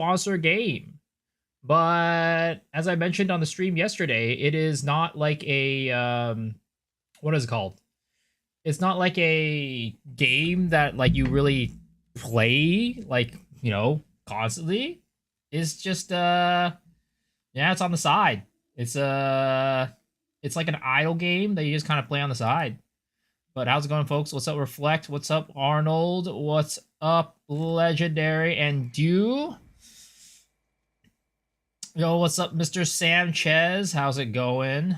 monster game. But as I mentioned on the stream yesterday, it is not like a what is it called? It's not like a game that like you really play like, constantly. It's just yeah, it's on the side. It's like an idle game that you just kind of play on the side. But how's it going, folks? What's up, Reflect? What's up, Arnold? What's up, Legendary and Dew? Yo, what's up, Mr. Sanchez? How's it going?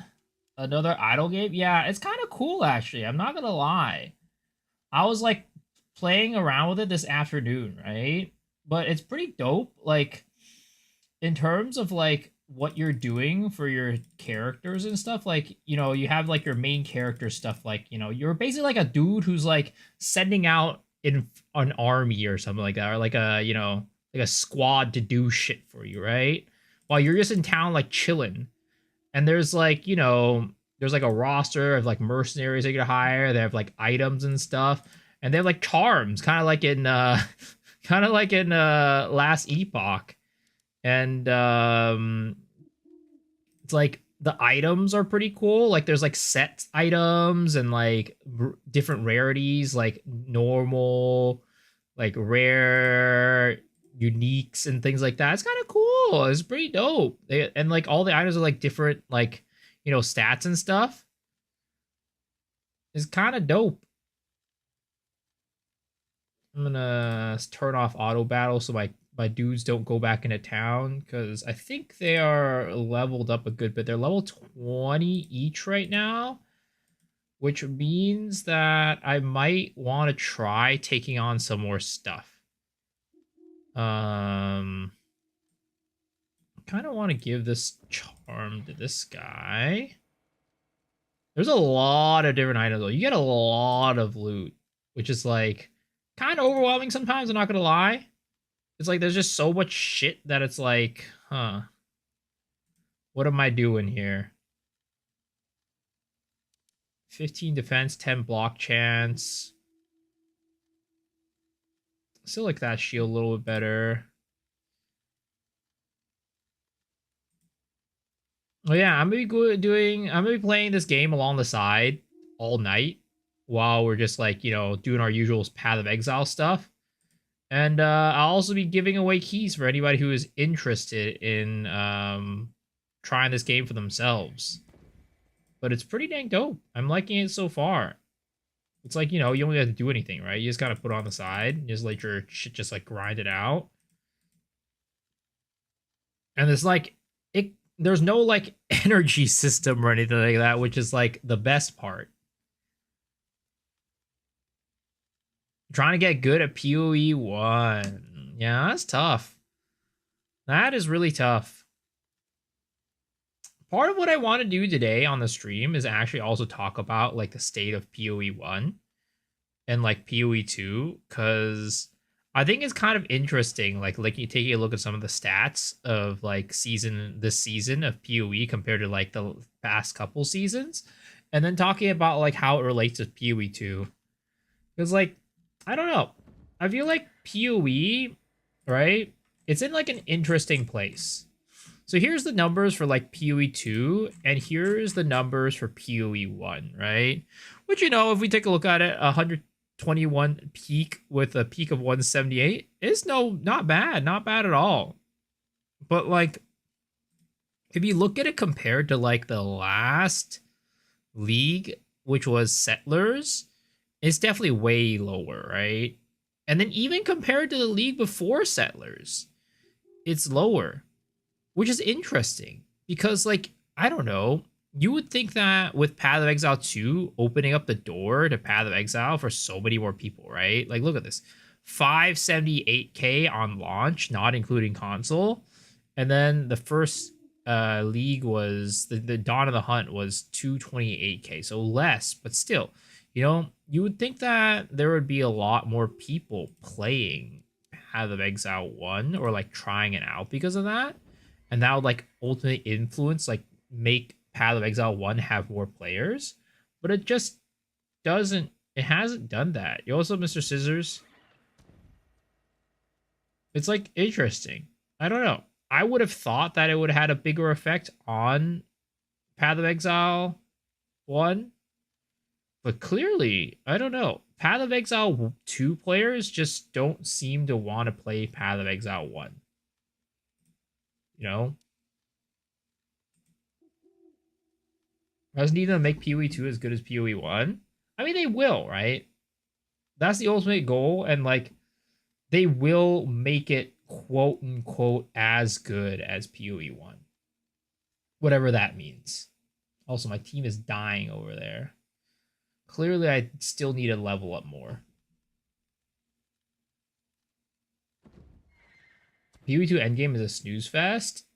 Another idle game? Yeah, it's kind of cool, actually. I'm not gonna lie. I was like playing around with it this afternoon, right? But it's pretty dope. Like, in terms of like what you're doing for your characters and stuff, like, you have like your main character stuff, like, you're basically like a dude who's like sending out in an army or something like that, or like like a squad to do shit for you, right? While you're just in town like chilling. And there's like, there's like a roster of like mercenaries that you can hire. They have like items and stuff. And they have like charms, kind of like in kind of like in last Epoch. And it's like the items are pretty cool. Like there's like set items and like different rarities, like normal, like rare, uniques, and things like that. It's kind of cool. It's pretty dope. And like all the items are like different, like, stats and stuff. It's kind of dope. I'm gonna turn off auto battle so my dudes don't go back into town, because I think they are leveled up a good bit. They're level 20 each right now, which means that I might want to try taking on some more stuff. Kind of want to give this charm to this guy. There's a lot of different items though. You get a lot of loot, which is like kind of overwhelming sometimes, I'm not gonna lie. It's like there's just so much shit that it's like, huh, what am I doing here? 15 defense, 10 block chance. Still like that shield a little bit better. Oh yeah, I'm gonna be playing this game along the side all night while we're just like, doing our usual Path of Exile stuff. And I'll also be giving away keys for anybody who is interested in trying this game for themselves. But it's pretty dang dope. I'm liking it so far. It's like, you only have to do anything, right? You just gotta put it on the side. You just let your shit just like grind it out. And it's like there's no like energy system or anything like that, which is like the best part. Trying to get good at PoE 1. Yeah, that's tough. That is really tough. Part of what I want to do today on the stream is actually also talk about like the state of PoE 1 and like PoE 2, because I think it's kind of interesting, like you taking a look at some of the stats of like this season of PoE compared to like the past couple seasons, and then talking about like how it relates to PoE 2. Because like, I don't know. I feel like PoE, right? It's in like an interesting place. So here's the numbers for like PoE 2, and here's the numbers for PoE 1, right? Which, if we take a look at it, 121 peak with a peak of 178 is not bad, not bad at all. But like, if you look at it compared to like the last league, which was Settlers, it's definitely way lower, right? And then even compared to the league before Settlers, it's lower, which is interesting because, like, I don't know, you would think that with Path of Exile 2 opening up the door to Path of Exile for so many more people, right? Like, look at this, 578k on launch, not including console. And then the first league was the Dawn of the Hunt was 228k, so less, but still, you would think that there would be a lot more people playing Path of Exile 1 or like trying it out because of that. And that would like ultimately influence, like make Path of Exile 1 have more players. But it just doesn't, it hasn't done that. You also, Mr. Scissors, it's like interesting. I don't know. I would have thought that it would have had a bigger effect on Path of Exile 1, but clearly, I don't know. Path of Exile 2 players just don't seem to want to play Path of Exile 1. You know? I just need them to make PoE 2 as good as PoE 1. I mean, they will, right? That's the ultimate goal, and like, they will make it quote unquote as good as PoE 1. Whatever that means. Also, my team is dying over there. Clearly, I still need to level up more. PoE 2 Endgame is a snooze fest.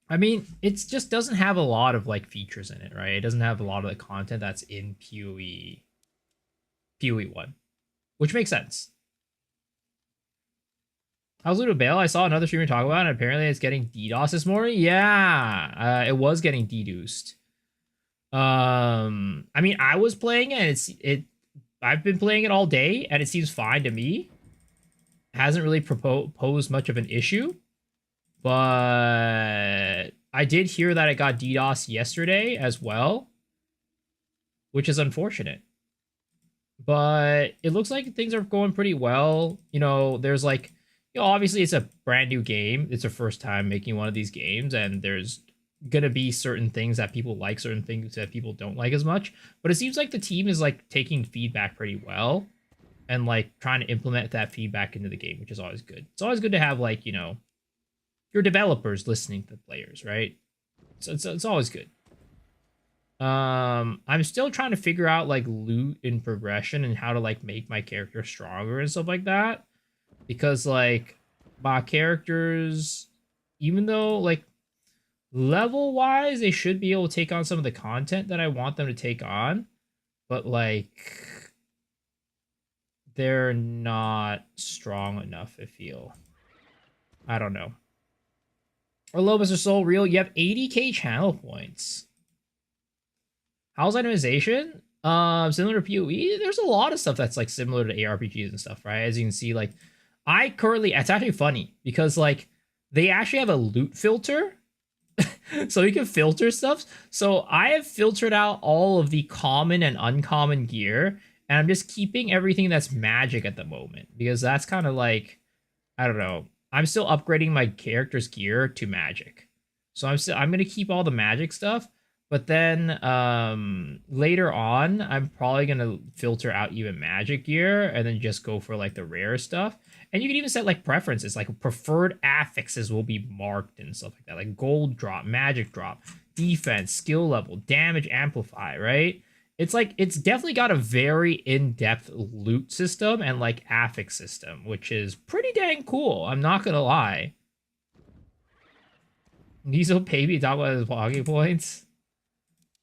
I mean, it just doesn't have a lot of like features in it, right? It doesn't have a lot of the content that's in PoE 1, which makes sense. How's Ludo Bale? I saw another streamer talk about it, and apparently it's getting DDoS this morning. Yeah, it was getting deduced. I mean, I was playing it, and I've been playing it all day, and it seems fine to me. Hasn't really posed much of an issue, but I did hear that it got DDoS yesterday as well, which is unfortunate. But it looks like things are going pretty well. You know, there's like, you know, obviously it's a brand new game. It's a first time making one of these games, and there's gonna be certain things that people like, certain things that people don't like as much. But it seems like the team is like taking feedback pretty well and like trying to implement that feedback into the game, which is always good. It's always good to have like, you know, your developers listening to the players, right? So it's always good. I'm still trying to figure out like loot and progression and how to like make my character stronger and stuff like that. Because like my characters, even though like level wise they should be able to take on some of the content that I want them to take on, but like they're not strong enough, I feel. I don't know. Hello, Mr. Soul Real. You have 80k channel points. How's itemization? Similar to PoE. There's a lot of stuff that's like similar to ARPGs and stuff, right? As you can see, like I currently, it's actually funny because like they actually have a loot filter, so you can filter stuff. So I have filtered out all of the common and uncommon gear, and I'm just keeping everything that's magic at the moment because that's kind of like, I don't know. I'm still upgrading my character's gear to magic. So I'm gonna keep all the magic stuff, but then later on, I'm probably gonna filter out even magic gear and then just go for like the rare stuff. And you can even set like preferences, like preferred affixes will be marked and stuff like that, like gold drop, magic drop, defense, skill level, damage amplify, right? It's like it's definitely got a very in-depth loot system and like affix system, which is pretty dang cool. I'm not gonna lie. Nizo Baby talk about his logging points.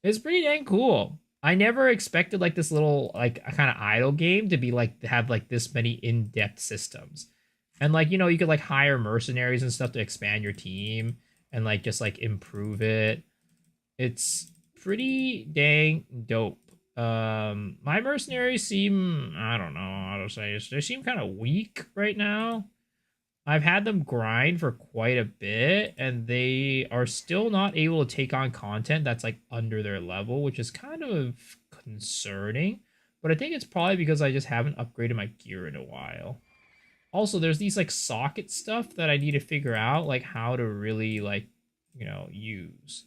It's pretty dang cool. I never expected like this little like kind of idle game to be like to have like this many in-depth systems. And like, you know, you could like hire mercenaries and stuff to expand your team and like just like improve it. It's pretty dang dope. My mercenaries seem, I don't know how to say this. They seem kind of weak right now. I've had them grind for quite a bit, and they are still not able to take on content that's like under their level, which is kind of concerning. But I think it's probably because I just haven't upgraded my gear in a while. Also, there's these like socket stuff that I need to figure out, like how to really like, you know, use.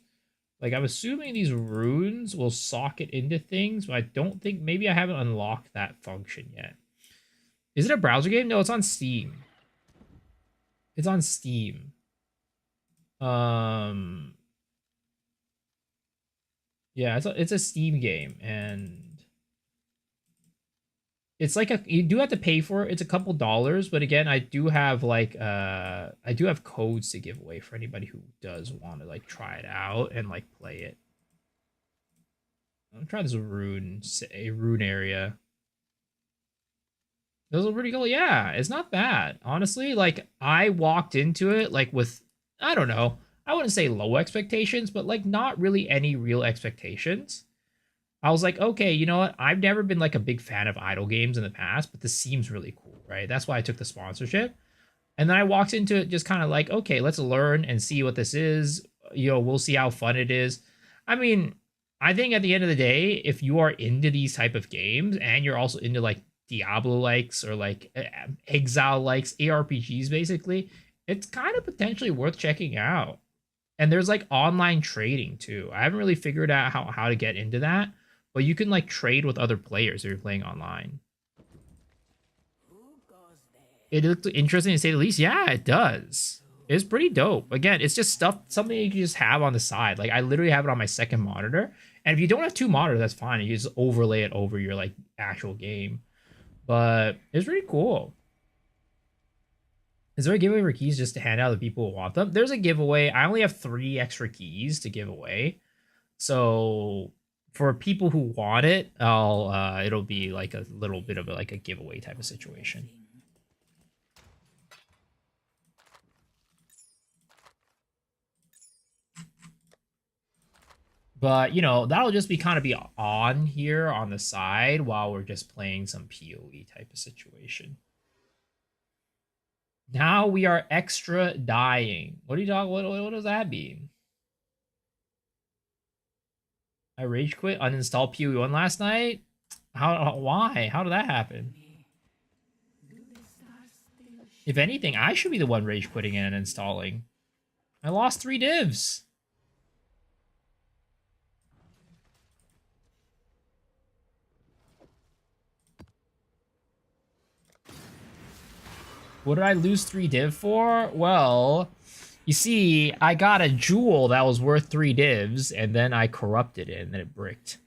Like I'm assuming these runes will socket into things, but I don't think maybe I haven't unlocked that function yet. Is it a browser game? No, it's on Steam. It's on Steam. Um, yeah, it's a Steam game, and it's like you do have to pay for it. It's a couple dollars, but again, I do have like I do have codes to give away for anybody who does want to like try it out and like play it. I'm trying this rune area. Those are pretty cool. Yeah, it's not bad. Honestly, like I walked into it like with I don't know. I wouldn't say low expectations, but like not really any real expectations. I was like, okay, you know what? I've never been like a big fan of idle games in the past, but this seems really cool, right? That's why I took the sponsorship. And then I walked into it just kind of like, okay, let's learn and see what this is. We'll see how fun it is. I mean, I think at the end of the day, if you are into these type of games and you're also into like Diablo likes or like Exile likes ARPGs, basically, it's kind of potentially worth checking out. And there's like online trading too. I haven't really figured out how to get into that, but you can like trade with other players if you're playing online. It looked interesting to say the least. Yeah, it does. It's pretty dope. Again, it's just something you can just have on the side. Like I literally have it on my second monitor. And if you don't have two monitors, that's fine. You just overlay it over your like actual game. But it's pretty cool. Is there a giveaway for keys just to hand out to people who want them? There's a giveaway. I only have 3 extra keys to give away. So for people who want it, it'll be like a little bit of like a giveaway type of situation. But that'll just be kind of be on here on the side while we're just playing some PoE type of situation. Now we are extra dying. What are you talking? What does that mean? I rage quit, uninstalled PoE1 last night. Why? How did that happen? If anything, I should be the one rage quitting and installing. I lost 3 divs. What did I lose 3 div for? Well, you see, I got a jewel that was worth 3 divs, and then I corrupted it, and then it bricked.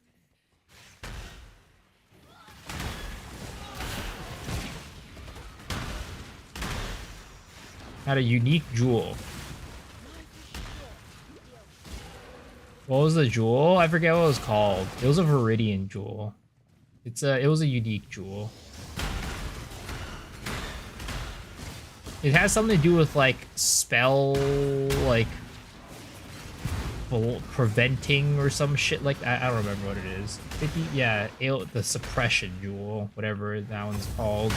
Had a unique jewel. What was the jewel? I forget what it was called. It was a Viridian jewel. It was a unique jewel. It has something to do with like spell, like preventing or some shit like that. I don't remember what it is. Yeah, the suppression jewel, whatever that one's called.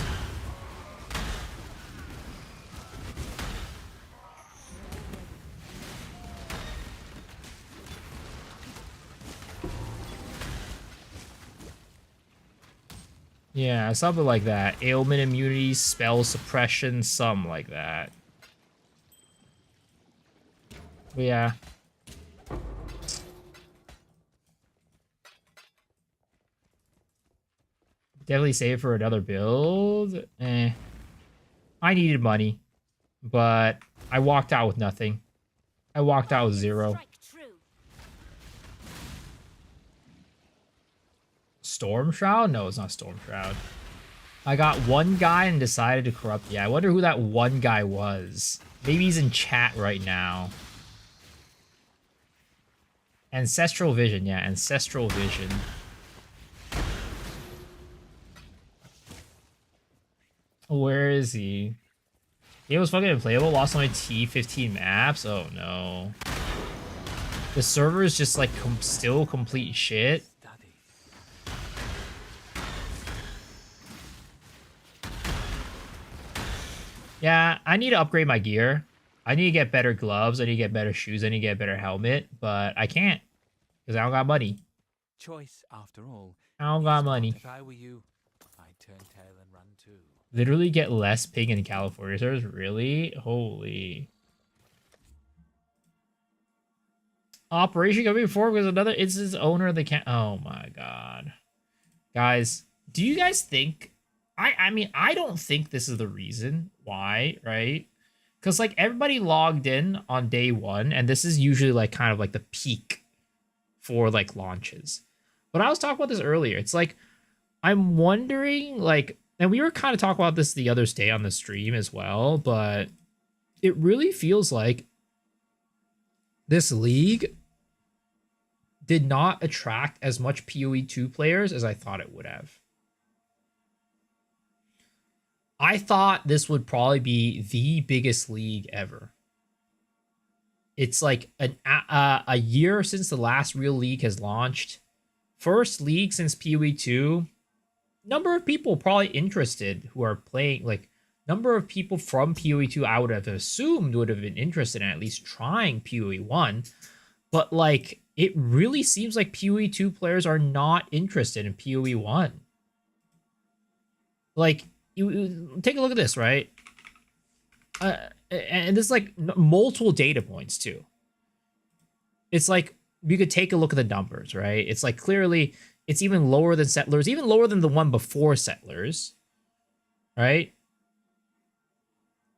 Yeah, something like that. Ailment immunity, spell suppression, something like that. But yeah. Definitely save for another build. I needed money, but I walked out with nothing. I walked out with 0. Storm Shroud? No, it's not Storm Shroud. I got one guy and decided to corrupt. Yeah, I wonder who that one guy was. Maybe he's in chat right now. Ancestral Vision. Yeah, Ancestral Vision. Where is he? It was fucking unplayable. Lost only T15 maps. Oh no. The server is just like still complete shit. Yeah, I need to upgrade my gear. I need to get better gloves. I need to get better shoes. I need to get a better helmet. But I can't. Because I don't got money. Choice after all. I don't got money. If I were you, I'd turn tail and run too. Literally get less ping in California servers? Really? Holy. Operation coming forward because another instance owner of the oh my god. Guys, do you guys think I mean, I don't think this is the reason why, right? Because like everybody logged in on day 1, and this is usually like kind of like the peak for like launches. But I was talking about this earlier. It's like I'm wondering, like, and we were kind of talking about this the other day on the stream as well, but it really feels like this league did not attract as much PoE2 players as I thought it would have. I thought this would probably be the biggest league ever. It's like a year since the last real league has launched. First league since PoE2. Number of people probably interested who are playing, like number of people from PoE 2 I would have assumed would have been interested in at least trying PoE 1. But like, it really seems like PoE 2 players are not interested in PoE 1. Like, you take a look at this, right? And this is like multiple data points too. It's like you could take a look at the numbers, right? It's like clearly it's even lower than Settlers, even lower than the one before Settlers, right?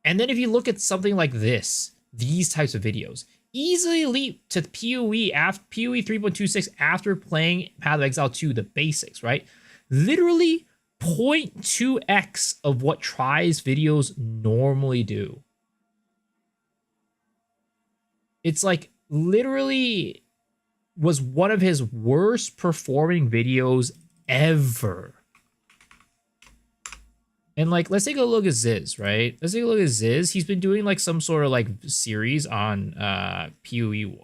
And then if you look at something like this, these types of videos, easily leap to PoE after PoE 3.26 after playing Path of Exile 2, the basics, right? Literally 0.2x of what Try's videos normally do. It's like literally was one of his worst performing videos ever. And like, let's take a look at Ziz, right? Let's take a look at Ziz. He's been doing like some sort of like series on PoE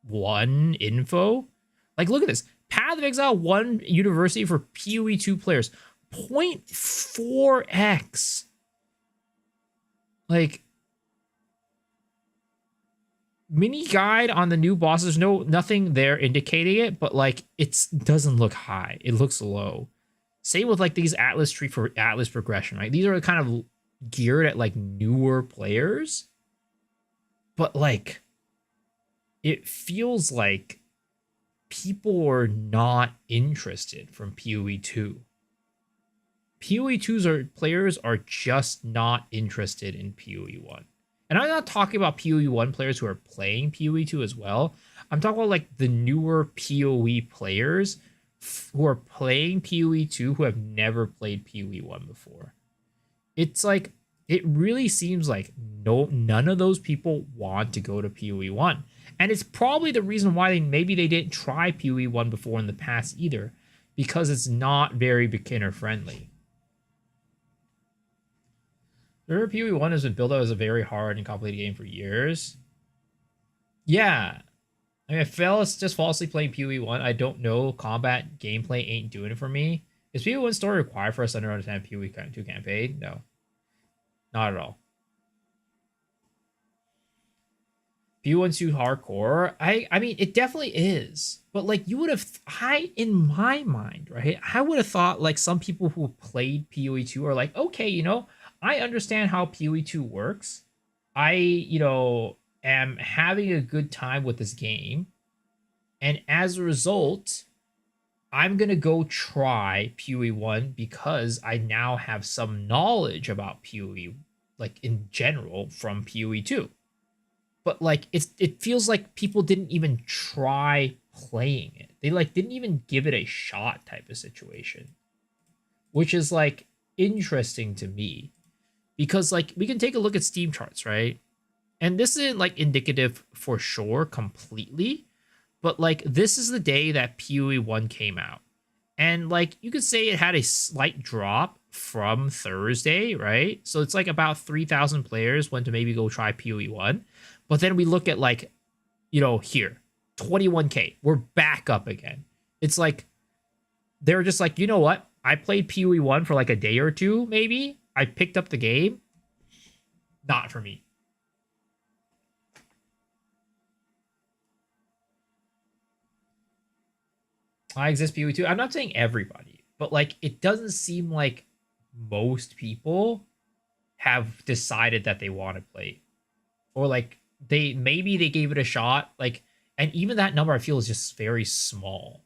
1 info. Like, look at this. Path of Exile 1 University for PoE 2 players. 0.4x. Like, mini guide on the new bosses. Nothing there indicating it, but like, it doesn't look high. It looks low. Same with like these Atlas tree for Atlas progression, right? These are kind of geared at like newer players, but like, it feels like people are not interested from PoE 2. PoE 2's players are just not interested in PoE 1. And I'm not talking about PoE 1 players who are playing PoE 2 as well. I'm talking about like the newer PoE players who are playing PoE 2 who have never played PoE 1 before. It's like, it really seems like none of those people want to go to PoE 1. And it's probably the reason why maybe they didn't try PoE 1 before in the past either, because it's not very beginner friendly. PoE 1 has been built out as a very hard and complicated game for years. Yeah. I mean, I just fall asleep playing PoE 1. I don't know. Combat gameplay ain't doing it for me. Is PoE 1 story required for us to understand PoE 2 campaign? No. Not at all. PoE 1's too hardcore. I mean, it definitely is. But like, you would have, in my mind, right? I would have thought like some people who played PoE 2 are like, okay, you know, I understand how PoE 2 works. I, am having a good time with this game. And as a result, I'm going to go try PoE 1 because I now have some knowledge about PoE, like in general, from PoE 2. But like, it feels like people didn't even try playing it. They like didn't even give it a shot type of situation. Which is like interesting to me. Because like, we can take a look at Steam charts, right? And this isn't like indicative for sure completely, but like, this is the day that PoE 1 came out. And like, you could say it had a slight drop from Thursday, right? So it's like about 3,000 players went to maybe go try PoE 1. But then we look at like, here, 21K. We're back up again. It's like, they're just like, you know what? I played PoE 1 for like a day or two, maybe. I picked up the game. Not for me. I exist PoE 2. I'm not saying everybody, but like, it doesn't seem like most people have decided that they want to play. Or like, maybe they gave it a shot. Like, and even that number I feel is just very small.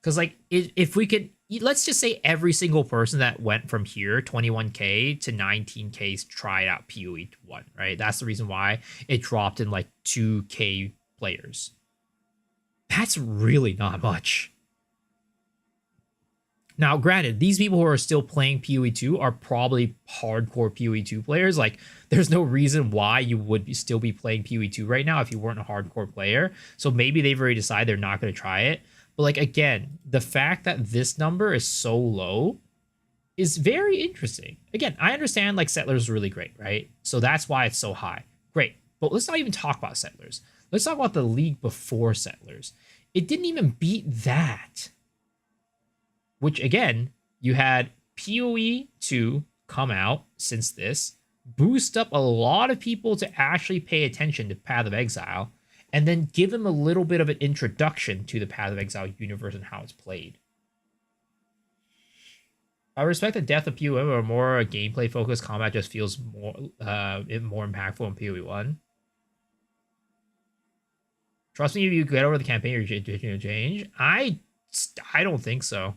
Because like, if we could, let's just say every single person that went from here, 21K to 19K, tried out PoE 1, right? That's the reason why it dropped in like 2K players. That's really not much. Now, granted, these people who are still playing PoE 2 are probably hardcore PoE 2 players. Like, there's no reason why you would still be playing PoE 2 right now if you weren't a hardcore player. So maybe they've already decided they're not going to try it. But like, again, the fact that this number is so low is very interesting. Again, I understand like Settlers is really great, right? So that's why it's so high. Great. But let's not even talk about Settlers. Let's talk about the league before Settlers. It didn't even beat that. Which again, you had PoE 2 come out since this, boost up a lot of people to actually pay attention to Path of Exile, and then give them a little bit of an introduction to the Path of Exile universe and how it's played. I respect the depth of PoE, or more gameplay focused combat just feels more impactful in PoE 1. Trust me, if you get over the campaign, you're change. I don't think so.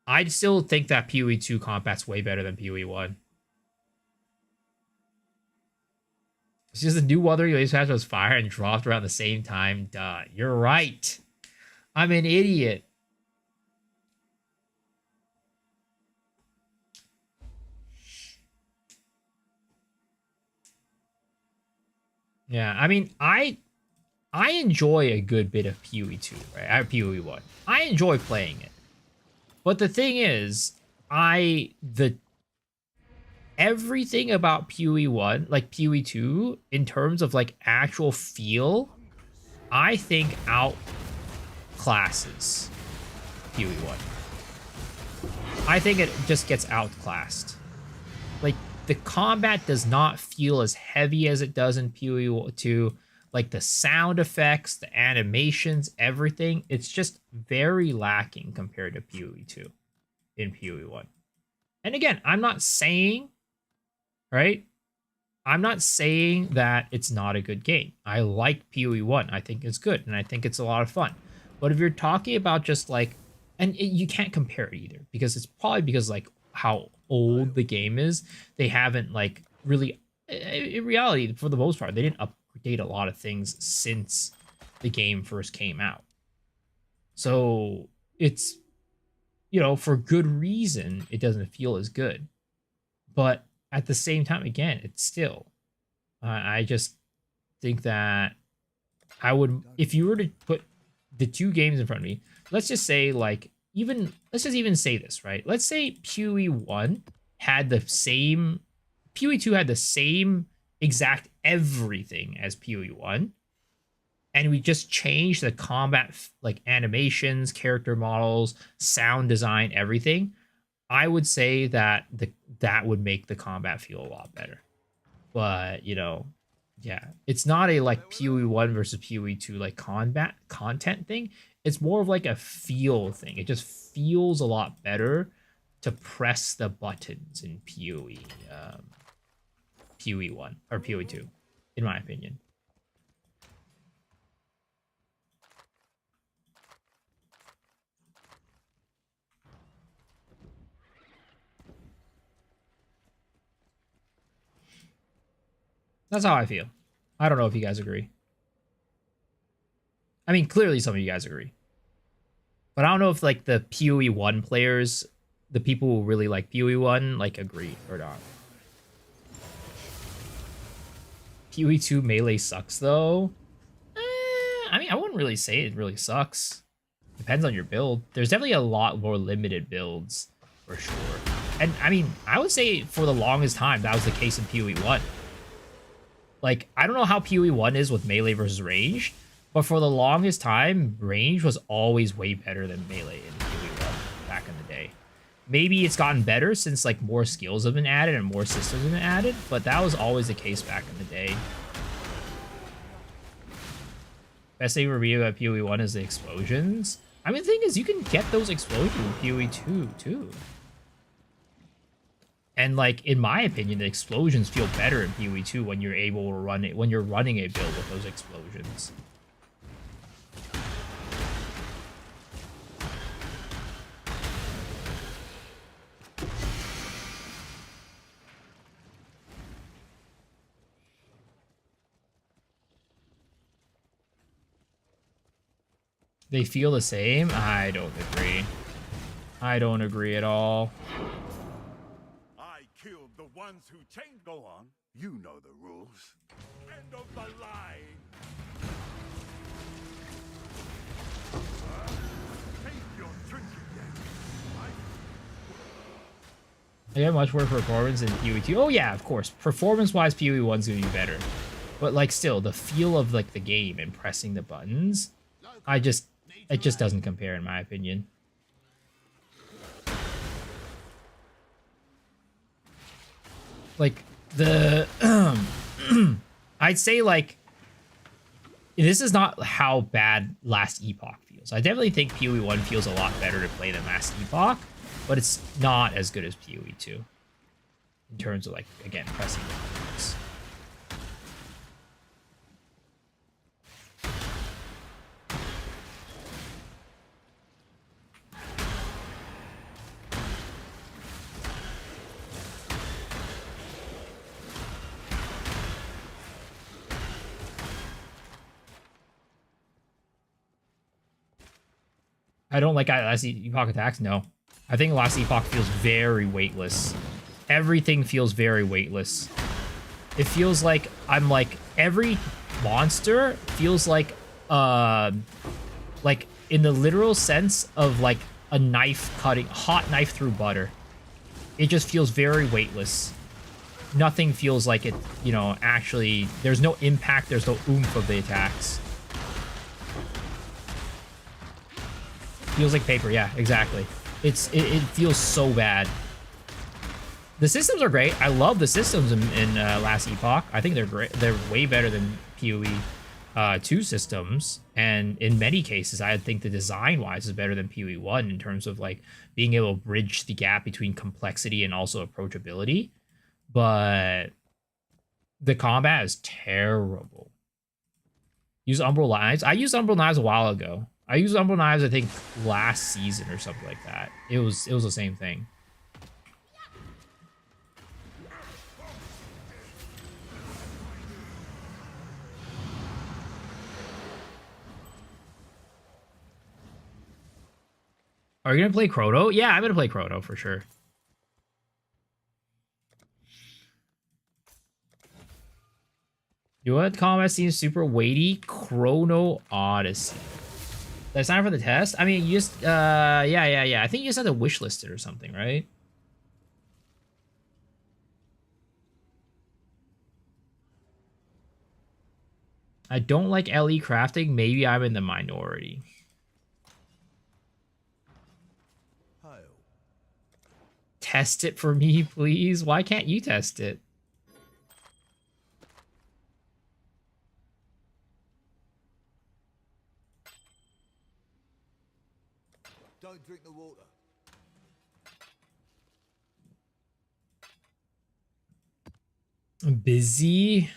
I still think that PoE 2 combat's way better than PoE 1. It's just a new Wuthering Waves patch was fire and dropped around the same time. Duh. You're right. I'm an idiot. Yeah, I mean, I enjoy a good bit of PoE 2, right? I have PoE 1. I enjoy playing it. But the thing is, everything about PoE 1, like PoE 2, in terms of like actual feel, I think outclasses PoE 1. I think it just gets outclassed. Like, the combat does not feel as heavy as it does in PoE 2. Like, the sound effects, the animations, everything, it's just very lacking compared to PoE 2 in PoE 1. And again, I'm not saying, right? I'm not saying that it's not a good game. I like PoE 1. I think it's good, and I think it's a lot of fun. But if you're talking about just like, you can't compare it either, because it's probably because like how old the game is, they haven't like really, in reality, for the most part, they didn't update a lot of things since the game first came out. So it's, for good reason, it doesn't feel as good. But at the same time, again, it's still, I just think that I would, if you were to put the two games in front of me, let's just say like, let's just even say this, right? Let's say PoE 1 had the same, PoE 2 had the same exact everything as PoE 1, and we just changed the combat, like animations, character models, sound design, everything. I would say that that would make the combat feel a lot better. But, yeah, it's not a like PoE 1 versus PoE 2 like combat content thing. It's more of like a feel thing. It just feels a lot better to press the buttons in PoE 1 or PoE 2, in my opinion. That's how I feel. I don't know if you guys agree. I mean, clearly some of you guys agree. But I don't know if like the PoE 1 players, the people who really like PoE 1, like agree or not. PoE 2 melee sucks though. I mean, I wouldn't really say it really sucks. Depends on your build. There's definitely a lot more limited builds for sure. And I mean, I would say for the longest time that was the case in PoE 1. Like, I don't know how PoE 1 is with melee versus range, but for the longest time, range was always way better than melee in PoE 1 back in the day. Maybe it's gotten better since like more skills have been added and more systems have been added, but that was always the case back in the day. Best thing for me about PoE 1 is the explosions. I mean, the thing is, you can get those explosions in PoE 2 too. And like, in my opinion, the explosions feel better in PoE 2 when you're able to run it, when you're running a build with those explosions. They feel the same? I don't agree. I don't agree at all. I killed the ones who changed. Go on. You know the rules. End of the line. Take your trick again. I get much worse performance in PoE 2. Oh yeah, of course. Performance-wise, PoE 1's gonna be better. But like, still, the feel of like the game and pressing the buttons, it just doesn't compare in my opinion. Like the I'd say like this is not how bad Last Epoch feels. I definitely think PoE 1 feels a lot better to play than Last Epoch, but it's not as good as PoE 2 in terms of like, again, pressing the buttons. I don't like Last Epoch attacks. No, I think Last Epoch feels very weightless. Everything feels very weightless. It feels like I'm like every monster feels like in the literal sense of like a knife cutting, hot knife through butter. It just feels very weightless. Nothing feels like it, you know, actually, there's no impact, there's no oomph of the attacks. Feels like paper, yeah, exactly. It feels so bad. The systems are great. I love the systems in Last Epoch. I think they're great. They're way better than PoE 2 systems. And in many cases, I think the design-wise is better than PoE 1 in terms of like being able to bridge the gap between complexity and also approachability. But the combat is terrible. Use Umbral Knives. I used Umbral Knives a while ago. I used Umbral Knives, I think, last season or something like that. It was the same thing. Are you gonna play Chrono? Yeah, I'm gonna play Chrono for sure. You know what combat seems super weighty? Chrono Odyssey. Did I sign up for the test? I mean, you just, yeah. I think you just had to wishlist it or something, right? I don't like LE crafting. Maybe I'm in the minority. Test it for me, please. Why can't you test it? Don't drink the water. I'm busy.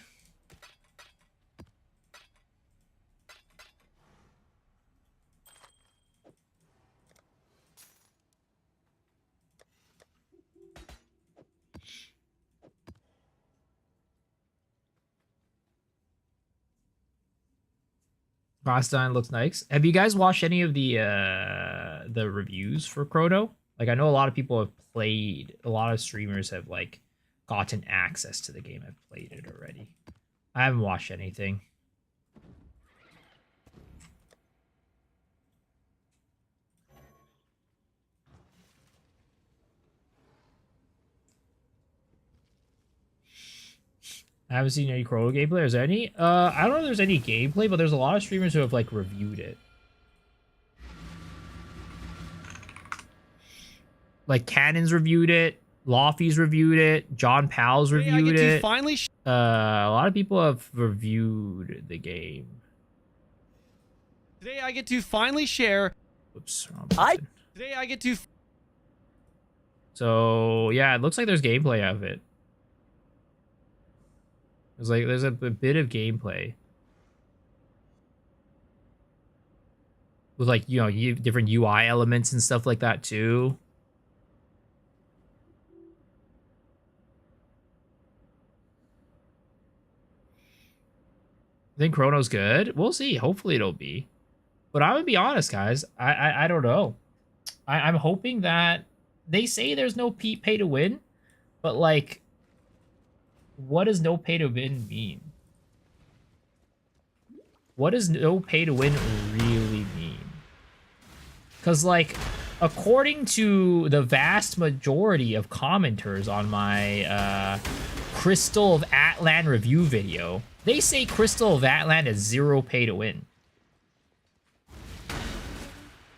Boston looks nice. Have you guys watched any of the reviews for Chrono? Like, I know a lot of people have played. A lot of streamers have like gotten access to the game. Have played it already. I haven't watched anything. I haven't seen any Chrono gameplay. Is there any? I don't know if there's any gameplay, but there's a lot of streamers who have like reviewed it. Like Cannon's reviewed it, Lofty's reviewed it, John Powell's reviewed it. Finally, a lot of people have reviewed the game. today I get to finally share. Oops, wrong button. Today I get to. So yeah, it looks like there's gameplay of it. There's a bit of gameplay with like, you know, different UI elements and stuff like that too. I think Chrono's good. We'll see. Hopefully it'll be. But I'm gonna be honest, guys. I don't know. I'm hoping that they say there's no pay to win, but like, what does no pay to win mean? What does no pay to win really mean? Because like, according to the vast majority of commenters on my Crystal of Atlan review video, they say Crystal of Atlan is 0 pay to win.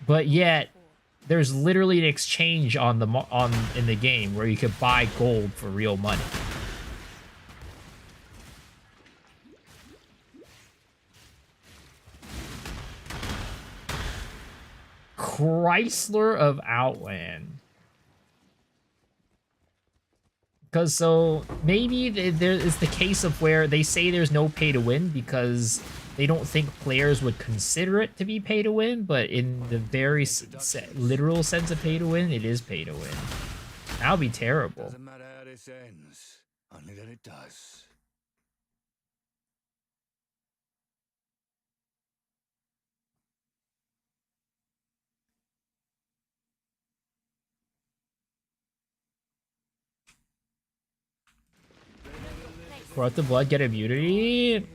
But yet, there's literally an exchange on in the game where you could buy gold for real money. Chrysler of Outland. Because so maybe there is the case of where they say there's no pay to win because they don't think players would consider it to be pay to win, but in the very literal sense of pay to win, it is pay to win. That would be terrible. Doesn't matter how this ends, only that it does. Corrupt the blood, get immunity.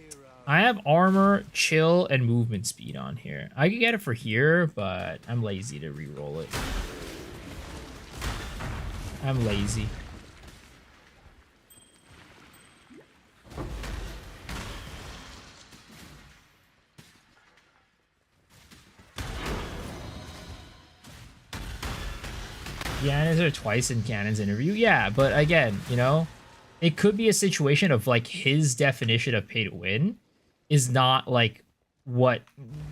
I have armor, chill, and movement speed on here. I could get it for here, but I'm lazy to re-roll it. I'm lazy. Yeah, is there twice in Cannon's interview? Yeah, but again, you know, it could be a situation of like his definition of pay to win is not like what,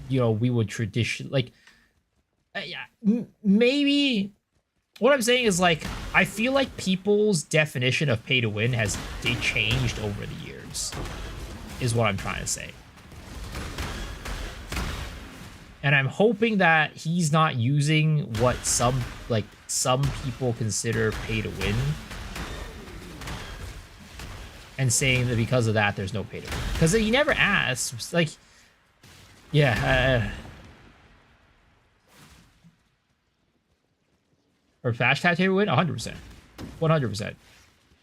you know, we would tradition like. Yeah, maybe what I'm saying is like I feel like people's definition of pay to win has changed over the years. Is what I'm trying to say. And I'm hoping that he's not using what some people consider pay to win and saying that because of that there's no pay to win. Because he never asks. Like, yeah. Or fast tag pay to win? 100%. 100%.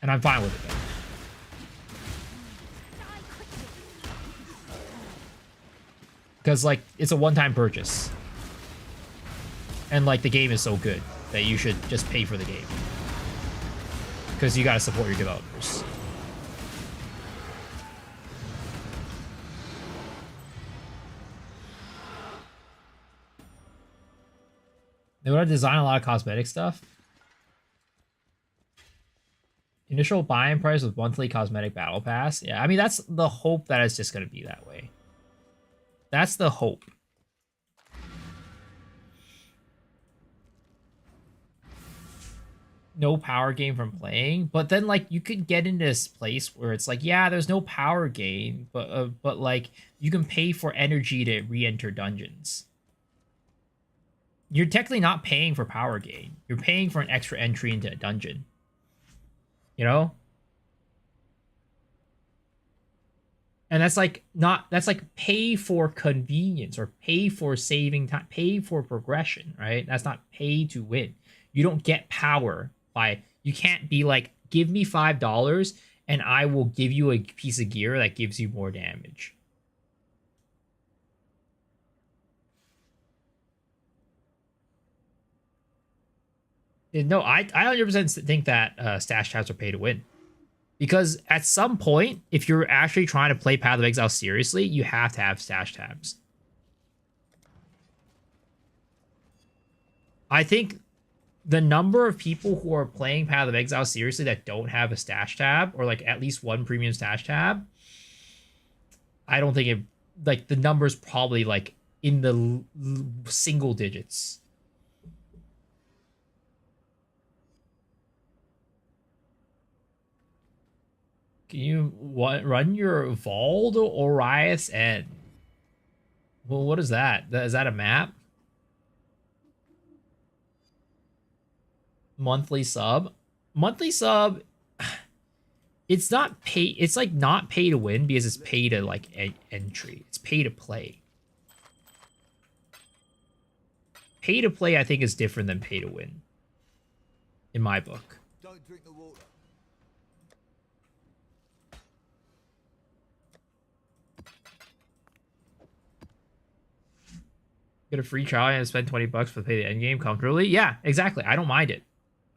And I'm fine with it though. Because, like, it's a one-time purchase. And, like, the game is so good that you should just pay for the game. Because you gotta support your developers. They would have designed a lot of cosmetic stuff. Initial buy-in price with monthly cosmetic battle pass. Yeah, I mean, that's the hope that it's just gonna be that way. That's the hope. No power gain from playing, but then like you could get into this place where it's like, yeah, there's no power gain, but like you can pay for energy to re-enter dungeons. You're technically not paying for power gain. You're paying for an extra entry into a dungeon. You know? And that's like pay for convenience or pay for saving time, pay for progression, right? That's not pay to win. You don't get power by, you can't be like, give me $5 and I will give you a piece of gear that gives you more damage. No, I 100% think that stash tabs are pay to win. Because at some point, if you're actually trying to play Path of Exile seriously, you have to have stash tabs. I think the number of people who are playing Path of Exile seriously that don't have a stash tab, or like at least one premium stash tab, I don't think it, like the number's probably like in the single digits. Can you run your Vald Orias N? Well, what is that? Is that a map? Monthly sub? Monthly sub, it's not pay, it's like not pay to win because it's pay to like entry. It's pay to play. Pay to play, I think, is different than pay to win. In my book. Don't drink the water. Get a free trial and spend $20 for pay the end game comfortably. Yeah, exactly. I don't mind it.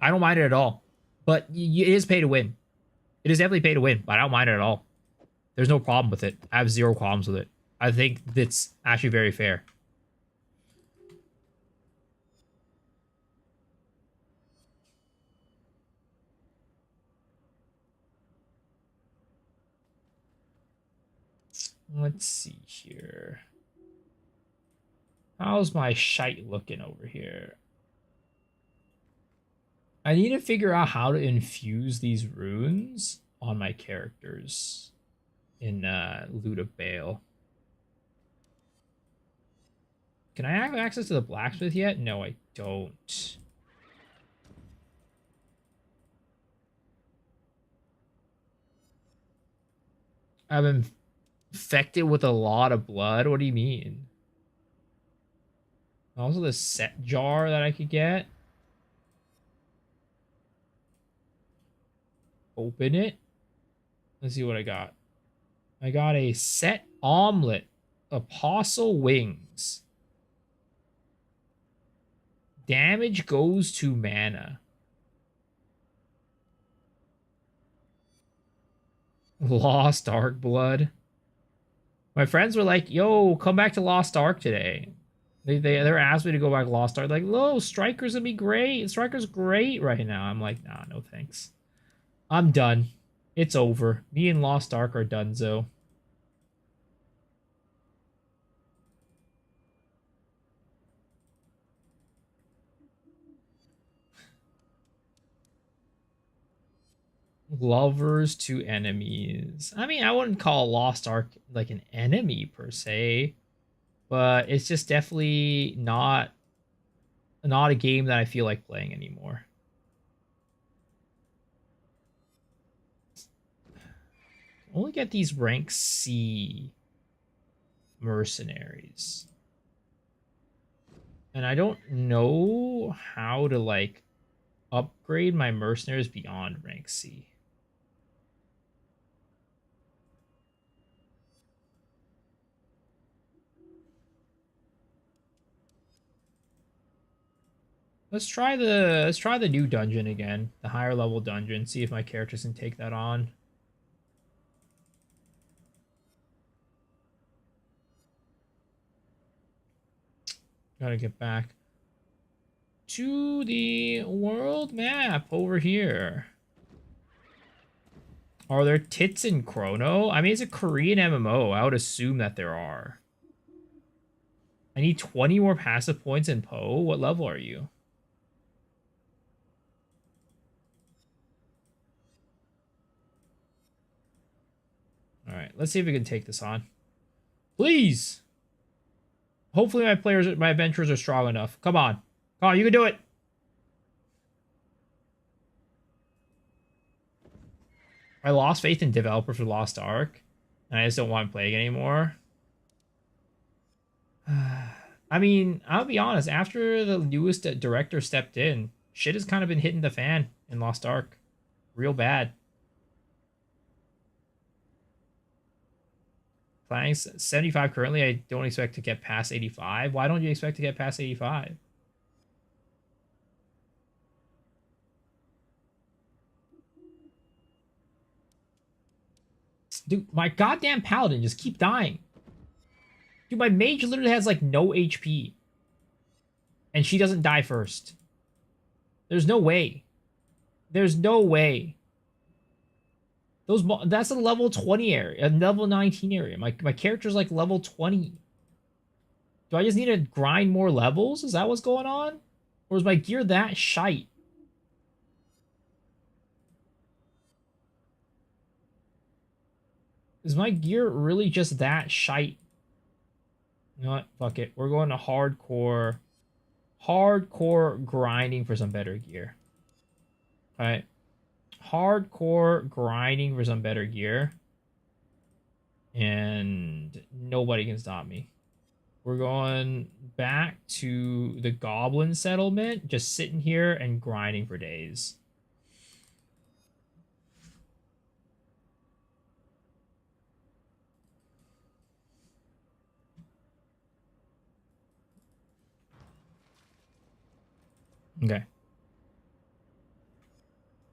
I don't mind it at all. But it is pay to win. It is definitely pay to win, but I don't mind it at all. There's no problem with it. I have zero problems with it. I think that's actually very fair. Let's see here. How's my shite looking over here? I need to figure out how to infuse these runes on my characters in Loot of Bale. Can I have access to the blacksmith yet? No, I don't. I've been infected with a lot of blood. What do you mean? Also, the set jar that I could get. Open it. Let's see what I got. I got a set omelet. Apostle wings. Damage goes to mana. Lost Ark blood. My friends were like, yo, come back to Lost Ark today. They're asking me to go back to Lost Ark. Like, oh, Striker's gonna be great. Striker's great right now. I'm like, nah, no thanks. I'm done. It's over. Me and Lost Ark are donezo. Lovers to enemies. I mean, I wouldn't call Lost Ark like an enemy per se, but it's just definitely not a game that I feel like playing anymore. Only get these rank C mercenaries. And I don't know how to like upgrade my mercenaries beyond rank C. Let's try the new dungeon again, the higher level dungeon, see if my characters can take that on. Gotta get back to the world map over here. Are there tits in Chrono? I mean, it's a Korean MMO. I would assume that there are. I need 20 more passive points in Poe. What level are you? All right, let's see if we can take this on. Please. Hopefully my adventurers are strong enough. Come on. Come on, you can do it. I lost faith in developers for Lost Ark, and I just don't want to play it anymore. I mean, I'll be honest, after the newest director stepped in, shit has kind of been hitting the fan in Lost Ark. Real bad. Planning 75 currently, I don't expect to get past 85. Why don't you expect to get past 85? Dude, my goddamn paladin just keep dying. Dude, my mage literally has like no HP. And she doesn't die first. There's no way. There's no way. That's a level 20 area, a level 19 area. My character's like level 20. Do I just need to grind more levels? Is that what's going on? Or is my gear that shite? Is my gear really just that shite? You know what? Fuck it. We're going to hardcore grinding for some better gear. All right. Hardcore grinding for some better gear. And nobody can stop me. We're going back to the goblin settlement, just sitting here and grinding for days. Okay.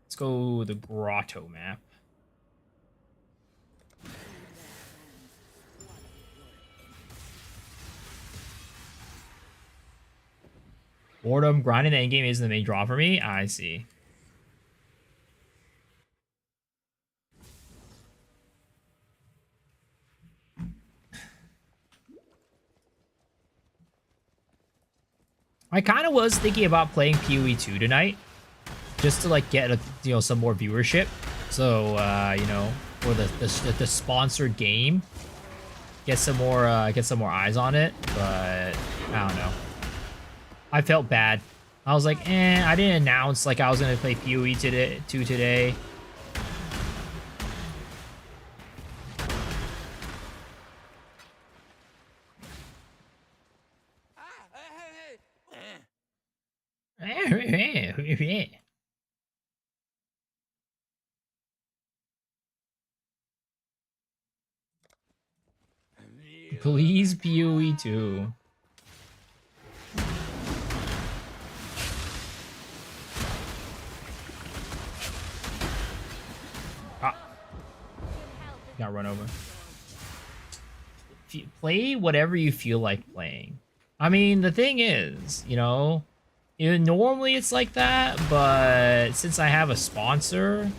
Let's go the grotto map. Boredom, grinding the endgame isn't the main draw for me. I see. I kind of was thinking about playing PoE 2 tonight, just to like get some more viewership. So for the sponsored game, get some more eyes on it. But I don't know. I felt bad. I was like, I didn't announce like I was gonna play PoE 2 today. Please PoE 2. Ah, got run over. Play whatever you feel like playing. I mean, the thing is, normally it's like that, but since I have a sponsor,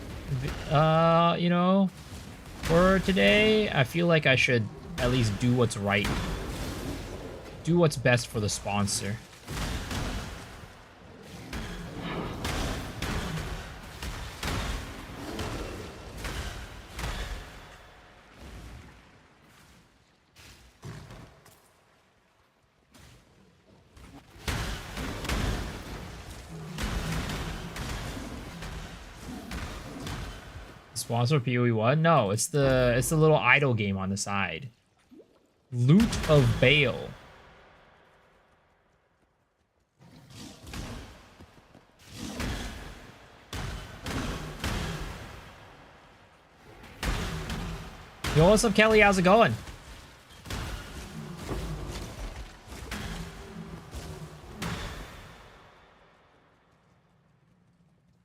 for today, I feel like I should at least do what's right. Do what's best for the sponsor. Sponsor PoE1? No, it's the little idle game on the side. Loot of Bale. Yo, what's up, Kelly? How's it going?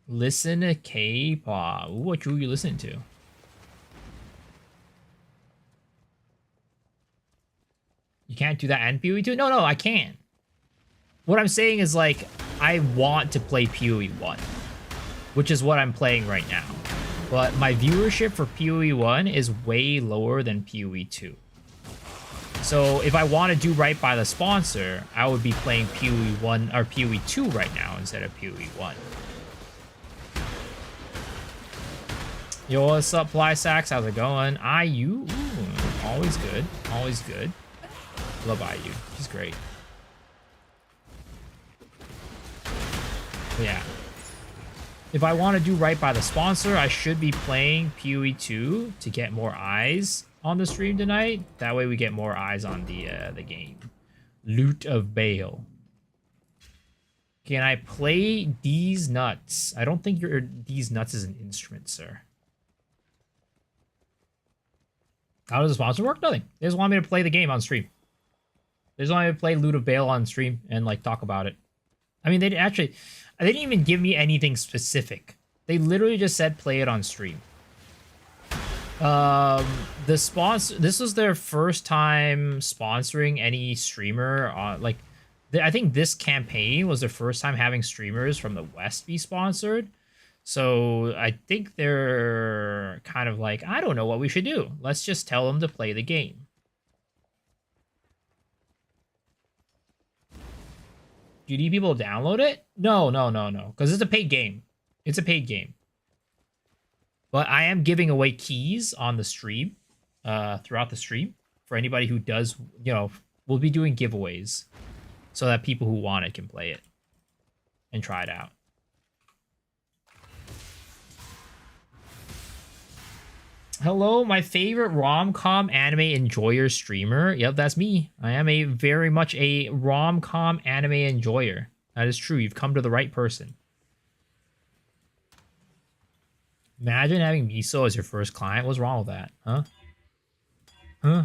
Listen to K-pop. What are you listening to? You can't do that and PoE2? No, I can. What I'm saying is, like, I want to play PoE1, which is what I'm playing right now. But my viewership for PoE1 is way lower than PoE2. So if I want to do right by the sponsor, I would be playing PoE1 or PoE2 right now instead of PoE1. Yo, what's up, Flysax? How's it going? IU? Ooh, always good. Always good. Love IU. She's great. But yeah. If I want to do right by the sponsor, I should be playing PoE2 to get more eyes on the stream tonight. That way we get more eyes on the game. Loot of Bale. Can I play these nuts? I don't think these nuts is an instrument, sir. How does the sponsor work? Nothing. They just want me to play the game on stream. They just want me to play Loot of Bale on stream and like talk about it. I mean, they didn't even give me anything specific. They literally just said play it on stream. The sponsor, this was their first time sponsoring any streamer on I think this campaign was their first time having streamers from the West be sponsored. So I think they're kind of like, I don't know what we should do. Let's just tell them to play the game. Do you need people to download it? No. Because it's a paid game. It's a paid game. But I am giving away keys on the stream, throughout the stream. For anybody who does, we'll be doing giveaways. So that people who want it can play it. And try it out. Hello, my favorite rom-com anime enjoyer streamer. Yep, that's me. I am very much a rom-com anime enjoyer. That is true. You've come to the right person. Imagine having Miso as your first client. What's wrong with that? Huh? Huh?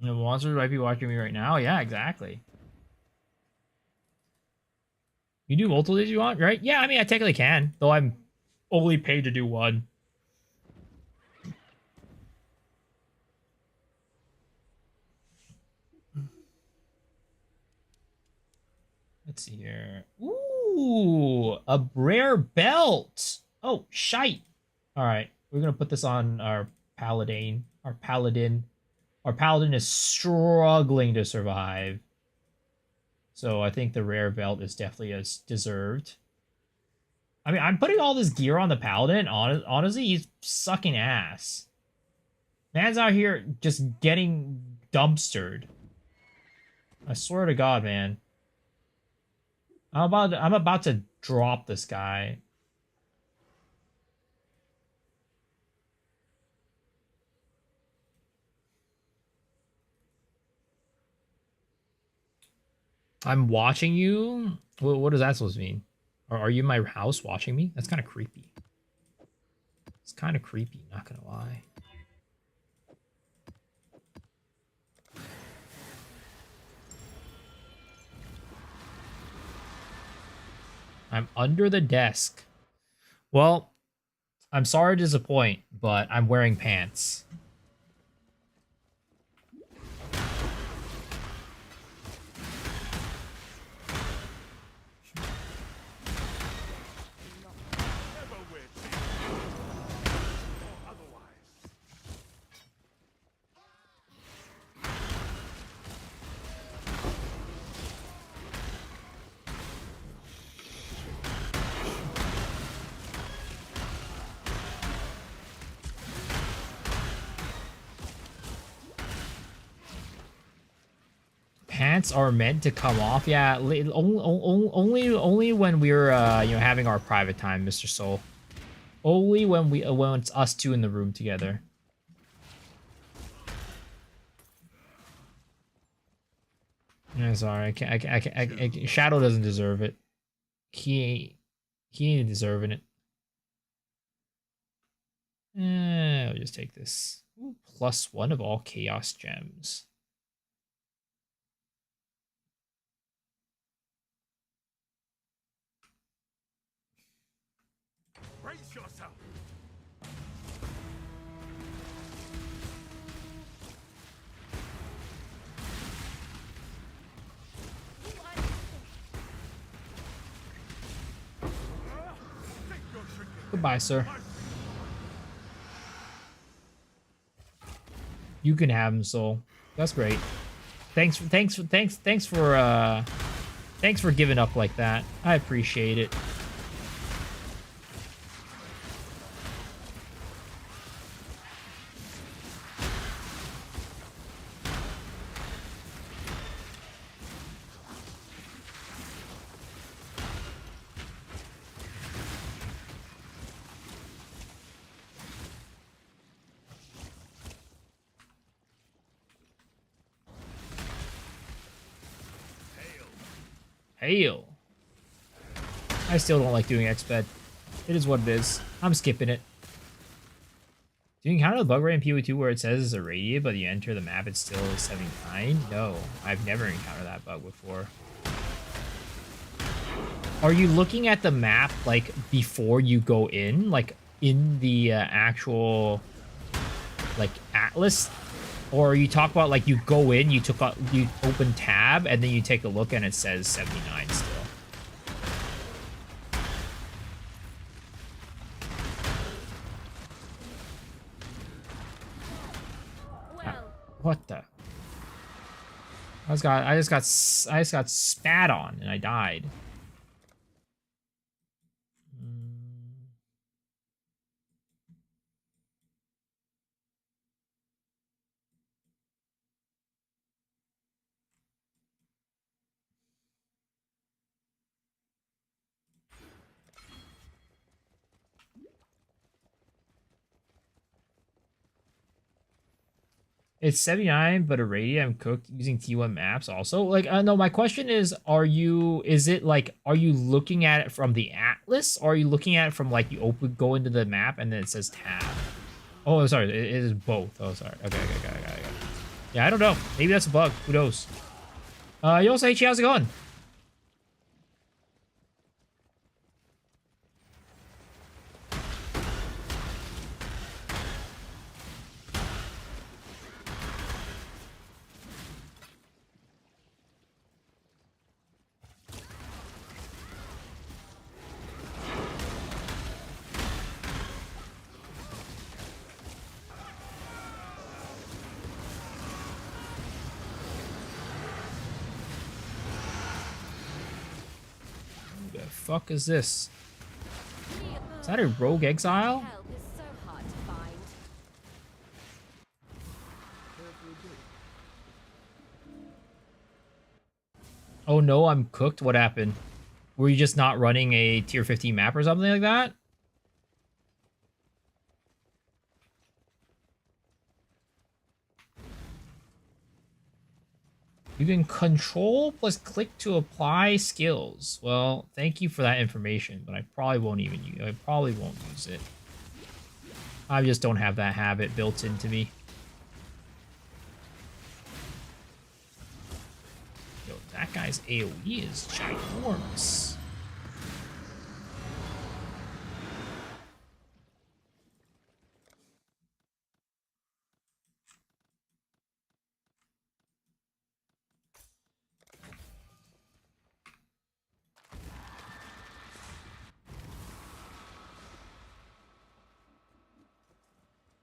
The monsters might be watching me right now. Yeah, exactly. You do multiple days you want, right? Yeah, I mean, I technically can, though I'm only paid to do one. Let's see here. Ooh, a rare belt. Oh, shite. All right, we're gonna put this on our paladin. Our paladin. Our paladin is struggling to survive. So I think the rare belt is definitely as deserved. I mean, I'm putting all this gear on the paladin. Honestly, he's sucking ass. Man's out here just getting dumpstered. I swear to God, man. I'm about to drop this guy. I'm watching you. What is that supposed to mean? Or are you in my house watching me? That's kind of creepy. It's kind of creepy, not gonna lie. I'm under the desk. Well, I'm sorry to disappoint, but I'm wearing pants. Never wear chains. Or otherwise. Pants are meant to come off. Yeah, only when we're having our private time, Mr. Soul. Only when it's us two in the room together. Yeah, sorry, Shadow doesn't deserve it. He ain't deserving it. I'll just take this. Ooh, +1 of all chaos gems. Brace yourself. Think you're tricking me. Goodbye, sir. You can have him, Soul. That's great. Thanks for giving up like that. I appreciate it. Hail. I still don't like doing X-Bed. It is what it is. I'm skipping it. Do you encounter the bug rate in PoE2 where it says it's irradiated, but you enter the map, it's still 79? No, I've never encountered that bug before. Are you looking at the map, like, before you go in? Like, in the actual, like, atlas? Or you talk about, like, you go in, you open tab, and then you take a look and it says 79 still. What the? I just got spat on and I died. It's 79, but already I'm cooked using T1 maps also. Like, no, my question is, are you looking at it from the atlas, or are you looking at it from, like, go into the map and then it says tab? Oh, sorry, it is both. Oh, sorry. Okay, got it. Yeah, I don't know. Maybe that's a bug. Who knows? Yo, Saichi, how's it going? Who the fuck is this? Is that a rogue exile? Help is so hard to find. Oh no, I'm cooked. What happened? Were you just not running a tier 15 map or something like that? You can control plus click to apply skills. Well, thank you for that information, but I probably won't even use. I probably won't use it. I just don't have that habit built into me. Yo, that guy's AoE is ginormous.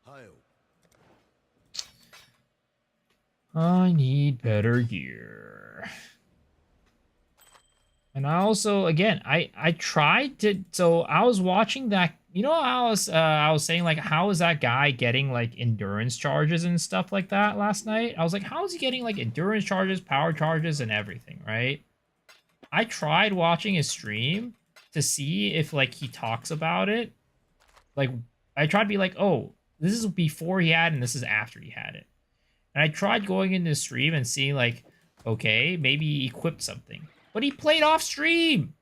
Hail. I need better gear. And I also, again, I tried to. So I was watching that. You know, I was saying like, how is that guy getting like endurance charges and stuff like that last night? I was like, how is he getting like endurance charges, power charges, and everything, right? I tried watching his stream to see if like he talks about it. Like, I tried to be like, oh, this is before he had, and this is after he had it. And I tried going into the stream and seeing like, okay, maybe he equipped something. But he played off stream.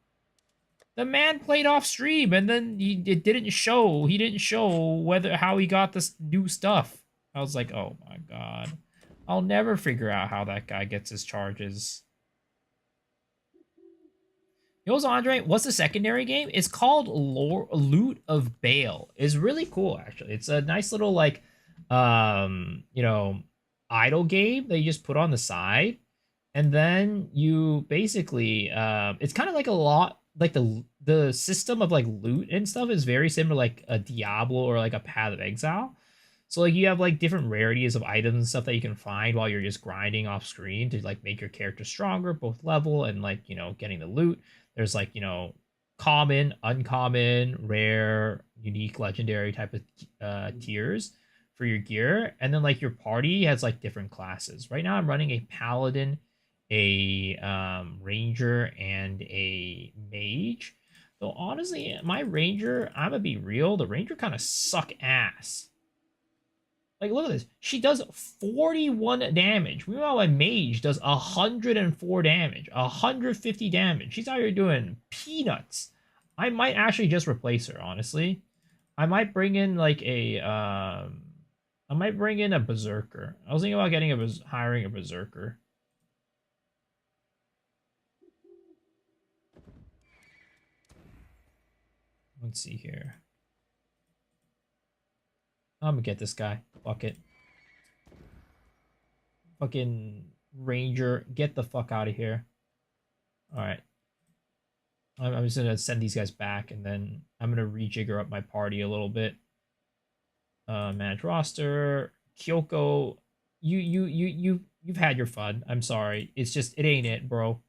The man played off stream, and then it didn't show. He didn't show how he got this new stuff. I was like, oh my god. I'll never figure out how that guy gets his charges. Yo's Andre, what's the secondary game? It's called Loot of Bale. It's really cool, actually. It's a nice little like you know, idle game that you just put on the side. And then you basically it's kind of like a lot like the system of like loot and stuff is very similar to like a Diablo or like a Path of Exile. So like you have like different rarities of items and stuff that you can find while you're just grinding off screen to like make your character stronger, both level and like, you know, getting the loot. There's like, you know, common, uncommon, rare, unique, legendary type of tiers for your gear. And then like your party has like different classes. Right now I'm running a paladin, a ranger, and a mage. Though honestly, my ranger, I'm gonna be real, the ranger kind of suck ass. Like, look at this. She does 41 damage. Meanwhile, my mage does 104 damage, 150 damage. She's out here doing peanuts. I might actually just replace her, honestly. I might bring in like a I might bring in a berserker. I was thinking about hiring a berserker. Let's see here. I'm gonna get this guy. Fuck it. Fucking ranger, get the fuck out of here. Alright. I'm just gonna send these guys back, and then I'm gonna rejigger up my party a little bit. Manage roster. Kyoko, you've had your fun. I'm sorry. It's just it ain't it, bro.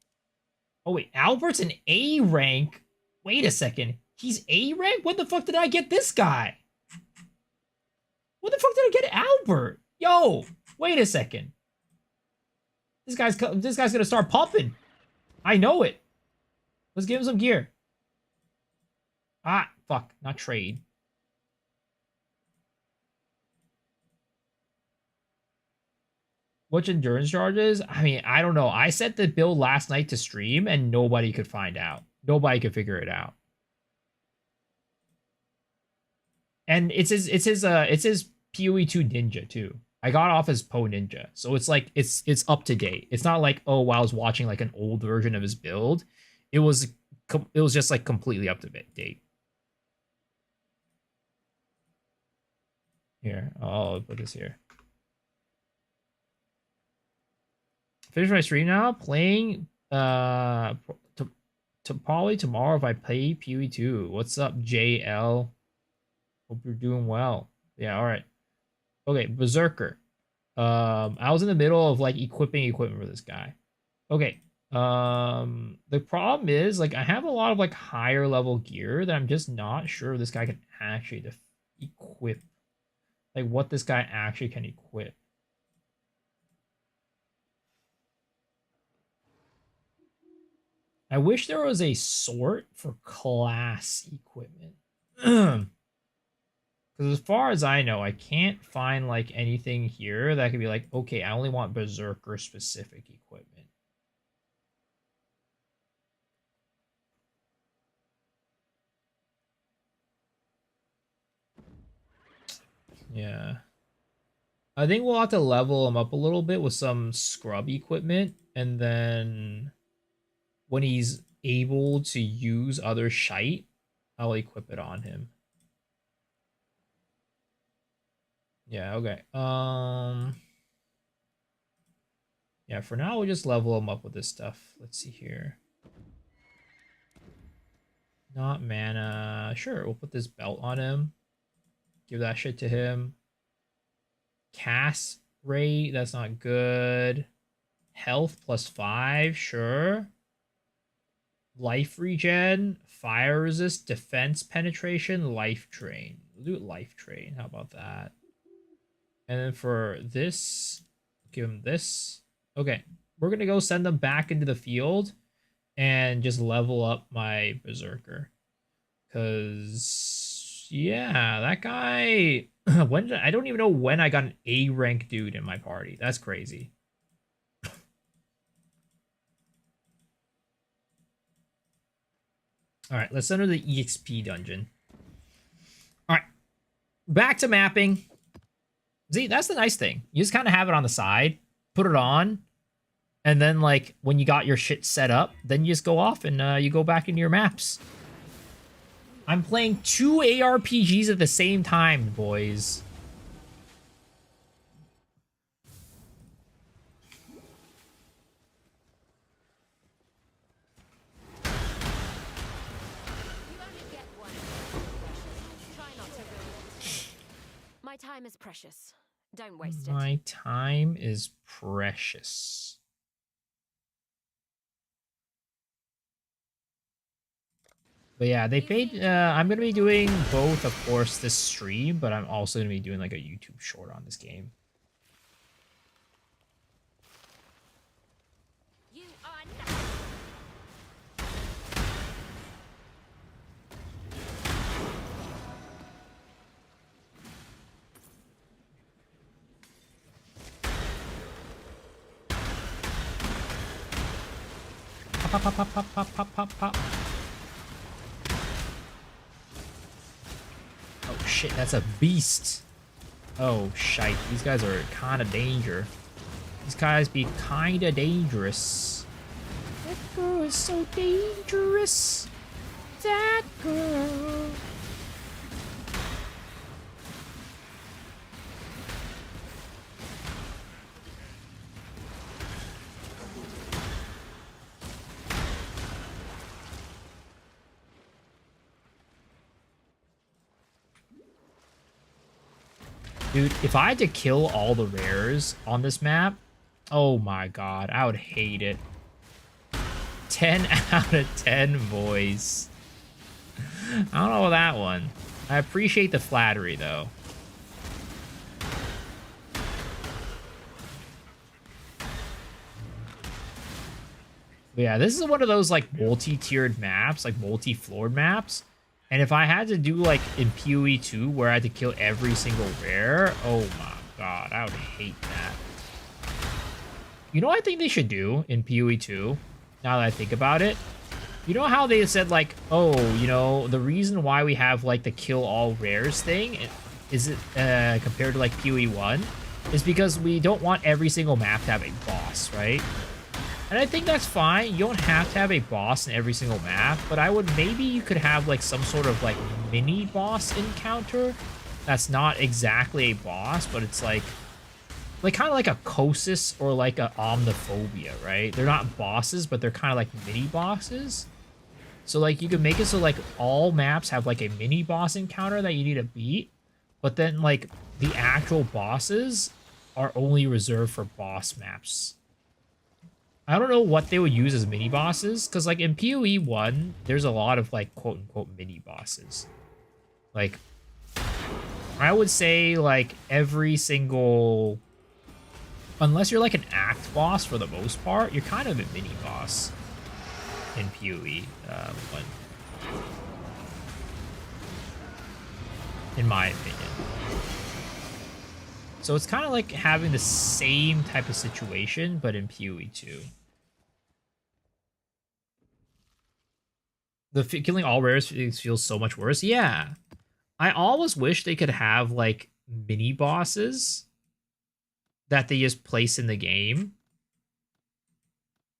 Oh wait, Albert's an A rank. Wait a second. He's A rank? When the fuck did I get this guy? When the fuck did I get Albert? Yo, wait a second. This guy's gonna start pumping. I know it. Let's give him some gear. Ah, fuck, not trade. Which endurance charges? I mean, I don't know. I set the build last night to stream, and nobody could find out. Nobody could figure it out. And it's his PoE 2 ninja too. I got off as Poe Ninja, so it's like it's up to date. It's not like, oh, while I was watching like an old version of his build, it was just like completely up to date. Here, I'll put this here. Finish my stream now. Playing to Poly tomorrow if I play PoE 2. What's up, JL? Hope you're doing well. Yeah, all right. Okay, Berserker. I was in the middle of like equipping equipment for this guy. Okay. The problem is like I have a lot of like higher level gear that I'm just not sure this guy can actually equip. Like what this guy actually can equip. I wish there was a sort for class equipment. Because as far as I know, I can't find like anything here that could be like, okay, I only want Berserker specific equipment. Yeah. I think we'll have to level him up a little bit with some scrub equipment, and then when he's able to use other shite, I'll equip it on him. Yeah, okay. Yeah, for now we'll just level him up with this stuff. Let's see here. Not mana. Sure, we'll put this belt on him. Give that shit to him. Cast rate, that's not good. Health +5, sure. Life regen, fire resist, defense penetration, life drain. We'll do it life drain. How about that? And then for this, give him this. Okay, we're gonna go send them back into the field and just level up my Berserker. Cause yeah, that guy. I don't even know when I got an A rank dude in my party. That's crazy. All right, let's enter the EXP dungeon. All right, back to mapping. See, that's the nice thing. You just kind of have it on the side, put it on, and then like when you got your shit set up, then you just go off and you go back into your maps. I'm playing 2 ARPGs at the same time, boys. My time is precious. Don't waste it. My time is precious. But yeah, they paid. I'm gonna be doing both, of course, this stream, but I'm also gonna be doing like a YouTube short on this game. You are not. Pop, pop, pop, pop, pop, pop, pop, pop. Oh shit, that's a beast. Oh shite, these guys are kind of danger. These guys be kind of dangerous. That girl is so dangerous. That girl. Dude, if I had to kill all the rares on this map, oh my god, I would hate it. 10 out of 10, boys. I don't know that one. I appreciate the flattery, though. But yeah, this is one of those, like, multi-tiered maps, like, multi-floored maps. And if I had to do, like, in PoE 2, where I had to kill every single rare, oh my god, I would hate that. You know what I think they should do in PoE 2, now that I think about it? You know how they said, like, oh, you know, the reason why we have, like, the kill all rares thing, is it, compared to, like, PoE 1, is because we don't want every single map to have a boss, right? And I think that's fine. You don't have to have a boss in every single map, but I would maybe you could have like some sort of like mini boss encounter that's not exactly a boss, but it's like kind of like a Kosis or like a Omniphobia, right? They're not bosses, but they're kind of like mini bosses. So like you could make it so like all maps have like a mini boss encounter that you need to beat, but then like the actual bosses are only reserved for boss maps. I don't know what they would use as mini bosses, because like in PoE 1, there's a lot of like quote unquote mini bosses. Like I would say like every single, unless you're like an act boss for the most part, you're kind of a mini boss in PoE 1, in my opinion. So it's kind of like having the same type of situation, but in PoE 2. Killing all rares feels so much worse. Yeah. I always wish they could have like mini bosses that they just place in the game.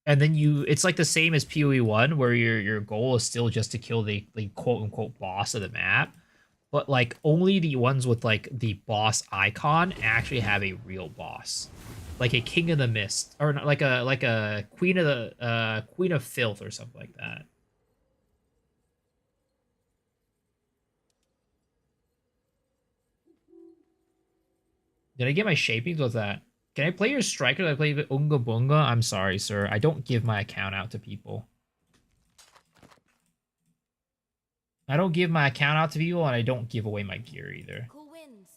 And then it's like the same as PoE 1, where your goal is still just to kill the quote unquote boss of the map. But like only the ones with like the boss icon actually have a real boss. Like a King of the Mist, or like a Queen of the Queen of Filth or something like that. Did I get my shapings with that? Can I play your striker? Did I play the Unga Bunga? I'm sorry, sir. I don't give my account out to people. I don't give my account out to people, and I don't give away my gear either. Cool winds.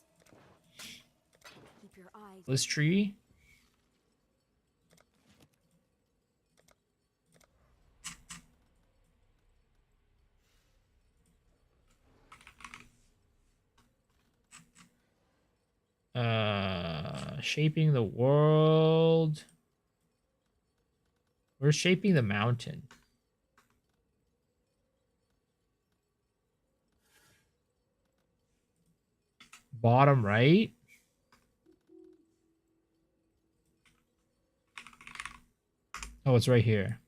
Keep your eyes. This tree. Shaping the world. We're shaping the mountain. Bottom right. Oh, it's right here.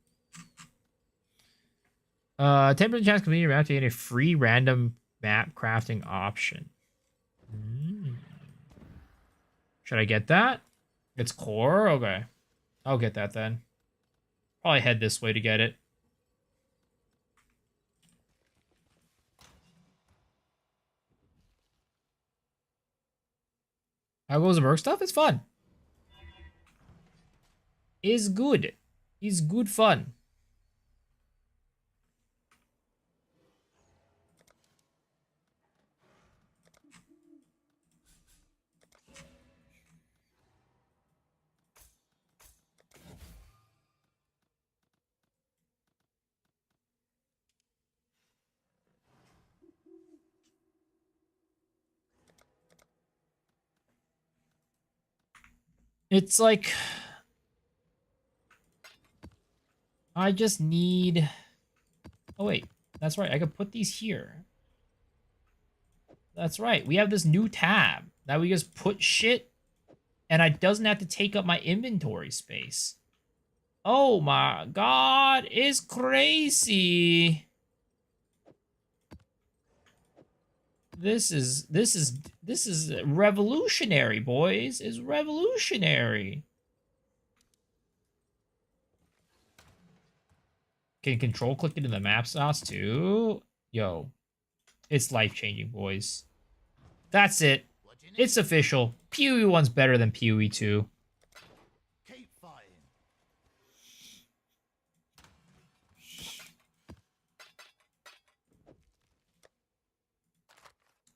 10% chance completing your map to get a free random map crafting option. Should I get that? It's core? Okay. I'll get that then. Probably head this way to get it. How goes the work stuff? It's fun. Is good. Is good fun. It's like I just need. Oh wait, that's right. I could put these here. That's right. We have this new tab that we just put shit, and it doesn't have to take up my inventory space. Oh my god, it's crazy. This is revolutionary, boys. It's revolutionary. Can control click into the map sauce too? Yo, it's life-changing, boys. That's it. It's official. PoE 1's better than PoE 2. Keep fighting.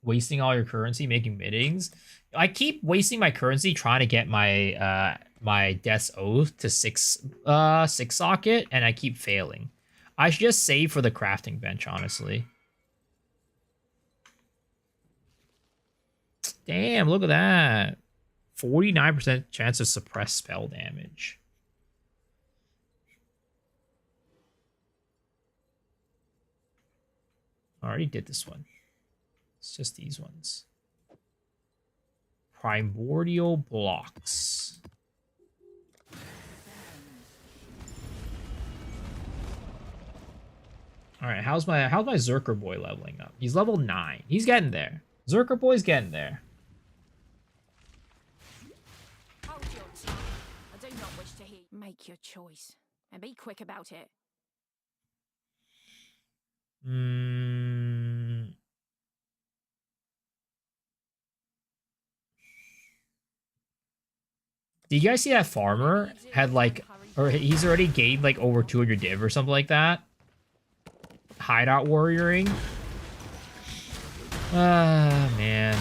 Wasting all your currency making biddings. I keep wasting my currency trying to get my my Death's Oath to six socket, and I keep failing. I should just save for the crafting bench, honestly. Damn, look at that. 49% chance to suppress spell damage. I already did this one. It's just these ones. Primordial blocks. All right, how's my Zerker boy leveling up? He's level 9. He's getting there. Zerker boy's getting there. Hold your tongue. I do not wish to hear. Make your choice and be quick about it. Did you guys see that farmer had like, or he's already gained like over 200 div or something like that? Hideout warrioring. Ah, man.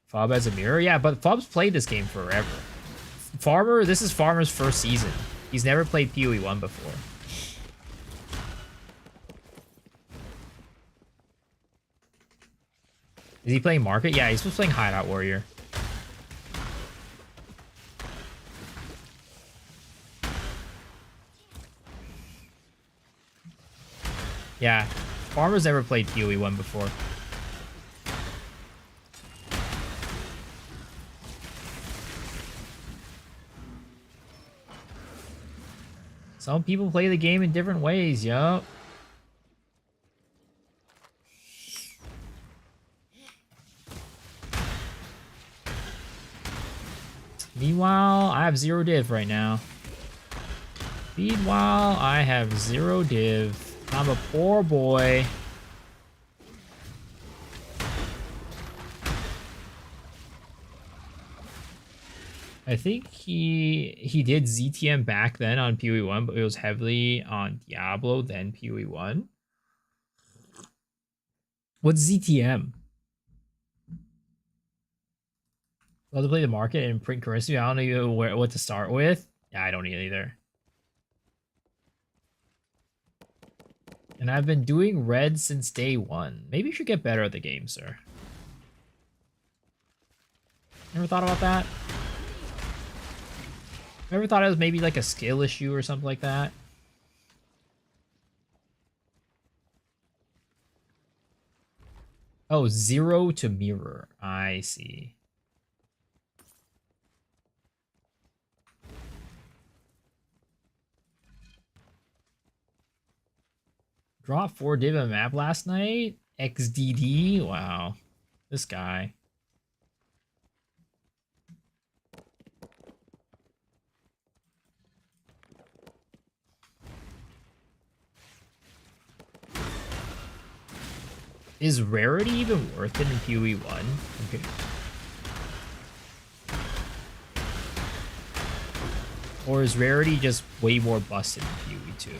Fob has a mirror? Yeah, but Fob's played this game forever. Farmer, this is Farmer's first season. He's never played PoE 1 before. Is he playing Market? Yeah, he's supposed to be playing Hideout Warrior. Yeah, Farmer's never played PoE 1 before. Some people play the game in different ways, yup. Meanwhile, I have 0 div right now. Meanwhile, I have 0 div. I'm a poor boy. I think he did ZTM back then on PoE 1, but it was heavily on Diablo, then PoE 1. What's ZTM? Well, to play the market and print currency, I don't know what to start with. Yeah, I don't either. And I've been doing red since day 1. Maybe you should get better at the game, sir. Never thought about that? Ever thought it was maybe like a skill issue or something like that? Oh, 0 to mirror. I see. Dropped 4 div on map last night? XDD? Wow. This guy. Is rarity even worth it in PoE 1? Okay. Or is rarity just way more busted in PoE 2?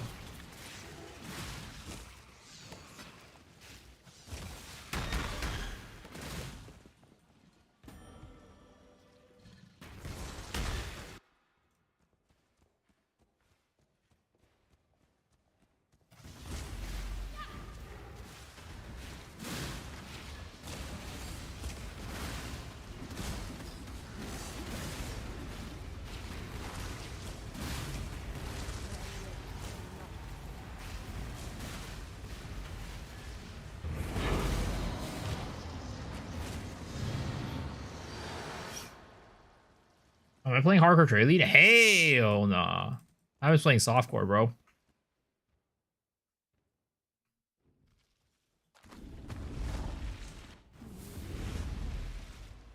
Am I playing hardcore trade lead? Hell nah. I was playing softcore, bro.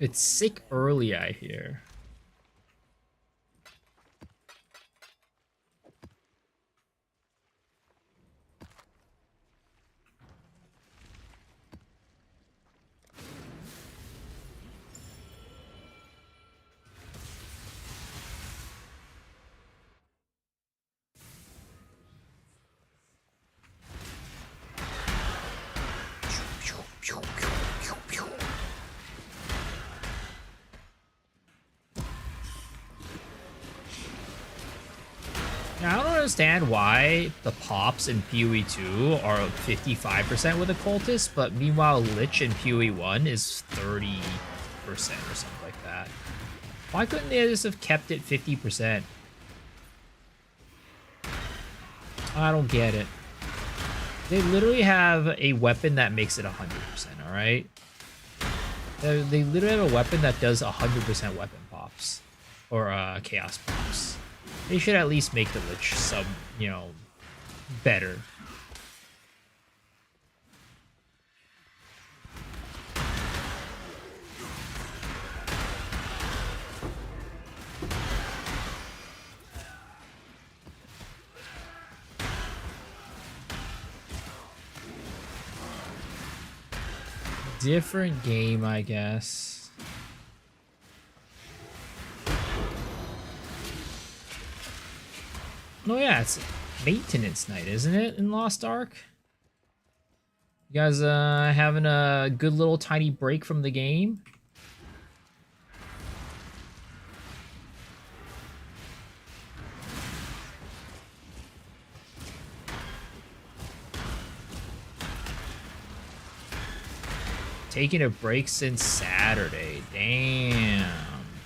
It's sick early, I hear. Now, I don't understand why the pops in PoE 2 are 55% with occultist, but meanwhile Lich in PoE 1 is 30% or something like that. Why couldn't they just have kept it 50%? I don't get it. They literally have a weapon that makes it 100%, alright? They literally have a weapon that does 100% weapon pops. Or chaos pops. They should at least make the Lich some, you know, better. Different game, I guess. Oh yeah, it's maintenance night, isn't it, in Lost Ark? You guys having a good little tiny break from the game? Taking a break since Saturday. Damn.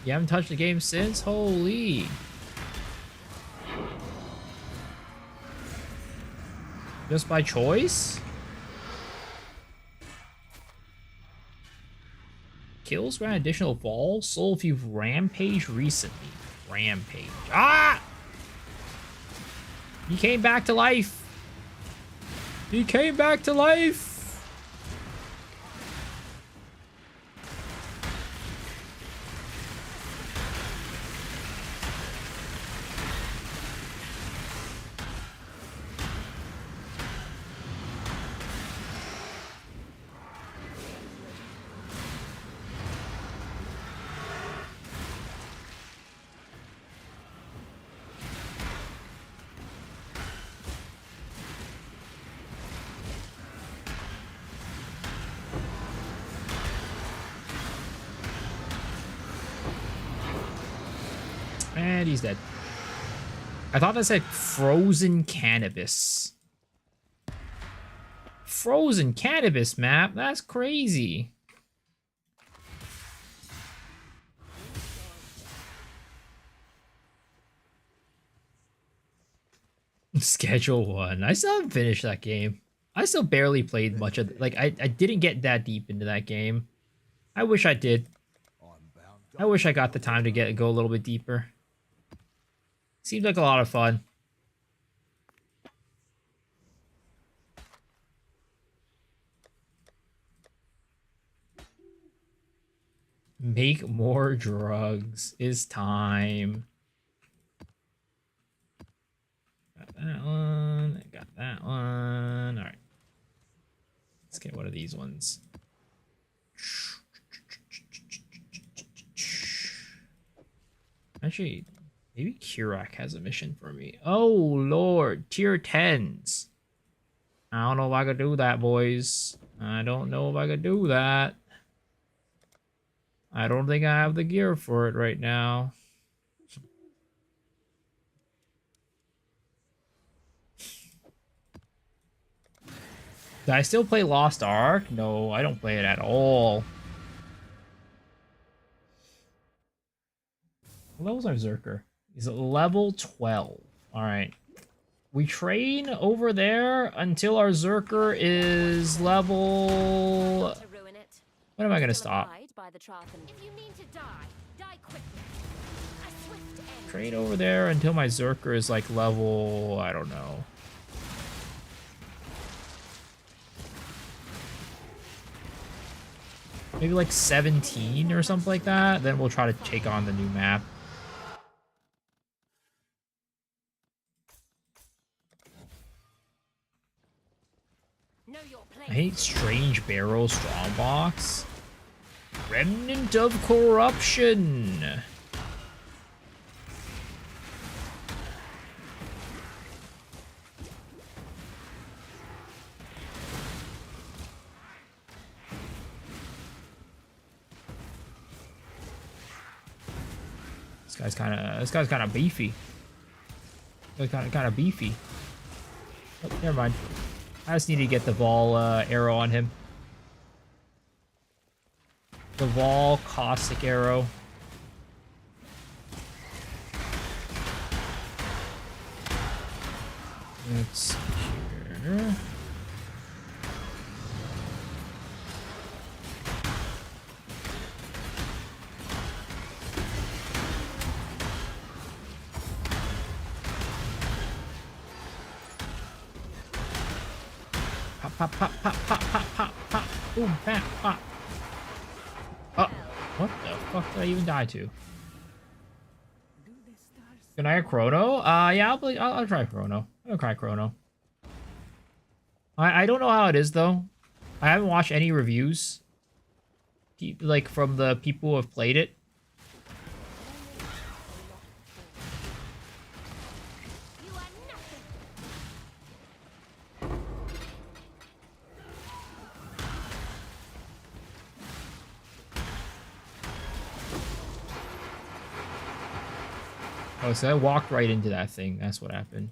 You haven't touched the game since? Holy. Just by choice? Kills grant additional Vol soul if you've rampaged recently. Rampage. Ah! He came back to life. He came back to life. And he's dead. I thought that said frozen cannabis. Frozen cannabis map? That's crazy. Schedule 1. I still haven't finished that game. I still barely played much of like I didn't get that deep into that game. I wish I did. I wish I got the time to go a little bit deeper. Seems like a lot of fun. Make more drugs. It's time. Got that one. I got that one. All right. Let's get one of these ones. Actually, maybe Kirak has a mission for me. Oh, Lord. Tier 10s. I don't know if I could do that, boys. I don't know if I could do that. I don't think I have the gear for it right now. Do I still play Lost Ark? No, I don't play it at all. What level's our Zerker? He's at level 12. Alright. We train over there until our Zerker is level... When am I gonna stop? Train over there until my Zerker is like level... I don't know. Maybe like 17 or something like that. Then we'll try to take on the new map. I hate Strange Barrel Strongbox. Remnant of Corruption. This guy's kind of beefy. This guy's kind of beefy. Oh, never mind. I just need to get the Vol arrow on him. The Vol caustic arrow. Let's see here. Pop, pop, pop, pop, pop, pop, pop. Boom, bam, pop. Oh, what the fuck did I even die to? Can I get Chrono? Yeah, I'll try Chrono. I'll try Chrono. I don't know how it is though. I haven't watched any reviews, like from the people who have played it. You are nothing. Oh, so I walked right into that thing. That's what happened.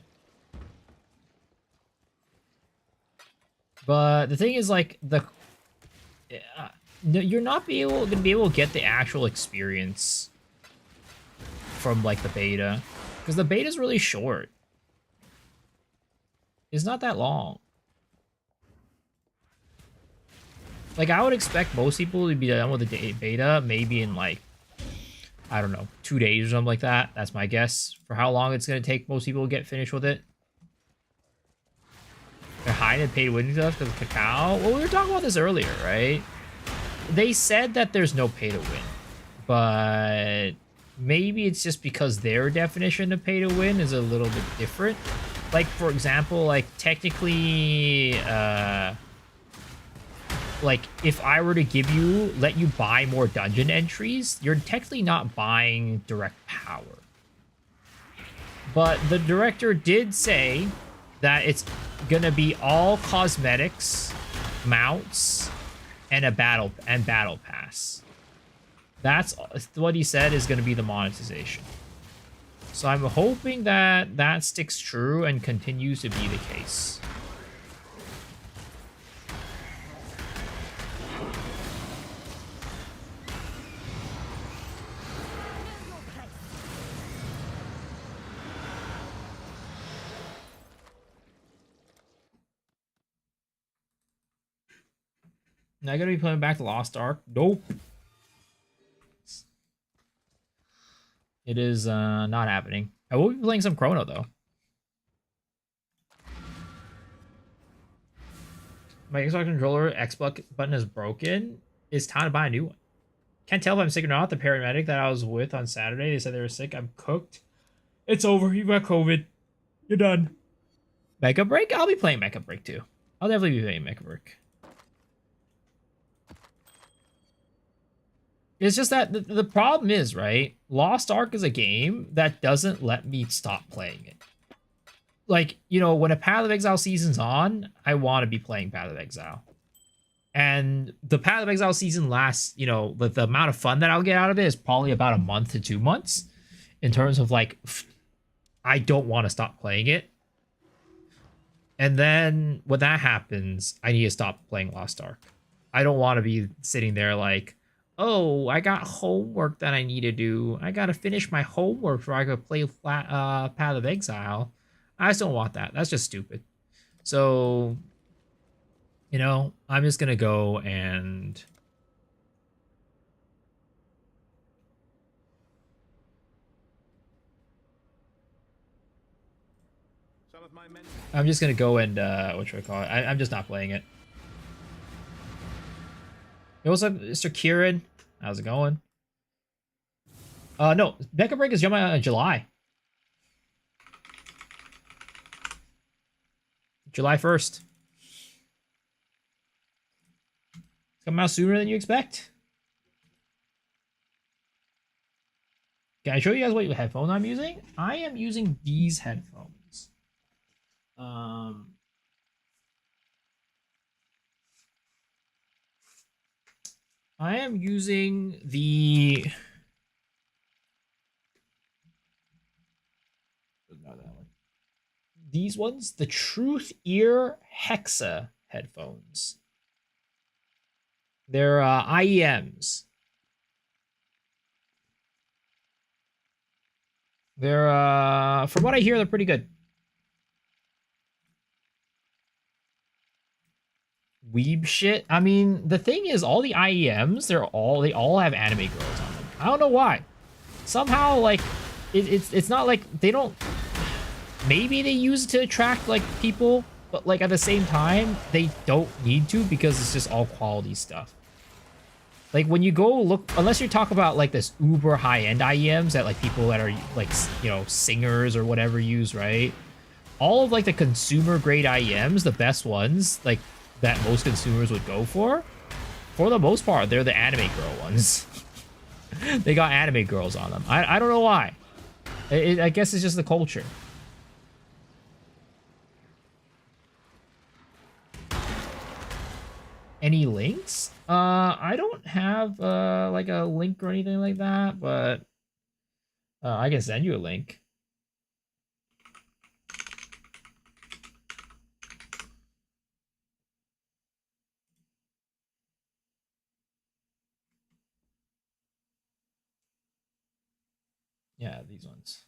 But the thing is, like, you're not gonna be able to get the actual experience from like the beta, because the beta is really short. It's not that long. Like, I would expect most people to be done with the beta maybe in like, I don't know, 2 days or something like that. That's my guess for how long it's gonna take most people to get finished with it. They're hiding the pay-to-win stuff because of Cacao. Well, we were talking about this earlier, right? They said that there's no pay-to-win, but maybe it's just because their definition of pay-to-win is a little bit different. Like, for example, like, technically, like, if I were to let you buy more dungeon entries, you're technically not buying direct power. But the director did say that it's gonna be all cosmetics, mounts, and battle pass. That's what he said is gonna be the monetization. So I'm hoping that that sticks true and continues to be the case. Now I gotta be playing back to Lost Ark. Nope. It is not happening. I will be playing some Chrono though. My Xbox controller Xbox button is broken. It's time to buy a new one. Can't tell if I'm sick or not. The paramedic that I was with on Saturday, they said they were sick. I'm cooked. It's over. You got COVID. You're done. Mecha Break? I'll be playing Mecha Break too. I'll definitely be playing Mecha Break. It's just that the problem is, right? Lost Ark is a game that doesn't let me stop playing it. Like, you know, when a Path of Exile season's on, I want to be playing Path of Exile. And the Path of Exile season lasts, you know, the amount of fun that I'll get out of it is probably about a month to 2 months. In terms of, like, I don't want to stop playing it. And then when that happens, I need to stop playing Lost Ark. I don't want to be sitting there like, oh, I got homework that I need to do. I got to finish my homework so I could play Path of Exile. I just don't want that. That's just stupid. So, you know, I'm just going to go and... I'm just going to go and, what should I call it? I'm just not playing it. Hey, what's up, Mr. Kieran? How's it going? No, Mecha Break is July. July 1st. It's coming out sooner than you expect. Can I show you guys what headphone I'm using? I am using these headphones. I am using the... Not that one. These ones, the Truth Ear Hexa headphones. They're IEMs. They're, from what I hear, they're pretty good. Weeb shit. I mean, the thing is, all the IEMs, they all have anime girls on them. I don't know why. Somehow, like, it's not like they don't. Maybe they use it to attract like people but like at the same time, they don't need to because it's just all quality stuff. Like when you go look, unless you talk about like this uber high-end IEMs that like people that are like, you know, singers or whatever use, right? All of like the consumer grade IEMs, the best ones, like that most consumers would go for the most part, they're the anime girl ones. They got anime girls on them. I don't know why. I guess it's just the culture. Any links? I don't have like a link or anything like that, but I can send you a link. Yeah, these ones.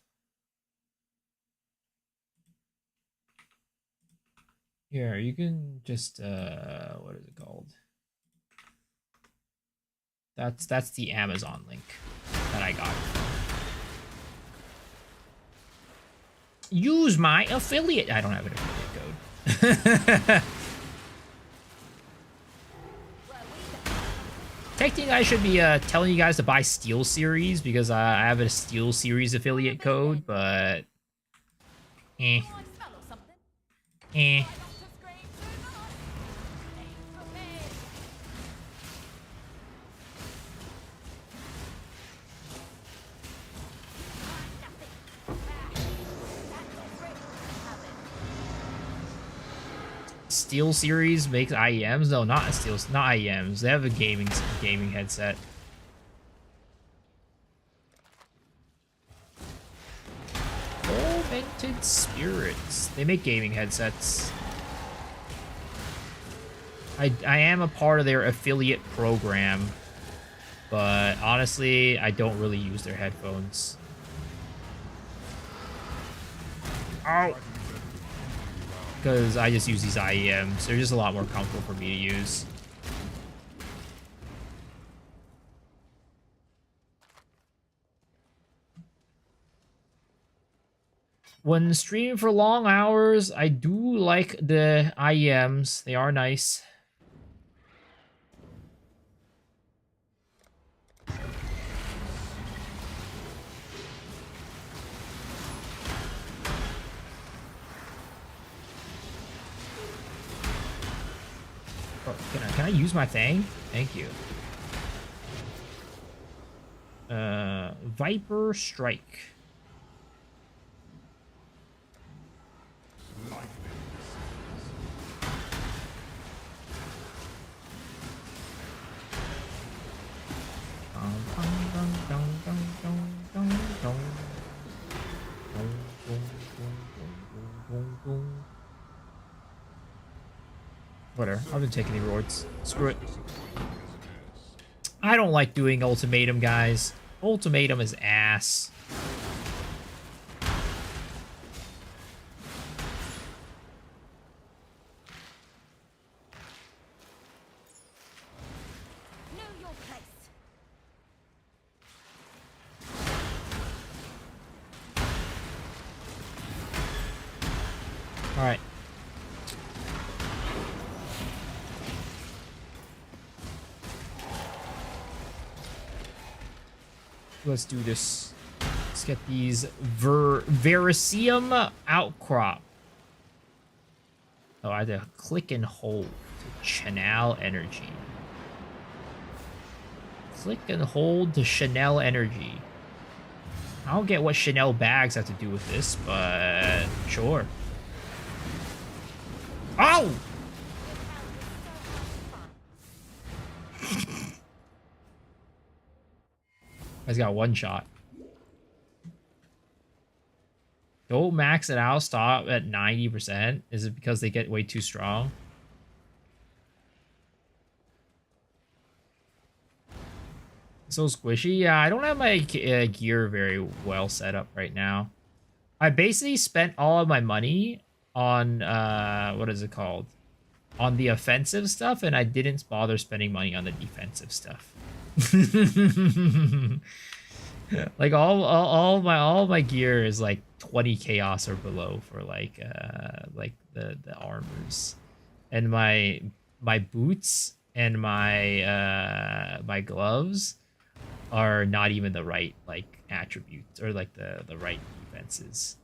Here, you can just what is it called? That's the Amazon link that I got. Use my affiliate. I don't have an affiliate code. Technically, I should be telling you guys to buy Steel Series because I have a Steel Series affiliate code, but eh. Eh. Steel Series makes IEMs? No, not Steel, not IEMs. They have a gaming headset. Tormented Spirits. They make gaming headsets. I am a part of their affiliate program, but honestly, I don't really use their headphones. Ow! Because I just use these IEMs. They're just a lot more comfortable for me to use. When streaming for long hours, I do like the IEMs. They are nice. Oh, can I use my thing? Thank you. Viper Strike. Whatever. I've been taking the rewards. Screw it. I don't like doing ultimatum, guys. Ultimatum is ass. Know your place. All right. Let's do this. Let's get these Verisium Outcrop. Oh, I had to click and hold to Chanel Energy. Click and hold to Chanel Energy. I don't get what Chanel bags have to do with this, but sure. Oh! Guy's got one shot. Don't max it out. Stop at 90%. Is it because they get way too strong? So squishy. Yeah, I don't have my gear very well set up right now. I basically spent all of my money on what is it called? On the offensive stuff, and I didn't bother spending money on the defensive stuff. Like all my gear is like 20 chaos or below for like the armors. And my boots and my gloves are not even the right like attributes or like the right defenses.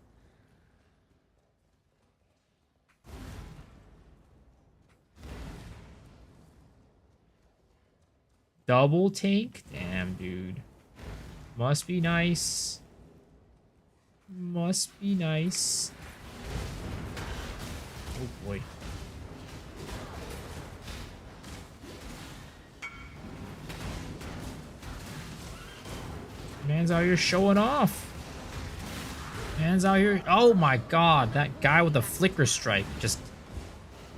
Double tank? Damn, dude. Must be nice. Must be nice. Oh boy. Man's out here showing off. Man's out here. Oh my god, that guy with the flicker strike. Just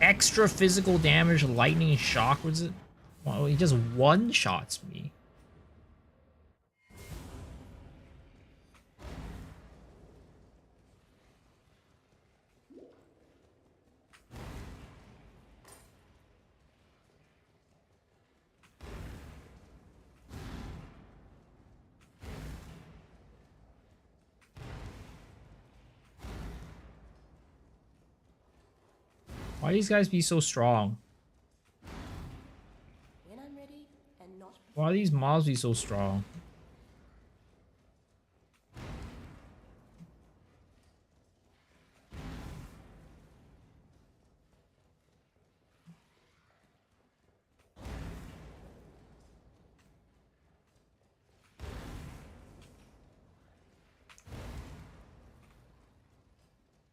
extra physical damage, lightning shock. Was it? Well, he just one-shots me. Why these guys be so strong? When I'm ready and not Why these mobs be so strong?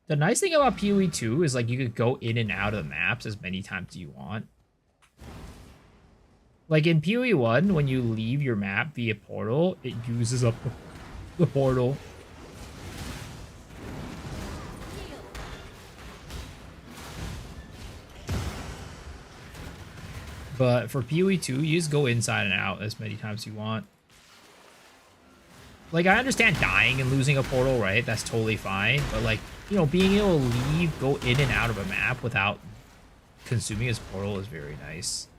The nice thing about PoE 2 is like you could go in and out of the maps as many times as you want. Like in PoE 1, when you leave your map via portal, it uses up the portal. But for PoE 2, you just go inside and out as many times as you want. Like, I understand dying and losing a portal, right? That's totally fine. But, like, you know, being able to leave, go in and out of a map without consuming his portal is very nice.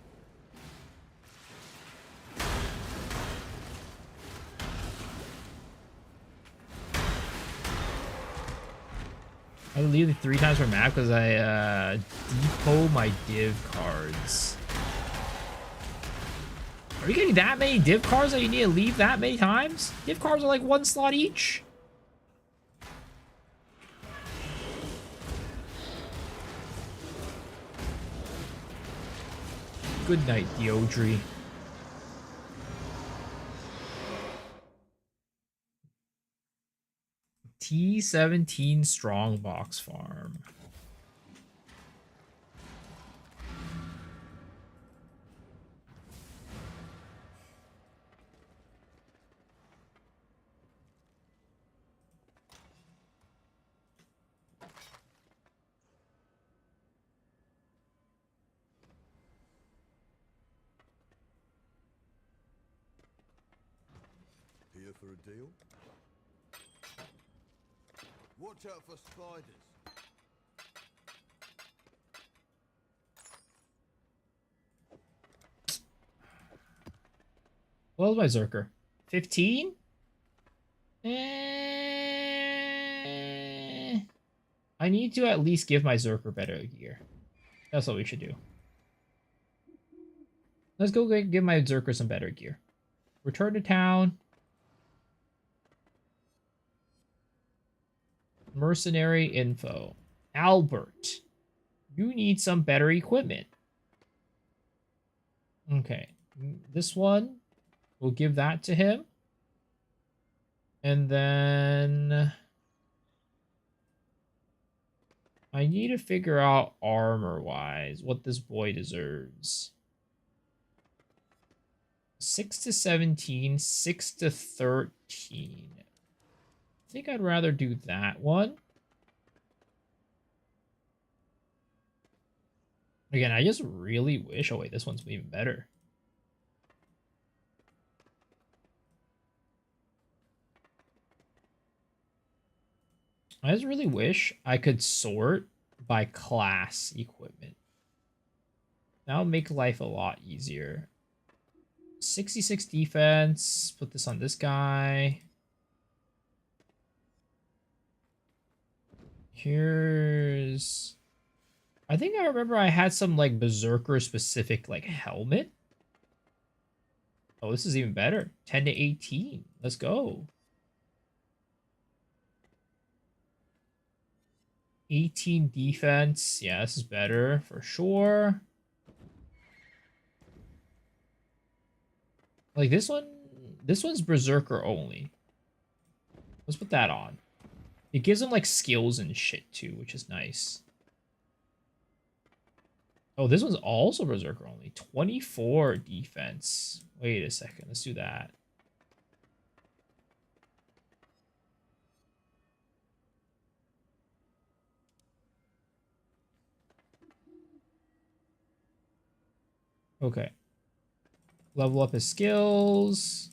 I leave it 3 times per map because I depot my div cards. Are you getting that many div cards that you need to leave that many times? Div cards are like 1 slot each. Good night, Deodri. T17 Strongbox Farm. Here for a deal? Watch out for spiders. What was my Zerker? 15? I need to at least give my Zerker better gear. That's what we should do. Let's go give my Zerker some better gear. Return to town. Mercenary info. Albert. You need some better equipment. Okay. This one, we'll give that to him. And then I need to figure out armor-wise what this boy deserves. 6 to 17, 6 to 13. I think I'd rather do that one. Again, I just really wish... Oh, wait, this one's even better. I just really wish I could sort by class equipment. That would make life a lot easier. 66 defense. Put this on this guy. Here's... I think I remember I had some, like, Berserker specific, like, helmet. Oh, this is even better. 10 to 18. Let's go. 18 defense. Yeah, this is better for sure. Like this one's Berserker only. Let's put that on. It gives him like skills and shit too, which is nice. Oh, this one's also Berserker only. 24 defense. Wait a second. Let's do that. Okay. Level up his skills.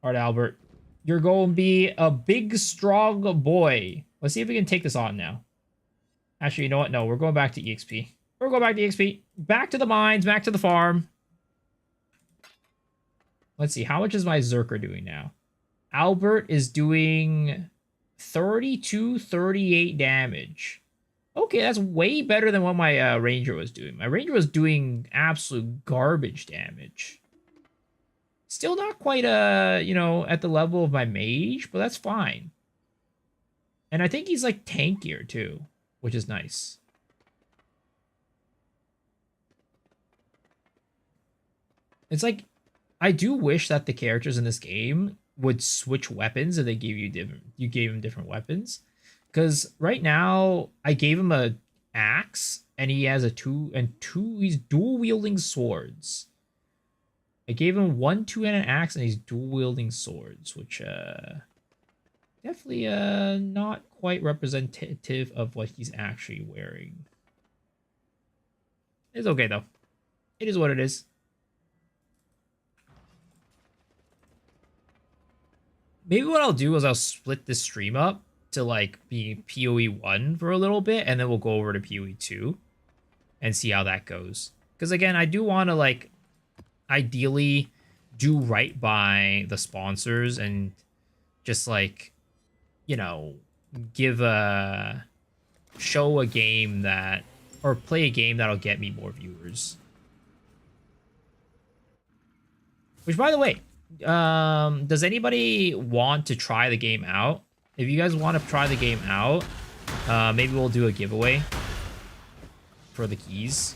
All right, Albert. You're going to be a big, strong boy. Let's see if we can take this on now. Actually, you know what? No, we're going back to EXP. We're going back to EXP. Back to the mines, back to the farm. Let's see. How much is my Zerker doing now? Albert is doing 32, 38 damage. Okay, that's way better than what my Ranger was doing. My Ranger was doing absolute garbage damage. Still not quite, at the level of my Mage, but that's fine. And I think he's, like, tankier, too, which is nice. It's like, I do wish that the characters in this game would switch weapons if they gave him different weapons. Because right now, I gave him a axe, and he has he's dual wielding swords. I gave him 1, 2, and an axe, and he's dual wielding swords, which definitely not quite representative of what he's actually wearing. It's okay though. It is what it is. Maybe what I'll do is I'll split this stream up to like be PoE 1 for a little bit, and then we'll go over to PoE 2 and see how that goes. Because again, I do want to like ideally do right by the sponsors and just like, give a show a game that or play a game that'll get me more viewers. Which, by the way, does anybody want to try the game out? If you guys want to try the game out, maybe we'll do a giveaway for the keys.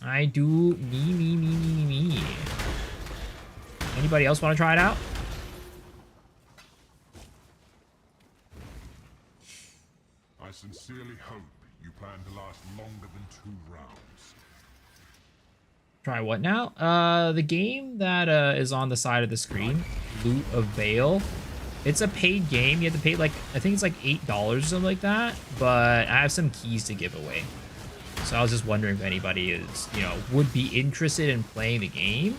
I do me. Anybody else want to try it out? I sincerely hope you plan to last longer than 2 rounds. Try what now? The game that is on the side of the screen, Loot of Veil. It's a paid game. You have to pay like, I think it's like $8 or something like that. But I have some keys to give away. So I was just wondering if anybody is, would be interested in playing the game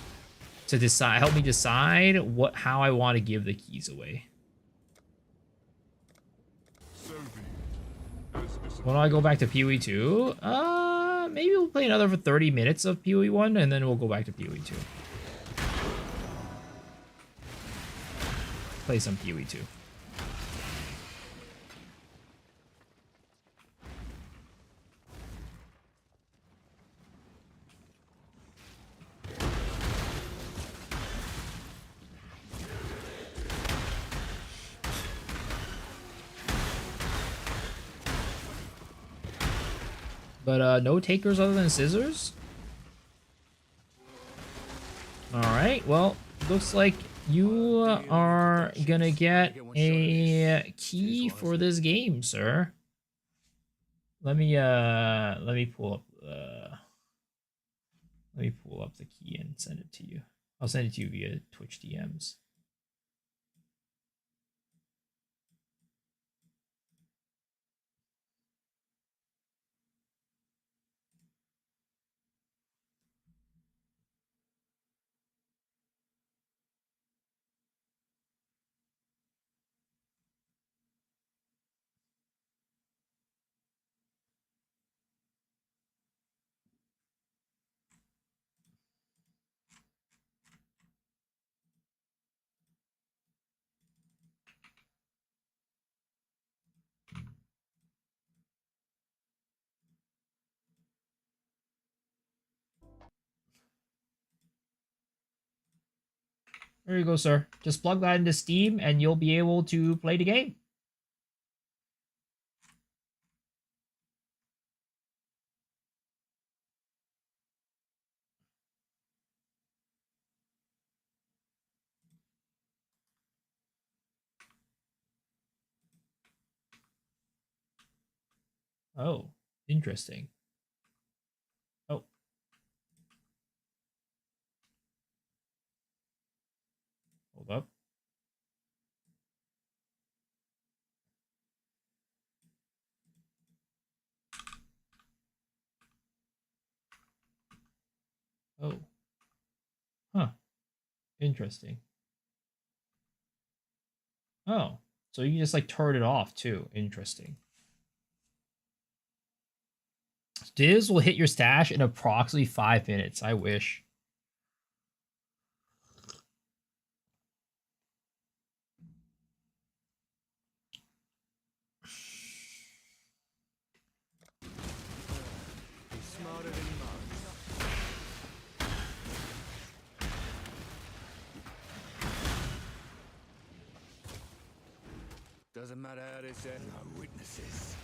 to help me decide how I want to give the keys away. When I go back to PoE 2, maybe we'll play another for 30 minutes of PoE 1, and then we'll go back to PoE 2. Play some PoE 2. But no takers other than scissors? Alright, well, looks like you are gonna get a key for this game, sir. Let me pull up the key and send it to you. I'll send it to you via Twitch DMs. There you go, sir. Just plug that into Steam and you'll be able to play the game. Oh, interesting. Oh. Hold up. Oh. Huh. Interesting. Oh. So you just like turn it off too. Interesting. Diz will hit your stash in approximately 5 minutes. I wish. He's smarter than most. Doesn't matter how they say. No witnesses.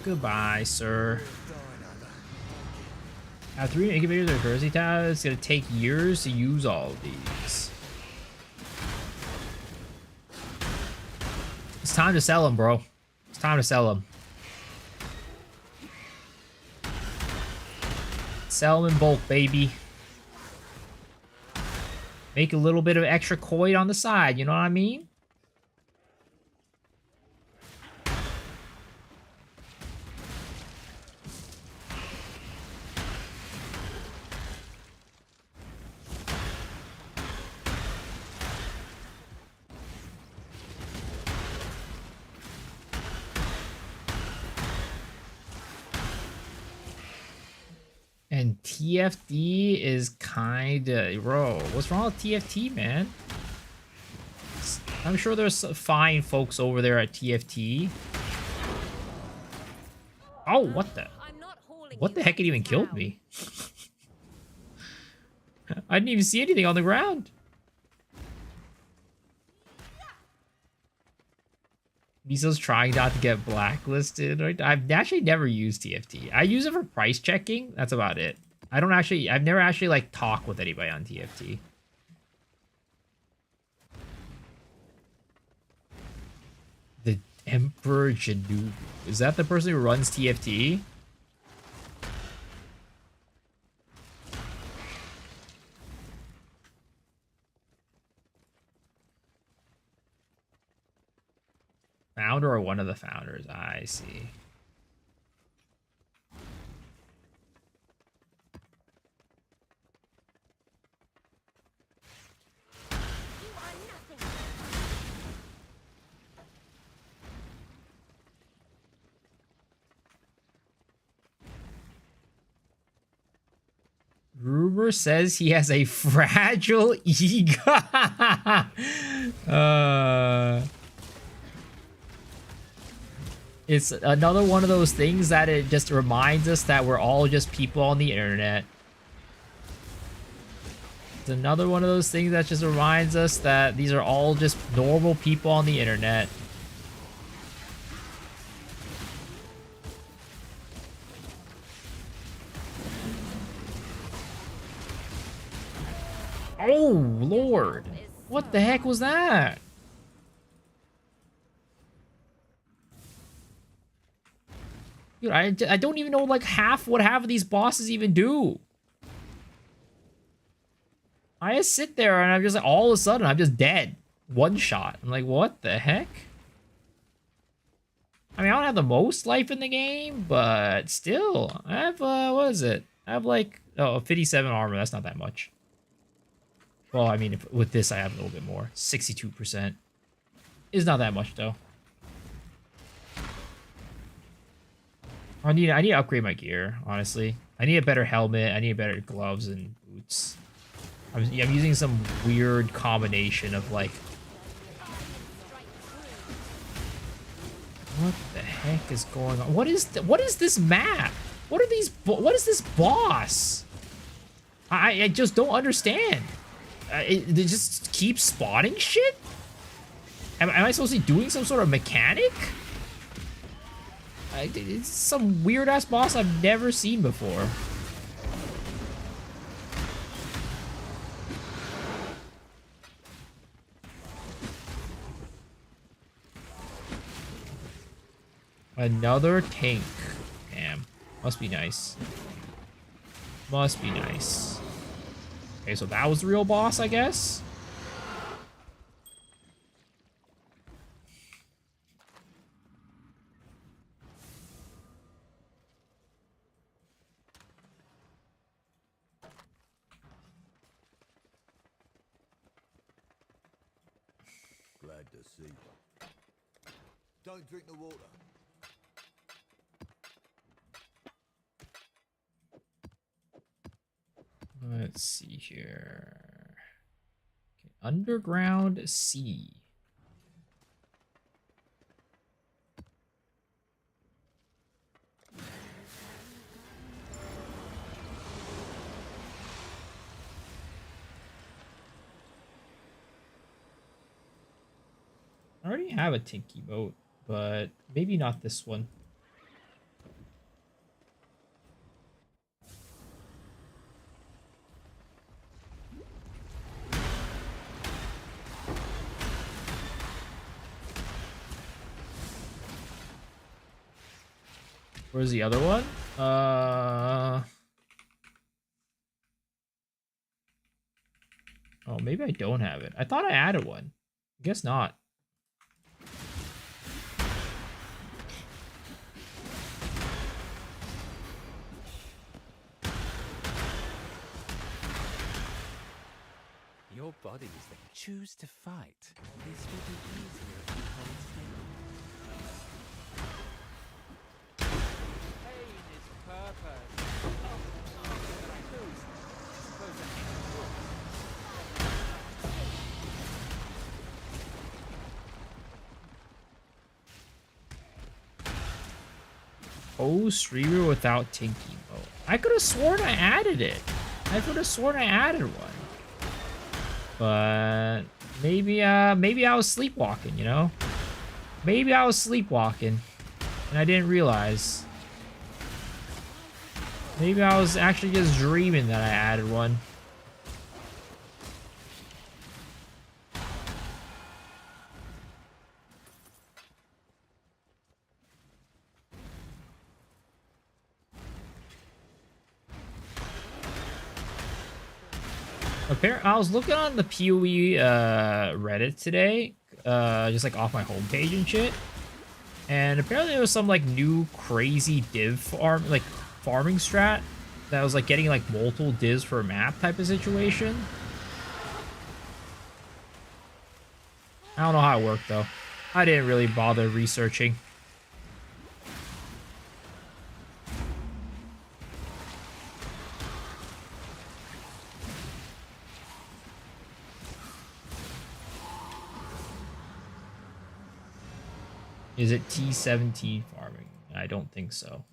Goodbye, sir. After 3 incubators or Jersey tab, it's gonna take years to use all of these. It's time to sell them, bro. It's time to sell them. Sell them in bulk, baby. Make a little bit of extra coin on the side, you know what I mean? And TFD is kinda... Bro, what's wrong with TFT, man? I'm sure there's fine folks over there at TFT. Oh, what the... What the heck had even killed me? I didn't even see anything on the ground. Miso's trying not to get blacklisted. Right? I've actually never used TFT. I use it for price checking. That's about it. I've never actually like talked with anybody on TFT. The Emperor Janu. Is that the person who runs TFT? Founder or one of the founders? I see. Rumor says he has a fragile ego. It's another one of those things that it just reminds us that we're all just people on the internet. It's another one of those things that just reminds us that these are all just normal people on the internet. Oh, Lord. What the heck was that? Dude, I don't even know like what half of these bosses even do. I just sit there and I'm just like, all of a sudden I'm just dead. One shot. I'm like, what the heck? I mean, I don't have the most life in the game, but still, I have, what is it? I have like, oh, 57 armor. That's not that much. Well, I mean, with this, I have a little bit more. 62%. It's not that much, though. I need to upgrade my gear, honestly. I need a better helmet. I need better gloves and boots. I'm using some weird combination of, like... What the heck is going on? What is this map? What are these? What is this boss? I just don't understand. They just keep spawning shit? Am I supposed to be doing some sort of mechanic? It's some weird ass boss I've never seen before. Another tank. Damn. Must be nice. Must be nice. Okay, so that was the real boss, I guess? Glad to see you. Don't drink the water. Let's see here. Okay, underground sea. I already have a Tinky boat, but maybe not this one. Where's the other one? Oh, maybe I don't have it. I thought I added one. I guess not. Your bodies that choose to fight. This will be easier if you hold still. Pain is purpose. Oh, but I lose. Suppose that Oh, streamer without Tinky mode. I could have sworn I added it. I could have sworn I added one. But maybe I was sleepwalking, you know? Maybe I was sleepwalking and I didn't realize. Maybe I was actually just dreaming that I added one. I was looking on the PoE Reddit today, just like off my homepage and shit. And apparently there was some like new crazy div farming strat that was like getting like multiple divs for a map type of situation. I don't know how it worked though. I didn't really bother researching. Is it T17 farming? I don't think so.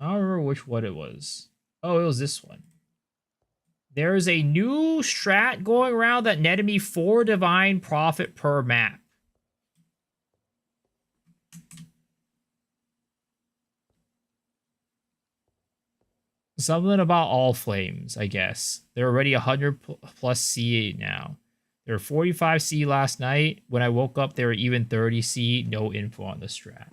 I don't remember which one it was. Oh, it was this one. There is a new strat going around that netted me 4 divine profit per map. Something about all flames, I guess. They're already 100 plus C now. They were 45 C last night. When I woke up, they were even 30 C. No info on the strat.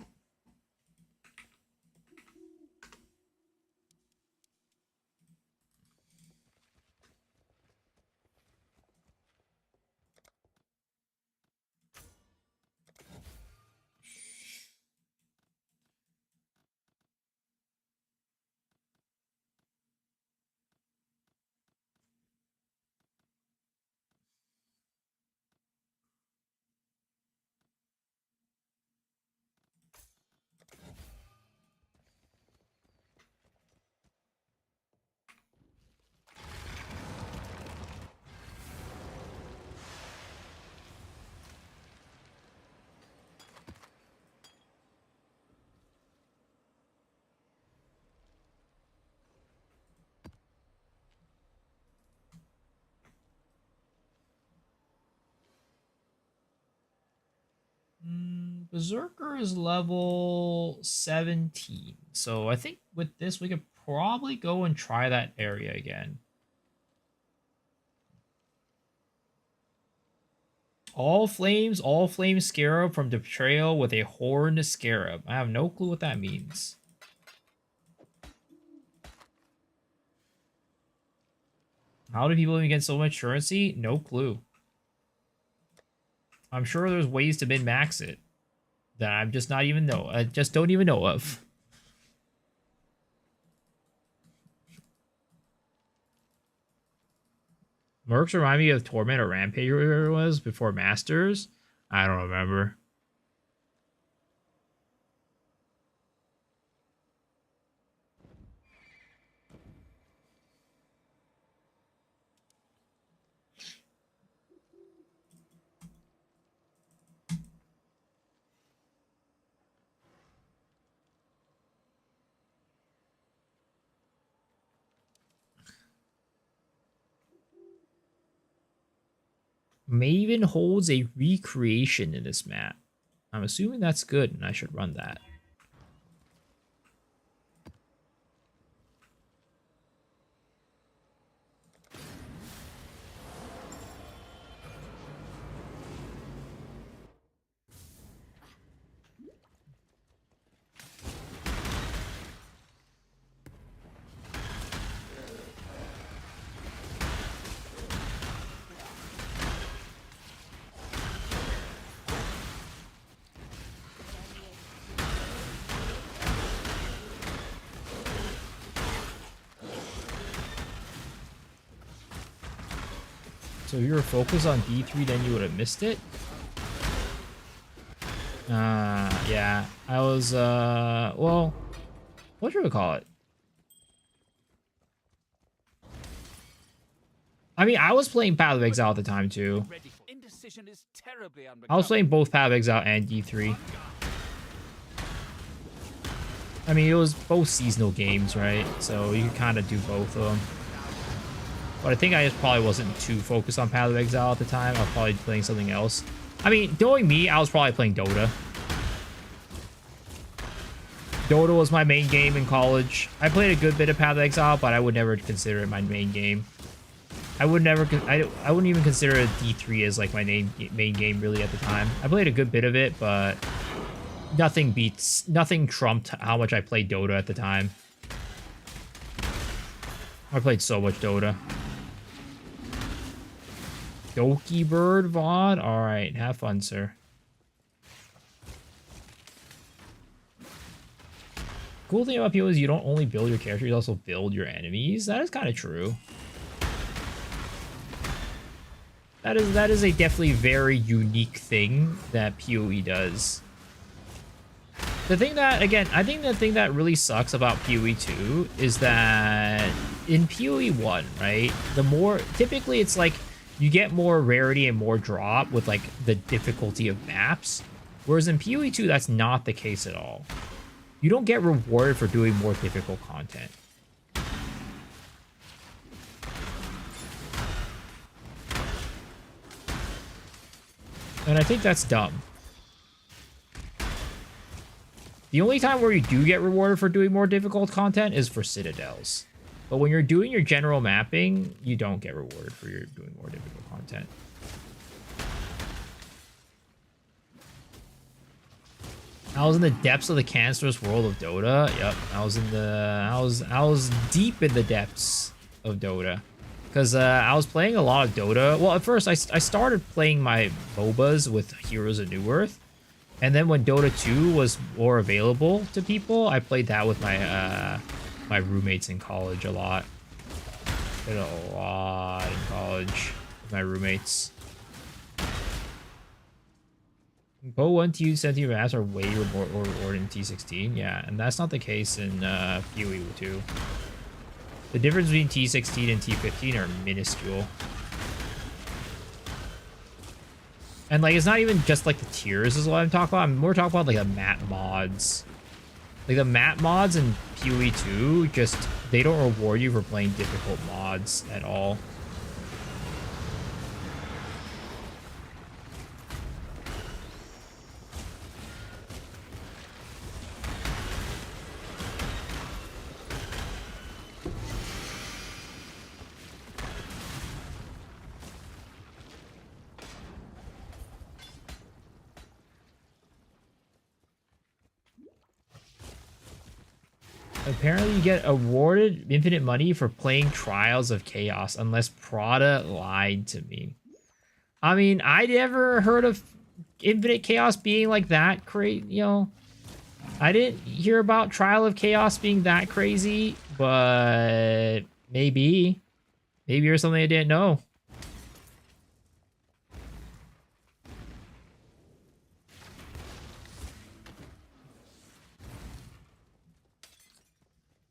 Berserker is level 17. So I think with this, we could probably go and try that area again. All flames scarab from the betrayal with a horned scarab. I have no clue what that means. How do people even get so much currency? No clue. I'm sure there's ways to min-max it that I'm just not even know. I just don't even know of. Mercs remind me of Torment or Rampage or whatever it was before Masters. I don't remember. Maven holds a recreation in this map. I'm assuming that's good and I should run that. So if you were focused on D3, then you would have missed it. Yeah. I was, well, what should we call it? I mean, I was playing Path of Exile at the time, too. Indecision is terribly I was playing both Path of Exile and D3. I mean, it was both seasonal games, right? So you could kind of do both of them. But I think I just probably wasn't too focused on Path of Exile at the time. I was probably playing something else. I mean, knowing me, I was probably playing Dota. Dota was my main game in college. I played a good bit of Path of Exile, but I would never consider it my main game. I wouldn't even consider D3 as like my main game really at the time. I played a good bit of it, but nothing trumped how much I played Dota at the time. I played so much Dota. Doki Bird VOD? Alright, have fun, sir. Cool thing about PO is you don't only build your character, you also build your enemies. That is kind of true. That is a definitely very unique thing that PoE does. The thing that, again, I think the thing that really sucks about PoE 2 is that in PoE 1, right, typically it's like you get more rarity and more drop with like the difficulty of maps, whereas in PoE 2 that's not the case at all. You don't get rewarded for doing more difficult content. And I think that's dumb. The only time where you do get rewarded for doing more difficult content is for citadels. But when you're doing your general mapping, you don't get rewarded for your doing more difficult content. I was in the depths of the cancerous world of Dota. Yep, I was deep in the depths of Dota. Because I was playing a lot of Dota. Well, at first, I started playing my MOBAs with Heroes of Newerth. And then when Dota 2 was more available to people, I played that with my my roommates in college a lot. Played a lot in college with my roommates. Poe 1 T17 maps are way more rewarding in T16. Yeah, and that's not the case in PoE 2. The difference between T16 and T15 are minuscule. And like, it's not even just like the tiers is what I'm talking about. I'm more talking about like the map mods. Like the map mods in PoE 2, just, they don't reward you for playing difficult mods at all. Apparently, you get awarded infinite money for playing Trials of Chaos, unless Prada lied to me. I mean, I never heard of Infinite Chaos being like that crazy, you know. I didn't hear about Trial of Chaos being that crazy, but maybe. Maybe there's something I didn't know.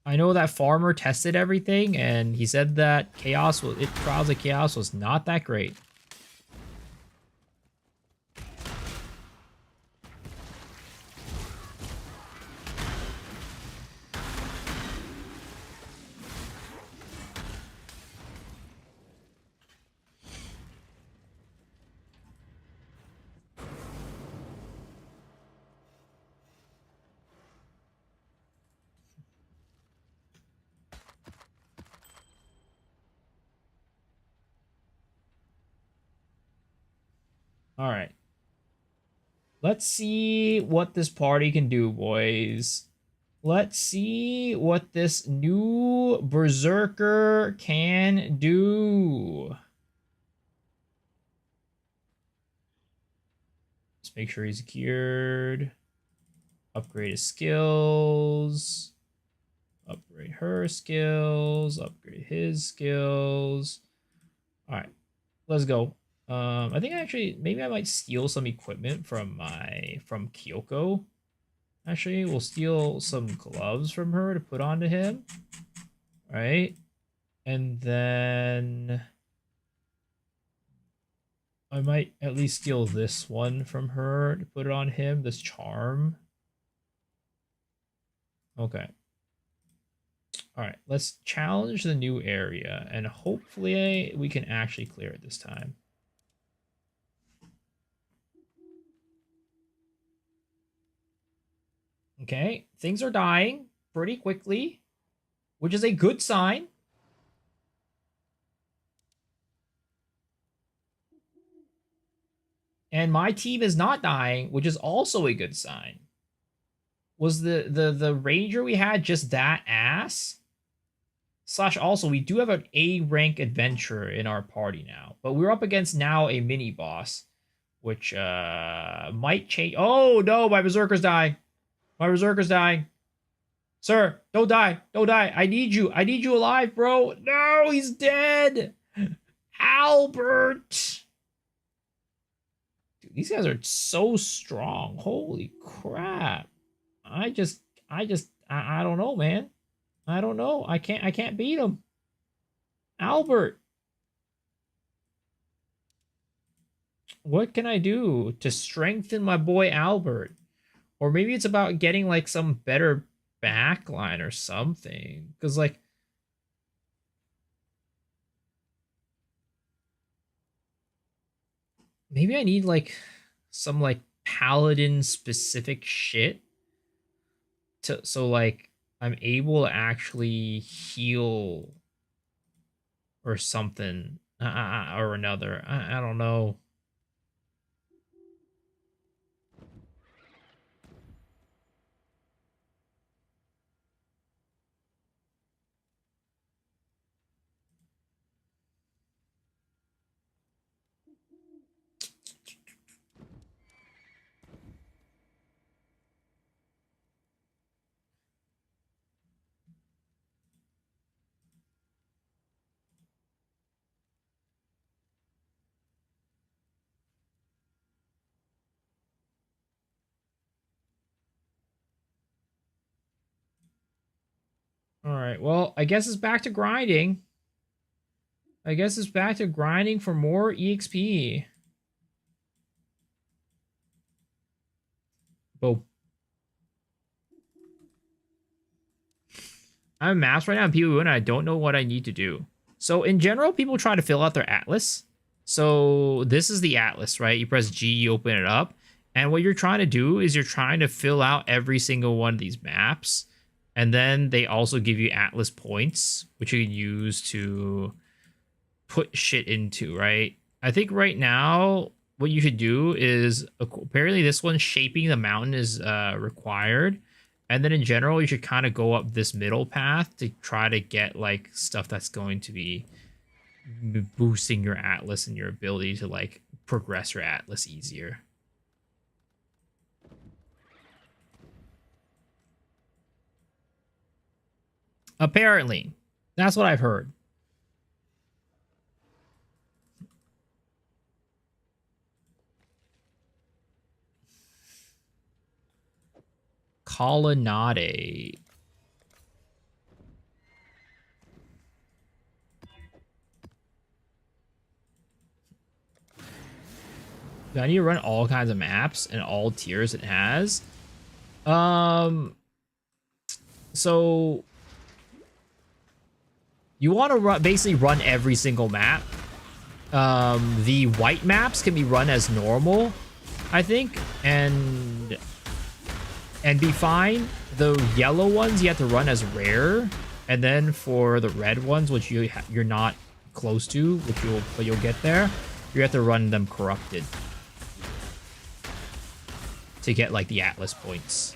I know that Farmer tested everything, and he said that Trials of Chaos was not that great. All right. Let's see what this party can do, boys. Let's see what this new Berserker can do. Let's make sure he's cured. Upgrade his skills. Upgrade her skills. Upgrade his skills. All right, let's go. I think actually maybe I might steal some equipment from Kyoko. Actually, we'll steal some gloves from her to put onto him. All right, and then I might at least steal this one from her to put it on him. This charm. Okay. All right, let's challenge the new area, and hopefully we can actually clear it this time. Okay, things are dying pretty quickly, which is a good sign. And my team is not dying, which is also a good sign. Was the ranger we had just that ass? Slash also, we do have an A rank adventurer in our party now, but we're up against now a mini boss, which might change. Oh no, my berserker's dying. My berserker's dying. Sir, don't die. Don't die. I need you. I need you alive, bro. No, he's dead. Albert. Dude, these guys are so strong. Holy crap. I don't know, man. I don't know. I can't beat him. Albert. What can I do to strengthen my boy Albert? Or maybe it's about getting like some better backline or something. Because like maybe I need like some like paladin specific shit to so like I'm able to actually heal or something or another. I don't know. All right. Well, I guess it's back to grinding. I guess it's back to grinding for more EXP. Boom. I'm masked right now in PoE and I don't know what I need to do. So in general, people try to fill out their atlas. So this is the atlas, right? You press G, you open it up. And what you're trying to do is you're trying to fill out every single one of these maps. And then they also give you atlas points, which you can use to put shit into, right? I think right now what you should do is apparently this one shaping the mountain is required. And then in general, you should kind of go up this middle path to try to get like stuff that's going to be boosting your atlas and your ability to like progress your atlas easier. Apparently, that's what I've heard. Colonnade. I need to run all kinds of maps and all tiers it has. So you want to basically run every single map. The white maps can be run as normal, I think, and be fine. The yellow ones you have to run as rare, and then for the red ones, which you're not close to, but you'll get there, you have to run them corrupted to get like the atlas points.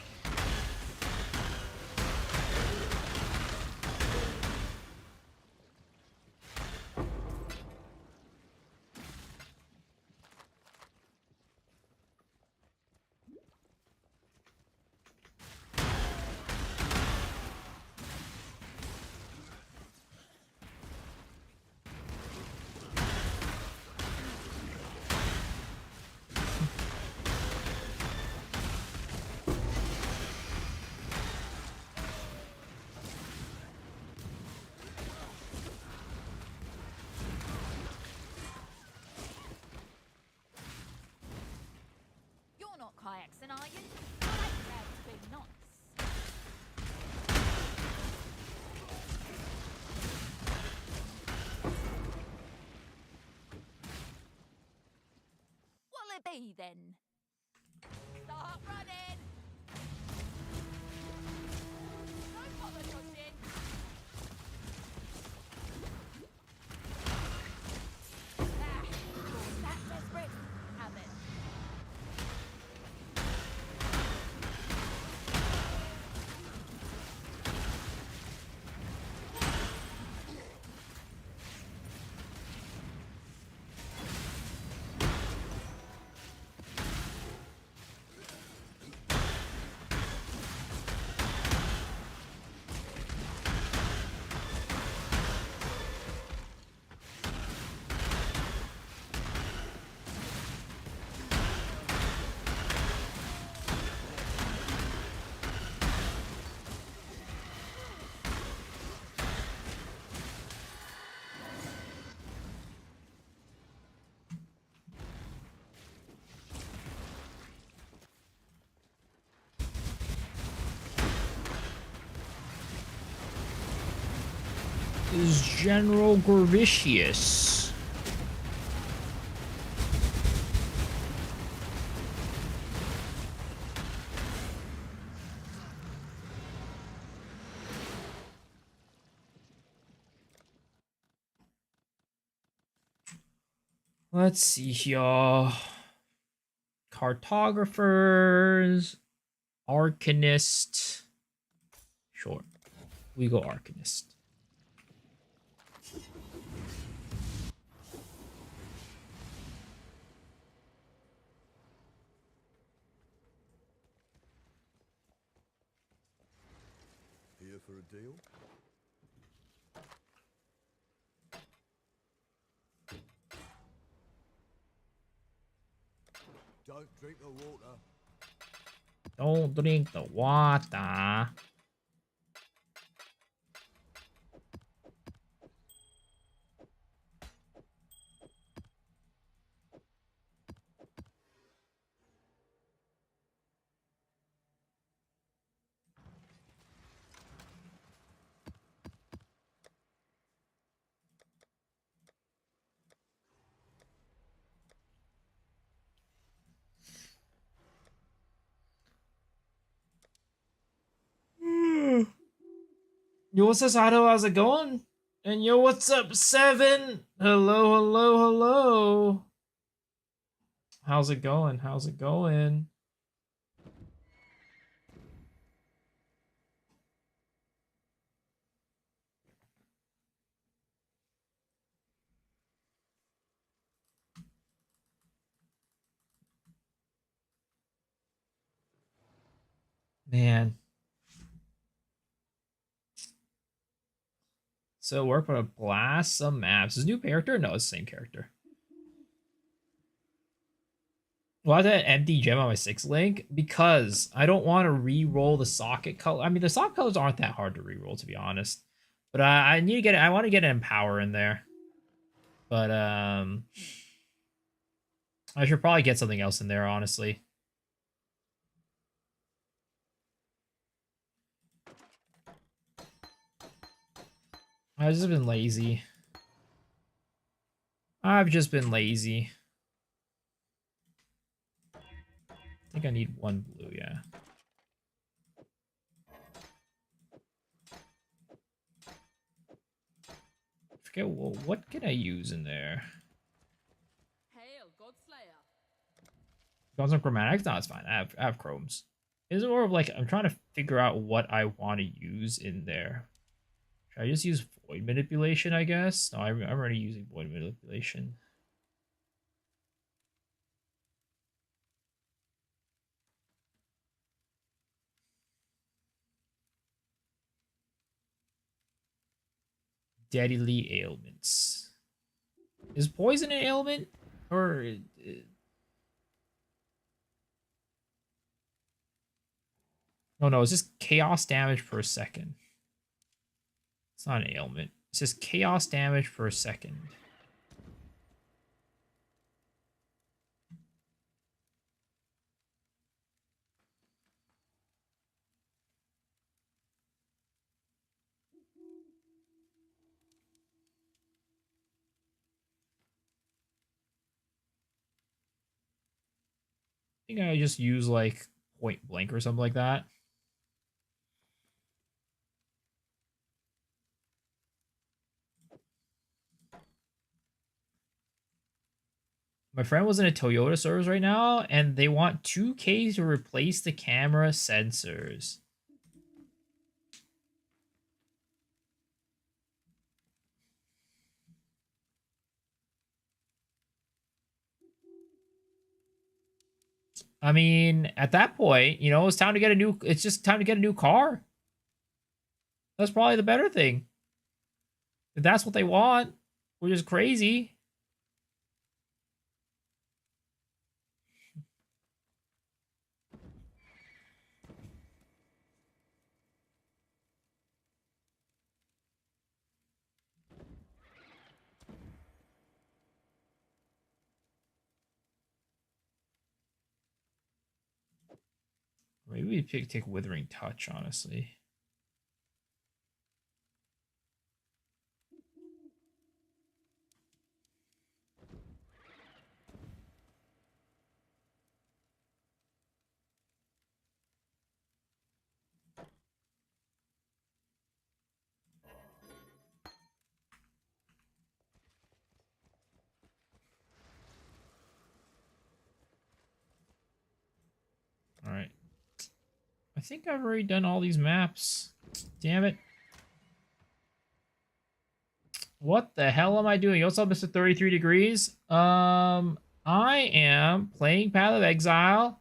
You're not kayaks, are you? I like that to be nice. What'll it be then? Start running! Don't bother dodging! Ah, you're that desperate? Have it. Is General Gravicious. Let's see here. Cartographers, Arcanist. Sure, we go Arcanist. Here for a deal? Don't drink the water. Don't drink the water. Yo, what's up, Sato? How's it going? And yo, what's up, Seven? Hello, hello, hello. How's it going? How's it going? Man. So we're gonna blast some maps. Is new character? No, it's the same character. Why that empty gem on my 6 link? Because I don't want to re-roll the socket color. I mean, the socket colors aren't that hard to re-roll, to be honest. But I need to get. I want to get an empower in there. But I should probably get something else in there, honestly. I've just been lazy. I've just been lazy. I think I need one blue, yeah. I forget what can I use in there? Hail, Godslayer. Got some chromatics? No, it's fine. I have chromes. It's more of like I'm trying to figure out what I want to use in there. Should I just use void manipulation, I guess? No, I'm already using void manipulation. Deadly ailments. Is poison an ailment? Or... Oh no, it's just chaos damage per second. It's not an ailment. It says chaos damage per second. I think I just use like point blank or something like that. My friend was in a Toyota service right now, and they want 2K to replace the camera sensors. I mean, at that point, you know, it's time to get a new. It's just time to get a new car. That's probably the better thing. If that's what they want, which is crazy. Maybe we take Withering Touch, honestly. All right. I think I've already done all these maps. Damn it. What the hell am I doing? What's up, Mr. 33 Degrees? I am playing Path of Exile,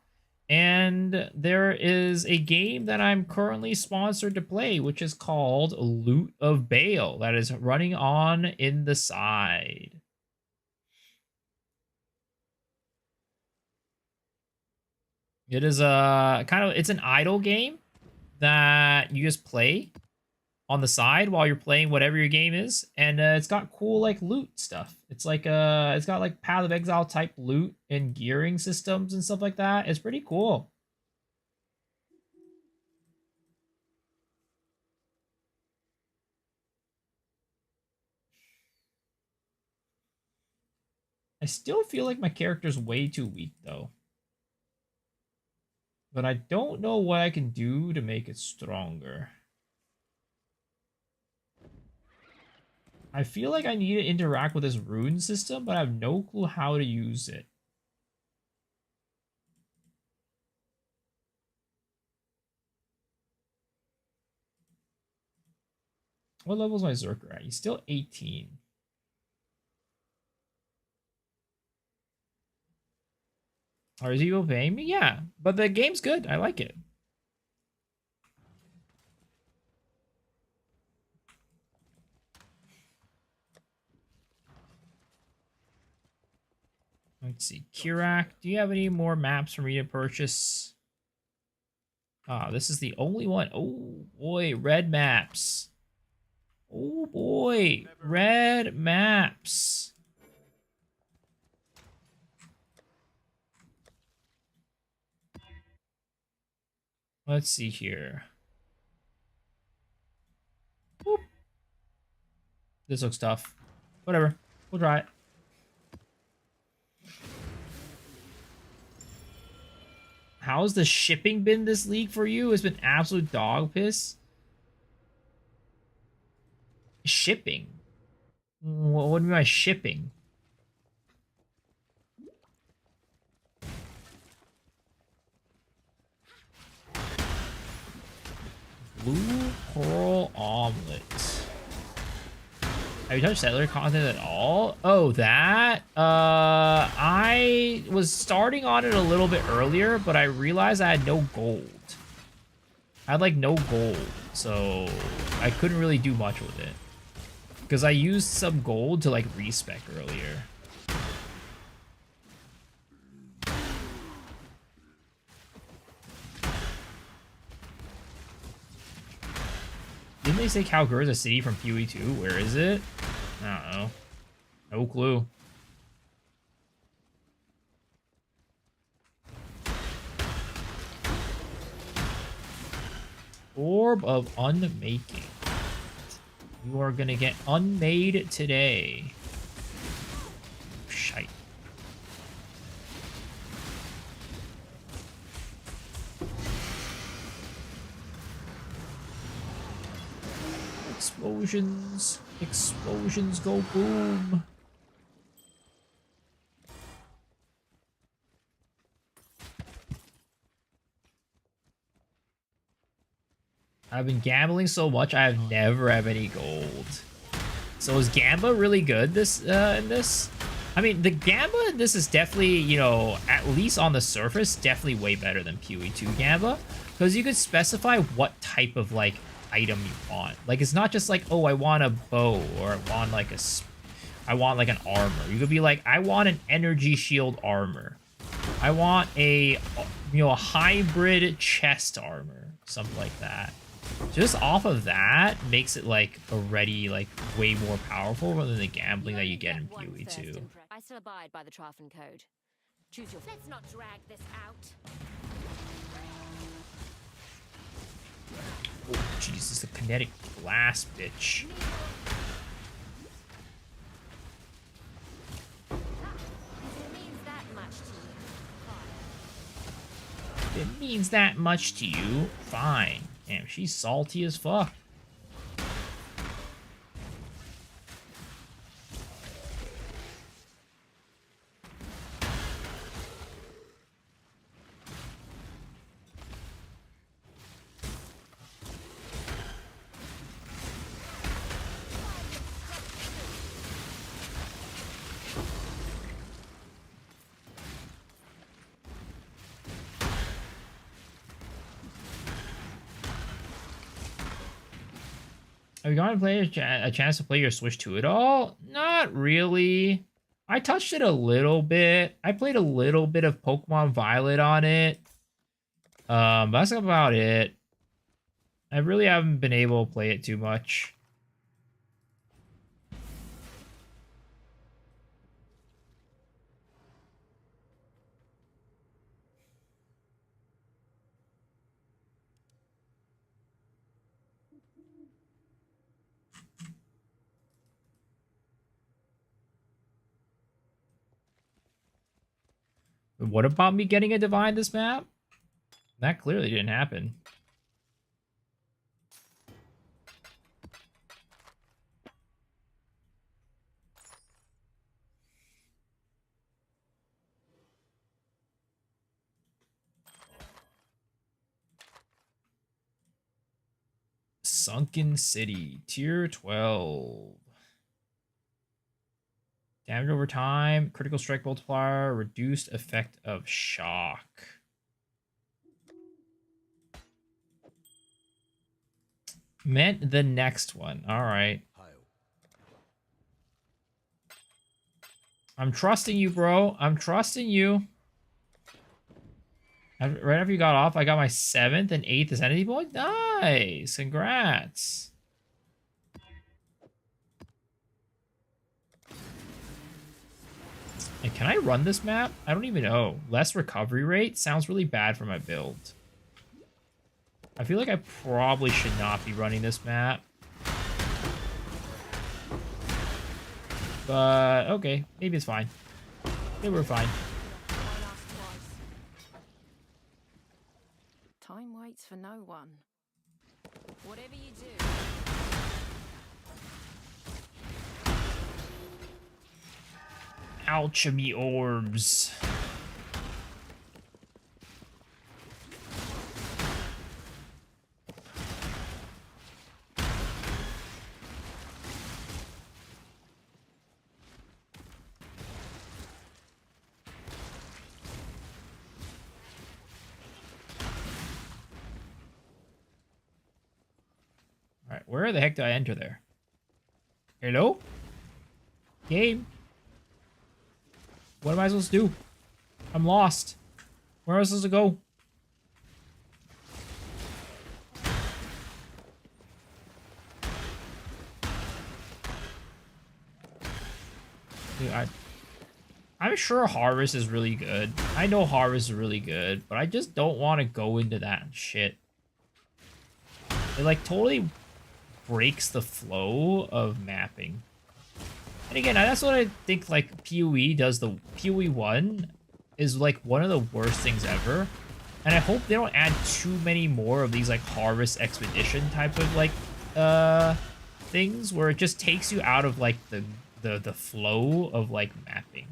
and there is a game that I'm currently sponsored to play, which is called Loot of Bale, that is running on in the side. It is a kind of it's an idle game that you just play on the side while you're playing whatever your game is, and it's got cool like loot stuff. It's like it's got like Path of Exile type loot and gearing systems and stuff like that. It's pretty cool. I still feel like my character's way too weak though, but I don't know what I can do to make it stronger. I feel like I need to interact with this rune system, but I have no clue how to use it. What level is my Zerker at? He's still 18. Are people paying me? Yeah, but the game's good. I like it. Let's see. Kirak, do you have any more maps for me to purchase? Ah, this is the only one. Oh boy, red maps. Oh boy, red maps. Let's see here. Boop. This looks tough. Whatever. We'll try it. How's the shipping been this league for you? It's been absolute dog piss. Shipping? What do you mean by shipping? Blue coral omelet. Have you touched settler content at all? Oh, that? I was starting on it a little bit earlier, but I realized I had no gold. I had, like, no gold, so I couldn't really do much with it. Because I used some gold to, like, respec earlier. Didn't they say Calgary is a city from PoE 2? Where is it? I don't know. No clue. Orb of Unmaking. You are gonna get unmade today. Shite. Explosions. Explosions go boom. I've been gambling so much, I have never have any gold. So is Gamba really good this in this? I mean, the Gamba in this is definitely, you know, at least on the surface, definitely way better than PoE 2 Gamba. Because you could specify what type of, like, item you want. Like, it's not just like, oh, I want a bow, or I want, like, I want, like, an armor. You could be like, I want an energy shield armor. I want a, you know, a hybrid chest armor. Something like that. Just off of that makes it like already like way more powerful rather than the gambling that you get in PoE 2. I still abide by the Trafan code. Choose your. Let's not drag this out. Oh, Jesus, the kinetic blast, bitch. It means that much to you. Fine. Damn, she's salty as fuck. Have you gotten to play a chance to play your Switch 2 at all? Not really. I touched it a little bit. I played a little bit of Pokemon Violet on it. That's about it. I really haven't been able to play it too much. What about me getting a divine this map? That clearly didn't happen. Sunken City, tier 12. Damage over time, critical strike multiplier, reduced effect of shock. Meant the next one. All right. I'm trusting you, bro. I'm trusting you. Right after you got off, I got my 7th and 8th Ascendancy point. Nice. Congrats. And can I run this map? I don't even know. Less recovery rate sounds really bad for my build. I feel like I probably should not be running this map. But, okay. Maybe it's fine. Maybe we're fine. Time waits for no one. Whatever you do. Alchemy orbs. Alright, where the heck did I enter there? Hello? Game? What am I supposed to do? I'm lost. Where am I supposed to go? Dude, I'm sure Harvest is really good. I know Harvest is really good, but I just don't want to go into that shit. It, like, totally breaks the flow of mapping. And again, that's what I think, like, PoE does. The PoE 1 is, like, one of the worst things ever. And I hope they don't add too many more of these, like, Harvest Expedition type of, like, things where it just takes you out of, like, the flow of, like, mapping.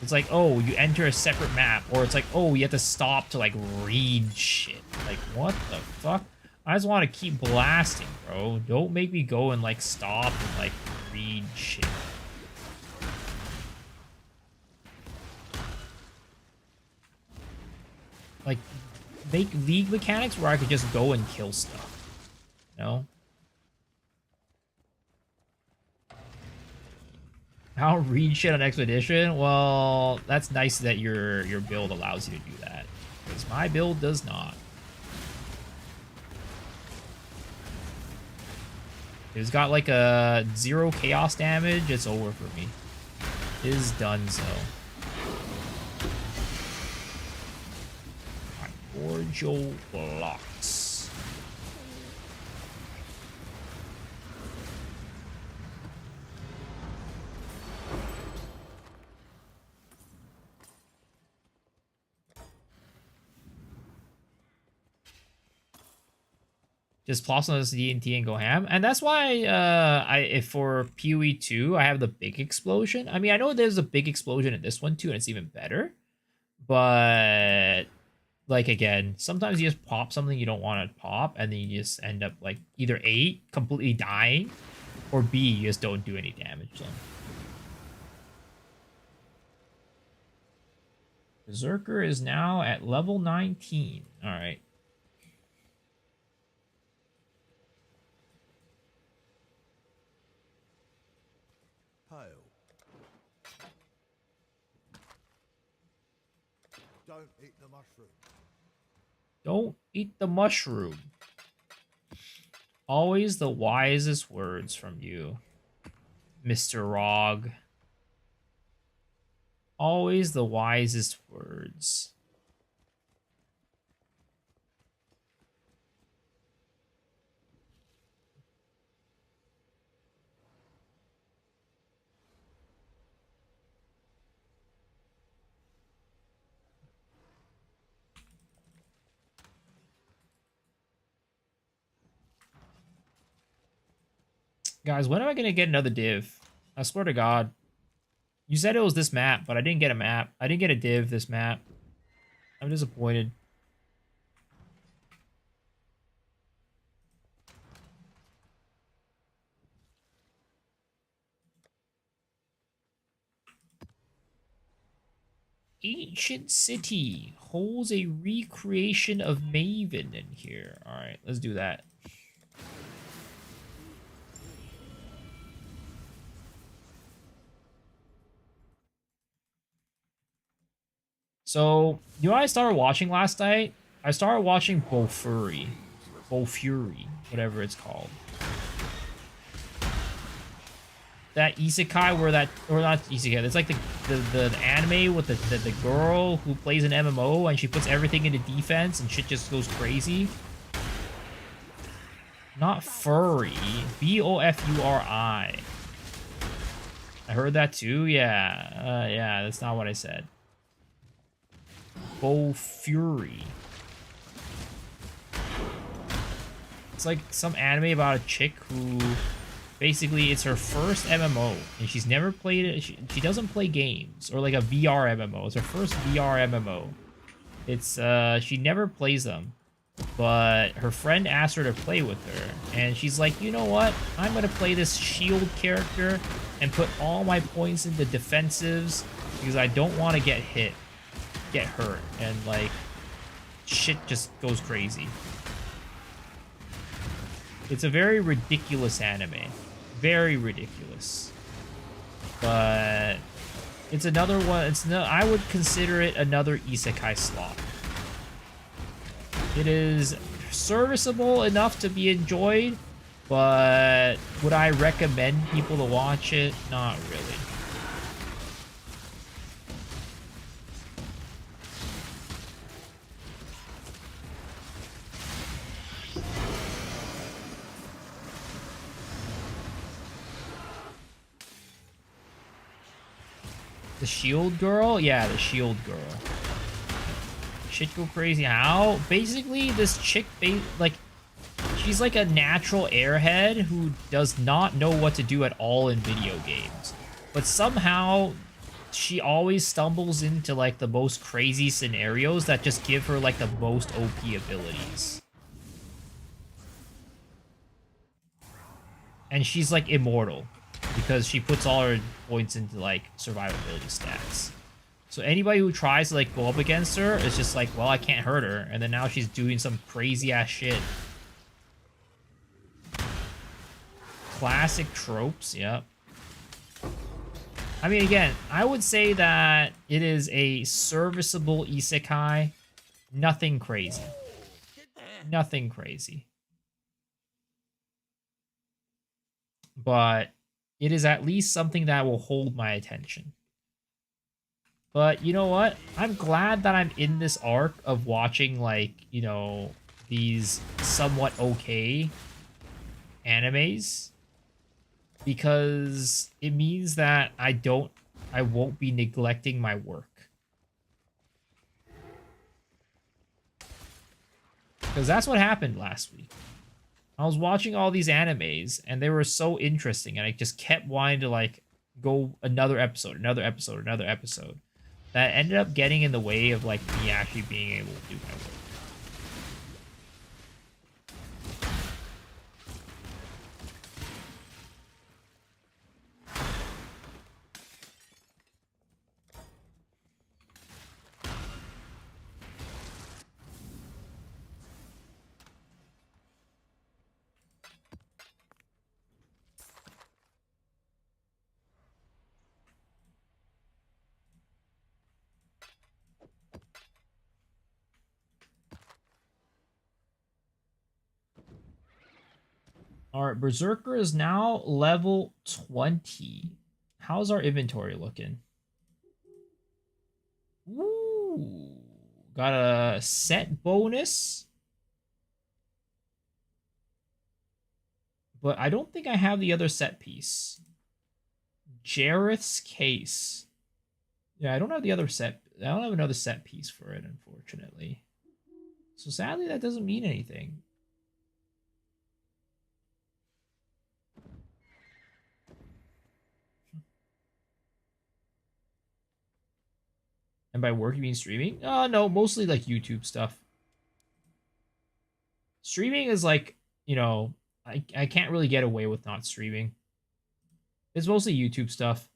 It's like, oh, you enter a separate map, or it's like, oh, you have to stop to, like, read shit. Like, what the fuck? I just want to keep blasting, bro. Don't make me go and, like, stop and, like, read shit. Like, make League mechanics where I could just go and kill stuff. You know? I don't read shit on Expedition? Well, that's nice that your build allows you to do that. Because my build does not. It's got like a 0 chaos damage. It's over for me. It is done so. Primordial blocks. Just plus on this DNT and go ham. And that's why if for PoE 2, I have the big explosion. I mean, I know there's a big explosion in this one too, and it's even better. But like again, sometimes you just pop something you don't want to pop, and then you just end up like either A, completely dying, or B, you just don't do any damage to them. Berserker is now at level 19. Alright. Don't eat the mushroom. Don't eat the mushroom. Always the wisest words from you, Mr. Rog. Always the wisest words. Guys, when am I going to get another div? I swear to God. You said it was this map, but I didn't get a map. I didn't get a div this map. I'm disappointed. Ancient City holds a recreation of Maven in here. Alright, let's do that. So, you know what I started watching last night? I started watching Bofuri. Bofuri, whatever it's called. That isekai where that, or not isekai, it's like the anime with the girl who plays an MMO and she puts everything into defense and shit just goes crazy. Not furry. Bofuri. I heard that too. Yeah, yeah, that's not what I said. Bofuri. It's like some anime about a chick who basically it's her first MMO and she's never played it. She doesn't play games or like a VR MMO. It's her first VR MMO. It's she never plays them, but her friend asked her to play with her and she's like, you know what? I'm gonna play this shield character and put all my points into defensives because I don't want to get hurt, and like shit just goes crazy. It's a very ridiculous anime. Very ridiculous. But it's another one. It's no, I would consider it another isekai slot. It is serviceable enough to be enjoyed, but would I recommend people to watch it? Not really. The shield girl? Yeah, the shield girl. Shit go crazy. How? Basically, this chick, like, she's like a natural airhead who does not know what to do at all in video games. But somehow, she always stumbles into, like, the most crazy scenarios that just give her, like, the most OP abilities. And she's, like, immortal. Because she puts all her points into, like, survivability stats. So anybody who tries to, like, go up against her is just like, well, I can't hurt her. And then now she's doing some crazy-ass shit. Classic tropes, yep. I mean, again, I would say that it is a serviceable isekai. Nothing crazy. Nothing crazy. But it is at least something that will hold my attention. But you know what? I'm glad that I'm in this arc of watching, like, you know, these somewhat okay animes. Because it means that I won't be neglecting my work. Because that's what happened last week. I was watching all these animes, and they were so interesting, and I just kept wanting to, like, go another episode, another episode, another episode. That ended up getting in the way of, like, me actually being able to do my work. All right, Berserker is now level 20. How's our inventory looking? Ooh, got a set bonus. But I don't think I have the other set piece. Jareth's case. Yeah, I don't have the other set. I don't have another set piece for it, unfortunately. So sadly, that doesn't mean anything. And by work, you mean streaming? No, mostly like YouTube stuff. Streaming is like, you know, I can't really get away with not streaming. It's mostly YouTube stuff.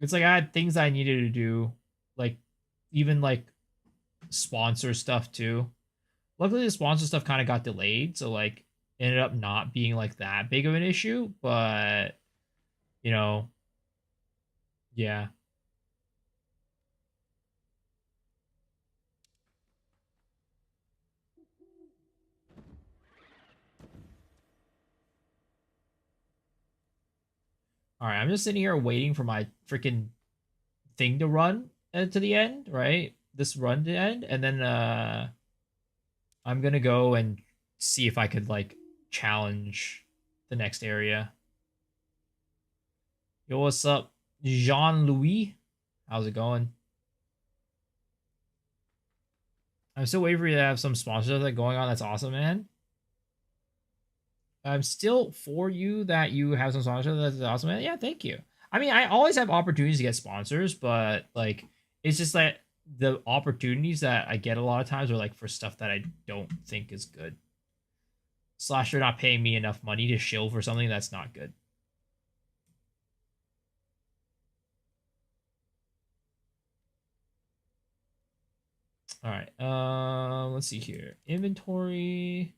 It's like I had things I needed to do, like even like sponsor stuff too. Luckily, the sponsor stuff kind of got delayed, so like ended up not being like that big of an issue. But you know, yeah. All right, I'm just sitting here waiting for my freaking thing to run to the end, right? This run to end, and then I'm gonna go and see if I could like challenge the next area. Yo, what's up, Jean Louis? How's it going? I'm still waiting for you to have some sponsorship that going on. That's awesome, man. I'm still for you that you have some sponsorship. That's awesome, man. Yeah, thank you. I mean, I always have opportunities to get sponsors, but like, it's just that the opportunities that I get a lot of times are like for stuff that I don't think is good. Slash, they're not paying me enough money to shill for something that's not good. All right. Let's see here. Inventory.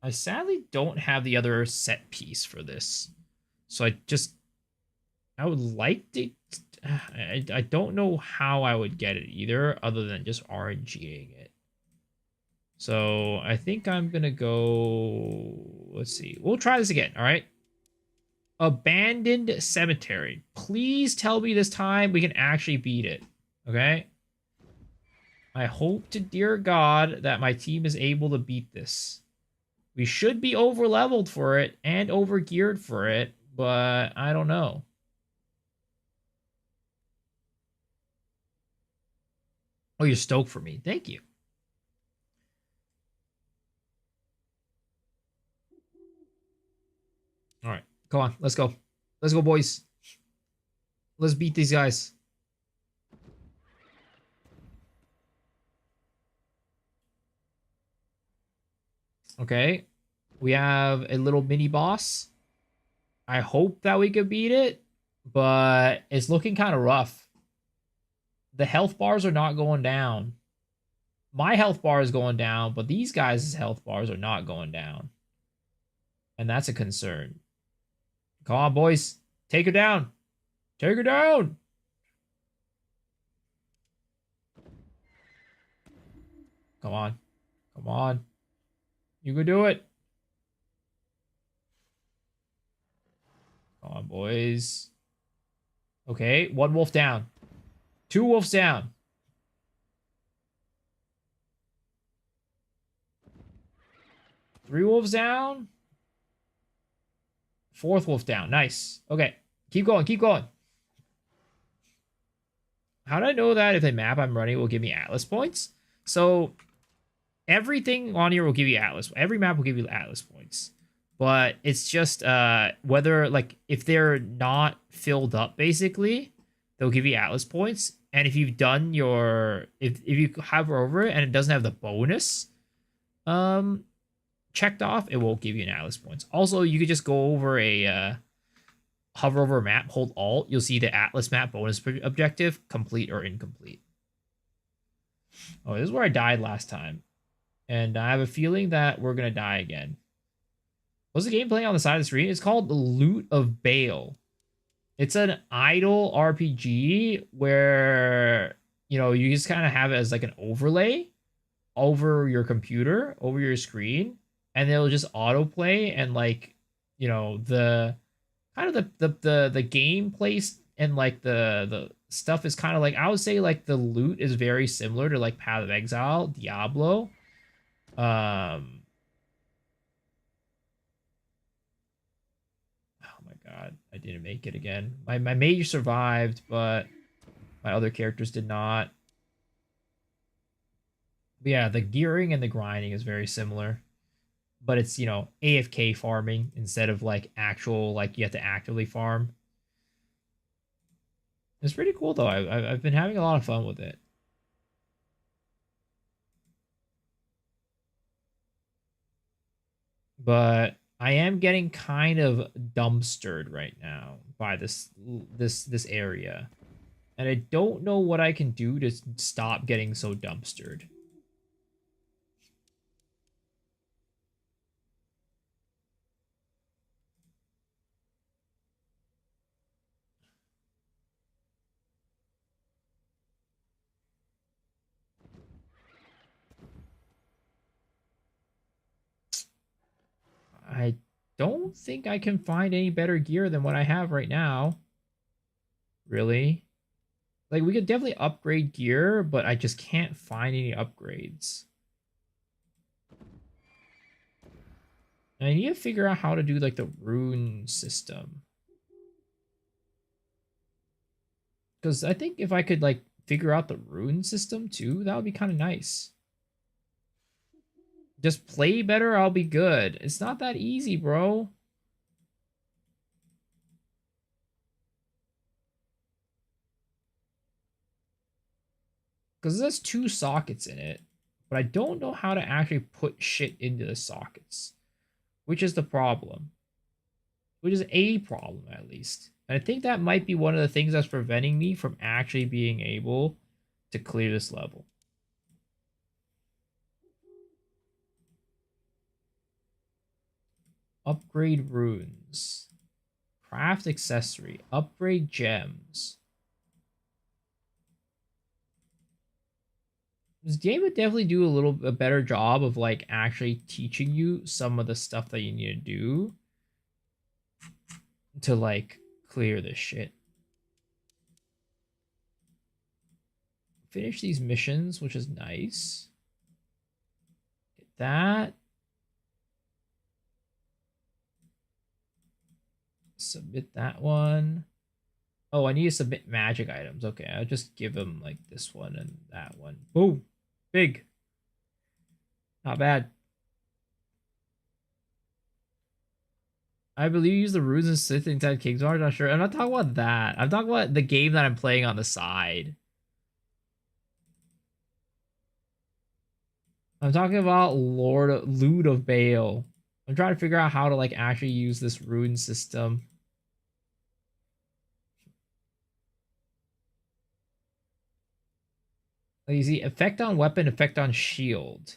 I sadly don't have the other set piece for this, so I would like to. I don't know how I would get it either, other than just RNGing it. So I think I'm gonna go. Let's see. We'll try this again. All right. Abandoned cemetery. Please tell me this time we can actually beat it. Okay. I hope to dear God that my team is able to beat this. We should be over leveled for it and over geared for it, but I don't know. Oh, you're stoked for me. Thank you. All right. Come on. Let's go. Let's go, boys. Let's beat these guys. Okay. We have a little mini boss. I hope that we could beat it, but it's looking kind of rough. The health bars are not going down. My health bar is going down, but these guys' health bars are not going down. And that's a concern. Come on, boys. Take her down. Take her down. Come on. Come on. You can do it. Come on, boys. Okay, one wolf down. Two wolves down. Three wolves down. Fourth wolf down. Nice. Okay, keep going. Keep going. How do I know that if the map I'm running will give me Atlas points? So everything on here will give you Atlas. Every map will give you Atlas points. But it's just whether, like, if they're not filled up, basically, they'll give you Atlas points. And if you've done your, if you hover over it and it doesn't have the bonus checked off, it won't give you an Atlas points. Also, you could just go over a hover over a map, hold Alt, you'll see the Atlas map bonus objective, complete or incomplete. Oh, this is where I died last time. And I have a feeling that we're going to die again. What's the game playing on the side of the screen? It's called The Loot of Bale. It's an idle RPG where, you know, you just kind of have it as like an overlay over your computer, over your screen, and it'll just autoplay, and like, you know, the kind of the gameplay and like the stuff is kind of like, I would say like the loot is very similar to like Path of Exile, Diablo. Oh my god, I didn't make it again. My mage survived, but my other characters did not. But yeah, the gearing and the grinding is very similar. But it's, you know, AFK farming instead of like actual, like you have to actively farm. It's pretty cool though. I've been having a lot of fun with it. But I am getting kind of dumpstered right now by this area. And I don't know what I can do to stop getting so dumpstered. I don't think I can find any better gear than what I have right now. Really? Like, we could definitely upgrade gear, but I just can't find any upgrades. And I need to figure out how to do, like, the rune system. Because I think if I could, like, figure out the rune system, too, that would be kind of nice. Just play better, I'll be good. It's not that easy, bro. Because there's 2 sockets in it, but I don't know how to actually put shit into the sockets, which is the problem. Which is a problem, at least. And I think that might be one of the things that's preventing me from actually being able to clear this level. Upgrade runes. Craft accessory. Upgrade gems. This game would definitely do a better job of like actually teaching you some of the stuff that you need to do to like clear this shit. Finish these missions, which is nice. Get that. Submit that one. Oh, I need to submit magic items. Okay, I'll just give them like this one and that one. Boom. Big. Not bad. I believe you use the runes and Sith inside King's March. Not sure. I'm not talking about that. I'm talking about the game that I'm playing on the side. I'm talking about Lord of Bale. I'm trying to figure out how to like actually use this rune system. Like, you see, effect on weapon, effect on shield.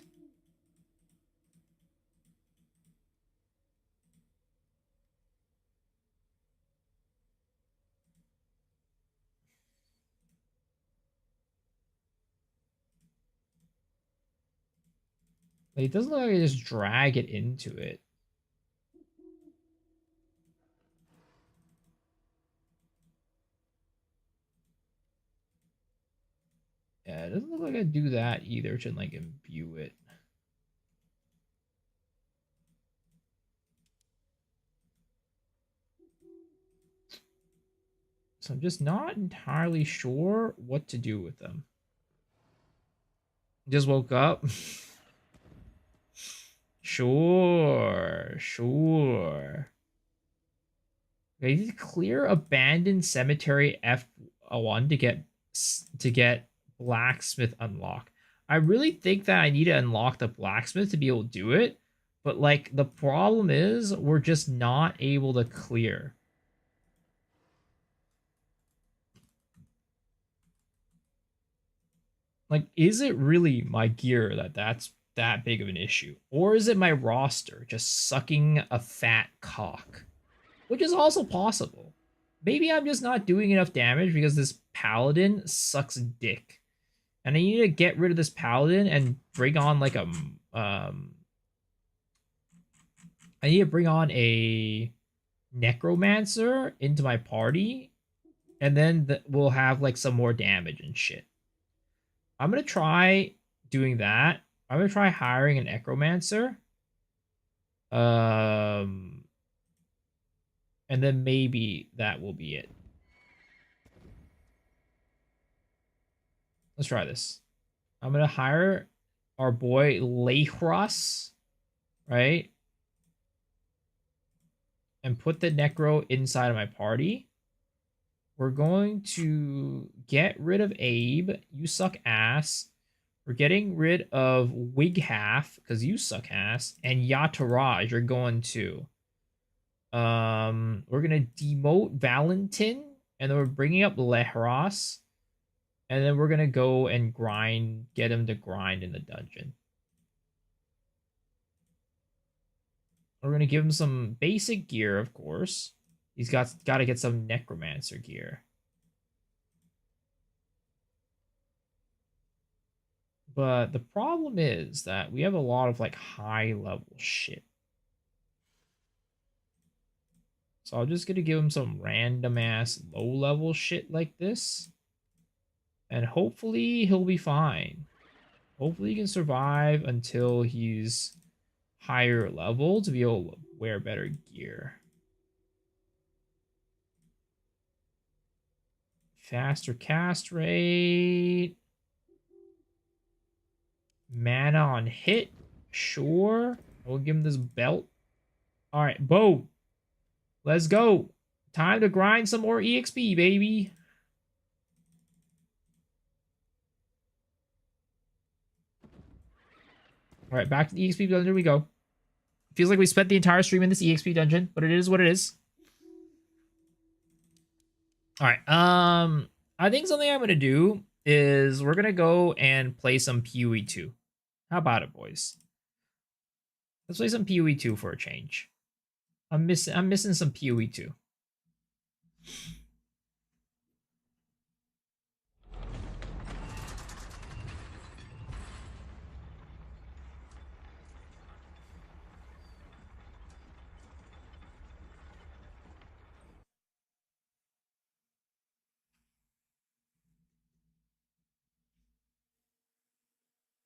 Like, it doesn't look like I just drag it into it. Yeah, it doesn't look like I do that either to like imbue it. So I'm just not entirely sure what to do with them. Just woke up. Sure, sure. Okay, you clear abandoned cemetery F1 to get blacksmith unlock. I really think that I need to unlock the blacksmith to be able to do it, but like the problem is we're just not able to clear. Like, is it really my gear that's that big of an issue? Or is it my roster just sucking a fat cock? Which is also possible. Maybe I'm just not doing enough damage because this paladin sucks dick. And I need to get rid of this paladin and bring on like a I need to bring on a necromancer into my party, and then we'll have like some more damage and shit. I'm gonna try doing that. I'm gonna try hiring an necromancer. And then maybe that will be it. Let's try this. I'm gonna hire our boy Lehras, right? And put the necro inside of my party. We're going to get rid of Abe. You suck ass. We're getting rid of Wighalf because you suck ass, and Yataraj. You're going to. We're gonna demote Valentin, and then we're bringing up Lehras, and then we're gonna go and grind, get him to grind in the dungeon. We're gonna give him some basic gear, of course. He's got to get some necromancer gear. But the problem is that we have a lot of like high level shit. So I'm just gonna give him some random ass low level shit like this. And hopefully he'll be fine. Hopefully he can survive until he's higher level to be able to wear better gear. Faster cast rate. Mana on hit. Sure. We'll give him this belt. Alright, boom. Let's go. Time to grind some more EXP, baby. Alright, back to the EXP dungeon we go. Feels like we spent the entire stream in this EXP dungeon, but it is what it is. Alright, I think something I'm gonna do is we're gonna go and play some PoE 2. How about it, boys? Let's play some PoE 2 for a change. I'm missing some PoE 2.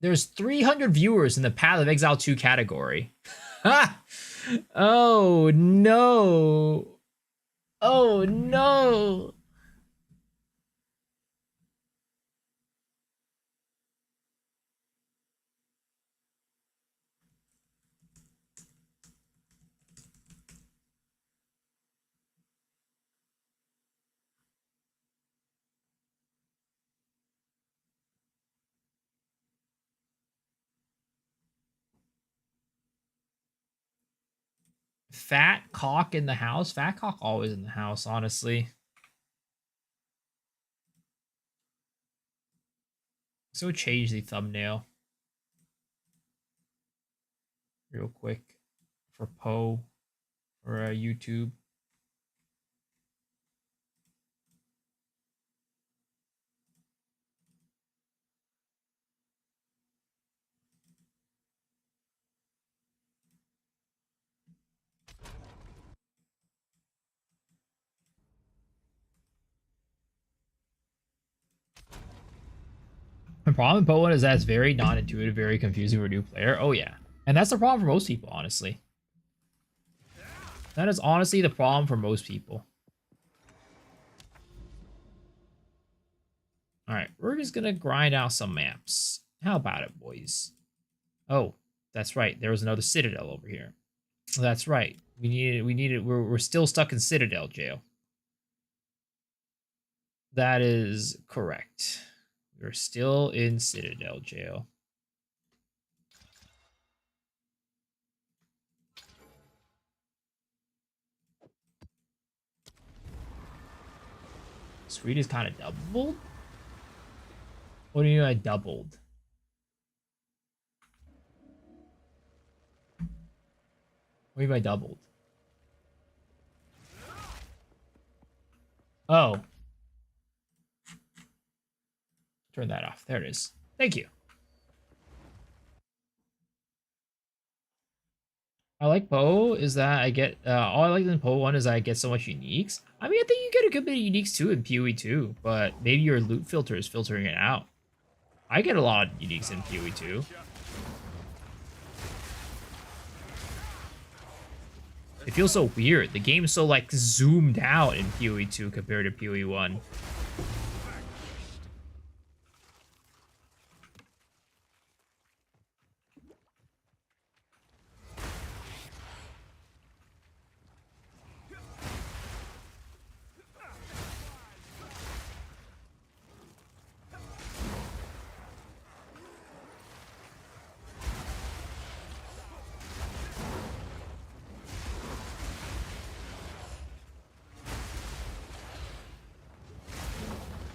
There's 300 viewers in the Path of Exile 2 category. Ha! Oh no. Oh no. Fat cock in the house. Fat cock always in the house, honestly. So change the thumbnail real quick for Poe or YouTube. The problem with Poe is that it's very non-intuitive, very confusing for a new player. Oh yeah, and that's the problem for most people, honestly. That is honestly the problem for most people. All right, we're just gonna grind out some maps. How about it, boys? Oh, that's right. There was another Citadel over here. That's right. We needed. We're still stuck in Citadel jail. That is correct. We're still in Citadel jail. Sweet is kind of doubled. What do you mean I doubled? What do you mean by doubled? Oh. Turn that off. There it is. Thank you. I like Poe is that I get all I like in Poe 1 is I get so much uniques. I mean, I think you get a good bit of uniques too in PoE 2, but maybe your loot filter is filtering it out. I get a lot of uniques in PoE 2. It feels so weird. The game's so like zoomed out in PoE 2 compared to PoE 1.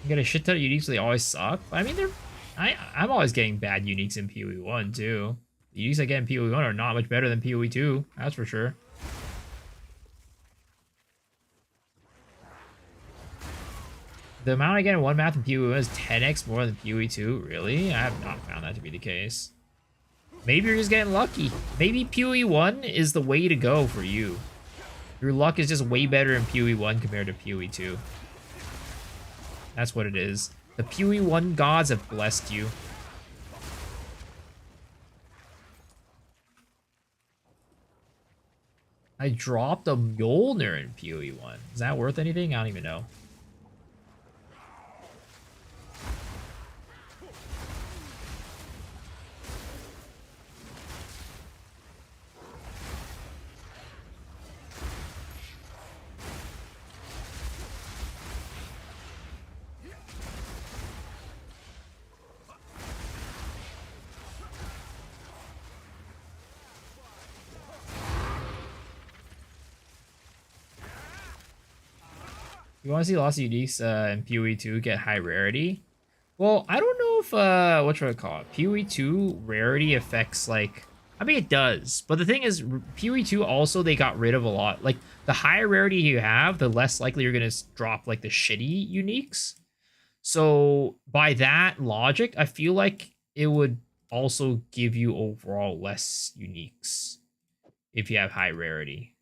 You get a shit ton of uniques, so they always suck. But I mean, I'm always getting bad uniques in PoE 1 too. The uniques I get in PoE 1 are not much better than PoE 2, that's for sure. The amount I get in one map in PoE 1 is 10x more than PoE 2. Really? I have not found that to be the case. Maybe you're just getting lucky. Maybe PoE 1 is the way to go for you. Your luck is just way better in PoE 1 compared to PoE 2. That's what it is. The PoE 1 gods have blessed you. I dropped a Mjolnir in PoE 1. Is that worth anything? I don't even know. You want to see lots of uniques in PoE 2 get high rarity? Well, I don't know if, what should I call it? PoE 2 rarity affects, like, I mean, it does. But the thing is, PoE 2 also, they got rid of a lot. Like, the higher rarity you have, the less likely you're going to drop, like, the shitty uniques. So, by that logic, I feel like it would also give you overall less uniques if you have high rarity.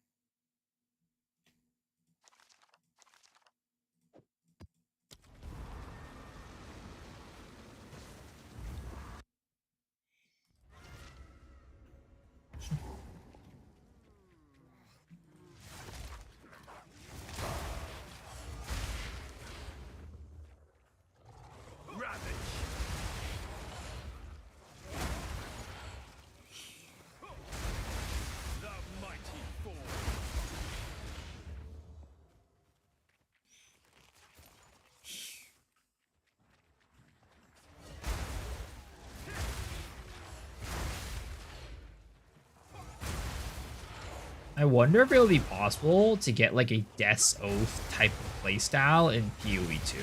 I wonder if it'll be possible to get like a Death's Oath type of playstyle in PoE 2.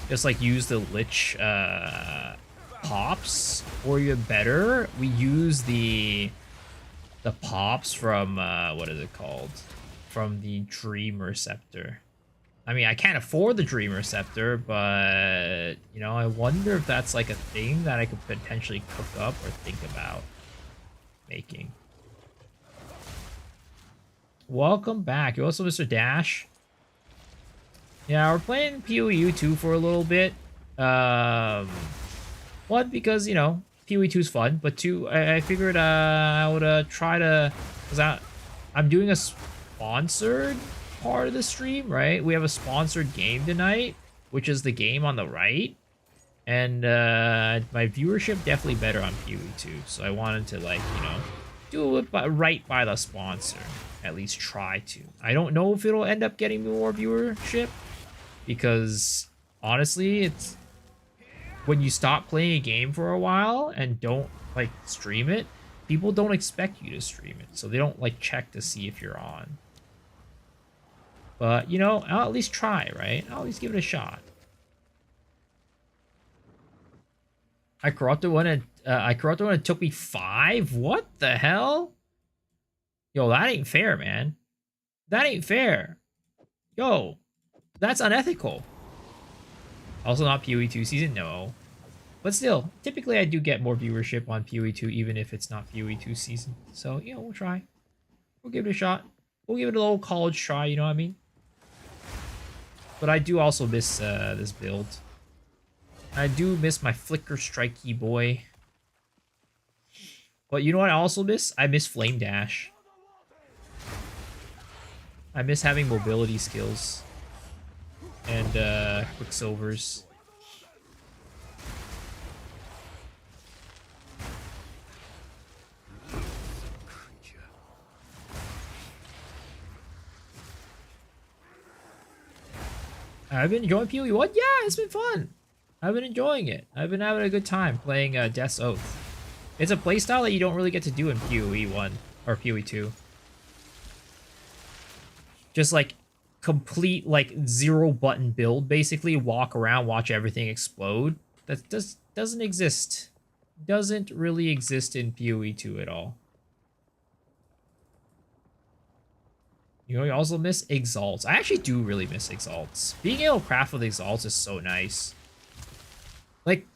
Just like use the Lich pops, or even better, we use the pops from what is it called? From the Dream Receptor. I mean, I can't afford the Dream Receptor, but you know, I wonder if that's like a thing that I could potentially cook up or think about making. Welcome back. You also, Mr. Dash. Yeah, we're playing PoE 2 for a little bit. One, because, you know, PoE 2 is fun, but two, I figured I would try to, because I'm doing a sponsored part of the stream, right? We have a sponsored game tonight, which is the game on the right. And my viewership definitely better on PoE 2, so I wanted to, like, you know, do it right by the sponsor. At least try to. I don't know if it'll end up getting more viewership, because honestly, it's when you stop playing a game for a while and don't like stream it, people don't expect you to stream it, so they don't like check to see if you're on. But you know, I'll at least try, right? I'll at least give it a shot. I corrupted one and it took me 5. What the hell? Yo, that ain't fair, man. That ain't fair. Yo, that's unethical. Also not PoE 2 season, no. But still, typically I do get more viewership on PoE 2 even if it's not PoE 2 season. So, you know, we'll try. We'll give it a shot. We'll give it a little college try, you know what I mean? But I do also miss this build. I do miss my flicker strikey boy. But you know what I also miss? I miss Flame Dash. I miss having mobility skills and Quicksilvers. I've been enjoying PoE 1. Yeah, it's been fun. I've been enjoying it. I've been having a good time playing Death's Oath. It's a playstyle that you don't really get to do in PoE 1 or PoE 2. Just like complete like 0 button build, basically walk around, watch everything explode. That doesn't exist. Doesn't really exist in PoE 2 at all. You know, you also miss Exalts. I actually do really miss Exalts. Being able to craft with Exalts is so nice. Like,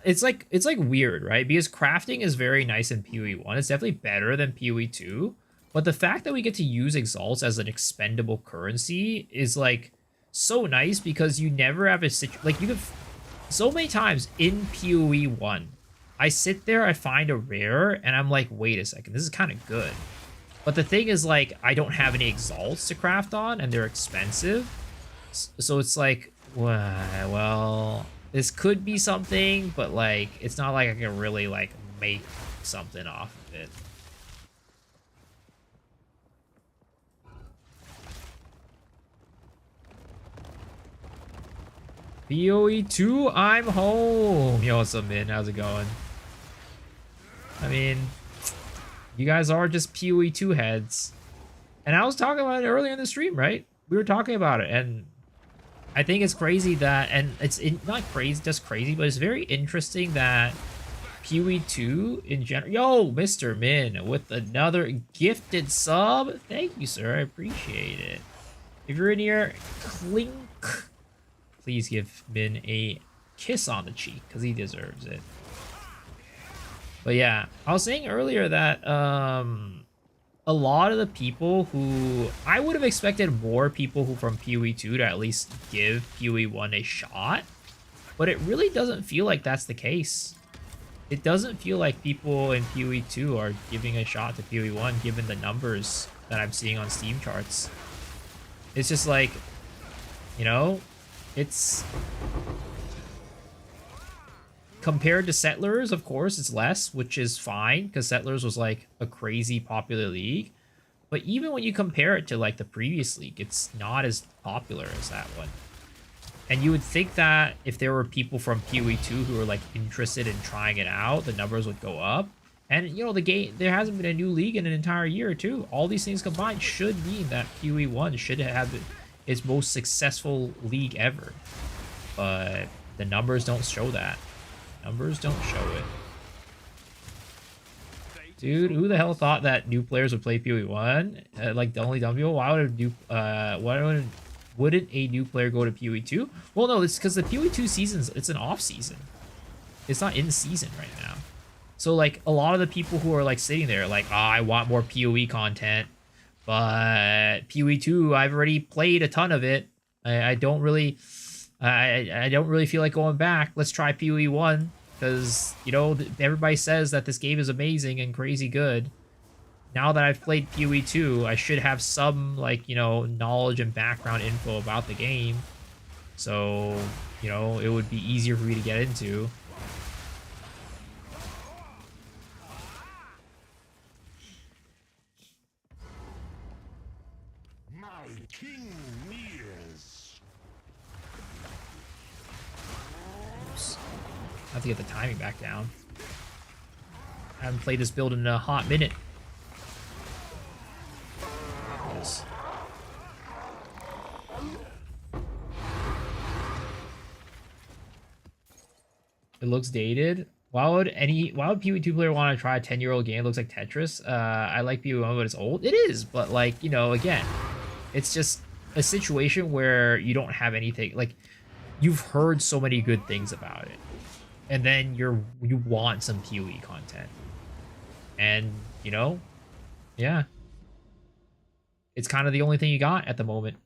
it's like weird, right? Because crafting is very nice in PoE 1. It's definitely better than PoE 2. But the fact that we get to use exalts as an expendable currency is like so nice because you never have a like you could so many times in PoE 1, I sit there, I find a rare, and I'm like, wait a second, this is kind of good. But the thing is, like, I don't have any exalts to craft on, and they're expensive. So it's like, well, this could be something, but like, it's not like I can really like make something off of it. PoE 2, I'm home. Yo, what's up, Min? How's it going? I mean, you guys are just PoE 2 heads. And I was talking about it earlier in the stream, right? We were talking about it, and I think it's crazy that, and it's not crazy, just crazy, but it's very interesting that PoE 2 in general. Yo, Mr. Min with another gifted sub. Thank you, sir. I appreciate it. If you're in here, clink. Please give Min a kiss on the cheek because he deserves it. But yeah, I was saying earlier that a lot of the people who I would have expected more people who from PoE 2 to at least give PoE 1 a shot, but it really doesn't feel like that's the case. It doesn't feel like people in PoE 2 are giving a shot to PoE 1 given the numbers that I'm seeing on Steam charts. It's just like, you know, it's compared to Settlers, of course, it's less, which is fine because Settlers was like a crazy popular league. But even when you compare it to like the previous league, it's not as popular as that one. And you would think that if there were people from PoE 2 who were like interested in trying it out, the numbers would go up. And you know, the game, there hasn't been a new league in an entire year or two. All these things combined should mean that PoE 1 should have its most successful league ever. But the numbers don't show that. Numbers don't show it. Dude, who the hell thought that new players would play PoE 1? Like the only dumb people? Why would a new wouldn't a new player go to PoE 2? Well, no, it's because the PoE 2 seasons, it's an off season. It's not in season right now. So like a lot of the people who are like sitting there like, oh, I want more PoE content, but PoE 2, I've already played a ton of it. I don't really I don't really feel like going back. Let's try PoE 1 because, you know, everybody says that this game is amazing and crazy good. Now that I've played PoE 2, I should have some, like, you know, knowledge and background info about the game. So, you know, it would be easier for me to get into. My king nears. Oops. I have to get the timing back down. I haven't played this build in a hot minute. Yes. It looks dated. Why would PoE 2 player want to try a 10-year-old game that looks like Tetris? I like PoE 1, but it's old. It is, but like, you know, again, it's just a situation where you don't have anything, like, you've heard so many good things about it. And then you want some PoE content. And, you know, yeah. It's kind of the only thing you got at the moment.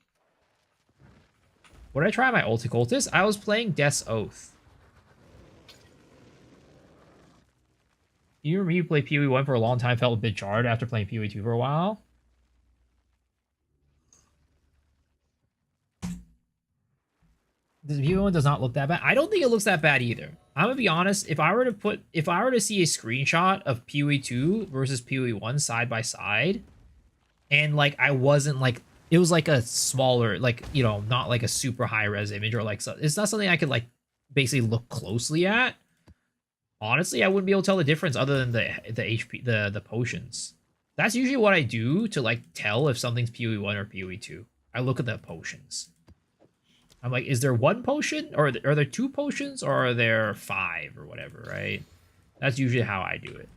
What did I try my ulti cultist? I was playing Death's Oath. You remember you played PoE 1 for a long time, felt a bit jarred after playing PoE 2 for a while? The PoE 1 does not look that bad. I don't think it looks that bad either. I'm gonna be honest, if I were to see a screenshot of PoE 2 versus PoE 1 side by side, and like I wasn't like, it was like a smaller, like, you know, not like a super high res image, or like, so it's not something I could like basically look closely at. Honestly, I wouldn't be able to tell the difference other than the HP, the potions. That's usually what I do to like tell if something's PoE 1 or PoE 2. I look at the potions. I'm like, is there one potion, or are there two potions, or are there 5 or whatever, right? That's usually how I do it.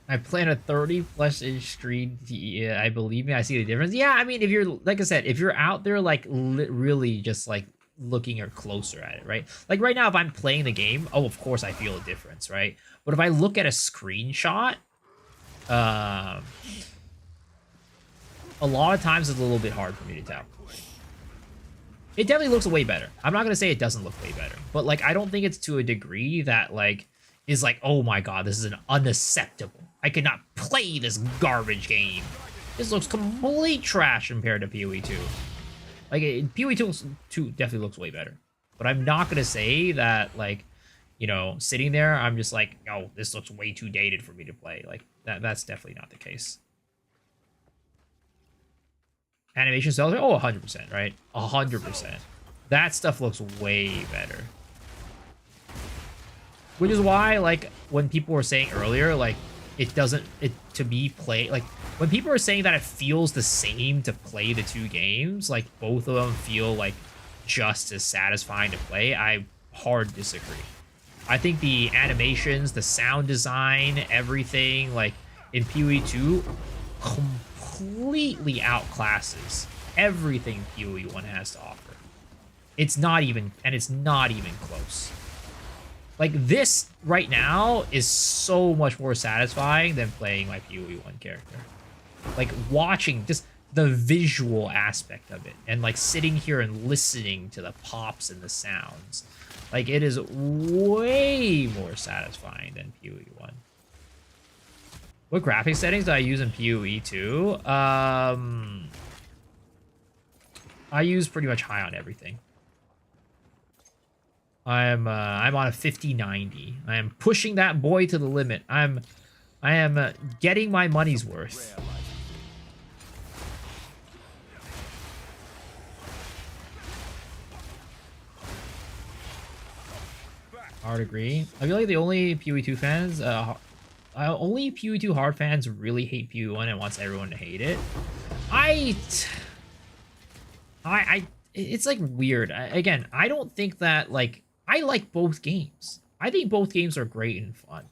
I plan a 30 plus inch screen. Yeah, I believe me. I see the difference. Yeah, I mean, if you're like I said, if you're out there like really just like looking or closer at it, right? Like right now, if I'm playing the game, oh, of course I feel a difference, right? But if I look at a screenshot, um, a lot of times it's a little bit hard for me to tell. It definitely looks way better. I'm not gonna say it doesn't look way better, but like I don't think it's to a degree that like is like, oh my god, this is an unacceptable. I cannot play this garbage game. This looks complete trash compared to PoE 2. Like PoE 2 definitely looks way better, but I'm not gonna say that like, you know, sitting there, I'm just like, oh, this looks way too dated for me to play. Like that's definitely not the case. Animation cells are, oh, 100%, right? 100%. That stuff looks way better. Which is why, like, when people were saying earlier, like, it doesn't, to me, play, like, when people are saying that it feels the same to play the two games, like, both of them feel, like, just as satisfying to play, I hard disagree. I think the animations, the sound design, everything, like, in PoE 2, completely outclasses everything PoE 1 has to offer. It's not even close. Like, this right now is so much more satisfying than playing my PoE 1 character. Like, watching just the visual aspect of it and, like, sitting here and listening to the pops and the sounds. Like, it is way more satisfying than PoE 1. What graphic settings do I use in PoE 2? I use pretty much high on everything. I'm on a 5090. I am pushing that boy to the limit. I am getting my money's worth. Hard agree. I feel like the only PoE 2 fans, only PoE 2 hard fans really hate PoE 1 and wants everyone to hate it. It's like weird. Again, I don't think that, like, I like both games. I think both games are great and fun.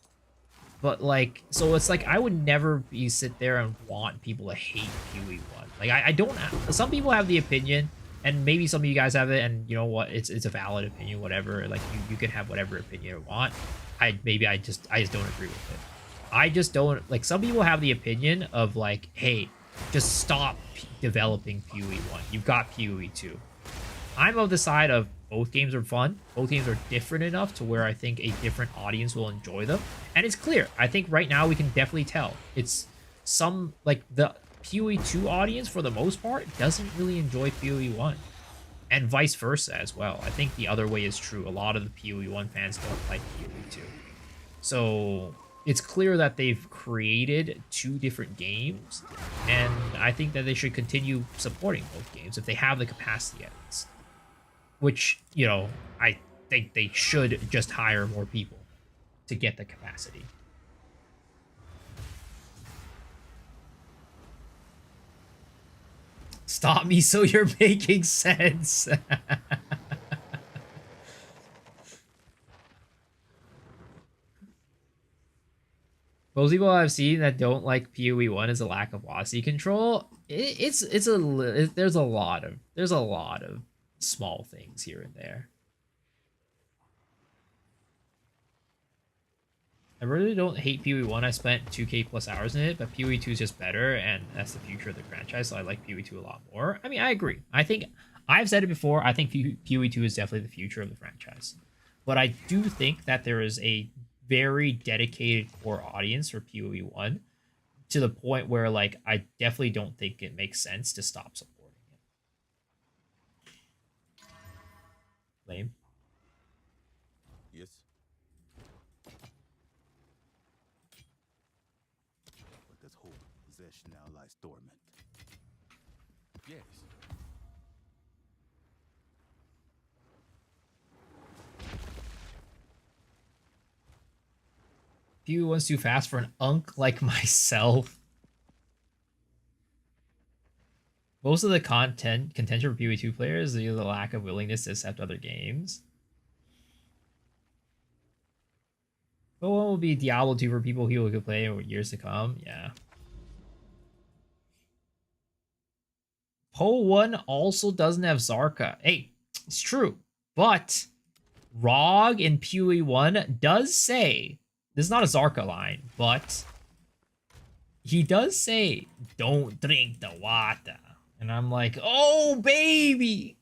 But, like, so it's like I would never sit there and want people to hate PoE 1. Like, I don't some people have the opinion, and maybe some of you guys have it, and you know what, it's a valid opinion, whatever. Like, you can have whatever opinion you want. I just don't agree with it. I just don't, like, some people have the opinion of like, hey, just stop developing PoE 1. You've got PoE 2. I'm of the side of both games are fun. Both games are different enough to where I think a different audience will enjoy them. And it's clear. I think right now we can definitely tell. It's some, like, the PoE 2 audience, for the most part, doesn't really enjoy PoE 1. And vice versa as well. I think the other way is true. A lot of the PoE 1 fans don't like PoE 2. So it's clear that they've created two different games, and I think that they should continue supporting both games if they have the capacity at least. Which, you know, I think they should just hire more people to get the capacity. Stop me so you're making sense. Most people I've seen that don't like PoE 1 is a lack of WASI control. There's a lot of small things here and there. I really don't hate PoE 1. I spent 2K plus hours in it, but PoE 2 is just better, and that's the future of the franchise, so I like PoE 2 a lot more. I mean, I agree. I think, I've said it before, I think PoE 2 is definitely the future of the franchise. But I do think that there is a very dedicated core audience for PoE 1, to the point where, like, I definitely don't think it makes sense to stop supporting it. Lame. Yes. But this whole possession now lies dormant. Yes. PoE 1's too fast for an unk like myself. Most of the contention for PoE 2 players is the lack of willingness to accept other games. But one will be Diablo 2 for people who could play in years to come. Yeah. Poe 1 also doesn't have Zarka. Hey, it's true. But ROG in PoE 1 does say, this is not a Zarka line, but he does say, don't drink the water. And I'm like, oh, baby.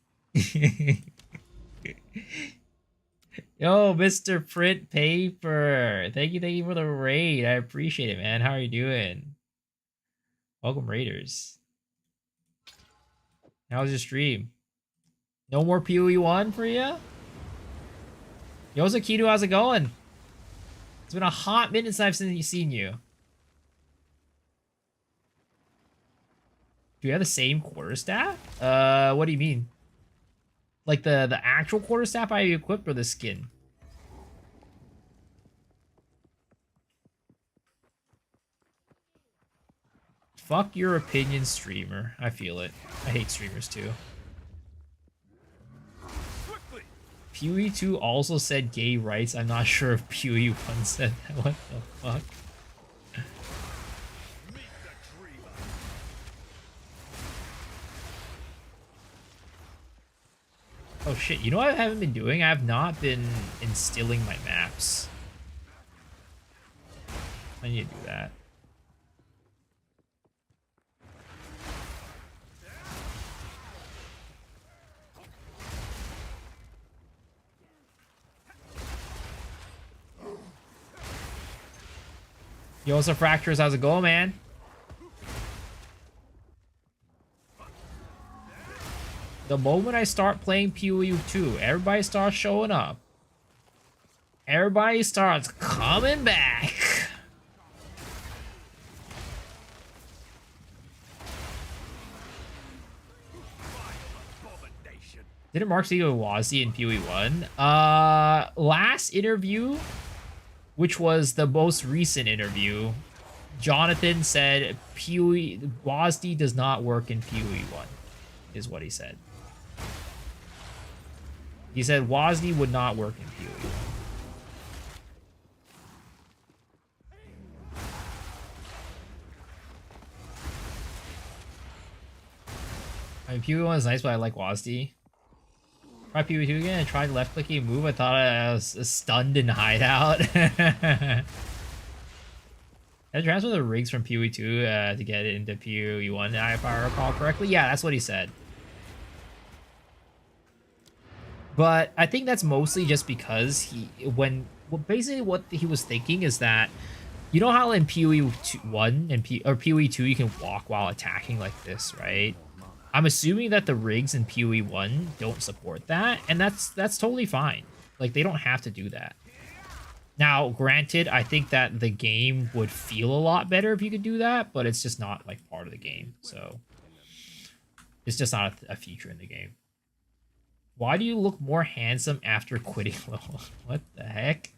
Yo, Mr. Print Paper. Thank you for the raid. I appreciate it, man. How are you doing? Welcome, Raiders. How's your stream? No more PoE 1 for you? Yo, Zakido, how's it going? It's been a hot minute since I've seen you. Do you have the same quarterstaff? What do you mean? Like the actual quarterstaff I equipped or the skin? Fuck your opinion, streamer. I feel it. I hate streamers too. PoE 2 also said gay rights. I'm not sure if PoE 1 said that. What the fuck? Oh shit, you know what I haven't been doing? I have not been instilling my maps. I need to do that. Yo, what's up, Fractures? How's it going, man? The moment I start playing PoE 2, everybody starts showing up. Everybody starts coming back. Didn't Mark see Wazi in PoE 1? Last interview, which was the most recent interview, Jonathan said PoE WASD does not work in PoE 1, is what he said. He said WASD would not work in PoE 1. I mean, PoE 1 is nice, but I like WASD. Try PoE 2 again and tried left clicking move. I thought I was stunned in hideout. I transfer the rigs from PoE 2 to get it into PoE 1, if I recall correctly. Yeah, that's what he said. But I think that's mostly just because basically what he was thinking is that, you know how in PoE 1 and PoE 2 you can walk while attacking like this, right? I'm assuming that the rigs in PoE 1 don't support that, and that's totally fine. Like, they don't have to do that. Now, granted, I think that the game would feel a lot better if you could do that, but it's just not, like, part of the game, so it's just not a feature in the game. Why do you look more handsome after quitting LoL? What the heck?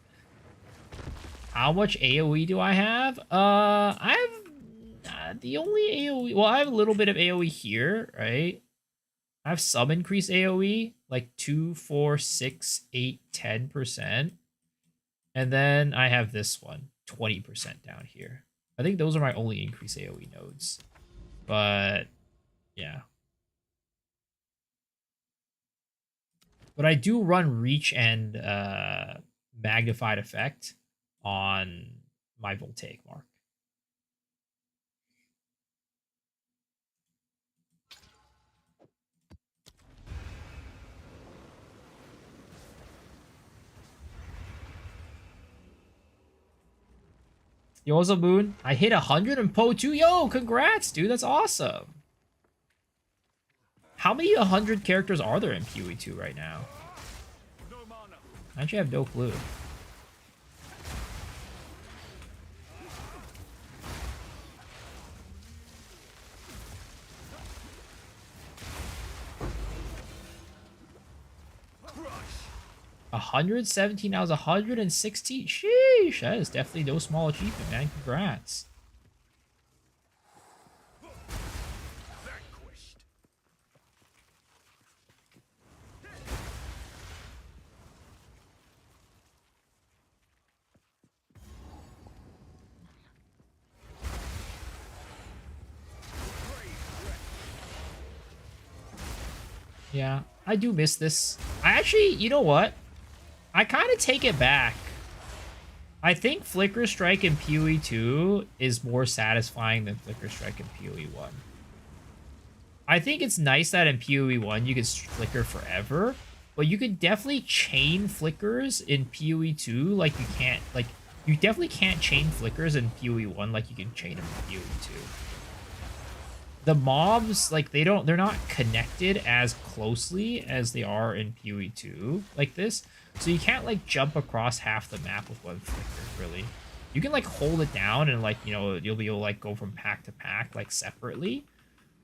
How much AoE do I have? I have the only AoE... Well, I have a little bit of AoE here, right? I have some increased AoE, like 2, 4, 6, 8, 10%. And then I have this one, 20% down here. I think those are my only increased AoE nodes. But, yeah. But I do run Reach and Magnified Effect on my Voltaic Mark. Yo, what's up, Moon? I hit 100 in Poe 2. Yo, congrats, dude. That's awesome. How many 100 characters are there in PoE 2 right now? I actually have no clue. Crush. 117, I was 116. Sheesh, that is definitely no small achievement, man. Congrats. Yeah, I do miss this. I actually, you know what? I kind of take it back. I think Flicker Strike in PoE 2 is more satisfying than Flicker Strike in PoE 1. I think it's nice that in PoE 1 you can flicker forever, but you can definitely chain flickers in PoE 2 like you can't, like, you definitely can't chain flickers in PoE 1 like you can chain them in PoE 2. The mobs, like, they're not connected as closely as they are in PoE 2 like this. So you can't, like, jump across half the map with one flicker, really. You can, like, hold it down and, like, you know, you'll be able to, like, go from pack to pack, like, separately.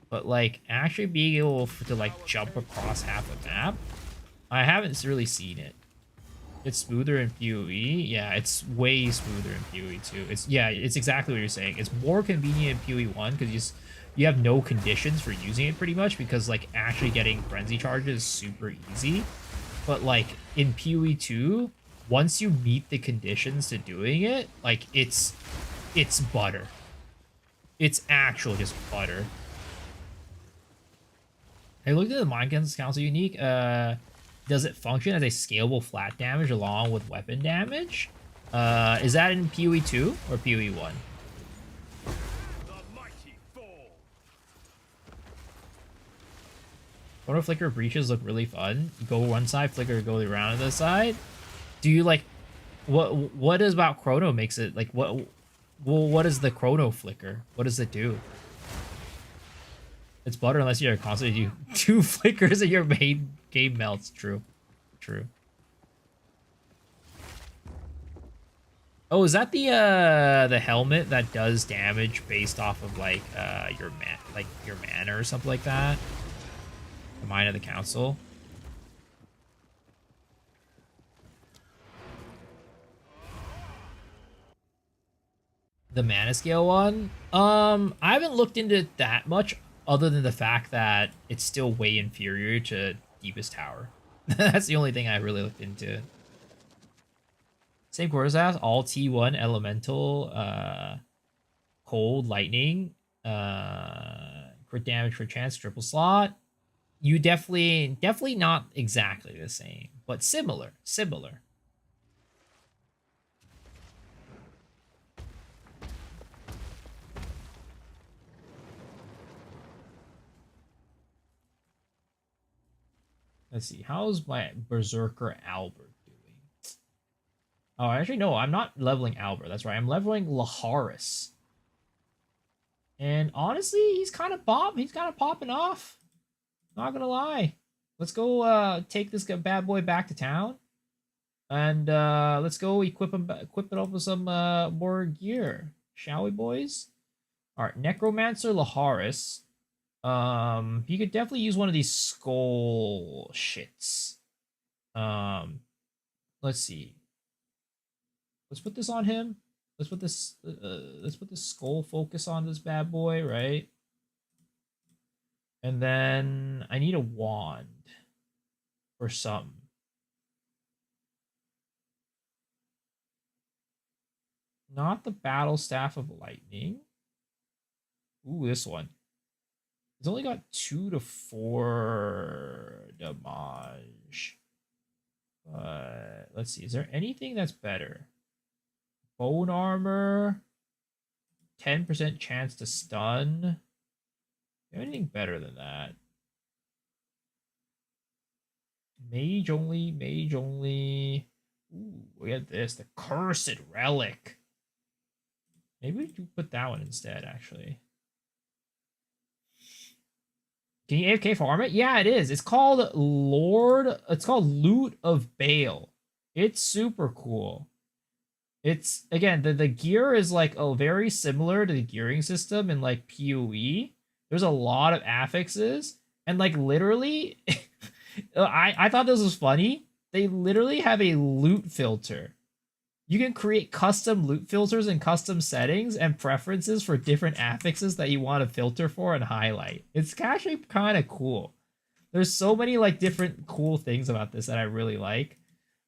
But, like, actually being able to, like, jump across half a map, I haven't really seen it. It's smoother in PoE. Yeah, it's way smoother in PoE 2. It's exactly what you're saying. It's more convenient in PoE 1 because you have no conditions for using it pretty much because, like, actually getting frenzy charges is super easy. But, like, in PoE 2, once you meet the conditions to doing it, like, it's butter. It's actual just butter. I looked at the Mind Council unique. Does it function as a scalable flat damage along with weapon damage? Is that in PoE 2 or PoE 1? Chrono Flicker breaches look really fun. Go one side, Flicker go around the other side. Do you like what is about Chrono makes it like what is the Chrono Flicker? What does it do? It's butter unless you're constantly do 2 flickers and your main game melts. True. True. Oh, is that the helmet that does damage based off of like your mana or something like that? The Mind of the Council. The mana scale one? I haven't looked into it that much other than the fact that it's still way inferior to Deepest Tower. That's the only thing I really looked into. Same quarters as all T1 elemental, cold, lightning, crit damage for chance, triple slot. You definitely not exactly the same, but similar. Let's see. How's my Berserker Albert doing? Oh, actually, no. I'm not leveling Albert. That's right. I'm leveling Laharis. And honestly, he's kind of popping off. Not gonna lie. Let's go take this bad boy back to town. And let's go equip it up with some more gear. Shall we, boys? Alright, Necromancer Laharis. You could definitely use one of these skull shits. Let's see. Let's put this on him. Let's put this skull focus on this bad boy, right? And then I need a wand or something. Not the Battle Staff of Lightning. Ooh, this one. It's only got 2 to 4 damage. Let's see. Is there anything that's better? Bone armor. 10% chance to stun. Anything better than that? Mage only. Ooh, we got this. The Cursed Relic. Maybe we do put that one instead, actually. Can you AFK farm it? Yeah, it is. It's called Loot of Bale. It's super cool. It's, again, the gear is like very similar to the gearing system in like PoE. There's a lot of affixes, and like literally I thought this was funny. They literally have a loot filter. You can create custom loot filters and custom settings and preferences for different affixes that you want to filter for and highlight. It's actually kind of cool. There's so many like different cool things about this that I really like.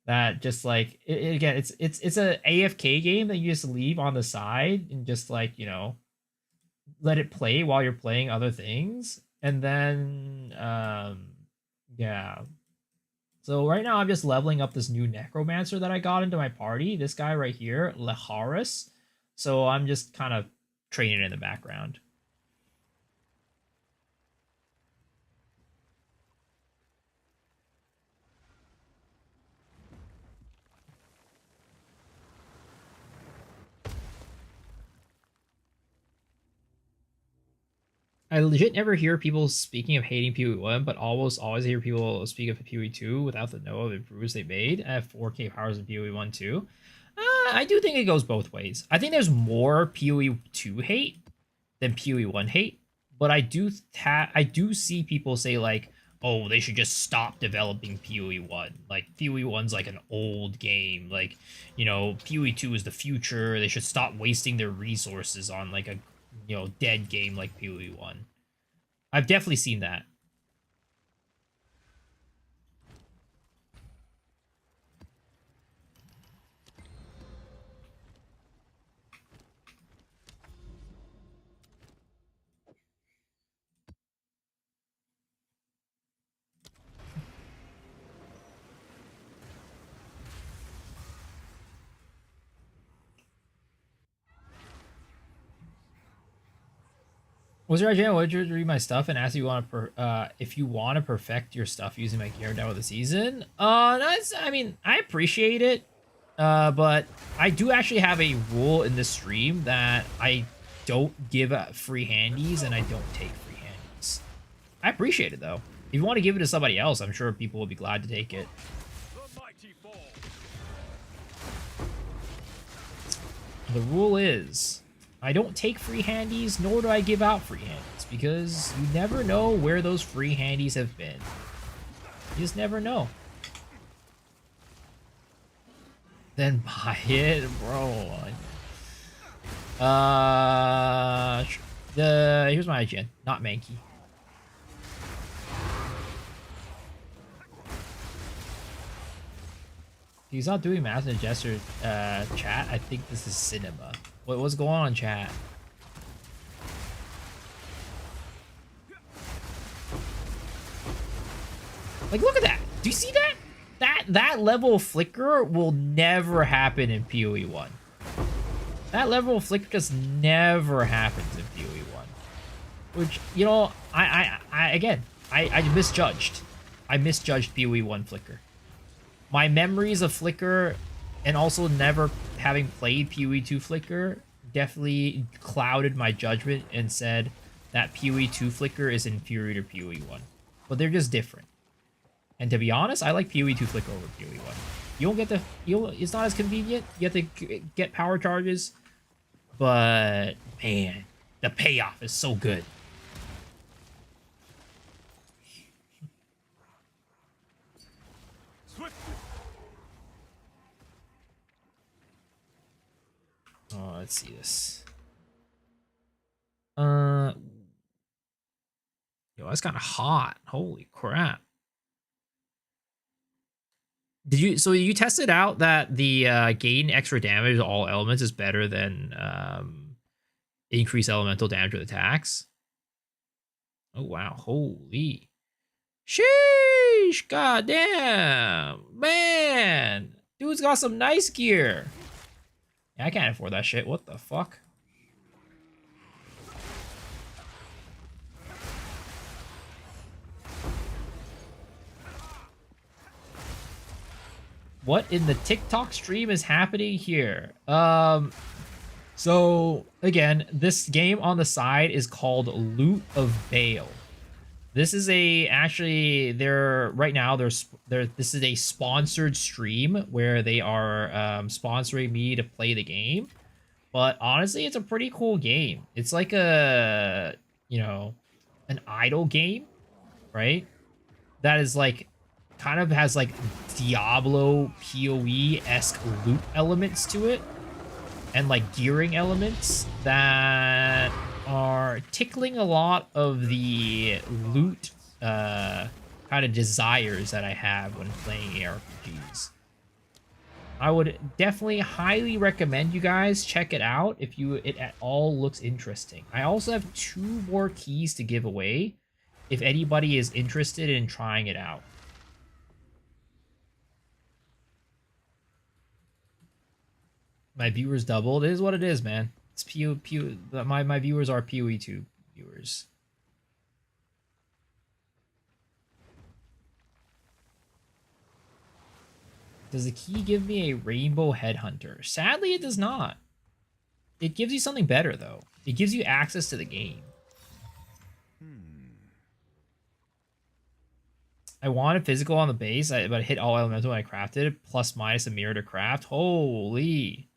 That just like again, it's a AFK game that you just leave on the side and just like, you know, let it play while you're playing other things, and then Yeah. So right now I'm just leveling up this new necromancer that I got into my party. This guy right here, Leharis. So I'm just kind of training in the background. I legit never hear people speaking of hating PoE1, but almost always hear people speak of PoE2 without the know of the improvements they made. I have 4K powers in PoE1 too. I do think it goes both ways. I think there's more PoE2 hate than PoE1 hate, but I do see people say like, oh, they should just stop developing PoE1. Like PoE1's like an old game. Like, you know, PoE2 is the future. They should stop wasting their resources on like a dead game like PoE1. I've definitely seen that. Was there a channel would you read my stuff and ask if you want to perfect your stuff using my gear down with the season? That's I mean I appreciate it, but I do actually have a rule in this stream that I don't give free handies and I don't take free handies. I appreciate it though. If you want to give it to somebody else, I'm sure people will be glad to take it. The rule is, I don't take free handies, nor do I give out free handies, because you never know where those free handies have been. You just never know. Then buy it, bro. Here's my IGN, not Mankey. He's not doing math and gesture chat. I think this is cinema. What's going on, chat? Like, look at that. Do you see that? That level of flicker will never happen in PoE1. That level of flicker just never happens in PoE1. Which, you know, I misjudged. I misjudged PoE1 flicker. My memories of flicker and also never having played PoE2 flicker definitely clouded my judgment and said that PoE2 flicker is inferior to PoE1. But they're just different. And to be honest, I like PoE2 flicker over PoE1. You don't get the it's not as convenient. You have to get power charges, but man, the payoff is so good. Oh, let's see this. Yo, that's kind of hot. Holy crap. So you tested out that the gain extra damage to all elements is better than increase elemental damage with attacks? Oh wow, holy. Sheesh, goddamn. Man, dude's got some nice gear. Yeah, I can't afford that shit. What the fuck? What in the TikTok stream is happening here? So again, this game on the side is called Loot of Bale. This is actually right now this is a sponsored stream where they are sponsoring me to play the game. But honestly, it's a pretty cool game. It's like an idle game, right? That is like kind of has like Diablo PoE-esque loot elements to it and like gearing elements that are tickling a lot of the loot kind of desires that I have when playing ARPGs. I would definitely highly recommend you guys check it out if it at all looks interesting. I also have 2 more keys to give away. if anybody is interested in trying it out. My viewers doubled. It is what it is, man. It's my viewers are PoE2 viewers. Does the key give me a rainbow headhunter? Sadly, it does not. It gives you something better, though. It gives you access to the game. I wanted physical on the base, but I hit all elemental when I crafted it, plus minus a mirror to craft. Holy.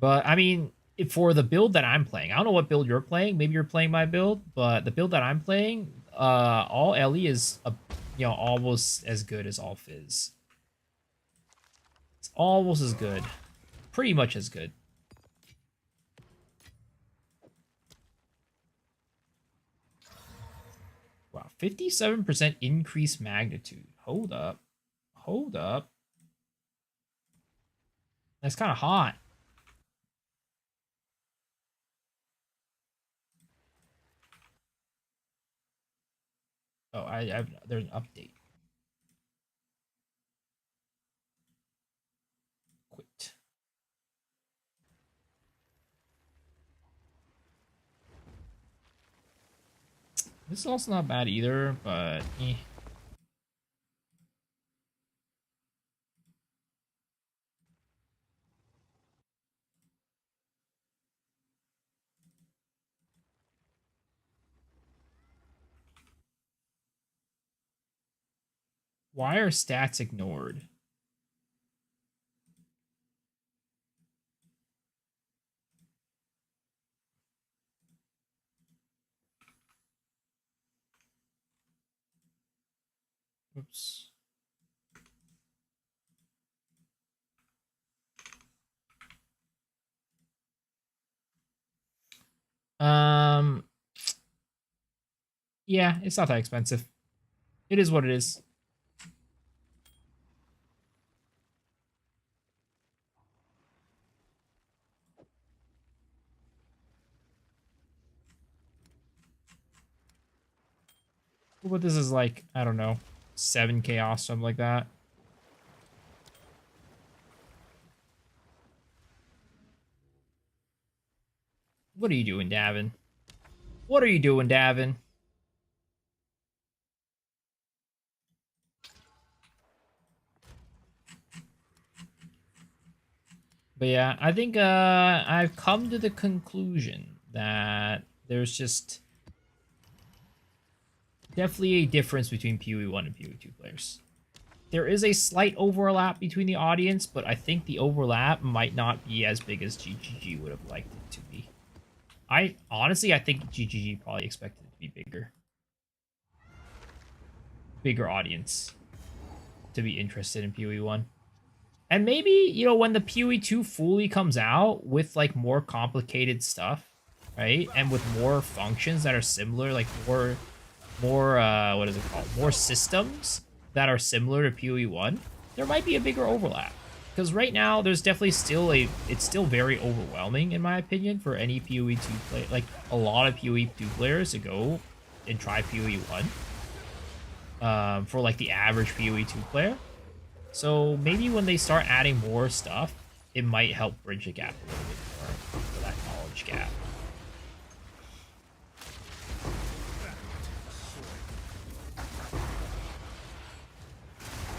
But, I mean, for the build that I'm playing, I don't know what build you're playing. Maybe you're playing my build, but the build that I'm playing, all Ellie is, almost as good as all Fizz. It's almost as good. Pretty much as good. Wow, 57% increased magnitude. Hold up. Hold up. That's kind of hot. Oh, there's an update. Quit. This is also not bad either, but eh. Why are stats ignored? Oops. Um, yeah, it's not that expensive. It is what it is. But this is like, I don't know, 7 chaos, something like that. What are you doing, Davin? What are you doing, Davin? But yeah, I think I've come to the conclusion that there's just definitely a difference between PoE1 and PoE2 players. There is a slight overlap between the audience, but I think the overlap might not be as big as GGG would have liked it to be. I think GGG probably expected it to be bigger. Bigger audience to be interested in PoE1. And maybe, when the PoE2 fully comes out with like more complicated stuff, right? And with more functions that are similar, like more what is it called? More systems that are similar to PoE1, there might be a bigger overlap. Because right now, there's definitely it's still very overwhelming, in my opinion, for any PoE2 player. Like, a lot of PoE2 players to go and try PoE1. For like the average PoE2 player. So maybe when they start adding more stuff, it might help bridge the gap a little bit more for that knowledge gap.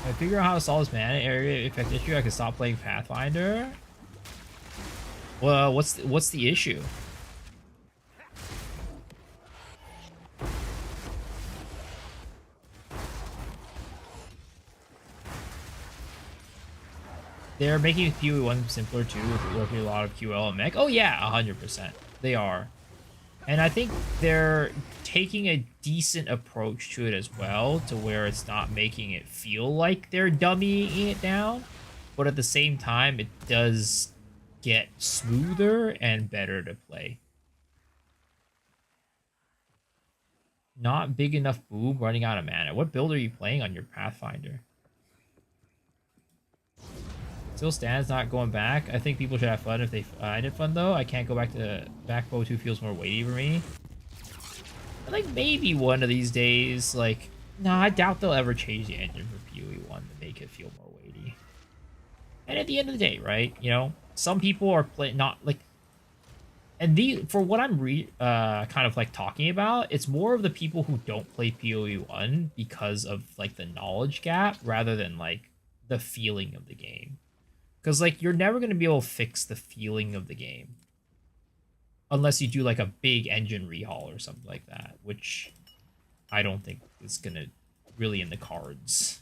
If I figure out how to solve this mana area effect issue, I can stop playing Pathfinder. Well, what's the issue? They're making PoE1 simpler too, with working a lot of QL and mech. Oh yeah, 100%. They are. And I think they're taking a decent approach to it as well, to where it's not making it feel like they're dummying it down, but at the same time, it does get smoother and better to play. Not big enough boom running out of mana. What build are you playing on your Pathfinder? Still stands, not going back. I think people should have fun if they find it fun, though. I can't go back to back. Poe 2 feels more weighty for me. I think maybe one of these days, like... No, I doubt they'll ever change the engine for PoE 1 to make it feel more weighty. And at the end of the day, right? You know, some people are not, like... And for what I'm kind of like talking about, it's more of the people who don't play PoE 1 because of like the knowledge gap rather than like the feeling of the game. Because like you're never going to be able to fix the feeling of the game unless you do like a big engine rehaul or something like that, which I don't think is going to really in the cards.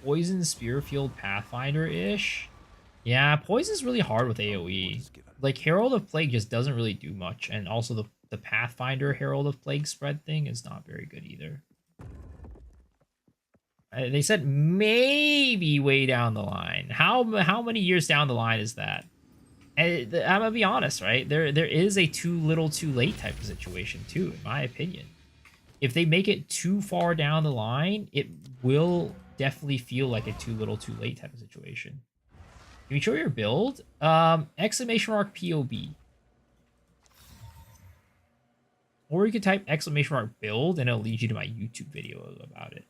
Poison Spearfield Pathfinder-ish. Yeah, Poison's really hard with AoE. Like, Herald of Plague just doesn't really do much, and also the Pathfinder Herald of Plague spread thing is not very good either. They said maybe way down the line. How many years down the line is that? And I'm gonna be honest, right? There is a too little too late type of situation too, in my opinion. If they make it too far down the line, it will definitely feel like a too little too late type of situation. Can you show your build? Exclamation mark POB. Or you could type exclamation mark build and it'll lead you to my YouTube video about it.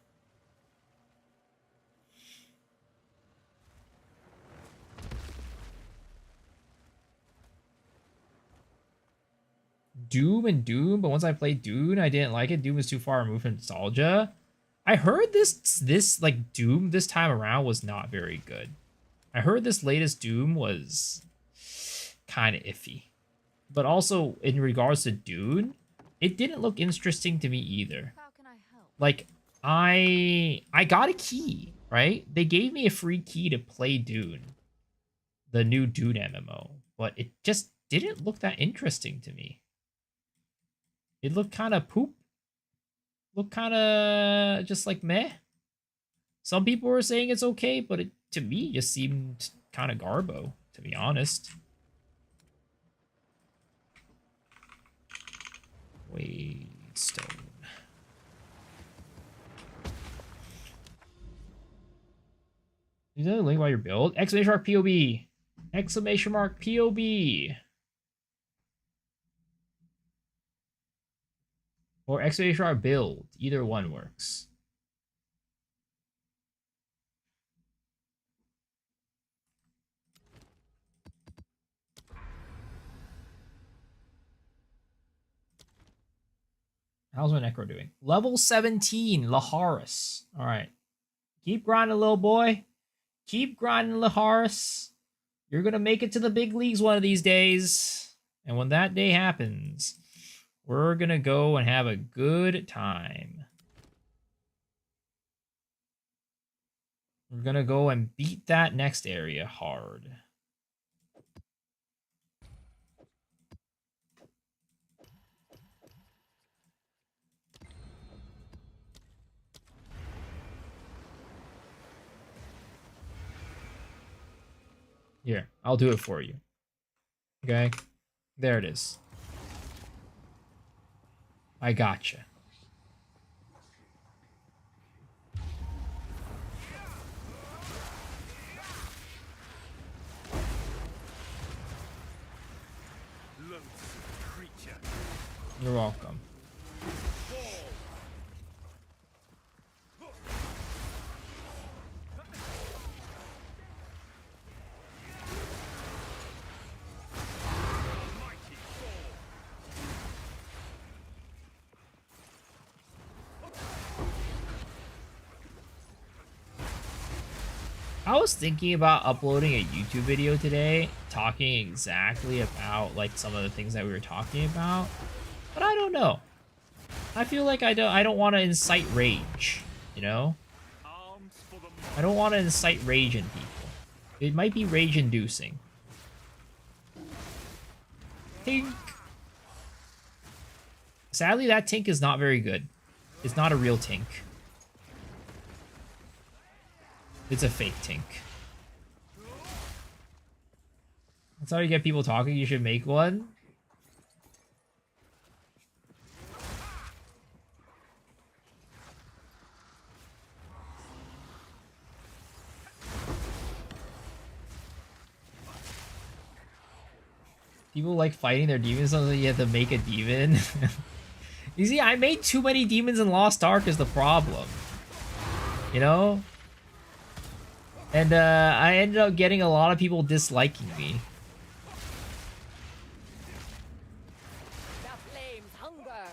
Doom and Doom, but once I played Dune, I didn't like it. Doom was too far removed from nostalgia. I heard this like Doom this time around was not very good. I heard this latest Doom was kind of iffy. But also, in regards to Dune, it didn't look interesting to me either. How can I help? Like, I got a key, right? They gave me a free key to play Dune, the new Dune MMO, but it just didn't look that interesting to me. It looked kind of poop. Looked kind of just like meh. Some people were saying it's okay, but it, to me, just seemed kind of garbo, to be honest. Waystone. Is that a link while your build? Exclamation mark POB. Exclamation mark POB. Or exclamation mark build. Either one works. How's my Necro doing? Level 17, Laharis. Alright. Keep grinding, little boy. Keep grinding, Laharis. You're gonna make it to the big leagues one of these days. And when that day happens, we're gonna go and have a good time. We're gonna go and beat that next area hard. Here, I'll do it for you. Okay? There it is. I gotcha. You're welcome. I was thinking about uploading a YouTube video today talking exactly about like some of the things that we were talking about, but I don't know. I feel like I don't want to incite rage, you know? I don't want to incite rage in people. It might be rage inducing. Tink. Sadly, that Tink is not very good. It's not a real Tink. It's a fake Tink. That's how you get people talking. You should make one. People like fighting their demons, so you have to make a demon. You see, I made too many demons in Lost Ark is the problem. You know? And I ended up getting a lot of people disliking me. The flames hunger.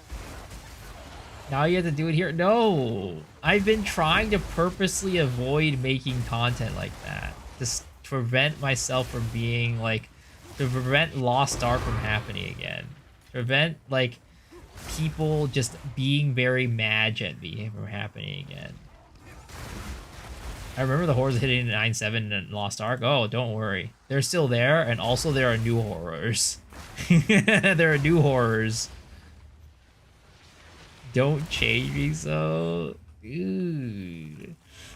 Now you have to do it here. No! I've been trying to purposely avoid making content like that. To prevent myself from being like... To prevent Lost Ark from happening again. Prevent, like, people just being very mad at me from happening again. I remember the horrors hitting 9-7 in Lost Ark. Oh, don't worry. They're still there, and also there are new horrors. There are new horrors. Don't change me so. Ooh.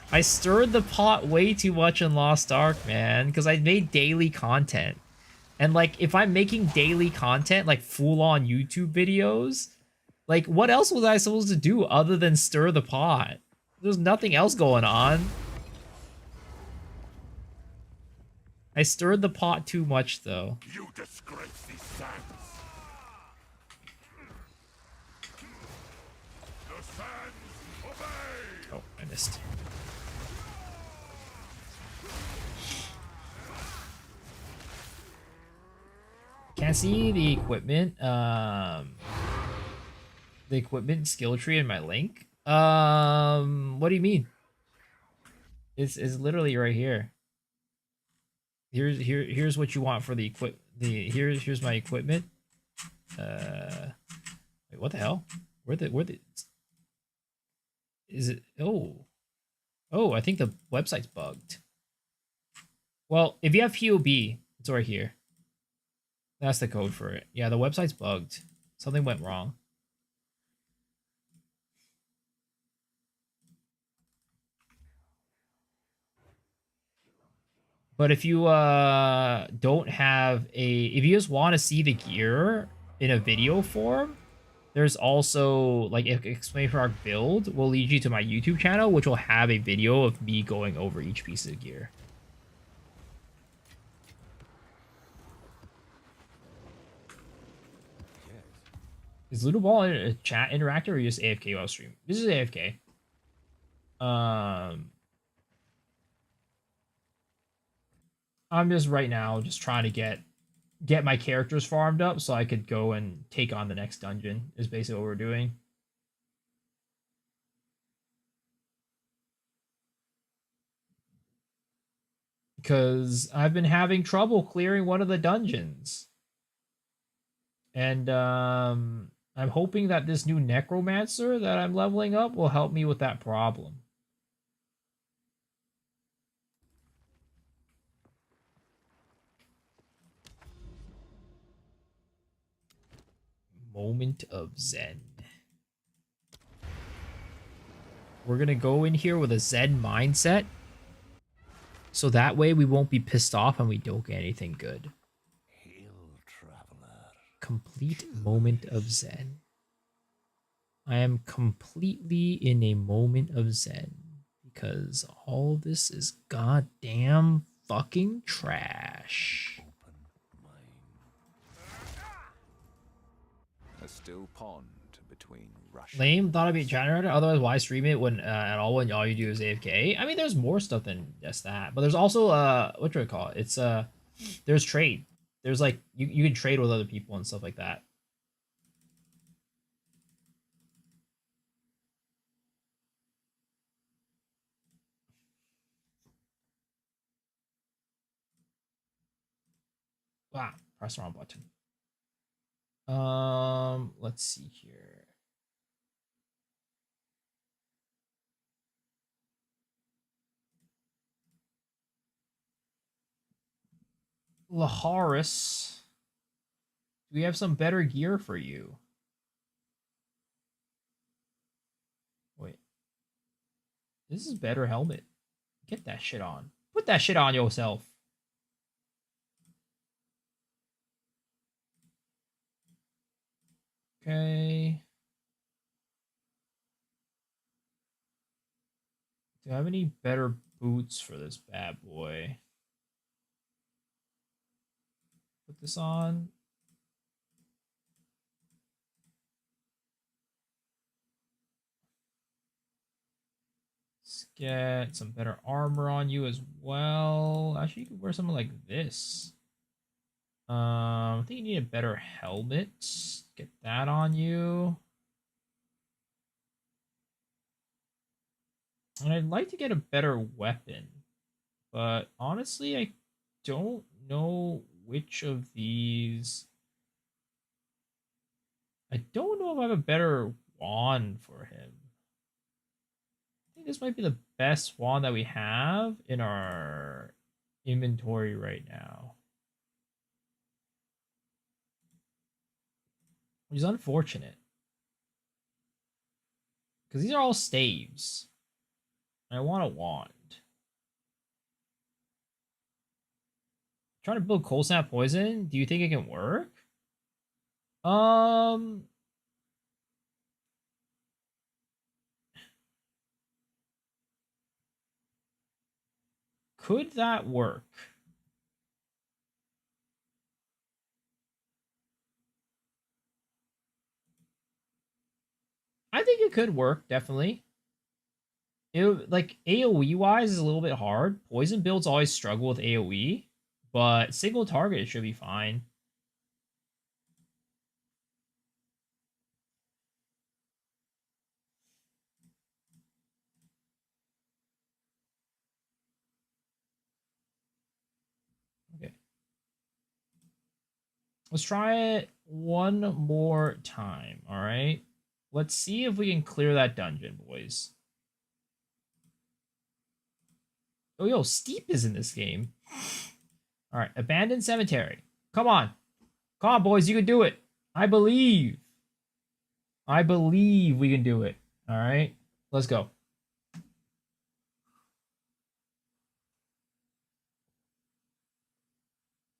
I stirred the pot way too much in Lost Ark, man, because I made daily content. And, like, if I'm making daily content, like full-on YouTube videos, like, what else was I supposed to do other than stir the pot? There's nothing else going on. I stirred the pot too much, though. You disgrace these sands. The sands obey. Oh, I missed. Can't see the equipment. The equipment skill tree in my link. What do you mean? It's literally right here. Here's what you want for the here's my equipment. Wait, what the hell? Where the is it? Oh, I think the website's bugged. Well, if you have POB, it's right here. That's the code for it. Yeah, the website's bugged. Something went wrong. But if you don't have if you just want to see the gear in a video form, there's also like explain for our build will lead you to my YouTube channel, which will have a video of me going over each piece of gear. Is Ludo Ball in a chat interactive or just AFK while stream? This is AFK. I'm just right now just trying to get my characters farmed up so I could go and take on the next dungeon is basically what we're doing. Because I've been having trouble clearing one of the dungeons. And I'm hoping that this new necromancer that I'm leveling up will help me with that problem. Moment of Zen. We're going to go in here with a Zen mindset. So that way we won't be pissed off and we don't get anything good. Hail, traveler. Complete moment of Zen. I am completely in a moment of Zen because all of this is goddamn fucking trash. A still pond between Russia. Lame, thought I'd be a generator. Otherwise, why stream it when at all when all you do is AFK? I mean, there's more stuff than just that, but there's also what do I call it? It's there's trade. There's like you can trade with other people and stuff like that. Wow, press the wrong button. Let's see here. Laharis, do we have some better gear for you? Wait, this is better helmet. Get that shit on. Put that shit on yourself. Okay. Do I have any better boots for this bad boy? Put this on. get some better armor on you as well. Actually, you could wear something like this. I think you need a better helmet. Get that on you. And I'd like to get a better weapon. But honestly, I don't know which of these. I don't know if I have a better wand for him. I think this might be the best wand that we have in our inventory right now. Which is unfortunate. Because these are all staves. And I want a wand. Trying to build cold snap poison. Do you think it can work? Um, could that work? I think it could work, definitely. It like AoE wise is a little bit hard. Poison builds always struggle with AoE, but single target should be fine. Okay. Let's try it one more time, all right? Let's see if we can clear that dungeon, boys. Oh, yo, Steep is in this game. All right, Abandoned Cemetery. Come on. Come on, boys, you can do it. I believe. I believe we can do it. All right, let's go.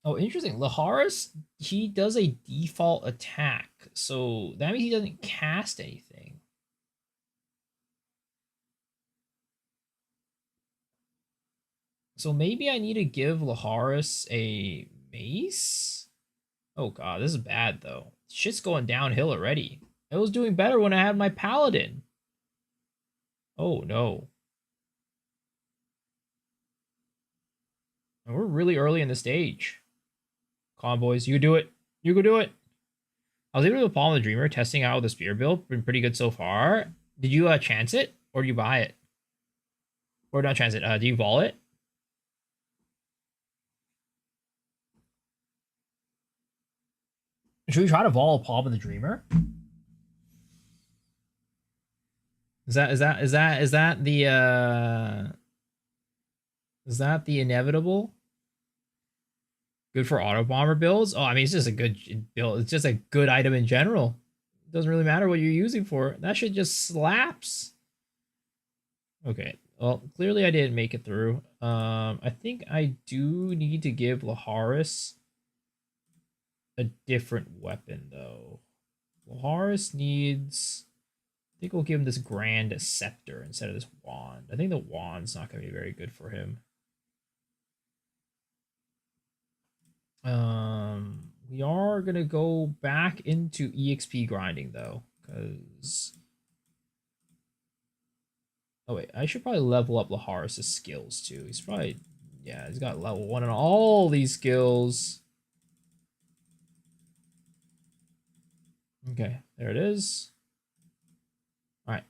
Oh, interesting. Laharis, he does a default attack. So that means he doesn't cast anything. So maybe I need to give Laharis a mace? Oh god, this is bad though. Shit's going downhill already. I was doing better when I had my paladin. Oh no. And we're really early in the stage. Come on, boys. You can do it. You can do it. I was able to palm the Dreamer, testing out the spear build. Been pretty good so far. Did you chance it? Or do you buy it? Or not chance it. Do you vol it? Should we try to vol Palm of the Dreamer? Is that the inevitable? Good for auto bomber builds? Oh, I mean, it's just a good build. It's just a good item in general. It doesn't really matter what you're using for. That shit just slaps. Okay. Well, clearly I didn't make it through. I think I do need to give Laharis a different weapon, though. Laharis needs... I think we'll give him this Grand Scepter instead of this Wand. I think the Wand's not going to be very good for him. We are gonna go back into EXP grinding though, because oh wait, I should probably level up Laharis' skills too. He's probably yeah, he's got level 1 on all these skills. Okay, there it is. All right,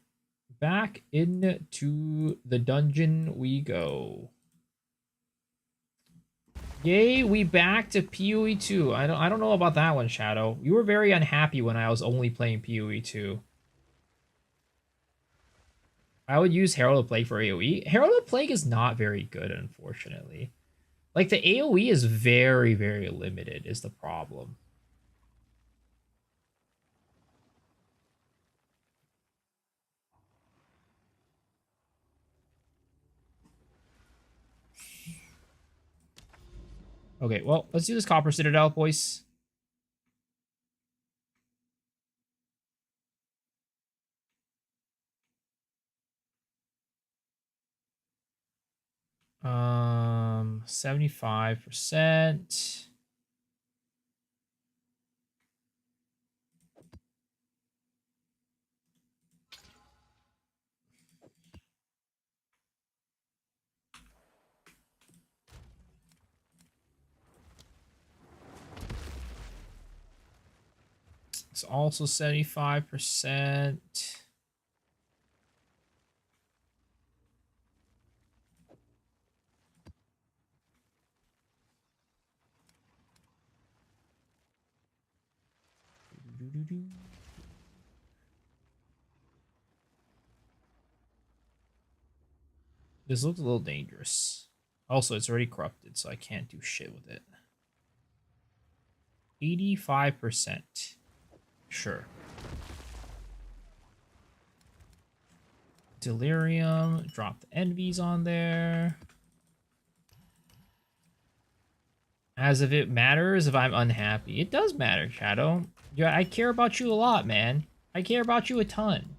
back into the dungeon we go. Yay, we back to PoE 2. I don't know about that one, Shadow. You were very unhappy when I was only playing PoE 2. I would use Herald of Plague for AoE. Herald of Plague is not very good, unfortunately. Like, the AoE is very, very limited, is the problem. Okay, well, let's do this Copper Citadel, boys. Um, 75%. It's also 75%. This looks a little dangerous. Also, it's already corrupted, so I can't do shit with it. 85%. Sure. Delirium. Drop the envies on there. As if it matters if I'm unhappy. It does matter, Shadow. Yeah, I care about you a lot, man. I care about you a ton.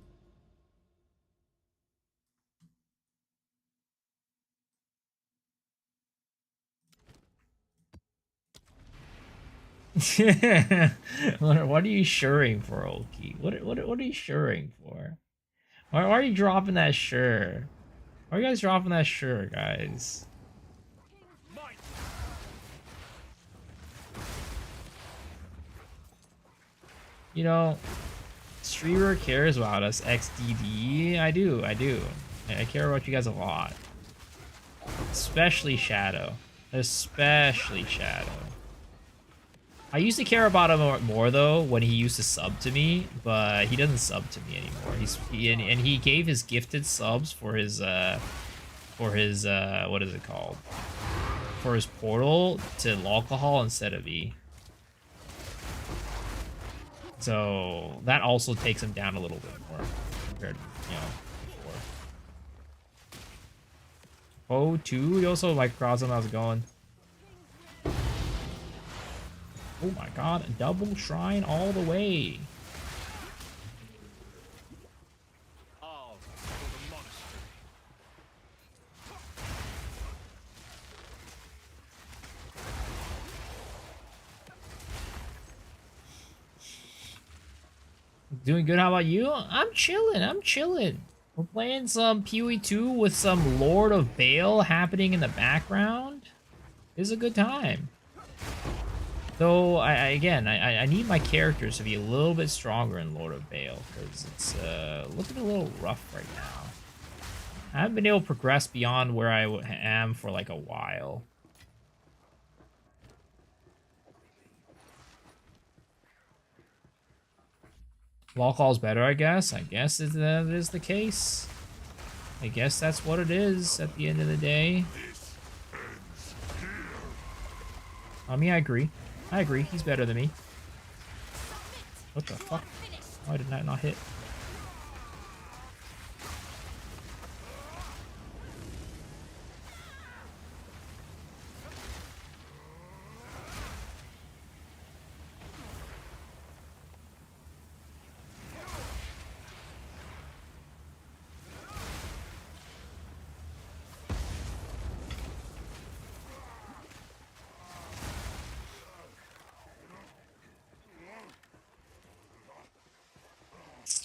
What are you shuring for, Oki? What are you shuring for? Why are you dropping that sure? Why are you guys dropping that sure, guys? You know, Streamer cares about us, XDD. I do. I care about you guys a lot. Especially Shadow. Especially Shadow. I used to care about him more though when he used to sub to me, but he doesn't sub to me anymore. And he gave his gifted subs for his what is it called? For his portal to alcohol instead of me. So that also takes him down a little bit more compared to, before. Oh, too. You also like cross him. How's it going? Oh my god, a double shrine all the way. Doing good, how about you? I'm chilling. We're playing some PoE 2 with some Lord of Bale happening in the background. It's a good time. Though, I need my characters to be a little bit stronger in Lord of Bale, because it's looking a little rough right now. I haven't been able to progress beyond where I am for like a while. Wall call's better, I guess. I guess that is the case. I guess that's what it is at the end of the day. I mean, I agree. He's better than me. What the fuck? Why did that not hit?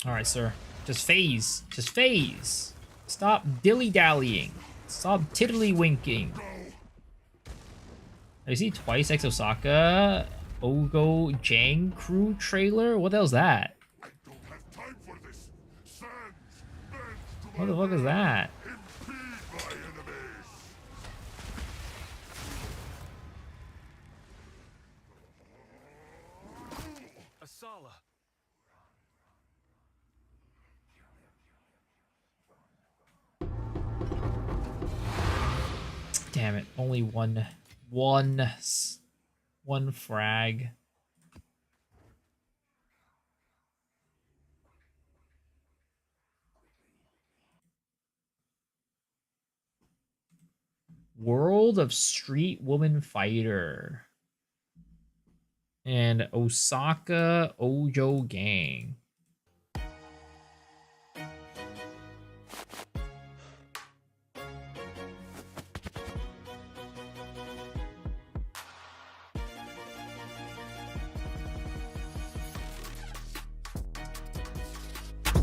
Alright, sir. Just phase. Stop dilly-dallying. Stop tiddly-winking. I see twice X Osaka Ogo Jang crew trailer? What the hell's that? What the fuck is that? Damn it, only one frag. World of Street Woman Fighter. And Osaka Ojo Gang.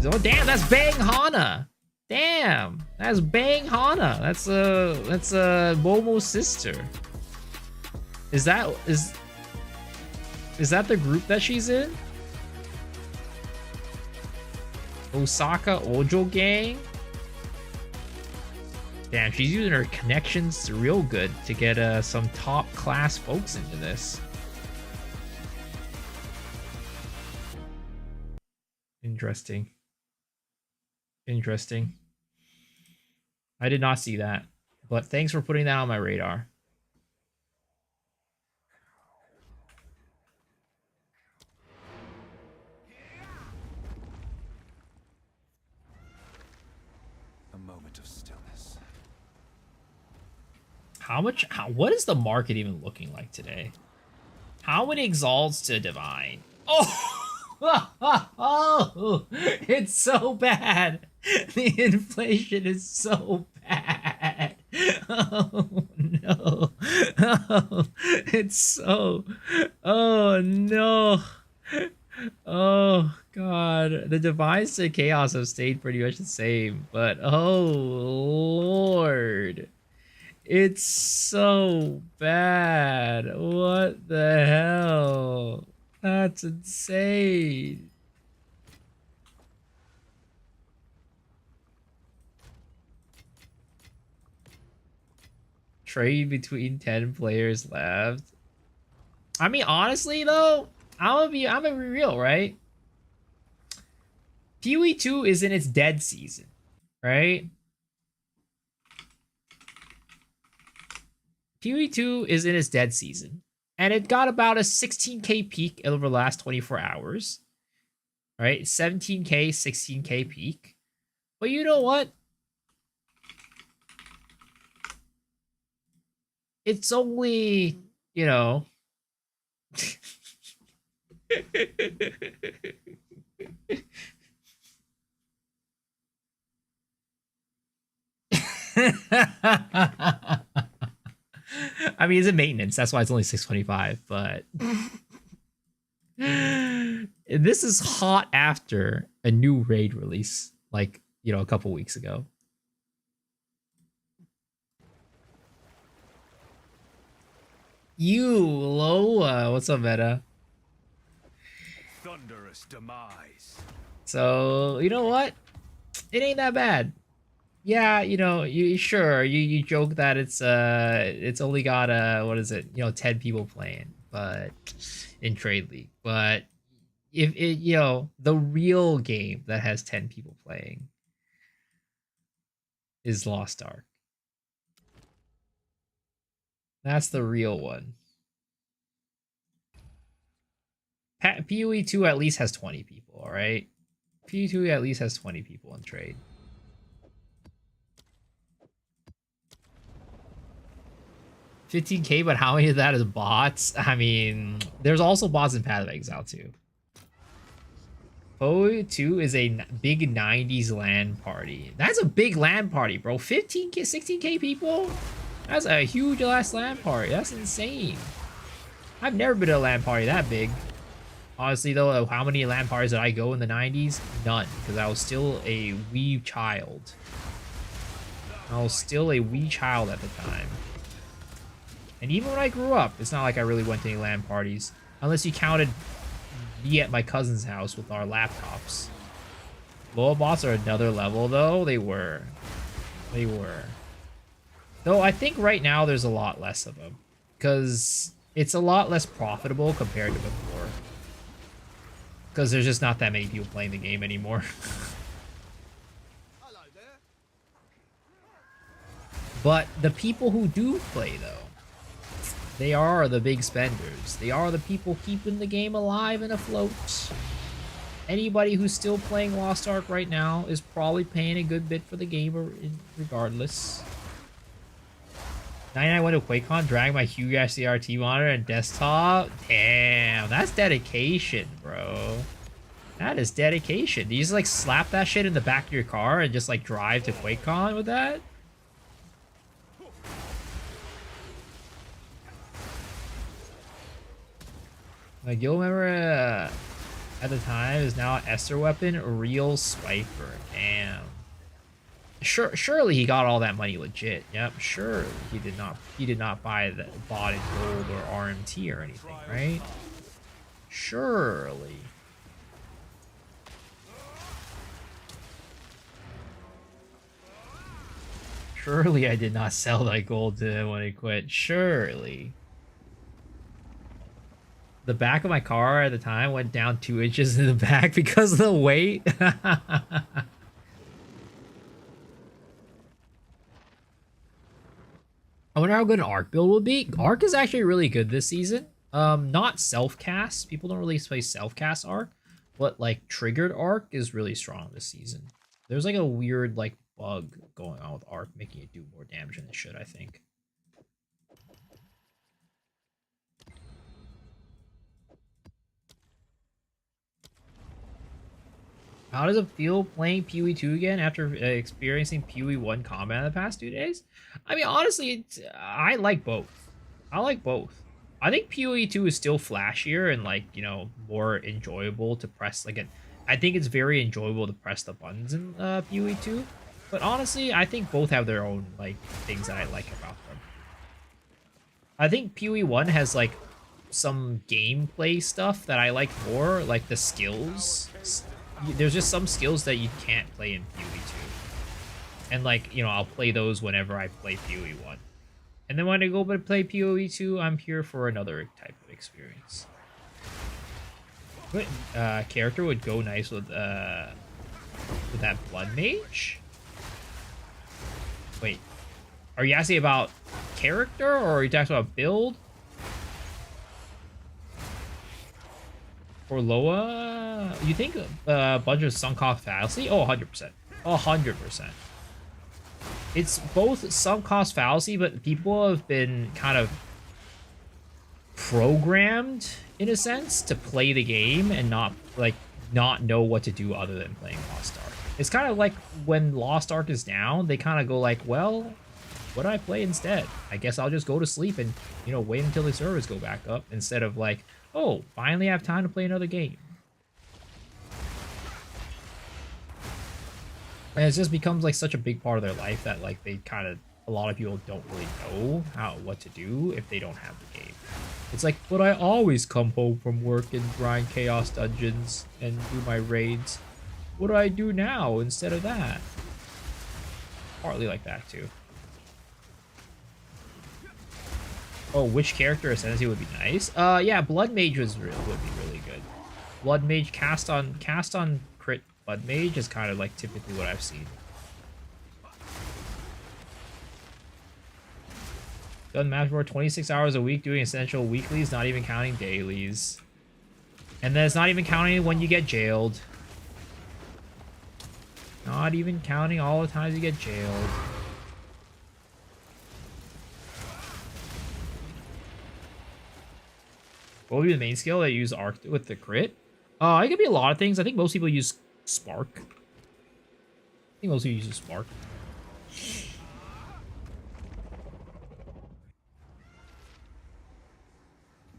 Oh damn, that's Bang Hana. Damn, that's Bang Hana. That's Momo's sister. Is that the group that she's in? Osaka Ojo Gang. Damn, she's using her connections real good to get some top class folks into this. Interesting. Interesting. I did not see that, but thanks for putting that on my radar. A moment of stillness. What is the market even looking like today? How many exalts to divine? Oh! Oh, it's so bad. The inflation is so bad. Oh no. Oh, it's so. Oh no. Oh god. The divines to chaos have stayed pretty much the same, but oh lord. It's so bad. What the hell? That's insane. Trade between 10 players left. I mean, honestly though, I'm gonna be real, right? PoE 2 is in its dead season, right? PoE 2 is in its dead season. And it got about a 16k peak over the last 24 hours. Right? 17k, 16k peak. But you know what? It's only, you know. I mean, it's a maintenance. That's why it's only 625. But this is hot after a new raid release, like, you know, a couple weeks ago. You, Loa. What's up, Meta? Thunderous demise. So, you know what? It ain't that bad. Yeah, you know, you sure you joke that it's only got what is it? You know, 10 people playing, but in Trade League. But if it, you know, the real game that has 10 people playing is Lost Ark. That's the real one. PoE 2 at least has 20 people, all right? PoE 2 at least has 20 people in trade. $15K, but how many of that is bots? I mean, there's also bots in Path of Exile too. PoE 2 is a big 90s LAN party. That's a big LAN party, bro. 15K, 16K people? That's a huge ass LAN party. That's insane. I've never been to a LAN party that big. Honestly, though, how many LAN parties did I go in the 90s? None, because I was still a wee child. I was still a wee child at the time. And even when I grew up, it's not like I really went to any LAN parties. Unless you counted me at my cousin's house with our laptops. Loa bots are another level, though. They were. They were. Though I think right now there's a lot less of them. Because it's a lot less profitable compared to before. Because there's just not that many people playing the game anymore. But the people who do play, though, they are the big spenders. They are the people keeping the game alive and afloat. Anybody who's still playing Lost Ark right now is probably paying a good bit for the game regardless. 99 went to QuakeCon, dragged my huge CRT monitor and desktop. Damn, that's dedication, bro. That is dedication. Do you just like slap that shit in the back of your car and just like drive to QuakeCon with that? My guild member at the time is now an Esther weapon, real swiper. Damn. Surely he got all that money legit. Yep, sure he did not. He did not buy the bought in gold or RMT or anything, right? Surely. Surely I did not sell that gold to him when he quit. Surely. The back of my car at the time went down 2 inches in the back because of the weight. I wonder how good an arc build will be. Arc is actually really good this season. Not self-cast. People don't really play self-cast arc, but like triggered arc is really strong this season. There's like a weird like bug going on with arc, making it do more damage than it should, I think. How does it feel playing PoE 2 again after experiencing PoE 1 combat in the past 2 days? I mean, honestly, I like both. I like both. I think PoE 2 is still flashier and, like, you know, more enjoyable to press. Like, I think it's very enjoyable to press the buttons in PoE 2. But honestly, I think both have their own, like, things that I like about them. I think PoE 1 has, like, some gameplay stuff that I like more, like the skills. There's just some skills that you can't play in PoE 2. And, like, you know, I'll play those whenever I play PoE 1. And then when I go to play PoE 2, I'm here for another type of experience. What character would go nice with that Blood Mage? Wait, are you asking about character, or are you talking about build? For Loa, you think a bunch of sunk cost fallacy? Oh, 100%. 100%. It's both sunk cost fallacy, but people have been kind of programmed, in a sense, to play the game and not know what to do other than playing Lost Ark. It's kind of like when Lost Ark is down, they kind of go like, well, what do I play instead? I guess I'll just go to sleep and, you know, wait until the servers go back up, instead of like, oh, finally I have time to play another game. And it just becomes like such a big part of their life that like they kind of, a lot of people don't really know what to do if they don't have the game. It's like, but I always come home from work and grind chaos dungeons and do my raids. What do I do now instead of that? Partly like that too. Oh, which character ascendancy would be nice? Yeah, Blood Mage would be really good. Blood Mage cast on crit Blood Mage is kind of like typically what I've seen. Done match for 26 hours a week doing essential weeklies, not even counting dailies. And then it's not even counting when you get jailed. Not even counting all the times you get jailed. What would be the main skill that you use Arc with the crit? It could be a lot of things. I think most people use Spark. I think most people use Spark.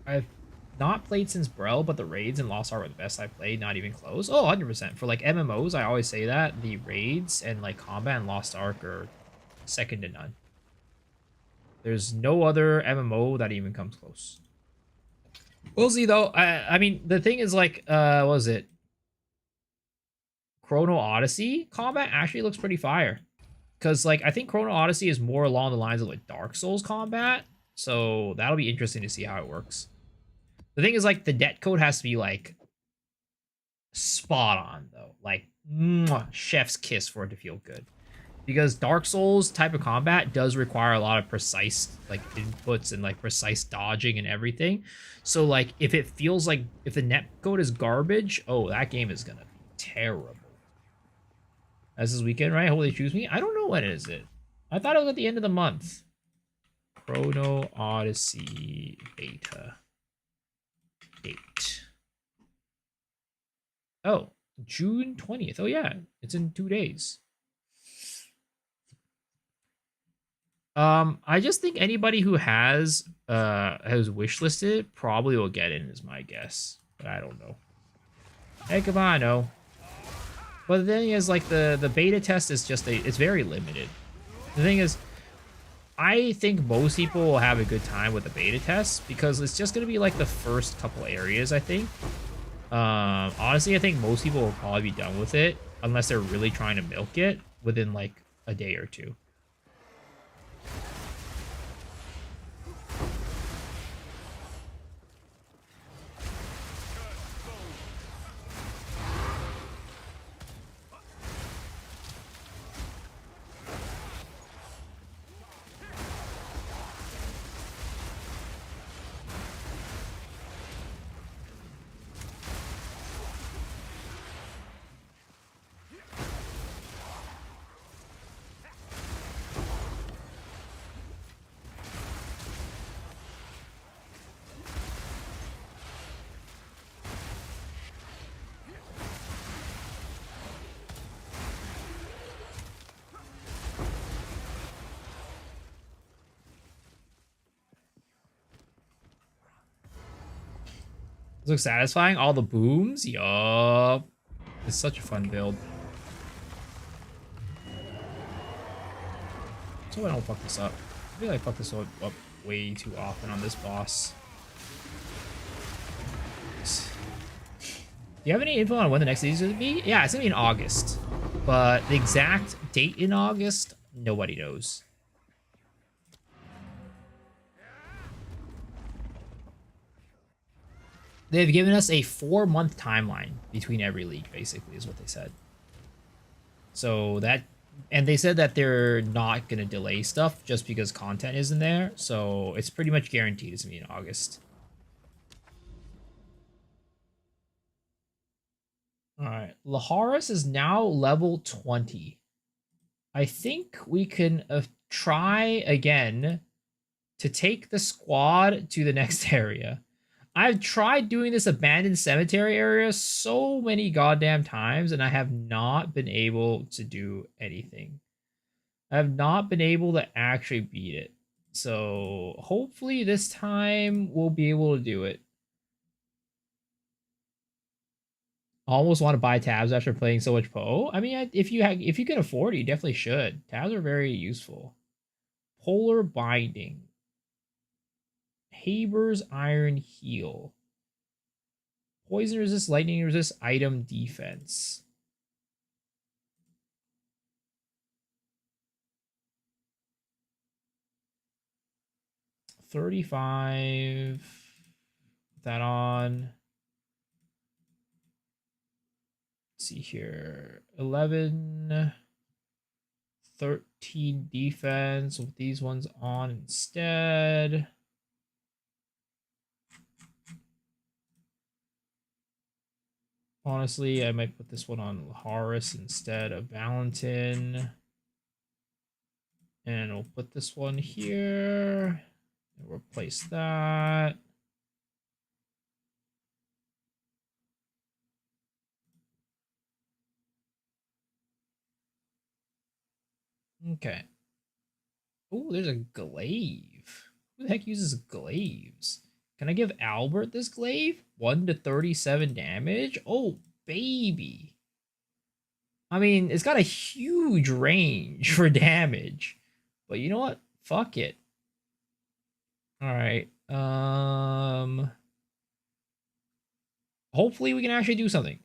I've not played since Brel, but the raids and Lost Ark were the best I've played, not even close. Oh, 100%. For like MMOs, I always say that. The raids and like combat and Lost Ark are second to none. There's no other MMO that even comes close. We'll see though. I mean, the thing is like, what was it? Chrono Odyssey combat actually looks pretty fire. Because like, I think Chrono Odyssey is more along the lines of like Dark Souls combat. So that'll be interesting to see how it works. The thing is like, the debt code has to be like spot on though. Like, mwah, chef's kiss for it to feel good. Because Dark Souls type of combat does require a lot of precise like inputs and like precise dodging and everything. So like if it feels like, if the net code is garbage, oh, that game is gonna be terrible. That's this weekend, right? Holy choose me. I don't know when is it. I thought it was at the end of the month. Chrono Odyssey beta date. Oh, June 20th. Oh yeah, it's in 2 days. I just think anybody who has wishlisted probably will get in, is my guess. But I don't know. Heck if I know. But the thing is, like, the beta test is just it's very limited. The thing is, I think most people will have a good time with the beta test because it's just gonna be like the first couple areas, I think. Honestly, I think most people will probably be done with it unless they're really trying to milk it within like a day or two. This looks satisfying. All the booms. Yup. It's such a fun build. So I don't fuck this up. I feel like I fuck this up way too often on this boss. Do you have any info on when the next season is going to be? Yeah, it's going to be in August. But the exact date in August, nobody knows. They've given us a 4-month timeline between every league, basically, is what they said. So that, and they said that they're not going to delay stuff just because content isn't there. So it's pretty much guaranteed it's going to be in August. All right. Laharis is now level 20. I think we can try again to take the squad to the next area. I've tried doing this abandoned cemetery area so many goddamn times, and I have not been able to do anything. I have not been able to actually beat it. So hopefully this time we'll be able to do it. Almost want to buy tabs after playing so much Poe. I mean, if you can afford it, you definitely should. Tabs are very useful. Polar Binding. Haber's Iron Heel. Poison resist, lightning resist, item defense. $35. Put that on. Let's see here. 11. 13 defense with these ones on instead. Honestly, I might put this one on Laharis instead of Valentin. And we'll put this one here. And replace that. Okay. Oh, there's a glaive. Who the heck uses glaives? Can I give Albert this glaive? 1 to 37 damage? Oh, baby. I mean, it's got a huge range for damage. But you know what? Fuck it. Alright. Hopefully we can actually do something.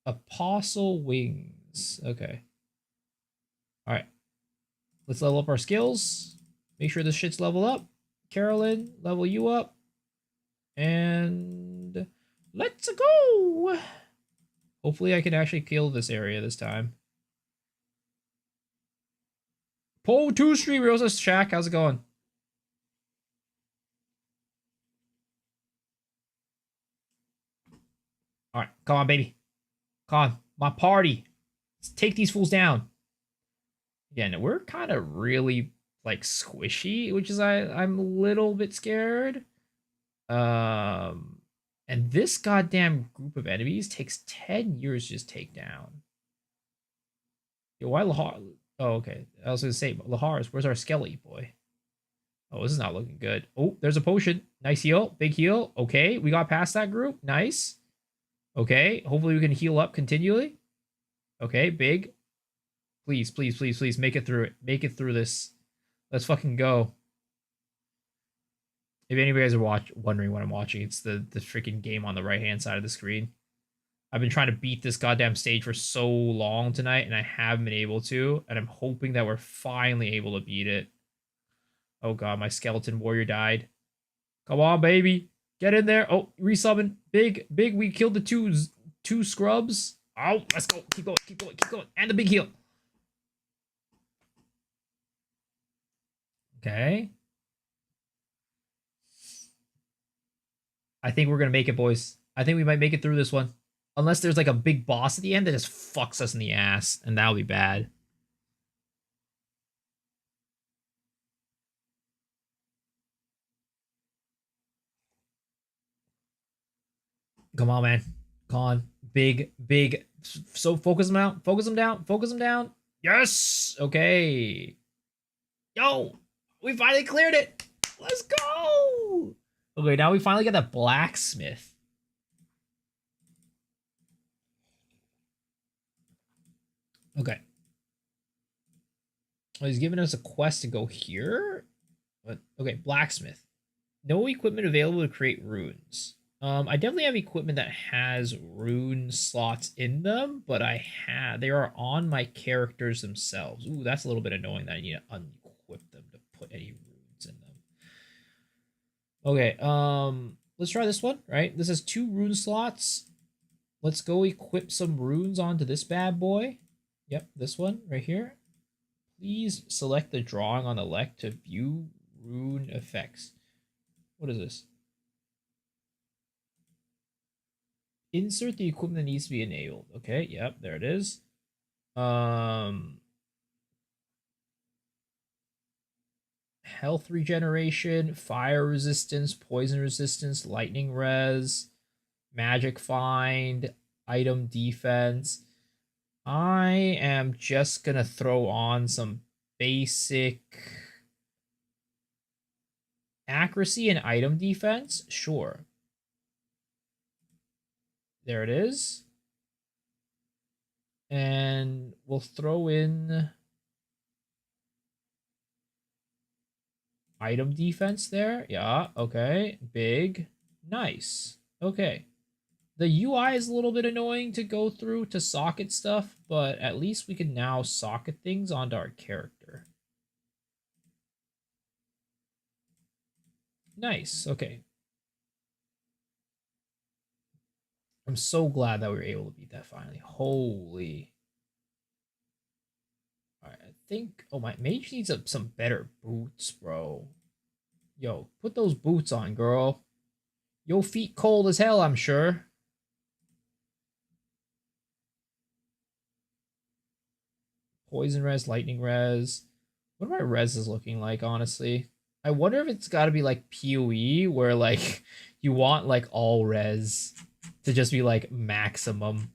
Apostle Wings. Okay. Alright. Let's level up our skills. Make sure this shit's leveled up. Carolyn, level you up. And let's go. Hopefully I can actually kill this area this time. Poe 2 stream, Rosa Shaq, how's it going? Alright, come on, baby. Come on, my party. Let's take these fools down. Yeah, no, we're kind of really like squishy, which is I'm a little bit scared. And this goddamn group of enemies takes 10 years to just take down. Yo, why Lahar? Oh, okay. I was gonna say, Laharis, where's our skelly boy? Oh, this is not looking good. Oh, there's a potion. Nice heal. Big heal. Okay, we got past that group. Nice. Okay, hopefully we can heal up continually. Okay, big. Please, please, please, please, make it through it. Make it through this. Let's fucking go. If any of you guys are wondering what I'm watching, it's the freaking game on the right-hand side of the screen. I've been trying to beat this goddamn stage for so long tonight, and I haven't been able to, and I'm hoping that we're finally able to beat it. Oh god, my skeleton warrior died. Come on, baby. Get in there. Oh, resummon. Big. We killed the two scrubs. Oh, let's go. Keep going. And the big heal. Okay. I think we're gonna make it, boys. I think we might make it through this one. Unless there's like a big boss at the end that just fucks us in the ass, and that'll be bad. Come on, man. Come on. Big. So focus them out. Focus them down. Yes. Okay. Yo, we finally cleared it. Let's go. Okay, now we finally get that blacksmith. Okay. Oh, he's giving us a quest to go here. But okay, blacksmith. No equipment available to create runes. I definitely have equipment that has rune slots in them, but they are on my characters themselves. Ooh, that's a little bit annoying that I need to unequip them to put any runes in them. Okay, let's try this one, right? This has 2 rune slots. Let's go equip some runes onto this bad boy. Yep, this one right here. Please select the drawing on the left to view rune effects. What is this? Insert the equipment that needs to be enabled. Okay, yep, there it is. Health regeneration, fire resistance, poison resistance, lightning res, magic find, item defense. I am just gonna throw on some basic accuracy and item defense. Sure. There it is. And we'll throw in item defense there. Yeah, okay. Big. Nice. Okay. The UI is a little bit annoying to go through to socket stuff, but at least we can now socket things onto our character. Nice. Okay. I'm so glad that we were able to beat that finally. Holy. Alright, I think... Oh, my mage needs some better boots, bro. Yo, put those boots on, girl. Your feet cold as hell, I'm sure. Poison res, lightning res. What are my reses looking like, honestly? I wonder if it's got to be like PoE, where like you want like all res to just be like maximum.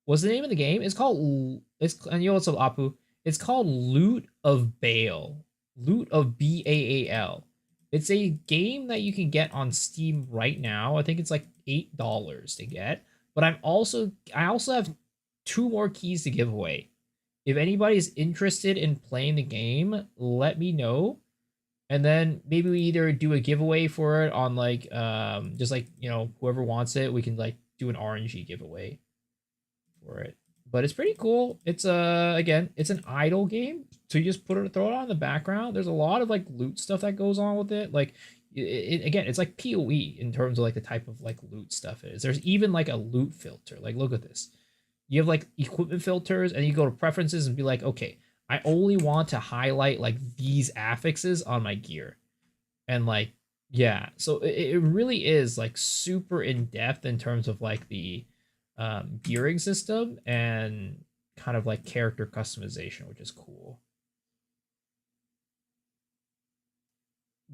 What's the name of the game? It's called and yo, what's up, Apu? It's called Loot of Baal. Loot of Baal. It's a game that you can get on Steam right now. I think it's like $8 to get. But I also have 2 more keys to give away. If anybody's interested in playing the game, let me know. And then maybe we either do a giveaway for it on like just like, you know, whoever wants it, we can like do an RNG giveaway for it. But it's pretty cool. It's again, it's an idle game. So you just throw it on in the background. There's a lot of like loot stuff that goes on with it. Like again, it's like PoE in terms of like the type of like loot stuff it is. There's even like a loot filter. Like look at this. You have like equipment filters and you go to preferences and be like, okay, I only want to highlight like these affixes on my gear. And like, yeah, so it really is like super in depth in terms of like the gearing system and kind of like character customization, which is cool.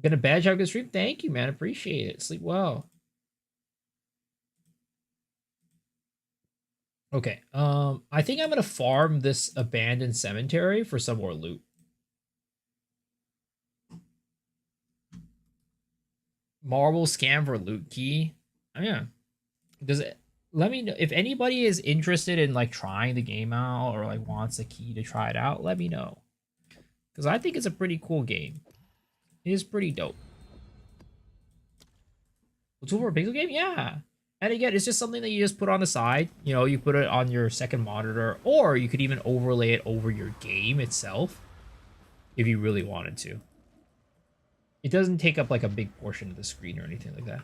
Gonna badge out good stream. Thank you, man. Appreciate it. Sleep well. Okay. I think I'm gonna farm this abandoned cemetery for some more loot. Marble scam for loot key. Oh, yeah. Does it? Let me know if anybody is interested in like trying the game out or like wants a key to try it out. Let me know, because I think it's a pretty cool game. It is pretty dope. A tool for a pixel game, yeah. And again, it's just something that you just put on the side. You know, you put it on your second monitor, or you could even overlay it over your game itself. if you really wanted to. It doesn't take up like a big portion of the screen or anything like that.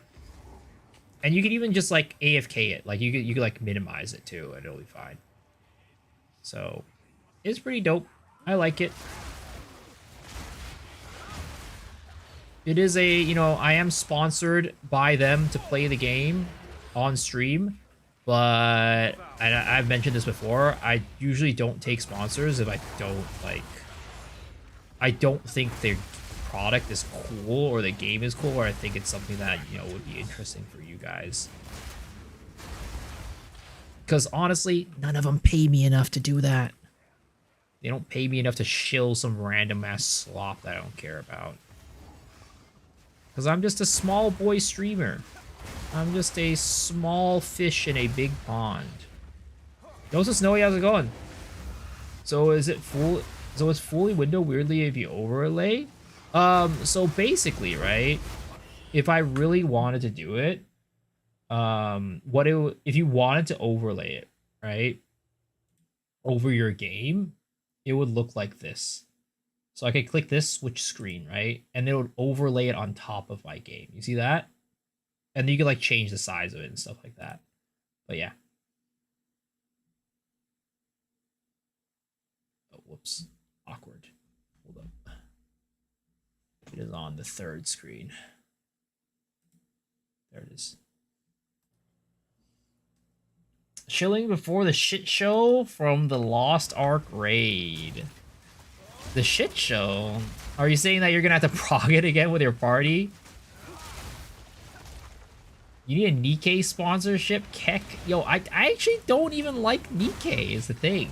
And you could even just like AFK it. Like you could like minimize it too, and it'll be fine. So it's pretty dope. I like it. It is a, you know, I am sponsored by them to play the game on stream, but I've mentioned this before, I usually don't take sponsors if I don't like, I don't think their product is cool or the game is cool, or I think it's something that, you know, would be interesting for you guys. Because honestly, none of them pay me enough to do that. They don't pay me enough to shill some random ass slop that I don't care about. Because I'm just a small boy streamer. I'm just a small fish in a big pond. Yo, so Snowy, how's it going? So is it full? So it's fully window weirdly if you overlay? So basically, right? If I really wanted to do it, if you wanted to overlay it, right? Over your game, it would look like this. So I could click this switch screen, right? And it would overlay it on top of my game. You see that? And you can like change the size of it and stuff like that. But yeah. Oh, whoops. Awkward. Hold up. It is on the third screen. There it is. Chilling before the shit show from the Lost Ark raid. The shit show? Are you saying that you're gonna have to prog it again with your party? You need a Nikkei sponsorship? Keck? Yo, I actually don't even like Nikkei is the thing.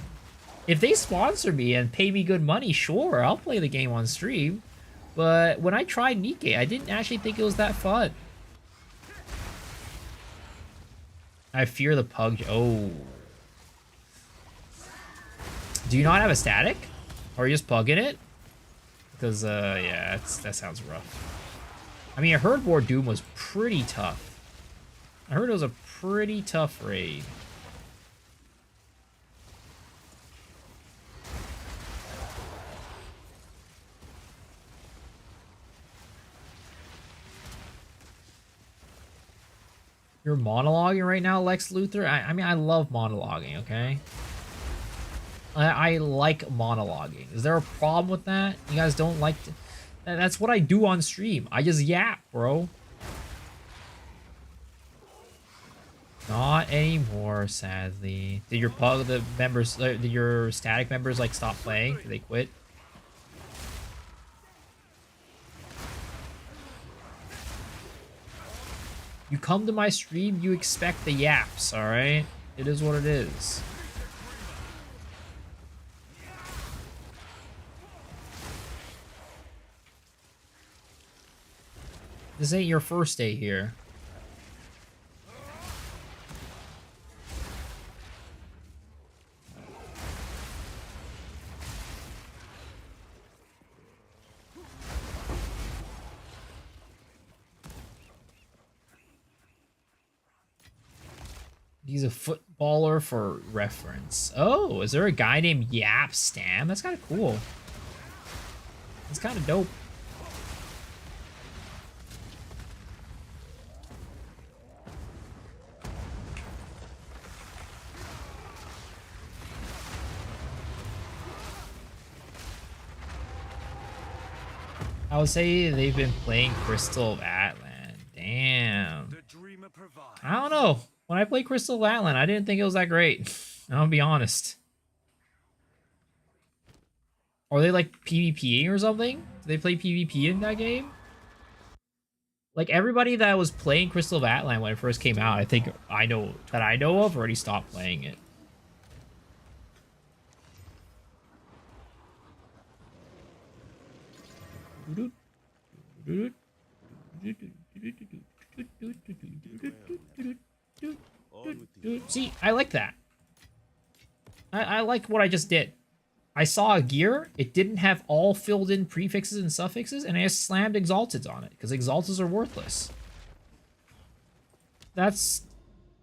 If they sponsor me and pay me good money, sure, I'll play the game on stream. But when I tried Nikkei, I didn't actually think it was that fun. I fear the pug. Oh. Do you not have a static? Or are you just plugging it? Because, yeah, that sounds rough. I mean, I heard War Doom was pretty tough. I heard it was a pretty tough raid. You're monologuing right now, Lex Luthor? I mean, I love monologuing, okay? I like monologuing. Is there a problem with that? You guys don't like to... That's what I do on stream. I just yap, bro. Not anymore, sadly. Did your pug, the members, did your static members, like, stop playing? Did they quit? You come to my stream, you expect the yaps, alright? It is what it is. This ain't your first day here. He's a footballer for reference. Oh, is there a guy named Yap Stam? That's kind of cool. That's kind of dope. I would say they've been playing Crystal of Atlan. Damn. I don't know. When I played Crystal of Atlan, I didn't think it was that great. I'll be honest. Are they like PvPing or something? Do they play PvP in that game? Like everybody that was playing Crystal of Atlan when it first came out, I think I know of already stopped playing it. See, I like that. I like what I just did. I saw a gear, it didn't have all filled in prefixes and suffixes, and I just slammed exalteds on it, because exalteds are worthless. That's...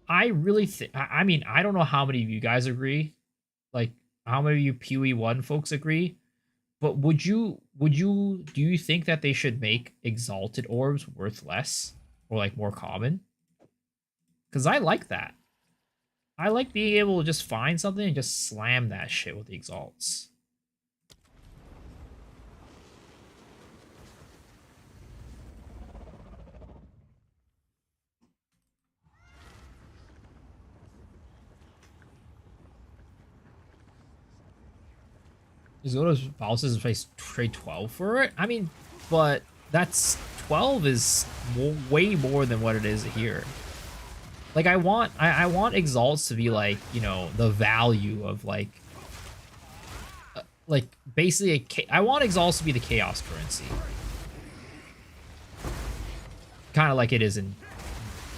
I really think... I mean, I don't know how many of you guys agree. Like, how many of you PoE1 folks agree? But do you think that they should make exalted orbs worth less or like more common? Because I like that. I like being able to just find something and just slam that shit with the exalts. Just go to Palaces and trade 12 for it? I mean, but that's 12 is way more than what it is here. Like I want exalts to be like, you know, the value of like basically I want exalts to be the chaos currency. Kind of like it is in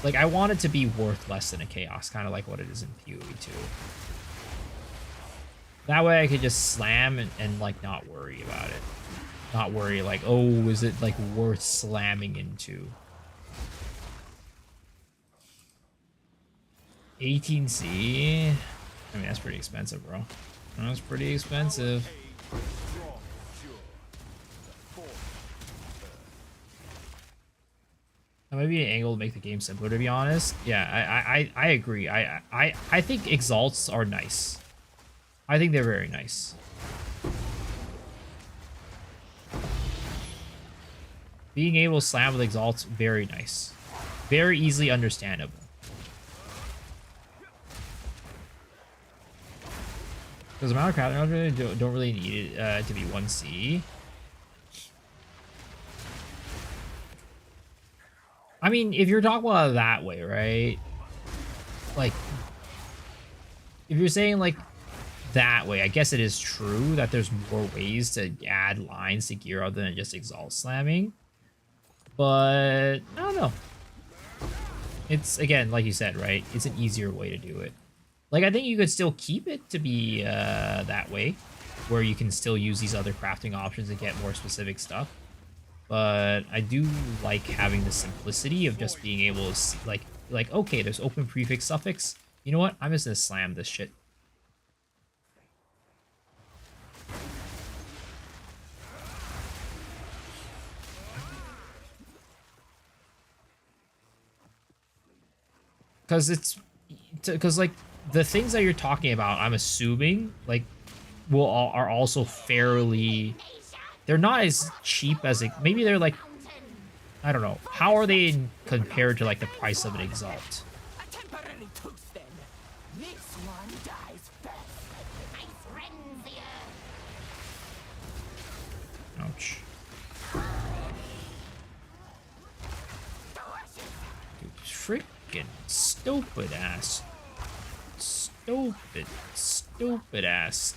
like I want it to be worth less than a chaos, kind of like what it is in PoE 2. That way I could just slam and like not worry about it. Not worry like, oh, is it like worth slamming into? 18C? I mean, that's pretty expensive, bro. That's pretty expensive. That might be an angle to make the game simpler, to be honest. Yeah, I agree. I think exalts are nice. I think they're very nice. Being able to slam with exalts, very nice. Very easily understandable. Because the amount of crafting don't really need it to be 1C. I mean, if you're talking about it that way, right? Like, if you're saying like that way, I guess it is true that there's more ways to add lines to gear other than just exalt slamming. But I don't know. It's, again, like you said, right? It's an easier way to do it. Like, I think you could still keep it to be that way, where you can still use these other crafting options and get more specific stuff. But I do like having the simplicity of just being able to see, like okay, there's open prefix suffix. You know what? I'm just gonna slam this shit. Because like the things that you're talking about, I'm assuming like are also fairly. They're not as cheap as it. Maybe they're like, I don't know. How are they compared to like the price of an exalt? A temporary truce then. This one dies first. My friends here. Ouch. Dude, freaking stupid ass. Stupid ass.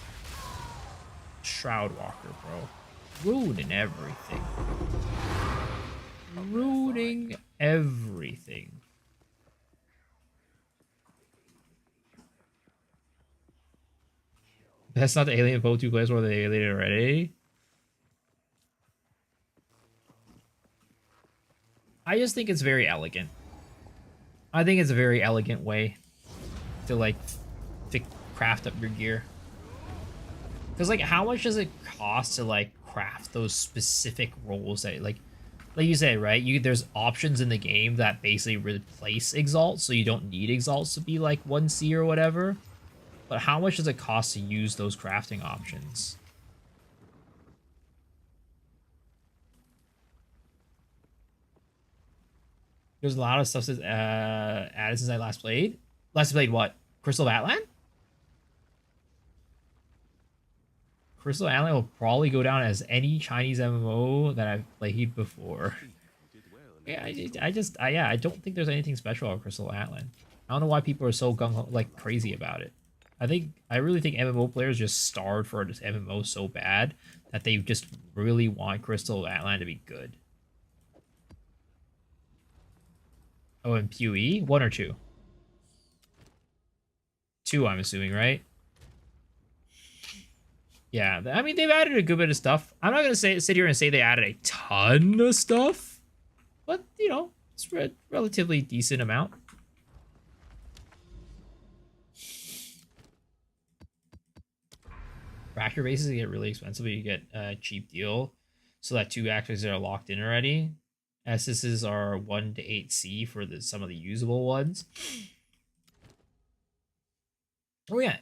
Shroud Walker, bro. Ruining everything. Ruining everything. That's not the alien Poe 2 place where they alienated already. I just think it's very elegant. I think it's a very elegant way to like to craft up your gear. Because like, how much does it cost to like craft those specific roles that like you said, right? There's options in the game that basically replace exalts, so you don't need exalts to be like 1C or whatever. But how much does it cost to use those crafting options? There's a lot of stuff that's added since I last played. Last played what? Crystal of Atlan? Crystal Atlan will probably go down as any Chinese MMO that I've played before. Yeah, I don't think there's anything special about Crystal Atlan. I don't know why people are so like crazy about it. I really think MMO players just starved for this MMO so bad that they just really want Crystal Atlan to be good. Oh, and PoE? 1 or 2? 2, I'm assuming, right? Yeah, I mean, they've added a good bit of stuff. I'm not gonna sit here and say they added a ton of stuff, but you know, it's a relatively decent amount. Fracture bases get really expensive, but you get a cheap deal. So that 2 actives are locked in already. Essences are 1 to 8C for some of the usable ones. Oh yeah,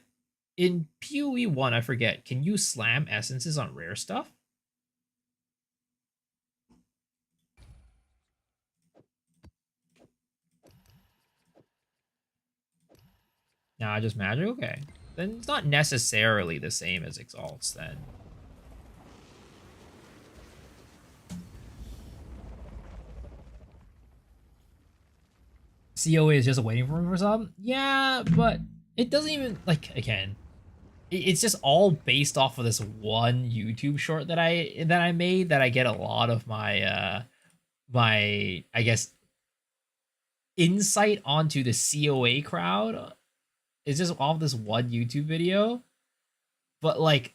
in PoE 1, I forget, can you slam essences on rare stuff? Nah, just magic? Okay. Then it's not necessarily the same as Exalts then. COA is just waiting for some? Yeah, but it doesn't even, like, again, it's just all based off of this one YouTube short that I made that I get a lot of my my, I guess, insight onto the COA crowd. It's just off this one YouTube video. But like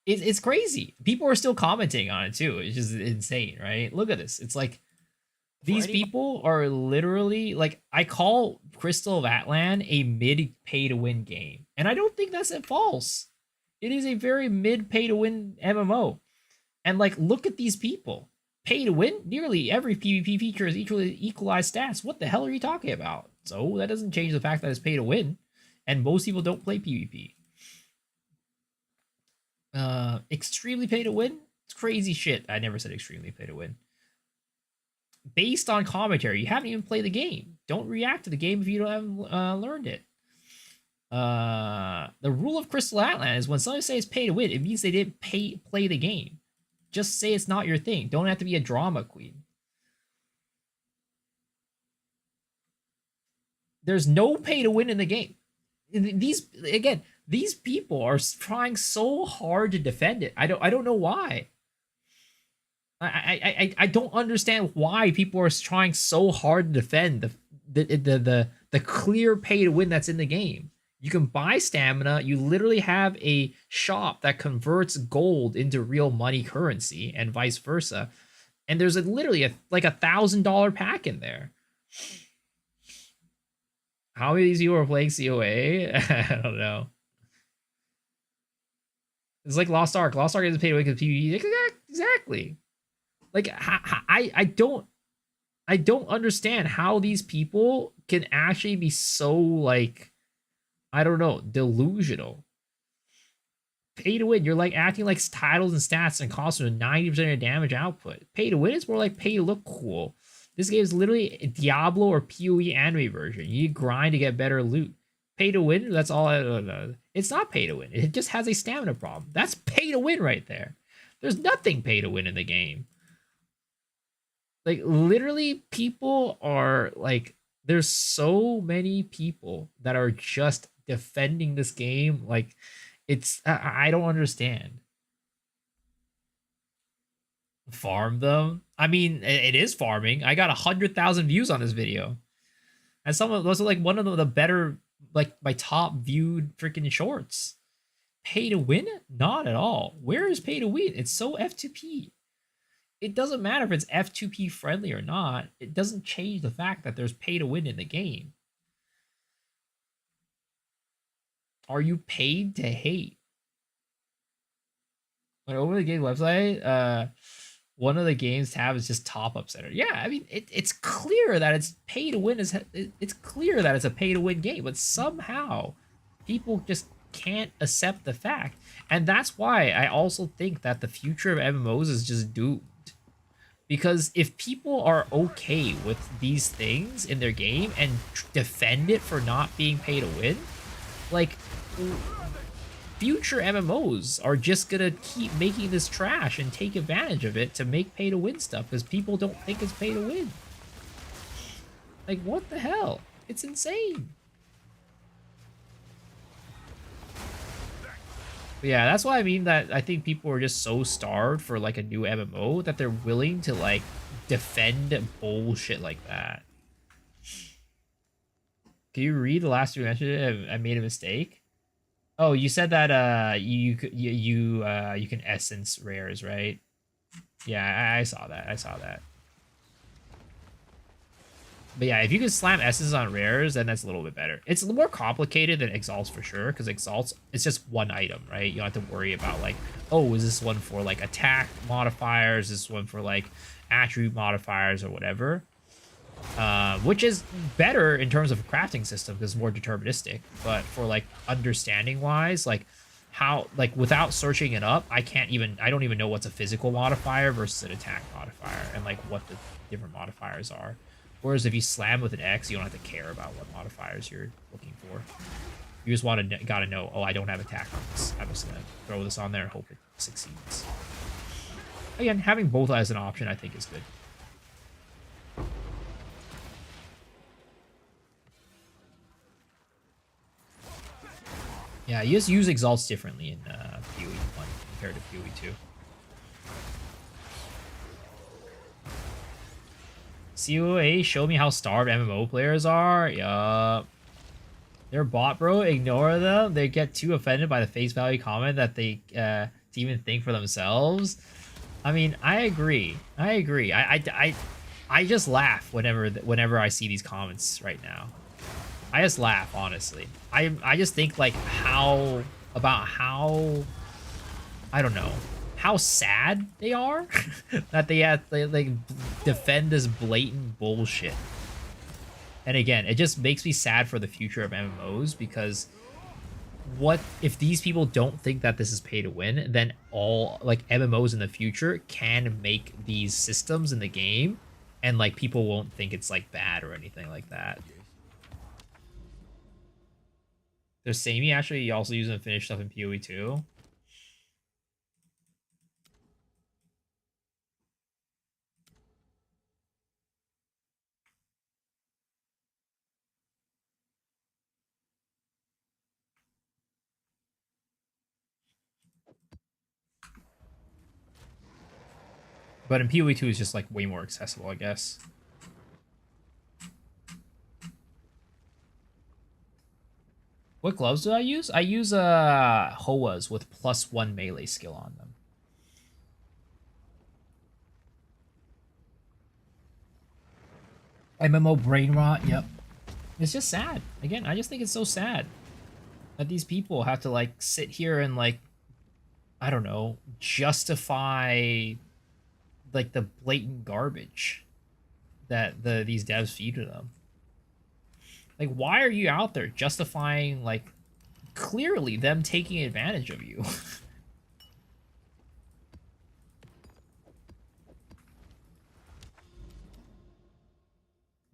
it's crazy. People are still commenting on it too. It's just insane, right? Look at this. It's like these people are literally like, I call Crystal of Atlan a mid pay to win game, and I don't think that's false. It is a very mid pay to win MMO, and like look at these people. Pay to win. Nearly every PvP feature is equalized stats. What the hell are you talking about? So that doesn't change the fact that it's pay to win, and most people don't play PvP. Extremely pay to win. It's crazy shit. I never said extremely pay to win. Based on commentary, you haven't even played the game. Don't react to the game if you haven't learned it. The rule of Crystal Atlan is when somebody says pay to win, it means they didn't play the game. Just say it's not your thing. Don't have to be a drama queen. There's no pay to win in the game. These people are trying so hard to defend it. I don't know why. I don't understand why people are trying so hard to defend the clear pay to win that's in the game. You can buy stamina. You literally have a shop that converts gold into real money currency and vice versa. And there's literally like $1,000 pack in there. How many of these people are playing COA? I don't know. It's like Lost Ark. Lost Ark isn't paid to win because PvP. Exactly. Like I don't understand how these people can actually be so, like, I don't know, delusional. Pay to win. You're like acting like titles and stats and costumes 90% of your damage output. Pay to win is more like pay to look cool. This game is literally a Diablo or PoE anime version. You grind to get better loot. Pay to win, that's all. It's not pay to win. It just has a stamina problem. That's pay to win right there. There's nothing pay to win in the game. Like, literally, people are like, there's so many people that are just defending this game. Like, it's, I don't understand. Farm them. I mean, it is farming. I got 100,000 views on this video, and some of those are like one of the better, like, my top viewed freaking shorts. Pay to win? Not at all. Where is pay to win? It's so F2P. It doesn't matter if it's F2P friendly or not. It doesn't change the fact that there's pay to win in the game. Are you paid to hate? When over the game website, one of the games tab is just top up center. Yeah, I mean, it's clear that it's pay to win. It's clear that it's a pay to win game, but somehow people just can't accept the fact. And that's why I also think that the future of MMOs is just doomed. Because if people are okay with these things in their game and defend it for not being pay to win, like, future MMOs are just gonna keep making this trash and take advantage of it to make pay to win stuff because people don't think it's pay to win. Like, what the hell? It's insane. But yeah, that's why I mean that I think people are just so starved for like a new MMO that they're willing to like defend bullshit like that. Can you read the last two mentioned? I made a mistake. Oh, you said that you can essence rares, right? Yeah, I saw that. I saw that. But yeah, if you can slam S's on rares, then that's a little bit better. It's a little more complicated than Exalts for sure, because Exalts, it's just one item, right? You don't have to worry about like, oh, is this one for like attack modifiers? Is this one for like attribute modifiers or whatever? Which is better in terms of a crafting system because it's more deterministic. But for like understanding wise, like how, like without searching it up, I don't even know what's a physical modifier versus an attack modifier and like what the different modifiers are. Whereas if you slam with an X, you don't have to care about what modifiers you're looking for. You just gotta know, oh, I don't have attack on this. I'm just gonna throw this on there and hope it succeeds. Again, having both as an option, I think, is good. Yeah, you just use Exalts differently in PoE 1 compared to PoE 2. COA, show me how starved MMO players are. Yup. They're bot, bro. Ignore them. They get too offended by the face value comment that they even think for themselves. I mean, I agree. I just laugh whenever I see these comments right now. I just laugh, honestly. I just think like how I don't know, how sad they are that they like defend this blatant bullshit. And again, it just makes me sad for the future of MMOs, because what if these people don't think that this is pay to win, then all like MMOs in the future can make these systems in the game and like people won't think it's like bad or anything like that. There's Samey actually also using to finish stuff in PoE 2. But in PoE 2 is just like way more accessible, I guess. What gloves do I use? I use Hoas with +1 melee skill on them. MMO brain rot, yep. It's just sad. Again, I just think it's so sad that these people have to like sit here and like, I don't know, justify like the blatant garbage that these devs feed to them. Like, why are you out there justifying like clearly them taking advantage of you?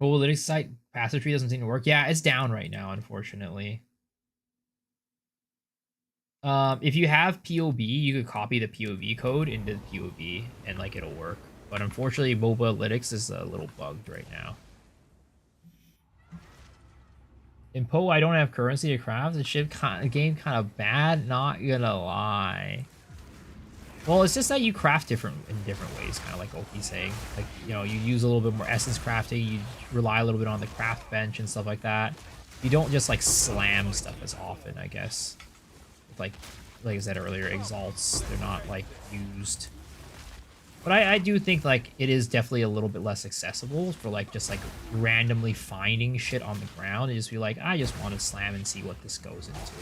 Oh, Linux site passive tree doesn't seem to work. Yeah, it's down right now, unfortunately. If you have POV, you could copy the POV code into the POV and like it'll work. But unfortunately, mobile analytics is a little bugged right now. In Poe, I don't have currency to craft. The game kind of bad, not gonna lie. Well, it's just that you craft in different ways, kind of like Oki's saying. Like, you know, you use a little bit more essence crafting, you rely a little bit on the craft bench and stuff like that. You don't just like slam stuff as often, I guess. Like I said earlier, exalts, they're not like used. But I do think like it is definitely a little bit less accessible for like just like randomly finding shit on the ground and just be like, I just want to slam and see what this goes into.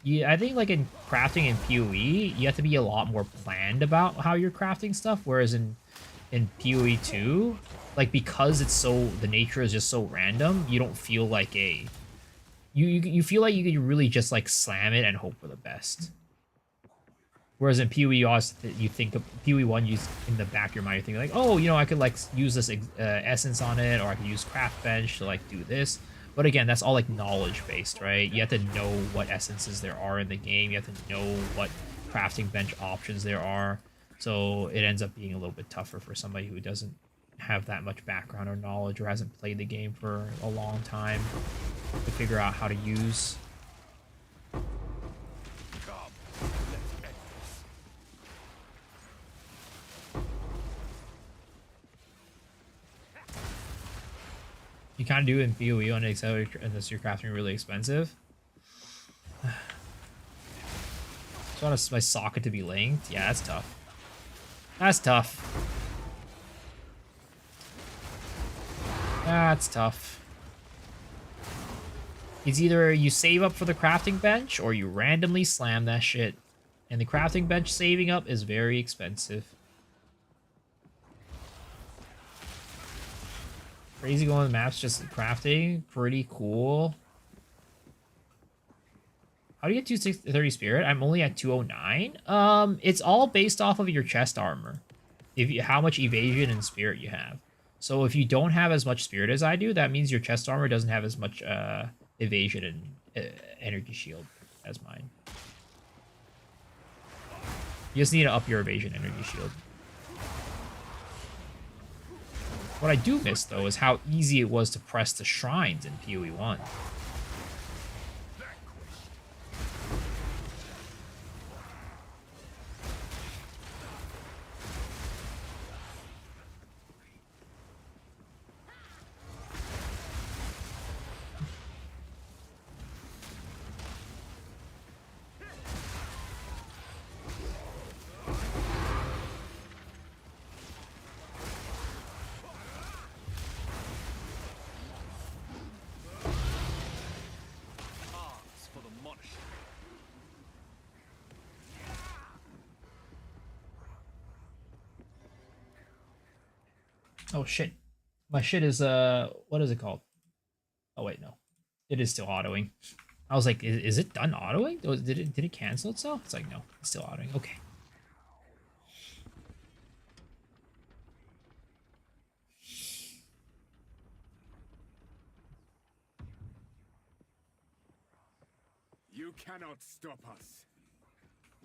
Yeah, I think like in crafting in PoE, you have to be a lot more planned about how you're crafting stuff, whereas in PoE 2, like because it's so, the nature is just so random, you don't feel like you feel like you could really just like slam it and hope for the best. Whereas in PoE, you think of PoE 1, you in the back of your mind, you're thinking like, oh, you know, I could like use this essence on it, or I could use craft bench to like do this. But again, that's all like knowledge based, right? You have to know what essences there are in the game. You have to know what crafting bench options there are. So it ends up being a little bit tougher for somebody who doesn't have that much background or knowledge or hasn't played the game for a long time to figure out how to use. You kind of do it in PoE on accelerator unless you're crafting really expensive. I just want my socket to be linked. Yeah, that's tough. That's tough. That's tough. It's either you save up for the crafting bench or you randomly slam that shit. And the crafting bench saving up is very expensive. Crazy going on the maps, just crafting. Pretty cool. How do you get 230 spirit? I'm only at 209. It's all based off of your chest armor. If you how much evasion and spirit you have. So if you don't have as much spirit as I do, that means your chest armor doesn't have as much evasion and energy shield as mine. You just need to up your evasion energy shield. What I do miss, though, is how easy it was to press the shrines in PoE 1. Arts for the monastery. Oh, shit. My shit is, what is it called? Oh, wait, no. It is still autoing. I was like, is it done autoing? Did it cancel itself? It's like, no, it's still autoing. Okay. You cannot stop us.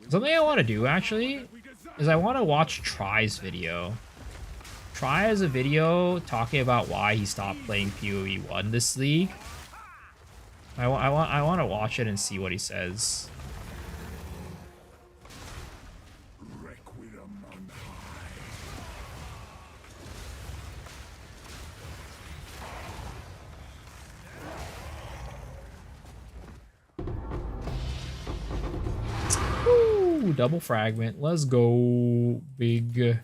Something I want to do, actually, is I want to watch Try's video. Try has a video talking about why he stopped playing PoE 1 this league. I want to watch it and see what he says. Requiem on high. Woo, double fragment. Let's go, big.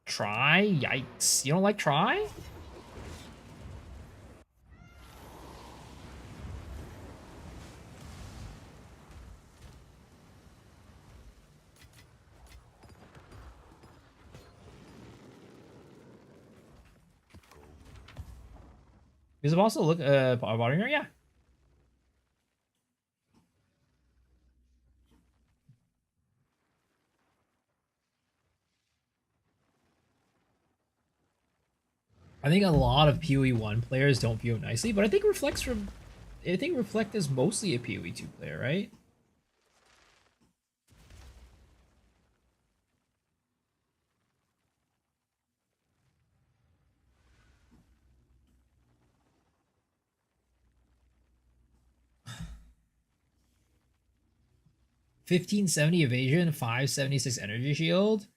Try? Yikes. You don't like Try? Is it also look bothering her? Yeah. I think a lot of PoE 1 players don't view it nicely, but I think Reflect is mostly a PoE 2 player, right? $1570 evasion, 576 energy shield.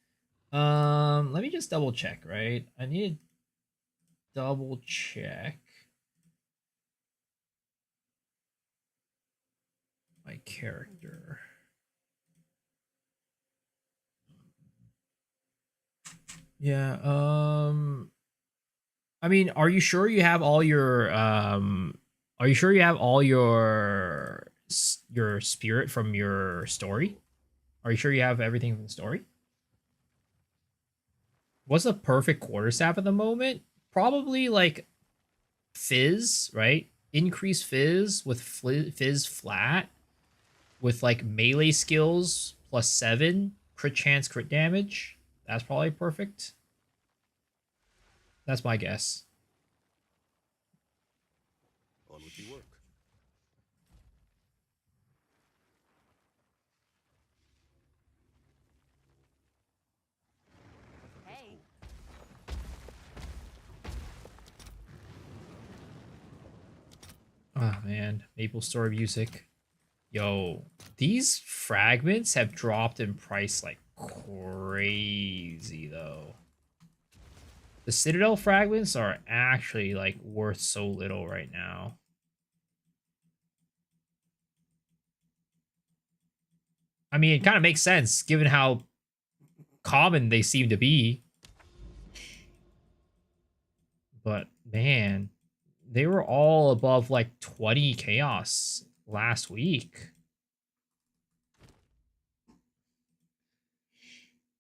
Let me just double check, right? I need to double check my character. Yeah, I mean, are you sure you have all your are you sure you have all your spirit from your story? Are you sure you have everything from the story? What's the perfect quarterstaff at the moment? Probably like Fizz, right? Increase Fizz with Fizz flat with like melee skills +7, crit chance, crit damage. That's probably perfect. That's my guess. On with your work. Hey. Oh man, Maple Story music. Yo, these fragments have dropped in price like crazy though. The Citadel fragments are actually like worth so little right now. I mean, it kind of makes sense given how common they seem to be. But man, they were all above like 20 chaos last week.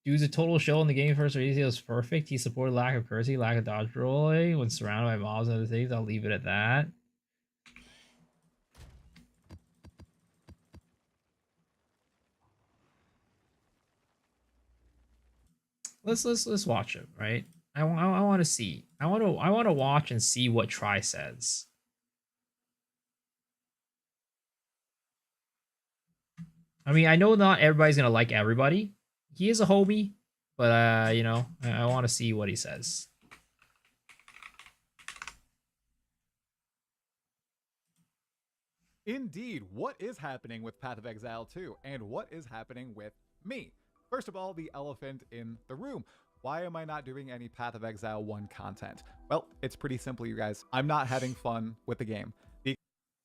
Dude's a total show in the game first release. He was perfect. He supported lack of cursing, lack of dodge rolling. When surrounded by mobs and other things, I'll leave it at that. Let's watch him, right? I want to see. I want to watch and see what Try says. I mean, I know not everybody's gonna like everybody. He is a homie, but you know, I want to see what he says. Indeed, what is happening with Path of Exile 2, and what is happening with me? First of all, the elephant in the room. Why am I not doing any Path of Exile 1 content? Well, it's pretty simple, you guys. I'm not having fun with the game.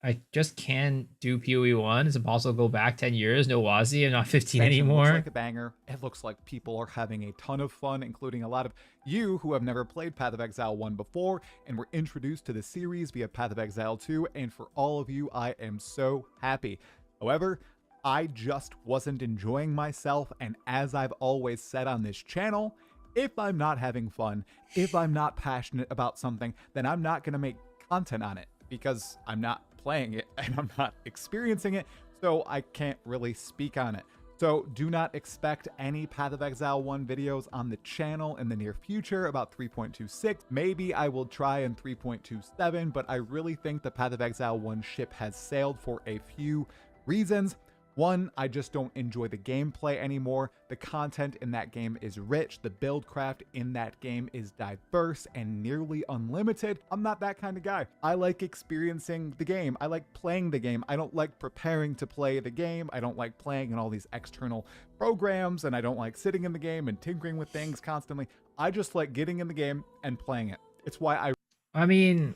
I just can't do PoE 1. It's impossible to go back 10 years. No Wazi. I'm not 15 Expansion anymore. looks like a banger. It looks like people are having a ton of fun, including a lot of you who have never played Path of Exile 1 before and were introduced to the series via Path of Exile 2. And for all of you, I am so happy. However, I just wasn't enjoying myself. And as I've always said on this channel, if I'm not having fun, if I'm not passionate about something, then I'm not going to make content on it because I'm not playing it and I'm not experiencing it, so I can't really speak on it. So do not expect any Path of Exile 1 videos on the channel in the near future about 3.26. Maybe I will try in 3.27, but I really think the Path of Exile 1 ship has sailed for a few reasons. One, I just don't enjoy the gameplay anymore. The content in that game is rich. The build craft in that game is diverse and nearly unlimited. I'm not that kind of guy. I like experiencing the game. I like playing the game. I don't like preparing to play the game. I don't like playing in all these external programs, and I don't like sitting in the game and tinkering with things constantly. I just like getting in the game and playing it. It's why I mean,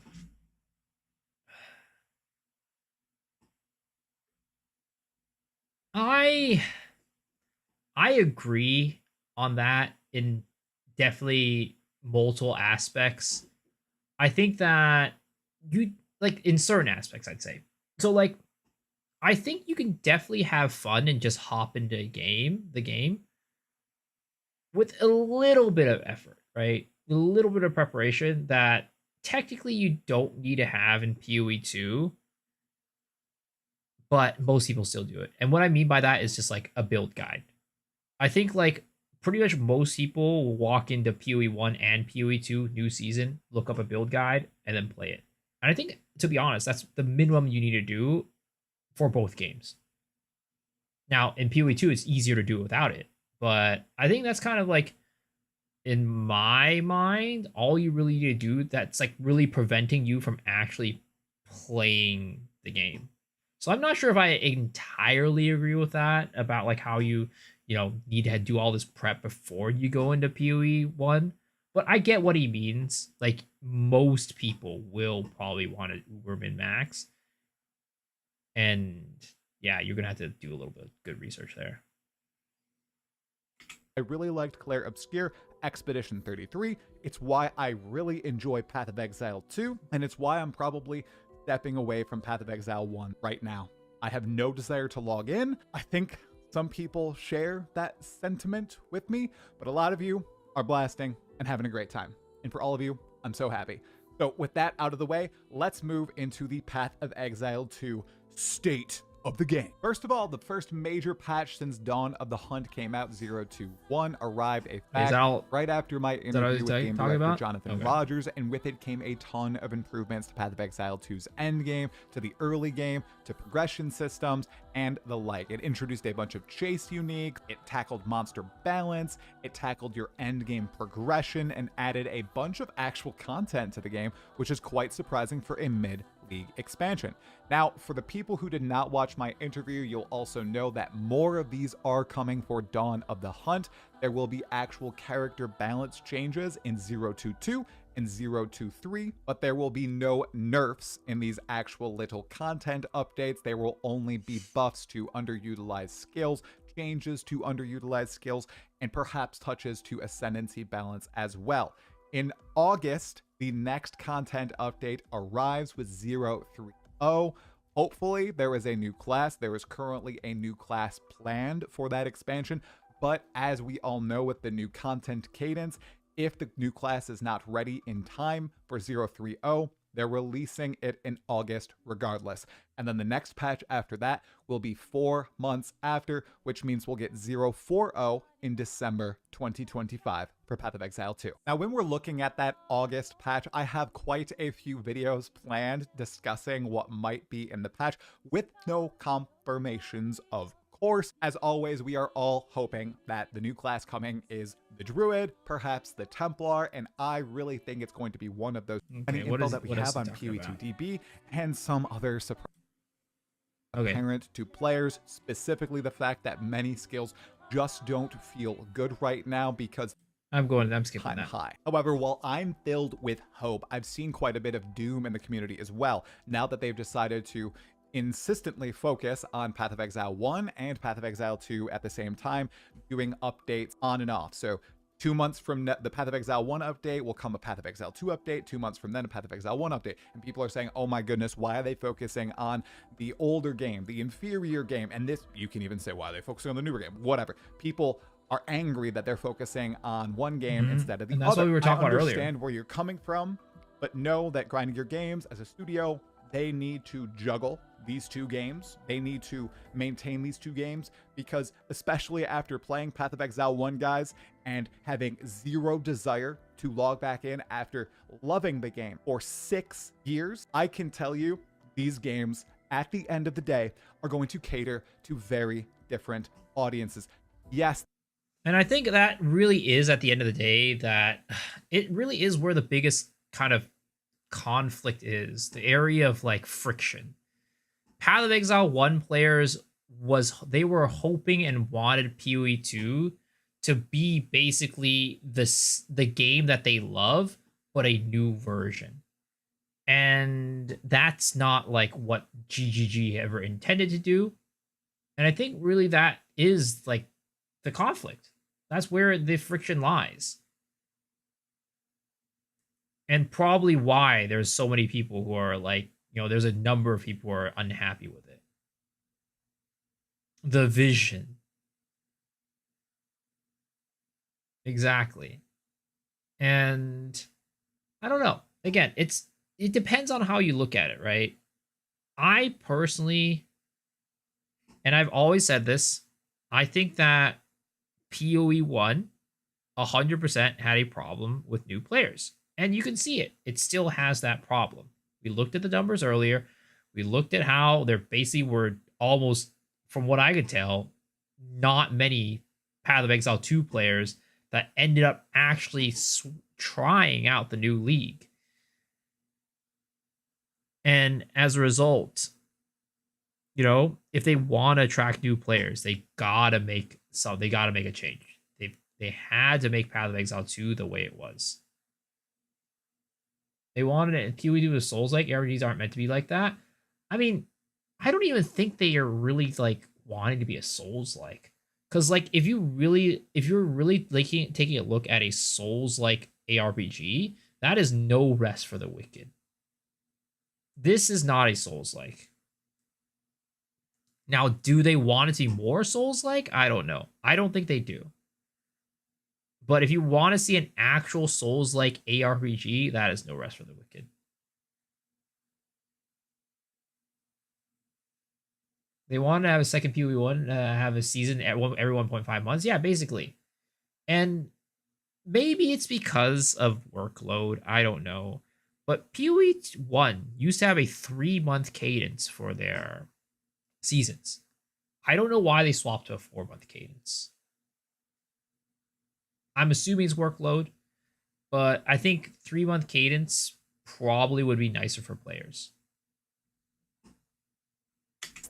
I agree on that in definitely multiple aspects. I think that you like in certain aspects, I'd say. So like I think you can definitely have fun and just hop into the game with a little bit of effort, right? A little bit of preparation that technically you don't need to have in PoE 2, but most people still do it. And what I mean by that is just like a build guide. I think like pretty much most people will walk into PoE 1 and PoE 2 new season, look up a build guide, and then play it. And I think, to be honest, that's the minimum you need to do for both games. Now, in PoE 2, it's easier to do it without it. But I think that's kind of like, in my mind, all you really need to do that's like really preventing you from actually playing the game. So I'm not sure if I entirely agree with that about like how you need to do all this prep before you go into PoE 1. But I get what he means. Like most people will probably want to Uber min max. And yeah, you're gonna have to do a little bit of good research there. I really liked Claire Obscure Expedition 33. It's why I really enjoy Path of Exile 2, and it's why I'm probably stepping away from Path of Exile 1 right now. I have no desire to log in. I think some people share that sentiment with me, but a lot of you are blasting and having a great time. And for all of you, I'm so happy. So with that out of the way, let's move into the Path of Exile 2 state of the game. First of all, the first major patch since Dawn of the Hunt came out, 021, arrived a fact right after my interview with game director Jonathan Rogers, and with it came a ton of improvements to Path of Exile 2's endgame, to the early game, to progression systems, and the like. It introduced a bunch of chase uniques, it tackled monster balance, it tackled your endgame progression, and added a bunch of actual content to the game, which is quite surprising for a mid League expansion. Now, for the people who did not watch my interview, you'll also know that more of these are coming for Dawn of the Hunt. There will be actual character balance changes in 022 and 023, but there will be no nerfs in these actual little content updates. There will only be buffs to underutilized skills, changes to underutilized skills, and perhaps touches to ascendancy balance as well. In August, the next content update arrives with 030. Hopefully, there is a new class. There is currently a new class planned for that expansion, but as we all know with the new content cadence, if the new class is not ready in time for 030, they're releasing it in August regardless. And then the next patch after that will be 4 months after, which means we'll get 040 in December 2025 for Path of Exile 2. Now, when we're looking at that August patch, I have quite a few videos planned discussing what might be in the patch with no confirmations of course. As always, we are all hoping that the new class coming is the Druid, perhaps the Templar, and I really think it's going to be one of those. Okay, Any what info is that we what else have is on he talking about? PoE2DB and some other surprise Okay. apparent to players, specifically the fact that many skills just don't feel good right now because I'm skipping time that. high. However, while I'm filled with hope, I've seen quite a bit of doom in the community as well, now that they've decided to insistently focus on Path of Exile 1 and Path of Exile 2 at the same time, doing updates on and off. So 2 months from the Path of Exile 1 update will come a Path of Exile 2 update. 2 months from then, a Path of Exile 1 update. And people are saying, oh my goodness, why are they focusing on the older game, the inferior game? And this, you can even say, why are they focusing on the newer game? Whatever. People are angry that they're focusing on one game instead of the And that's other. what we were talking about I earlier. understand where you're coming from, but know that grinding your games as a studio, they need to juggle these two games. They need to maintain these two games because, especially after playing Path of Exile 1, guys, and having zero desire to log back in after loving the game for 6 years, I can tell you these games at the end of the day are going to cater to very different audiences. Yes. And I think that really is, at the end of the day, that it really is where the biggest kind of conflict is, the area of like friction. Path of Exile 1 players they were hoping and wanted PoE 2 to be basically the game that they love, but a new version. And that's not like what GGG ever intended to do. And I think really that is like the conflict. That's where the friction lies. And probably why there's so many people who are like, there's a number of people who are unhappy with it. The vision. Exactly. And I don't know. Again, it depends on how you look at it, right? I personally, and I've always said this, I think that PoE 1 100% had a problem with new players. And you can see it. It still has that problem. We looked at the numbers earlier. We looked at how there basically were almost, from what I could tell, not many Path of Exile 2 players that ended up actually trying out the new league. And as a result, if they want to attract new players, they gotta make a change. They had to make Path of Exile 2 the way it was. They wanted it. PoE 2 with Souls-like RPGs aren't meant to be like that. I mean, I don't even think they are really like wanting to be a Souls-like. Because like if you're really taking a look at a Souls-like ARPG, that is no rest for the wicked. This is not a Souls-like. Now, do they want it to be more Souls-like? I don't know. I don't think they do. But if you want to see an actual Souls-like ARPG, that is no rest for the wicked. They want to have a second PoE 1, have a season every 1.5 months. Yeah, basically. And maybe it's because of workload. I don't know. But PoE 1 used to have a 3-month cadence for their seasons. I don't know why they swapped to a 4-month cadence. I'm assuming it's workload, but I think 3-month cadence probably would be nicer for players.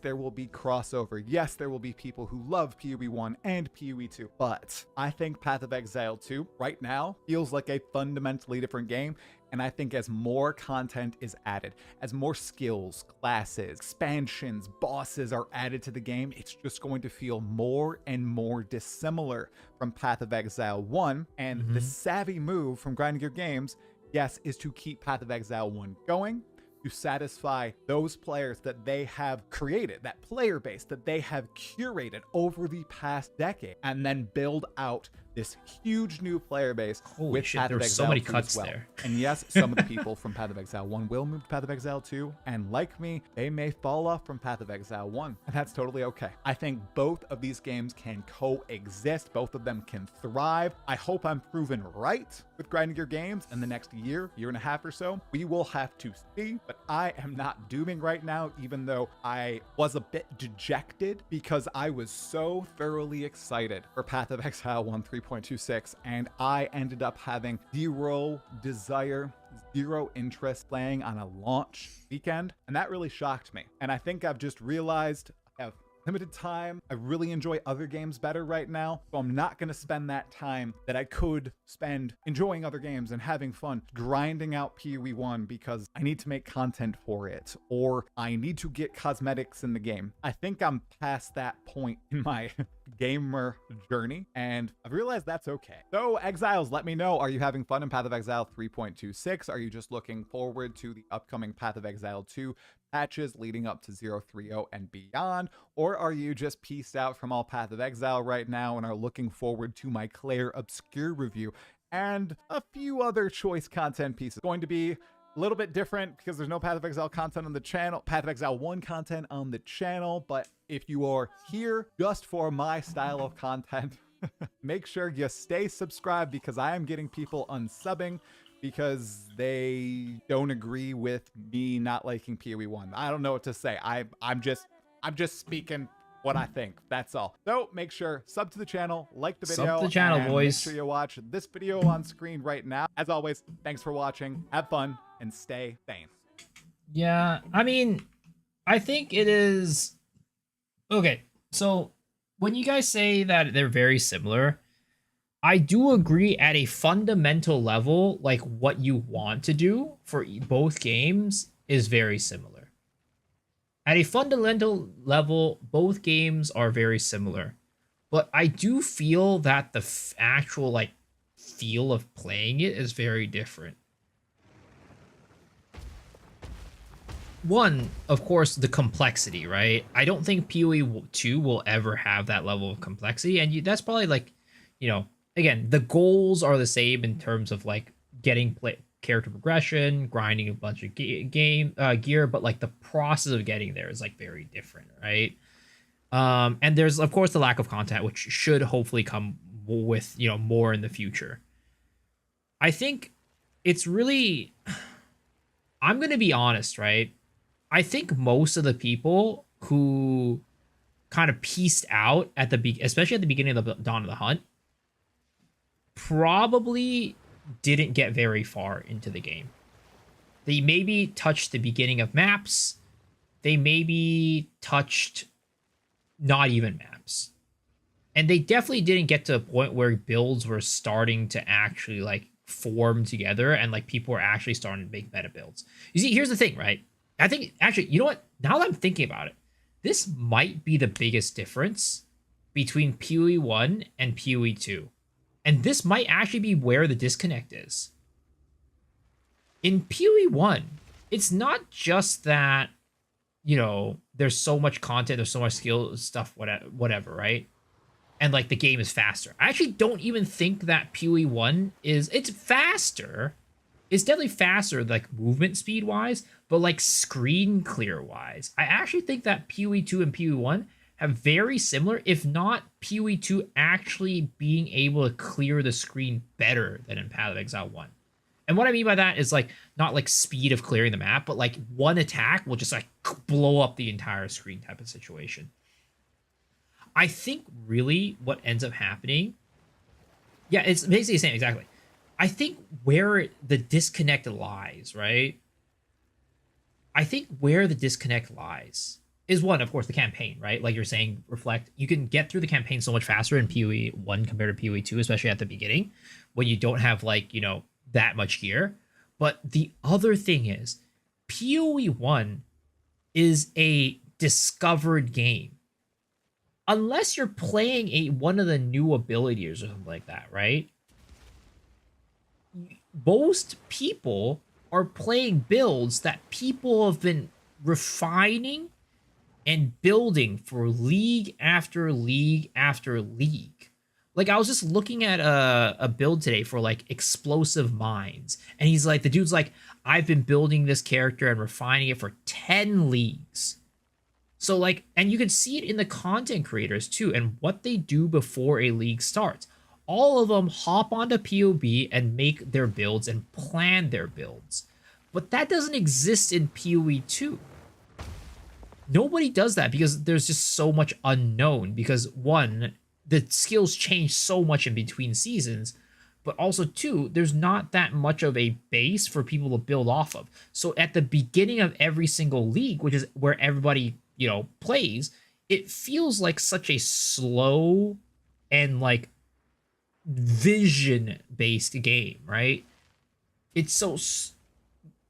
there will be crossover. Yes, there will be people who love PoE 1 and PoE 2. But I think Path of Exile 2 right now feels like a fundamentally different game. And I think as more content is added, as more skills, classes, expansions, bosses are added to the game, it's just going to feel more and more dissimilar from Path of Exile 1. And the savvy move from Grinding Gear Games, yes, is to keep Path of Exile 1 going, to satisfy those players that they have created, that player base that they have curated over the past decade, and then build out this huge new player base with shit, Path there of were so Exile many 2 cuts as well. there. And yes, some of the people from Path of Exile 1 will move to Path of Exile 2, and like me, they may fall off from Path of Exile 1, and that's totally okay. I think both of these games can coexist, both of them can thrive. I hope I'm proven right with Grinding Gear Games in the next year and a half or so. We will have to see, but I am not dooming right now, even though I was a bit dejected because I was so thoroughly excited for Path of Exile 1 3.26, and I ended up having zero desire, zero interest playing on a launch weekend, and that really shocked me. And I think I've just realized I have limited time. I really enjoy other games better right now, so I'm not going to spend that time that I could spend enjoying other games and having fun grinding out PoE 1 because I need to make content for it, or I need to get cosmetics in the game. I think I'm past that point in my gamer journey, and I've realized that's okay. So Exiles, let me know, are you having fun in Path of Exile 3.26? Are you just looking forward to the upcoming Path of Exile 2 patches leading up to 030 and beyond? Or are you just pieced out from all Path of Exile right now and are looking forward to my Claire Obscure review and a few other choice content pieces? Going to be a little bit different because there's no Path of Exile content on the channel, Path of Exile 1 content on the channel, but if you are here just for my style of content, make sure you stay subscribed because I am getting people unsubbing because they don't agree with me not liking PoE 1. I don't know what to say. I'm just speaking what I think. That's all. So make sure sub to the channel, like the video, Sub to the channel, and boys. make sure you watch this video on screen right now. As always, thanks for watching. Have fun and stay sane. Yeah, I mean, I think it is okay. So when you guys say that they're very similar, I do agree at a fundamental level, like what you want to do for both games is very similar. At a fundamental level, both games are very similar. But I do feel that the actual like feel of playing it is very different. One, of course, the complexity, right? I don't think PoE 2 will ever have that level of complexity, and that's probably like, you know, again, the goals are the same in terms of like getting character progression, grinding a bunch of gear, but like the process of getting there is like very different, right? And there's of course the lack of content, which should hopefully come with, you know, more in the future. I think it's really, I'm gonna be honest, right? I think most of the people who kind of pieced out at especially at the beginning of the Dawn of the Hunt, probably didn't get very far into the game. They maybe touched the beginning of maps. They maybe touched not even maps. And they definitely didn't get to a point where builds were starting to actually like form together and like people were actually starting to make meta builds. You see, here's the thing, right? I think actually, you know what? Now that I'm thinking about it, this might be the biggest difference between PoE 1 and PoE 2. And this might actually be where the disconnect is. In PoE 1, it's not just that, you know, there's so much content, there's so much skill stuff, whatever, right? And like the game is faster. I actually don't even think that PoE 1 it's faster. It's definitely faster, like movement speed wise, but like screen clear wise. I actually think that PoE 2 and PoE 1 have very similar, if not PoE 2 actually being able to clear the screen better than in Path of Exile 1. And what I mean by that is like not like speed of clearing the map, but like one attack will just like blow up the entire screen type of situation. I think really what ends up happening, yeah, it's basically the same, exactly. I think where the disconnect lies, right? I think where the disconnect lies is one, of course, the campaign, right? Like you're saying, reflect. You can get through the campaign so much faster in PoE 1 compared to PoE 2, especially at the beginning when you don't have like, that much gear. But the other thing is, PoE 1 is a discovered game. Unless you're playing one of the new abilities or something like that, right? Most people are playing builds that people have been refining and building for league after league after league. Like I was just looking at a build today for like explosive mines, and he's like, the dude's like, I've been building this character and refining it for 10 leagues. So like, and you can see it in the content creators too, and what they do before a league starts. All of them hop onto PoB and make their builds and plan their builds. But that doesn't exist in PoE 2. Nobody does that because there's just so much unknown. Because one, the skills change so much in between seasons, but also two, there's not that much of a base for people to build off of. So at the beginning of every single league, which is where everybody, plays, it feels like such a slow and like vision based game, right? It's so,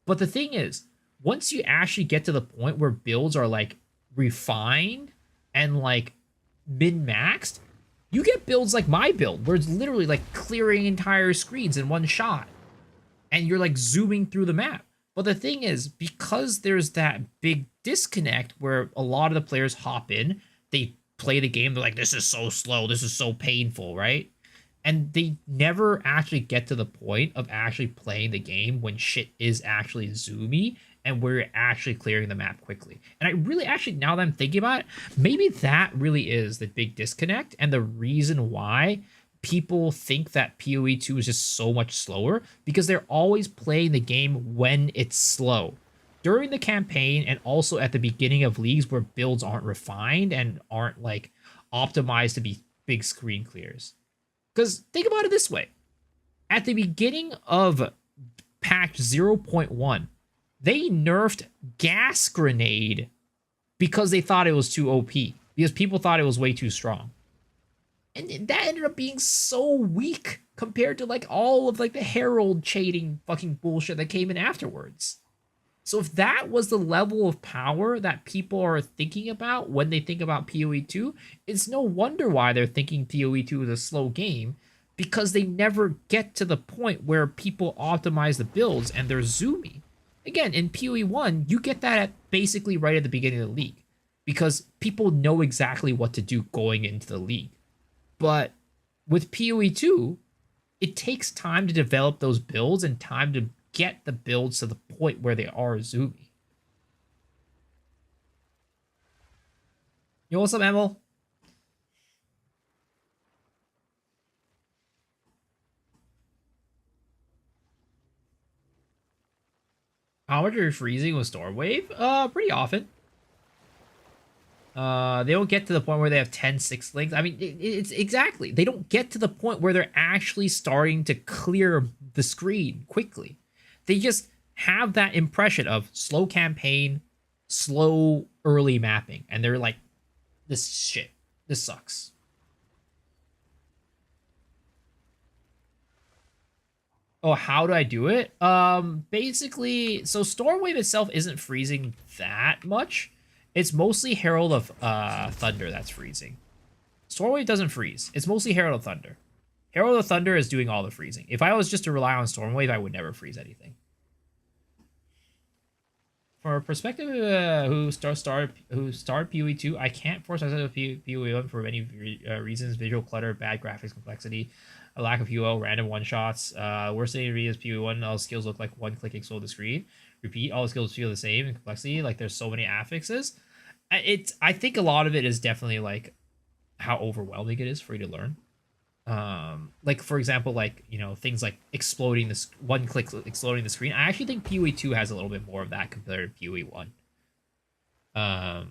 but the thing is, once you actually get to the point where builds are like refined and like min-maxed, you get builds like my build where it's literally like clearing entire screens in one shot and you're like zooming through the map. But the thing is, because there's that big disconnect where a lot of the players hop in, they play the game, they're like, this is so slow, this is so painful, right? And they never actually get to the point of actually playing the game when shit is actually zoomy and we're actually clearing the map quickly. And I really actually, now that I'm thinking about it, maybe that really is the big disconnect and the reason why people think that PoE 2 is just so much slower, because they're always playing the game when it's slow. During the campaign and also at the beginning of leagues where builds aren't refined and aren't like optimized to be big screen clears. Because think about it this way. At the beginning of patch 0.1, they nerfed gas grenade because they thought it was too OP. Because people thought it was way too strong. And that ended up being so weak compared to like all of like the herald chaining fucking bullshit that came in afterwards. So if that was the level of power that people are thinking about when they think about PoE 2, it's no wonder why they're thinking PoE 2 is a slow game, because they never get to the point where people optimize the builds and they're zoomy. Again, in PoE 1, you get that at basically right at the beginning of the league, because people know exactly what to do going into the league. But with PoE 2, it takes time to develop those builds and time to get the builds to the point where they are zoomy. Yo, what's up, Emil? How much are you freezing with Stormwave? Pretty often. They don't get to the point where they have 10-6 links. I mean, it's exactly. They don't get to the point where they're actually starting to clear the screen quickly. They just have that impression of slow campaign, slow early mapping, and they're like, this shit, this sucks. Oh, how do I do it? Basically, so Stormwave itself isn't freezing that much. It's mostly Herald of Thunder that's freezing. Stormwave doesn't freeze. It's mostly Herald of Thunder. Herald of Thunder is doing all the freezing. If I was just to rely on Stormwave, I would never freeze anything. From a perspective who started PoE 2, I can't force myself to PoE 1 for many reasons: visual clutter, bad graphics complexity, a lack of UL, random one-shots. Worst thing to read is PoE 1, all skills look like one-click explode the screen. Repeat, all the skills feel the same in complexity, like there's so many affixes. I think a lot of it is definitely like how overwhelming it is for you to learn. Like for example, like, things like exploding this one click exploding the screen. I actually think PoE 2 has a little bit more of that compared to PoE 1.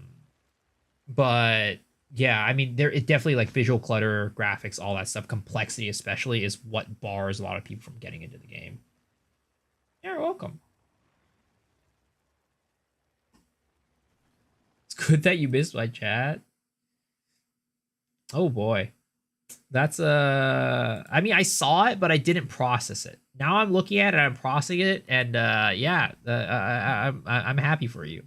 But yeah, I mean, it definitely, like, visual clutter, graphics, all that stuff, complexity especially, is what bars a lot of people from getting into the game. You're welcome. Good that you missed my chat. Oh boy. That's I mean, I saw it, but I didn't process it. Now I'm looking at it, I'm processing it, and yeah, I'm happy for you.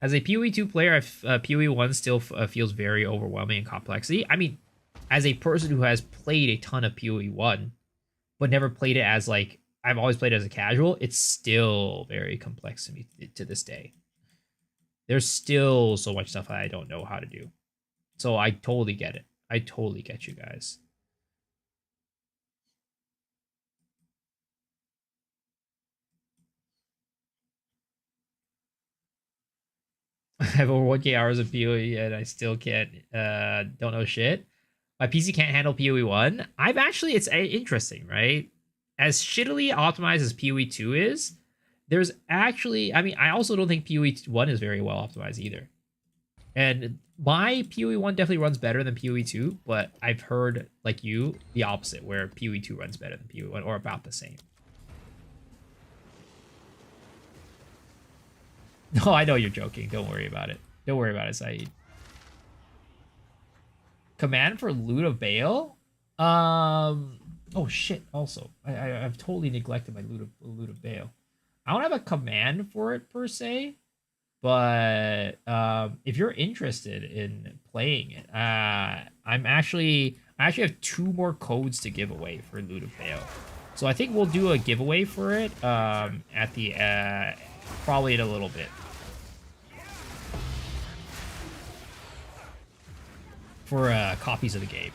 As a PoE 2 player, PoE 1 still feels very overwhelming in complexity. I mean, as a person who has played a ton of PoE 1, but never played it as like I've always played it as a casual, it's still very complex to me to this day. There's still so much stuff I don't know how to do. So I totally get it. I totally get you guys. I have over 1K hours of PoE and I still can't don't know shit. My PC can't handle PoE 1. I've actually it's interesting, right? As shittily optimized as PoE 2 is, there's actually I mean, I also don't think PoE 1 is very well optimized either. And my PoE 1 definitely runs better than PoE 2, but I've heard, like you, the opposite, where PoE 2 runs better than PoE 1, or about the same. No, I know you're joking. Don't worry about it. Don't worry about it, Saeed. Command for Loot of Bale? Oh shit, also. I've totally neglected my Loot of Bale. I don't have a command for it, per se. But if you're interested in playing it, I actually have 2 more codes to give away for Loot of Bale. So I think we'll do a giveaway for it at the probably in a little bit. For copies of the game.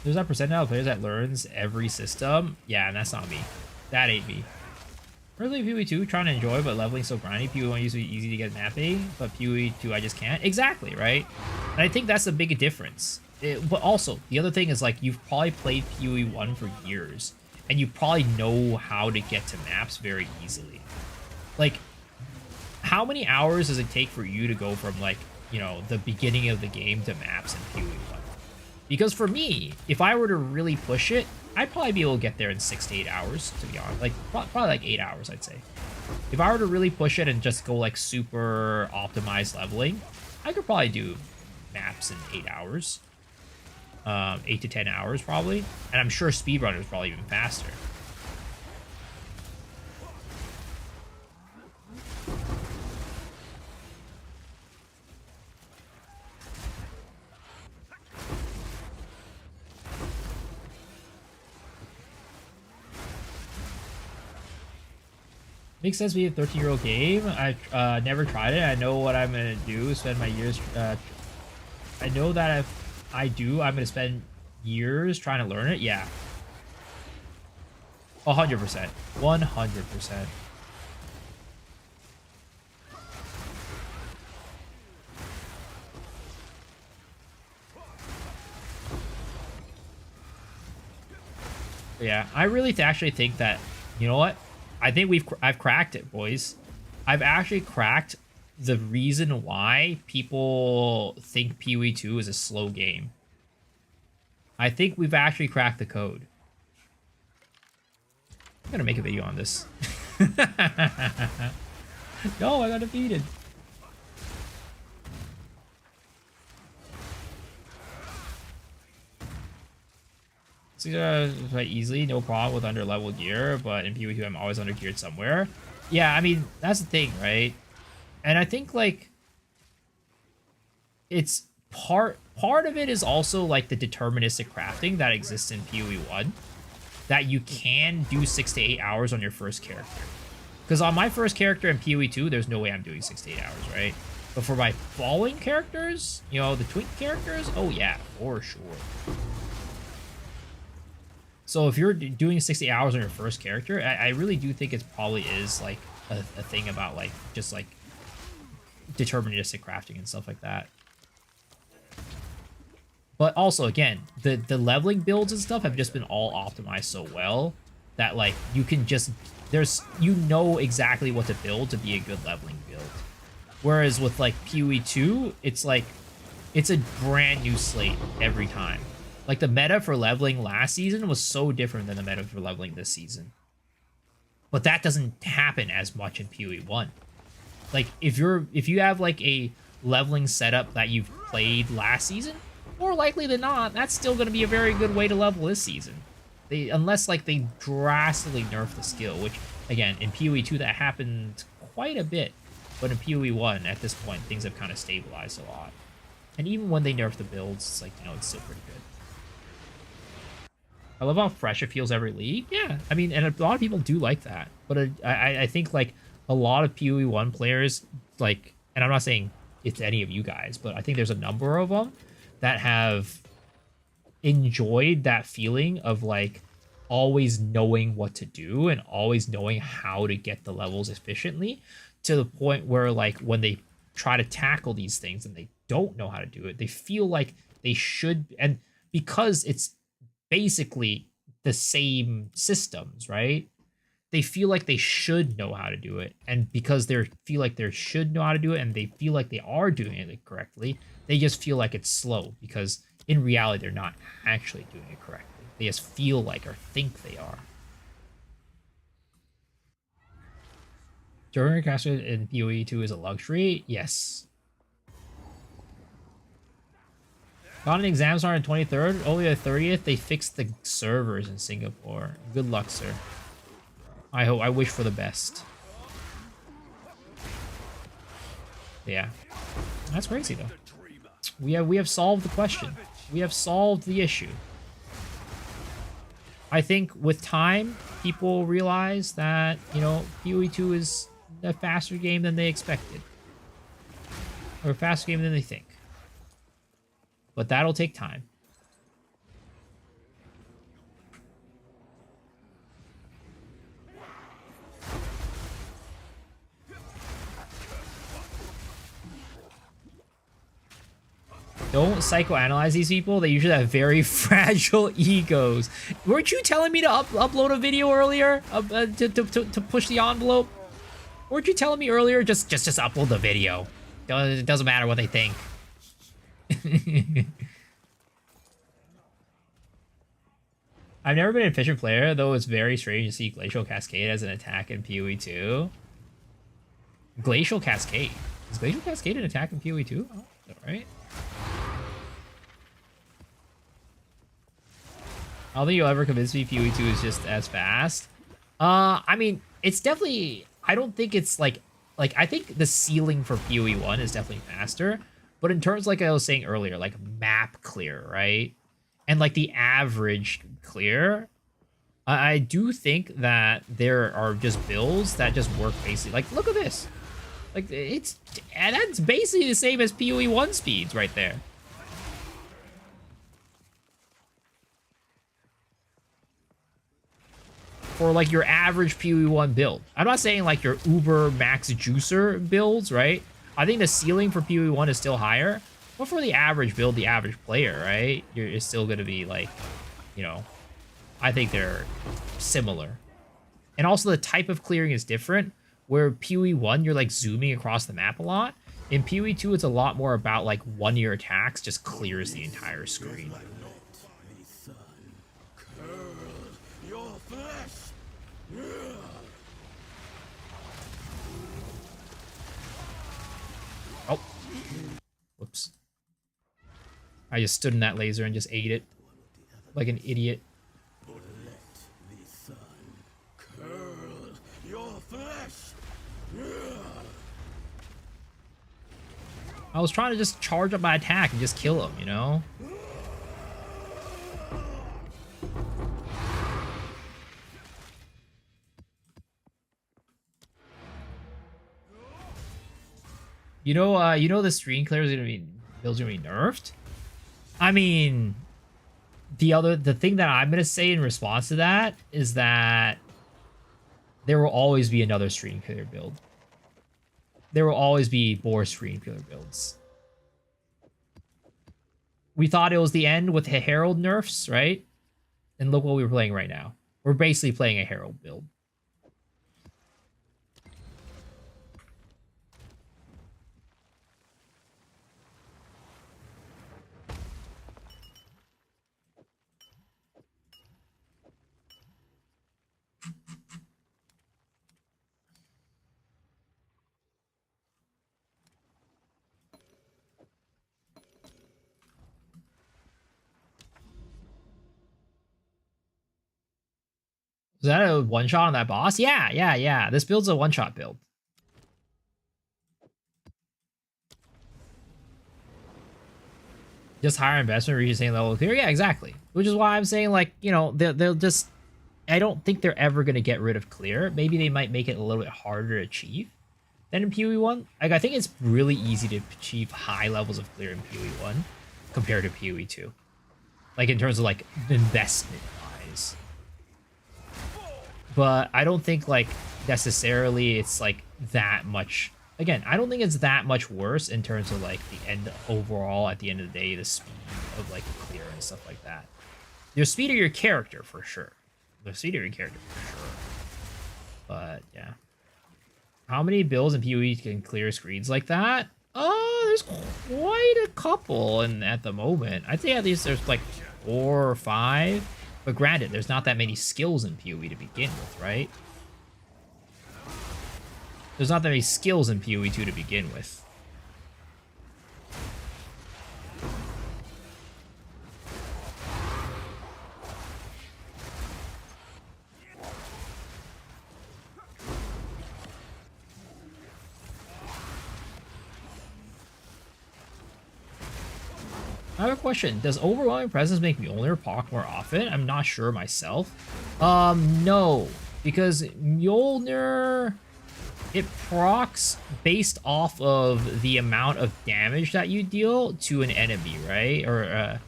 There's that percentile of players that learns every system. Yeah, and that's not me. That ain't me. Personally, PoE 2 trying to enjoy, but leveling so grindy. PoE 1 used to be easy to get mapping, but PoE 2 I just can't. Exactly, right? And I think that's the big difference. But also, the other thing is like you've probably played PoE 1 for years, and you probably know how to get to maps very easily. Like, how many hours does it take for you to go from like, you know, the beginning of the game to maps in PoE 1? Because for me, if I were to really push it, I'd probably be able to get there in 6 to 8 hours, to be honest. Like, probably like 8 hours, I'd say. If I were to really push it and just go like super optimized leveling, I could probably do maps in 8 hours. 8 to 10 hours, probably. And I'm sure speedrunners probably even faster. Makes sense being a 13-year-old game. I've never tried it. I know what I'm going to do. Spend my years... I know that if I do, I'm going to spend years trying to learn it. Yeah. 100%. 100%. Yeah, I really actually think that... You know what? I think I've cracked it, boys. I've actually cracked the reason why people think PoE 2 is a slow game. I think we've actually cracked the code. I'm gonna make a video on this. No, I got defeated. So quite easily, no problem with under level gear, but in PoE 2 I'm always under geared somewhere. Yeah, I mean, that's the thing, right? And I think like it's part of it is also like the deterministic crafting that exists in PoE 1, that you can do 6 to 8 hours on your first character. Because on my first character in PoE 2, there's no way I'm doing 6 to 8 hours, right? But for my following characters, you know, the twink characters, oh yeah, for sure. So if you're doing 60 hours on your first character, I really do think it probably is like a thing about like just like deterministic crafting and stuff like that. But also, again, the leveling builds and stuff have just been all optimized so well that like you can just you know exactly what to build to be a good leveling build. Whereas with like PoE 2, it's like it's a brand new slate every time. Like, the meta for leveling last season was so different than the meta for leveling this season. But that doesn't happen as much in PoE 1. Like if you have like a leveling setup that you've played last season, more likely than not, that's still going to be a very good way to level this season. Unless like they drastically nerf the skill, which again in PoE 2 that happened quite a bit, but in PoE 1 at this point things have kind of stabilized a lot. And even when they nerf the builds, it's like, you know, it's still pretty good. I love how fresh it feels every league. Yeah, I mean, and a lot of people do like that. But I think, like, a lot of PoE 1 players, like, and I'm not saying it's any of you guys, but I think there's a number of them that have enjoyed that feeling of, like, always knowing what to do and always knowing how to get the levels efficiently, to the point where, like, when they try to tackle these things and they don't know how to do it, they feel like they should. And because it's basically the same systems, right? They feel like they should know how to do it. And because they feel like they should know how to do it and they feel like they are doing it correctly, they just feel like it's slow because in reality, they're not actually doing it correctly. They just feel like or think they are. During caster in PoE 2 is a luxury? Yes. Got an exam start on 23rd. Only the 30th, they fixed the servers in Singapore. Good luck, sir. I wish for the best. Yeah. That's crazy though. We have solved the question. We have solved the issue. I think with time, people realize that, you know, PoE 2 is a faster game than they expected. Or a faster game than they think. But that'll take time. Don't psychoanalyze these people. They usually have very fragile egos. Weren't you telling me to upload a video earlier to push the envelope? Weren't you telling me earlier just upload the video? It doesn't matter what they think. I've never been an efficient player, though it's very strange to see Glacial Cascade as an attack in PoE 2. Glacial Cascade? Is Glacial Cascade an attack in PoE 2? Oh, alright. I don't think you'll ever convince me PoE 2 is just as fast. I mean, it's definitely... I don't think it's like... Like, I think the ceiling for PoE 1 is definitely faster. But in terms, like I was saying earlier, like map clear, right? And like the average clear, I do think that there are just builds that just work basically. Like, look at this. Like, and that's basically the same as PoE 1 speeds right there. For like your average PoE 1 build. I'm not saying like your uber max juicer builds, right? I think the ceiling for PoE 1 is still higher. But for the average build, the average player, right? You're still going to be like, you know, I think they're similar. And also the type of clearing is different. Where PoE 1, you're like zooming across the map a lot. In PoE 2, it's a lot more about like one-year attacks just clears the entire screen. Oh. Whoops. I just stood in that laser and just ate it. Like an idiot. I was trying to just charge up my attack and just kill him, you know? You know the screen clear is gonna be builds gonna be nerfed? I mean, the thing that I'm gonna say in response to that is that there will always be another screen clear build. There will always be more screen clear builds. We thought it was the end with the Herald nerfs, right? And look what we're playing right now. We're basically playing a Herald build. Is that a one-shot on that boss? Yeah. This build's a one-shot build. Just higher investment, reach the same level of clear. Yeah, exactly. Which is why I'm saying, like, you know, they'll just... I don't think they're ever going to get rid of clear. Maybe they might make it a little bit harder to achieve than in PoE 1. Like, I think it's really easy to achieve high levels of clear in PoE 1 compared to PoE 2. Like, in terms of, like, investment-wise. But I don't think, like, necessarily it's, like, that much... Again, I don't think it's that much worse in terms of, like, the end overall, at the end of the day, the speed of, like, clear and stuff like that. Your speed of your character, for sure. The speed of your character, for sure. But, yeah. How many builds in PoE can clear screens like that? Oh, there's quite a couple at the moment. I'd say at least there's, like, 4 or 5. But granted, there's not that many skills in PoE to begin with, right? There's not that many skills in PoE 2 to begin with. I have a question. Does overwhelming presence make Mjolnir proc more often? I'm not sure myself. No. Because Mjolnir... It procs based off of the amount of damage that you deal to an enemy, right? Or,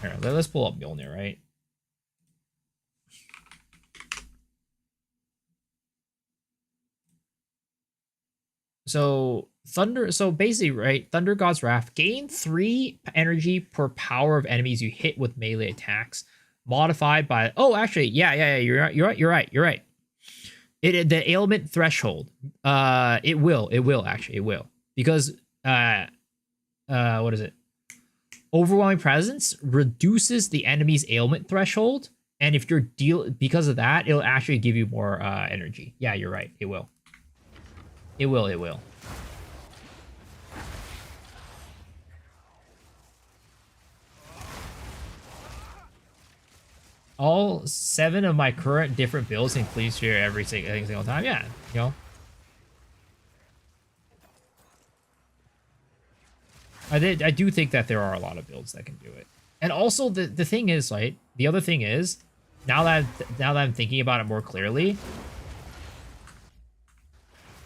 here, let's pull up Mjolnir, right? So, basically, right? Thunder God's Wrath. Gain 3 energy per power of enemies you hit with melee attacks. Modified by... Oh, actually, yeah, you're right. The ailment threshold. It will actually, because what is it? Overwhelming presence reduces the enemy's ailment threshold, and if you're because of that, it'll actually give you more energy. Yeah, you're right. It will. It will. All 7 of my current different builds can clean sphere every single time. Yeah, you know. I do think that there are a lot of builds that can do it. And also the thing is, right? The other thing is, now that I'm thinking about it more clearly,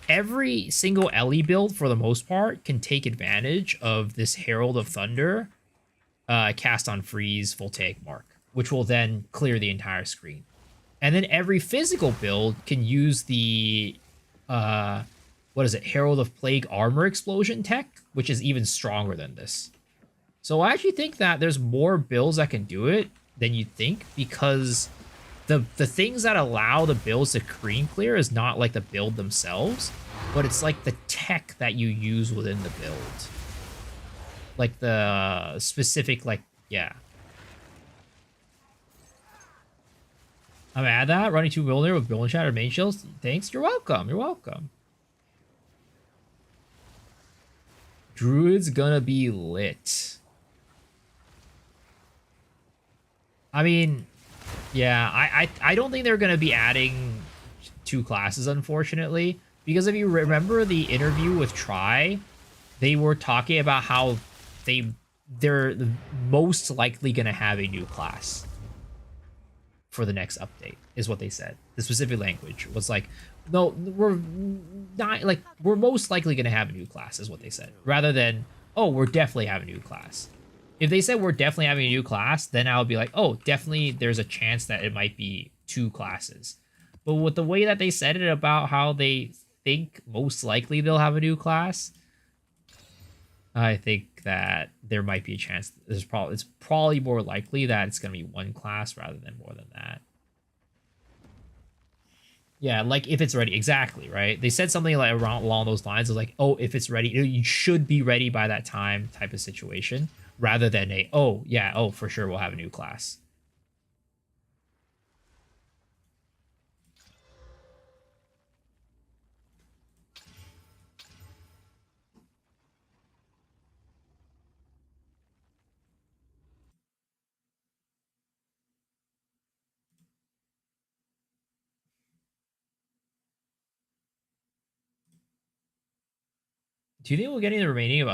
every single Ellie build for the most part can take advantage of this Herald of Thunder cast on freeze full take mark, which will then clear the entire screen. And then every physical build can use the what is it, Herald of Plague armor explosion tech, which is even stronger than this. So I actually think that there's more builds that can do it than you think, because the things that allow the builds to screen clear is not like the build themselves, but it's like the tech that you use within the build. Like the specific, like, yeah. I'm at that. Running 2 Mjolnir with Brilliant Shatter main shields. Thanks. You're welcome. You're welcome. Druid's gonna be lit. I mean, yeah, I don't think they're gonna be adding 2 classes, unfortunately, because if you remember the interview with Try, they were talking about how they're most likely gonna have a new class for the next update, is what they said. The specific language was like, no, we're not, like, we're most likely going to have a new class, is what they said, rather than, oh, we're definitely having a new class. If they said we're definitely having a new class, then I would be like, oh, definitely there's a chance that it might be 2 classes. But with the way that they said it about how they think most likely they'll have a new class, I think that there might be a chance. It's probably more likely that it's going to be 1 class rather than more than that. Yeah, like if it's ready, exactly, right? They said something like along those lines of like, oh, if it's ready, you should be ready by that time type of situation, rather than a, oh yeah, oh for sure we'll have a new class. Do you think we'll get any of the remaining of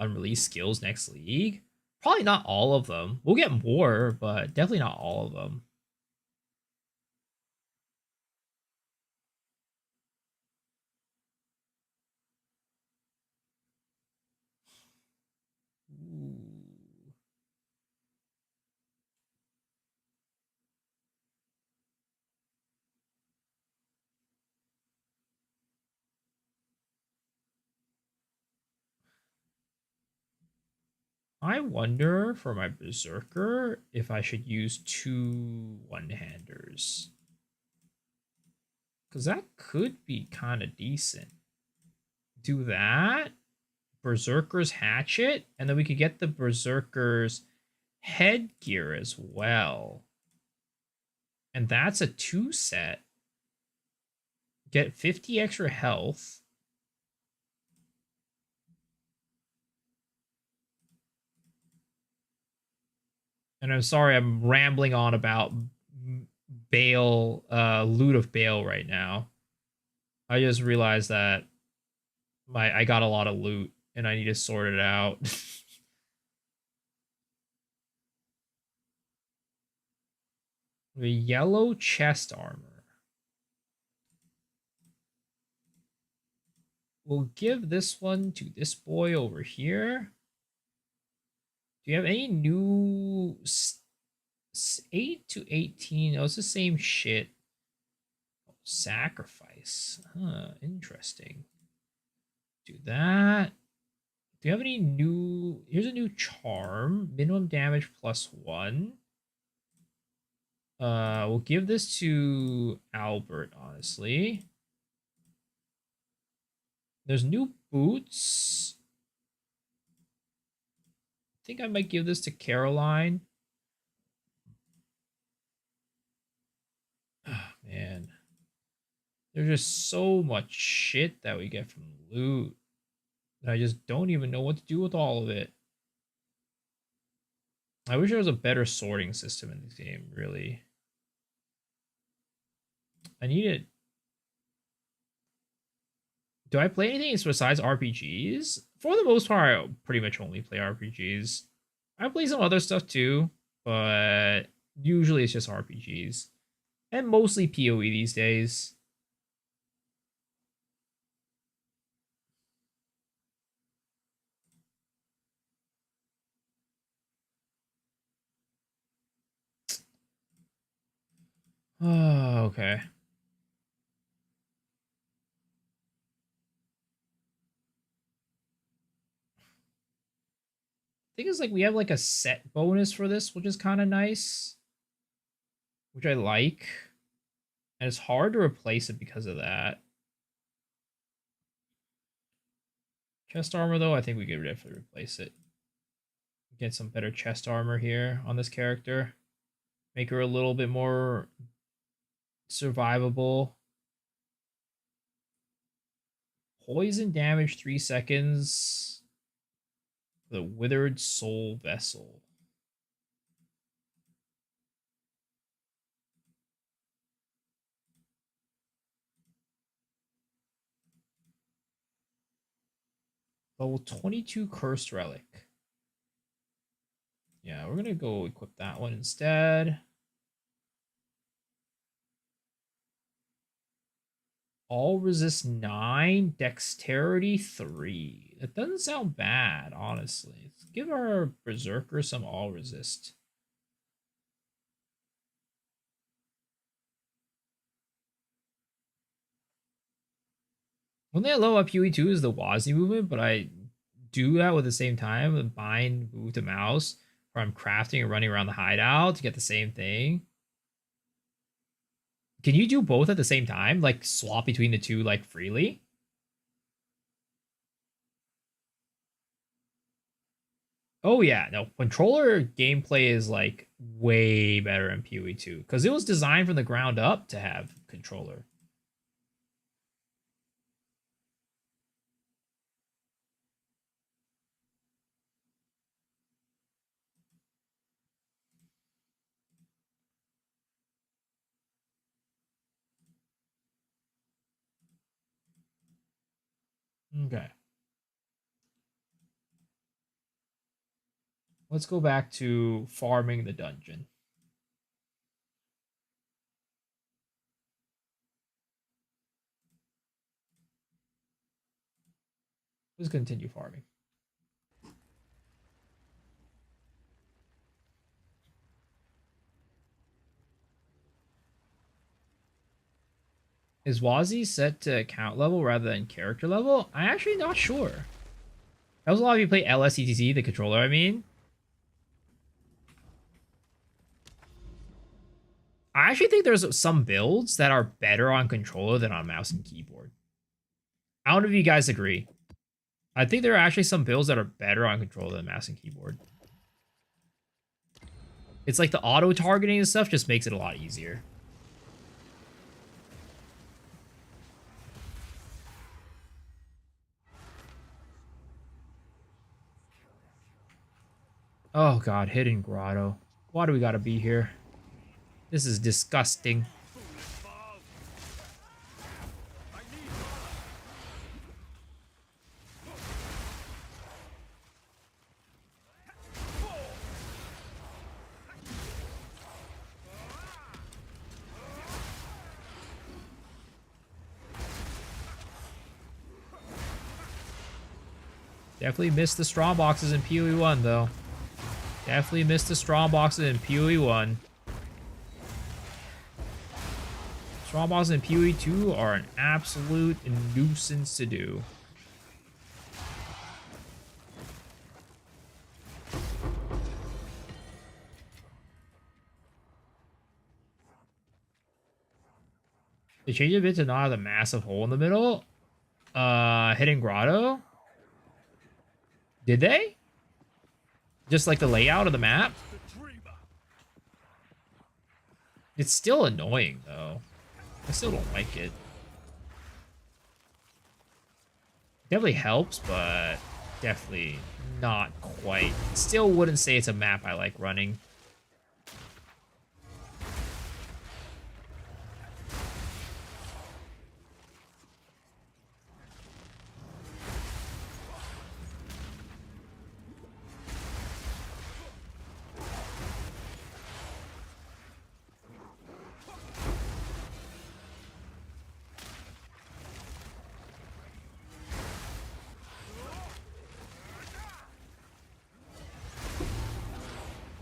unreleased skills next league? Probably not all of them. We'll get more, but definitely not all of them. Ooh. I wonder for my Berserker if I should use 2 one-handers. Because that could be kind of decent. Do that. Berserker's Hatchet. And then we could get the Berserker's headgear as well. And that's a 2 set. Get 50 extra health. And I'm sorry, I'm rambling on about Bale, loot of Bale right now. I just realized that I got a lot of loot and I need to sort it out. The yellow chest armor. We'll give this one to this boy over here. Do you have any new 8 to 18? Oh, it's the same shit. Oh, sacrifice. Huh, interesting. Do that. Do you have any new... Here's a new charm. Minimum damage +1. We'll give this to Albert, honestly. There's new boots. I think I might give this to Caroline. Oh, man. There's just so much shit that we get from loot that I just don't even know what to do with all of it. I wish there was a better sorting system in this game, really. I need it. Do I play anything besides RPGs? For the most part, I pretty much only play RPGs. I play some other stuff too, but usually it's just RPGs. And mostly PoE these days. Oh, okay. Thing is, like, we have like a set bonus for this, which is kind of nice, which I like, and it's hard to replace it because of that. Chest armor, though, I think we could definitely replace it. Get some better chest armor here on this character, make her a little bit more survivable. Poison damage 3 seconds. The Withered Soul Vessel. Level 22 Cursed Relic. Yeah, we're gonna go equip that one instead. All resist 9, dexterity 3. That doesn't sound bad, honestly. Let's give our berserker some all resist. One thing I love about PoE2 is the WASD movement, but I do that with the same time and bind move to mouse, where I'm crafting and running around the hideout to get the same thing. Can you do both at the same time? Like swap between the two like freely? Oh yeah, no. Controller gameplay is like way better in PoE2 because it was designed from the ground up to have controller. Okay. Let's go back to farming the dungeon. Let's continue farming. Is Wazi set to account level rather than character level? I'm actually not sure. That was a lot of you play LSETC, the controller, I mean. I actually think there's some builds that are better on controller than on mouse and keyboard. I don't know if you guys agree. I think there are actually some builds that are better on controller than mouse and keyboard. It's like the auto targeting and stuff just makes it a lot easier. Oh god, hidden grotto. Why do we gotta be here? This is disgusting. Definitely missed the strong boxes in PoE 1 though. Definitely missed the strong boxes in PoE 1. Strong boxes in PoE 2 are an absolute nuisance to do. They changed a bit to not have the massive hole in the middle. Hidden grotto. Did they? Just like the layout of the map? It's still annoying though. I still don't like it. Definitely helps, but definitely not quite. Still wouldn't say it's a map I like running.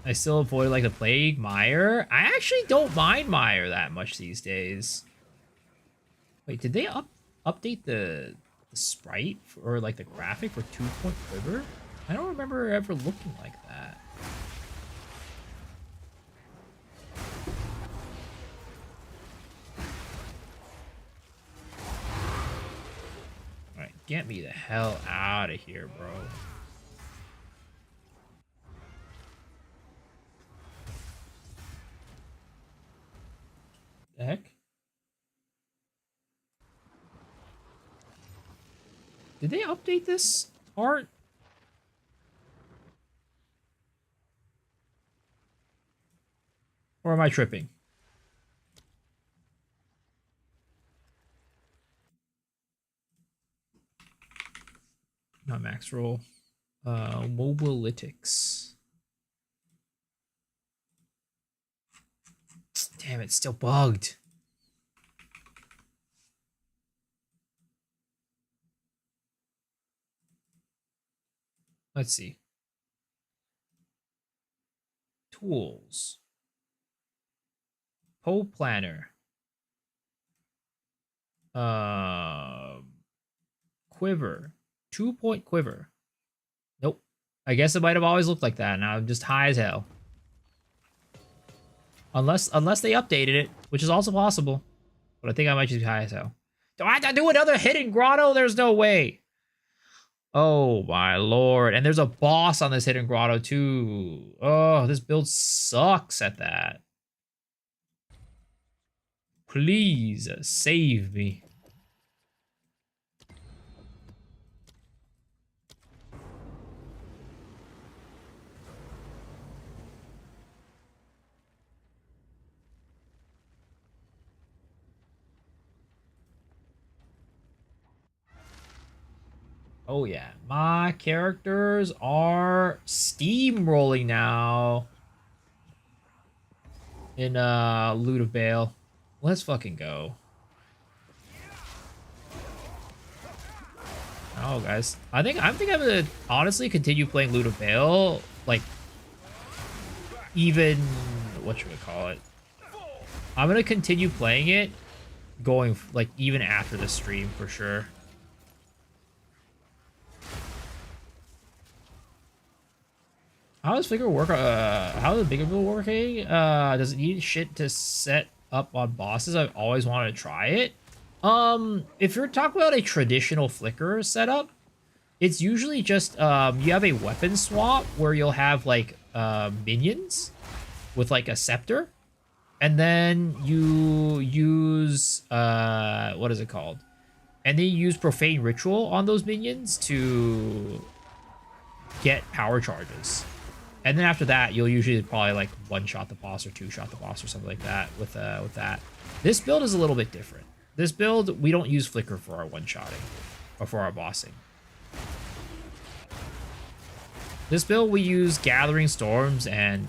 I still avoid like the plague, Mire. I actually don't mind Mire that much these days. Wait, did they update the sprite or like the graphic for 2-point quiver? I don't remember ever looking like that. All right, get me the hell out of here, bro. The heck? Did they update this art? Or am I tripping? Not max roll. Mobilytics. Damn, it's still bugged. Let's see. Tools. Poe planner. Quiver. 2-point quiver. Nope. I guess it might have always looked like that. Now I'm just high as hell. Unless they updated it, which is also possible. But I think I might just be high as hell. Do I have to do another hidden grotto? There's no way. Oh my lord. And there's a boss on this hidden grotto too. Oh, this build sucks at that. Please save me. Oh yeah, my characters are steamrolling now in Loot of Bale. Let's fucking go. Oh guys, I think I'm gonna honestly continue playing Loot of Bale, like even what should we call it? I'm gonna continue playing it, going like even after the stream for sure. How does Flickr work? How does Bigger Bill working? Does it need shit to set up on bosses? I've always wanted to try it. If you're talking about a traditional Flickr setup, it's usually just you have a weapon swap where you'll have like minions with like a scepter, and then you use what is it called? And then you use profane ritual on those minions to get power charges. And then after that, you'll usually probably like one-shot the boss or two-shot the boss or something like that with that. This build is a little bit different. This build, we don't use Flicker for our one-shotting or for our bossing. This build, we use Gathering Storms and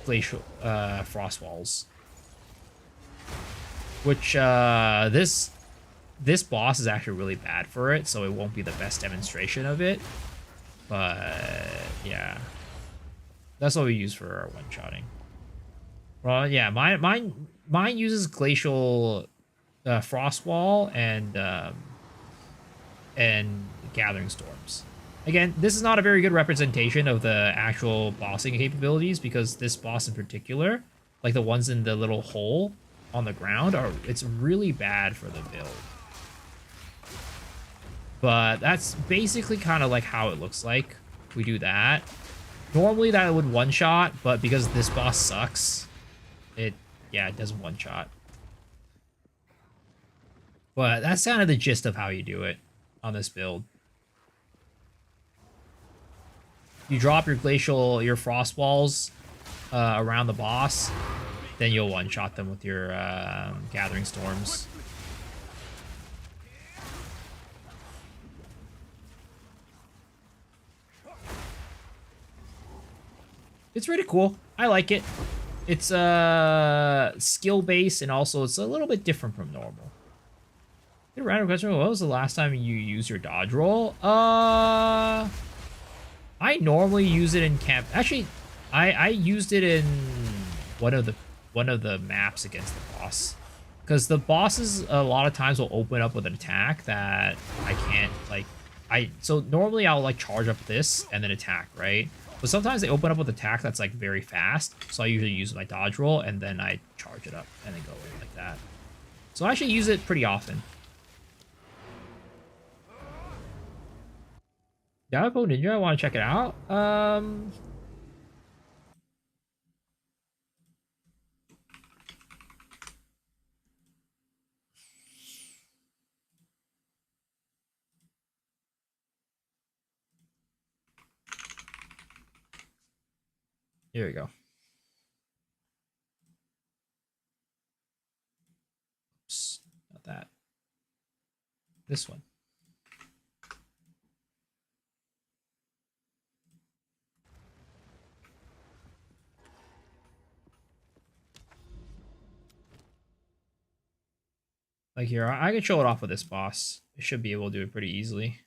Glacial Frost Walls. Which, this boss is actually really bad for it, so it won't be the best demonstration of it. But yeah, that's what we use for our one-shotting. Well, yeah, mine uses Glacial Frost Wall and Gathering Storms. Again, this is not a very good representation of the actual bossing capabilities, because this boss in particular, like the ones in the little hole on the ground, it's really bad for the build. But that's basically kind of like how it looks like. We do that. Normally that would one-shot, but because this boss sucks, it doesn't one-shot. But that's kind of the gist of how you do it on this build. You drop your frost walls around the boss, then you'll one-shot them with your Gathering Storms. It's really cool. I like it. It's skill-based, and also it's a little bit different from normal. A random question, what was the last time you used your dodge roll? I normally use it in camp. Actually, I used it in one of the maps against the boss. Because the bosses a lot of times will open up with an attack that I can't like so normally I'll like charge up this and then attack, right? But sometimes they open up with attack that's like very fast, so I usually use my dodge roll and then I charge it up and then go in like that. So I actually use it pretty often. To Poe Ninja, I want to check it out. Here we go. Oops, not that. This one. Like here, I can show it off with this boss. I should be able to do it pretty easily.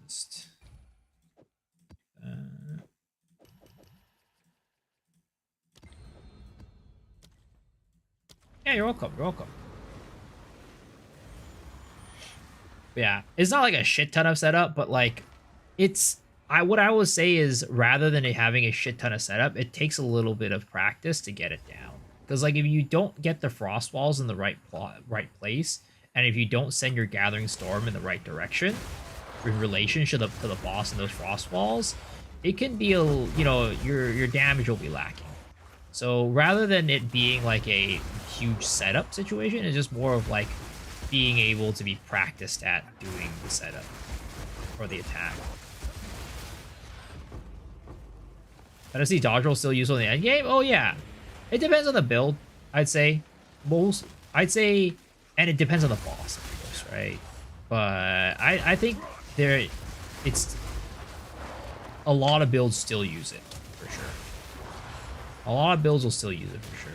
Just yeah, you're welcome. You're welcome. But yeah, it's not like a shit ton of setup, but like it's what I will say is, rather than it having a shit ton of setup, it takes a little bit of practice to get it down. Because like if you don't get the frost walls in the right place, and if you don't send your Gathering Storm in the right direction in relation to the boss and those frost walls, it can be your damage will be lacking. So rather than it being like a huge setup situation, it's just more of like being able to be practiced at doing the setup or the attack. I see dodge roll still useful in the endgame. Oh yeah, it depends on the build. I'd say And it depends on the boss, of course, right? But I think it's a lot of builds still use it for sure. A lot of builds will still use it for sure.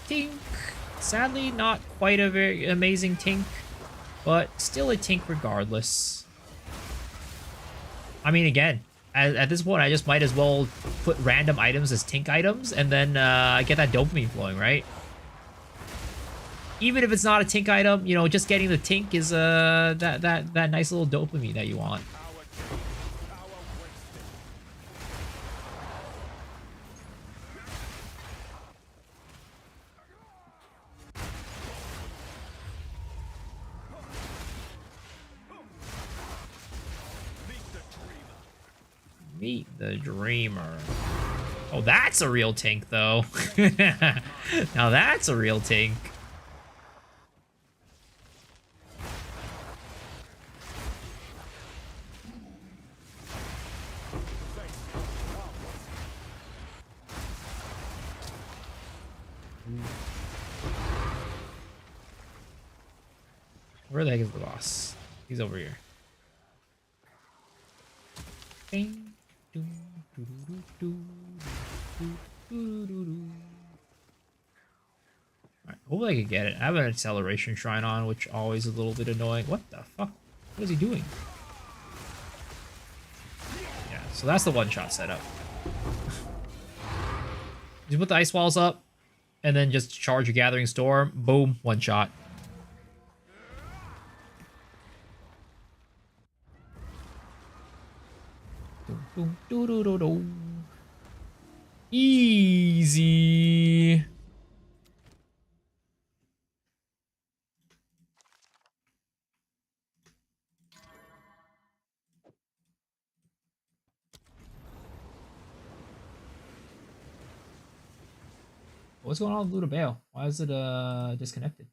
Tink. Sadly, not quite a very amazing tink, but still a tink regardless. I mean, again, at this point, I just might as well put random items as tink items and then get that dopamine flowing, right? Even if it's not a tink item, you know, just getting the tink is that nice little dopamine that you want. Meet the Dreamer. Oh, that's a real tink, though. Now that's a real tink. Where the heck is the boss? He's over here. Bing. Alright, hopefully I can get it. I have an acceleration shrine on, which always is a little bit annoying. What the fuck? What is he doing? Yeah, so that's the one-shot setup. Just put the ice walls up, and then just charge a Gathering Storm. Boom, one shot. Easy. What's going on with Luda Bale? Why is it disconnected?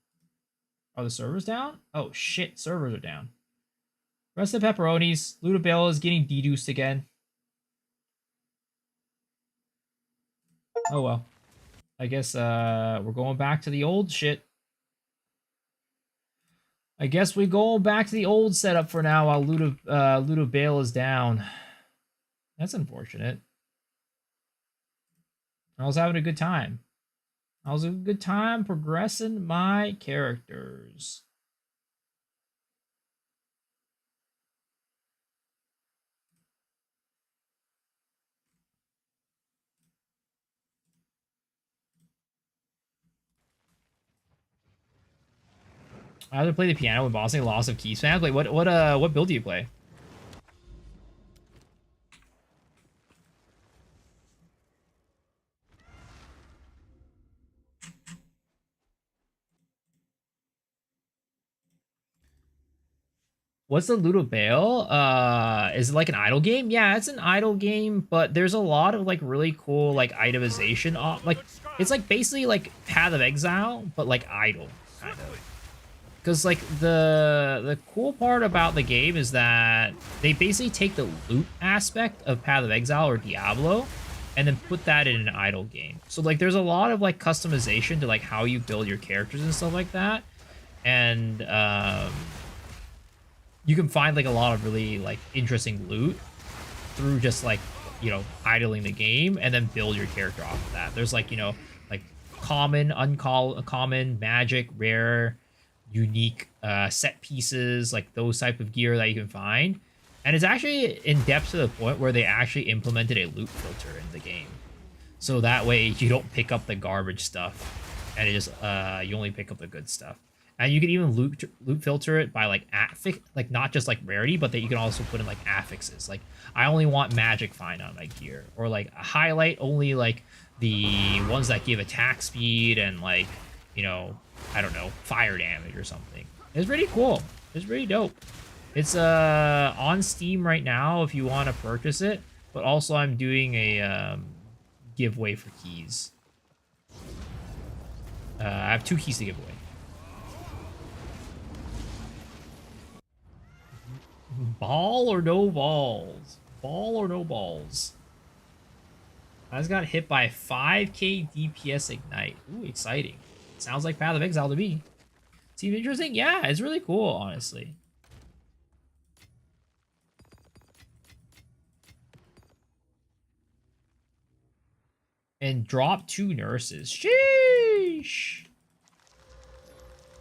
Are the servers down? Oh shit, servers are down. Rest of the pepperonis. Luda Bale is getting deduced again. Oh well. I guess we're going back to the old shit. I guess we're going back to the old setup for now while Luda Bale is down. That's unfortunate. I was having a good time. I was having a good time progressing my characters. I have to play the piano with bossing loss of key spam. Like what build do you play? What's the Ludo Bale? Is it like an idle game? Yeah, it's an idle game, but there's a lot of like really cool like itemization. Like it's like basically like Path of Exile, but like idle kind of. Because like the cool part about the game is that they basically take the loot aspect of Path of Exile or Diablo, and then put that in an idle game. So like there's a lot of like customization to like how you build your characters and stuff like that, and you can find like a lot of really like interesting loot through just like, you know, idling the game and then build your character off of that. There's like, you know, like common, uncommon, magic, rare, unique set pieces, like those type of gear that you can find. And it's actually in depth to the point where they actually implemented a loot filter in the game. So that way you don't pick up the garbage stuff and it just you only pick up the good stuff. And you can even loot filter it by like affix, like not just like rarity, but that you can also put in like affixes. Like I only want magic find on my gear, or like a highlight only like the ones that give attack speed and like, you know, I don't know, fire damage or something. It's pretty cool. It's pretty dope. It's on Steam right now if you want to purchase it, but also I'm doing a giveaway for keys. I have 2 keys to give away. Ball or no balls? Ball or no balls? I just got hit by 5k DPS Ignite. Ooh, exciting. Sounds like Path of Exile to me. Seems interesting? Yeah, it's really cool, honestly. And drop 2 nurses. Sheesh.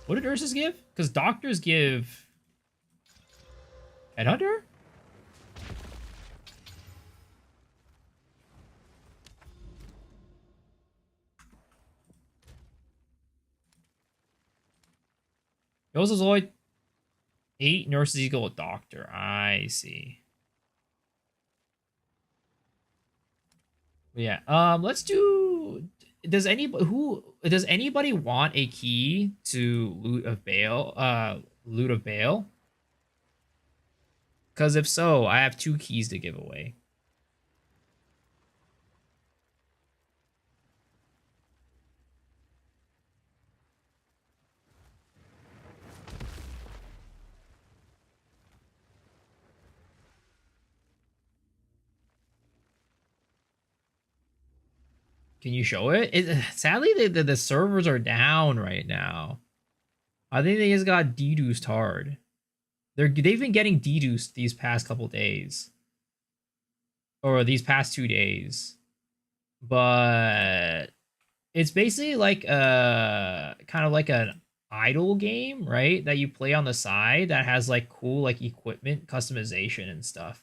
What do nurses give? Because doctors give... Headhunter? Yosazoid. 8 nurses equal a doctor. I see. Yeah. Let's do... Does anybody want a key to Loot of Bale? Loot of Bale? Because if so, I have 2 keys to give away. Can you show it? Sadly, the servers are down right now. I think they just got deduced hard. They've been getting deduced these past couple days. Or these past 2 days. But it's basically like kind of like an idle game, right? That you play on the side that has like cool like equipment customization and stuff.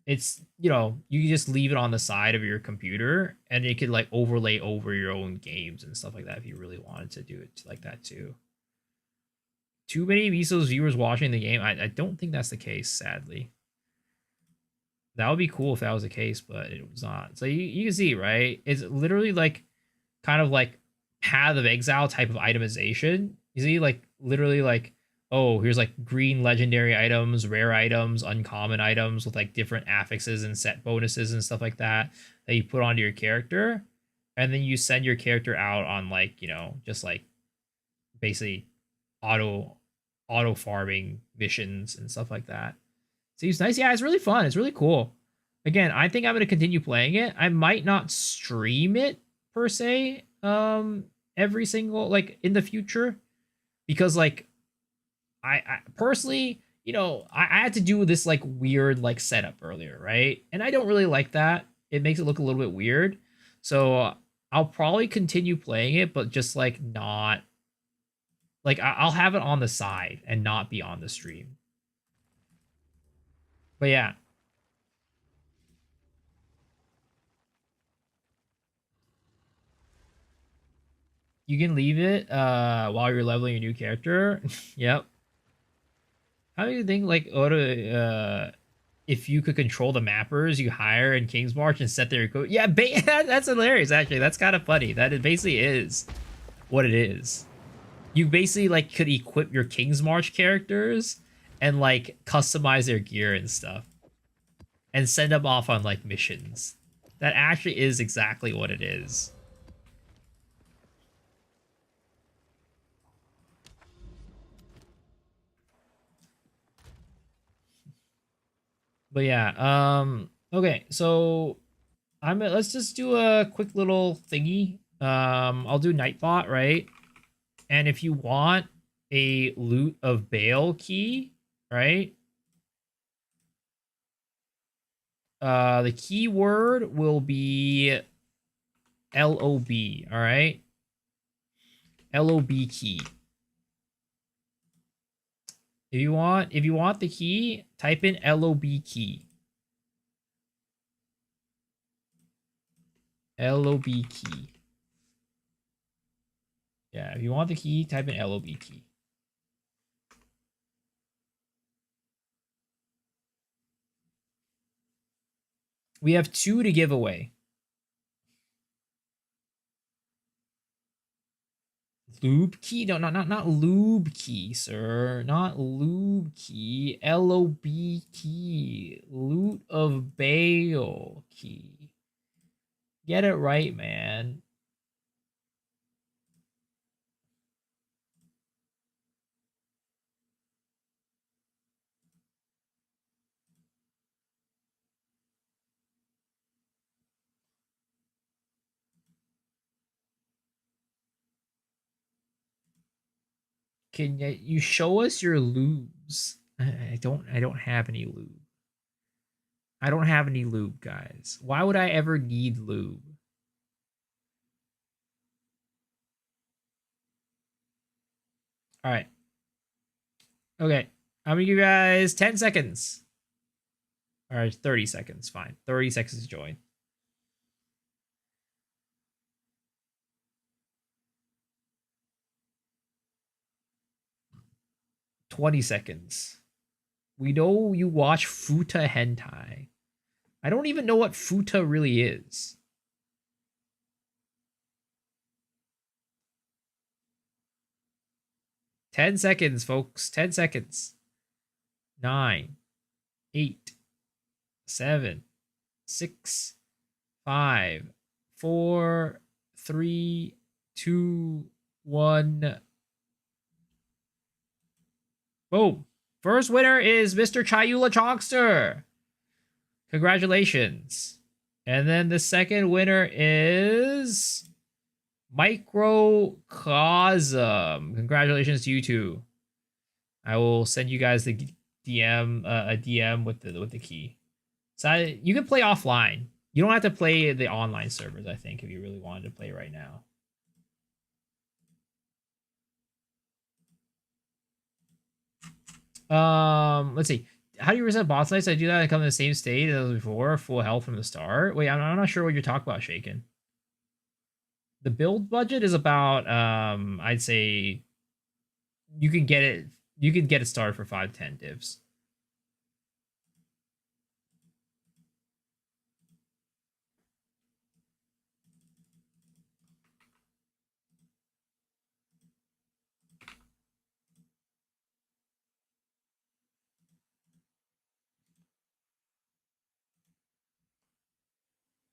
It's, you know, you can just leave it on the side of your computer and it could like overlay over your own games and stuff like that if you really wanted to do it like that too. Too many Miso's viewers watching the game? I don't think that's the case, sadly. That would be cool if that was the case, but it was not. So you can see, right? It's literally like kind of like Path of Exile type of itemization. You see, like literally like, oh, here's like green legendary items, rare items, uncommon items with like different affixes and set bonuses and stuff like that that you put onto your character. And then you send your character out on like, you know, just like basically auto farming missions and stuff like that. Seems nice. Yeah, it's really fun. It's really cool. Again, I think I'm going to continue playing it. I might not stream it per se every single like in the future because like I personally, you know, I had to do this like weird like setup earlier, right? And I don't really like that. It makes it look a little bit weird. So I'll probably continue playing it, but just like not like I'll have it on the side and not be on the stream. But yeah, you can leave it while you're leveling your new character. Yep. How do you think like Oda if you could control the mappers you hire in King's March and set their code? Yeah, that's hilarious actually. That's kind of funny. That it basically is what it is. You basically like could equip your King's March characters and like customize their gear and stuff and send them off on like missions. That actually is exactly what it is. But yeah, okay, so let's just do a quick little thingy. I'll do Nightbot, right? And if you want a Loot of Bale key, right? The keyword will be LOB, all right? LOB key. If you want the key, type in LOB key. LOB key. Yeah, if you want the key, type in LOB key. We have 2 to give away. Lube key? No, not lube key, sir. Not lube key. LOB key. Loot of Bale key. Get it right, man. Can you show us your lubes? I don't have any lube. I don't have any lube, guys. Why would I ever need lube? All right. Okay. I'm gonna give you guys 10 seconds. All right, 30 seconds. Fine. 30 seconds to join. 20 seconds. We know you watch futa hentai. I don't even know what futa really is. 10 seconds, folks. 10 seconds. 9, 8, 7, 6, 5, 4, 3, 2, 1. Boom. First winner is Mr. Chayula Chalkster. Congratulations. And then the second winner is Microcosm. Congratulations to you two. I will send you guys the DM a DM with the key. So you can play offline. You don't have to play the online servers, I think, if you really wanted to play right now. Let's see. How do you reset boss lights? I do that. I come in the same state as before, full health from the start. Wait, I'm not sure what you're talking about, Shaken. The build budget is about I'd say you can get it started for 5-10 divs.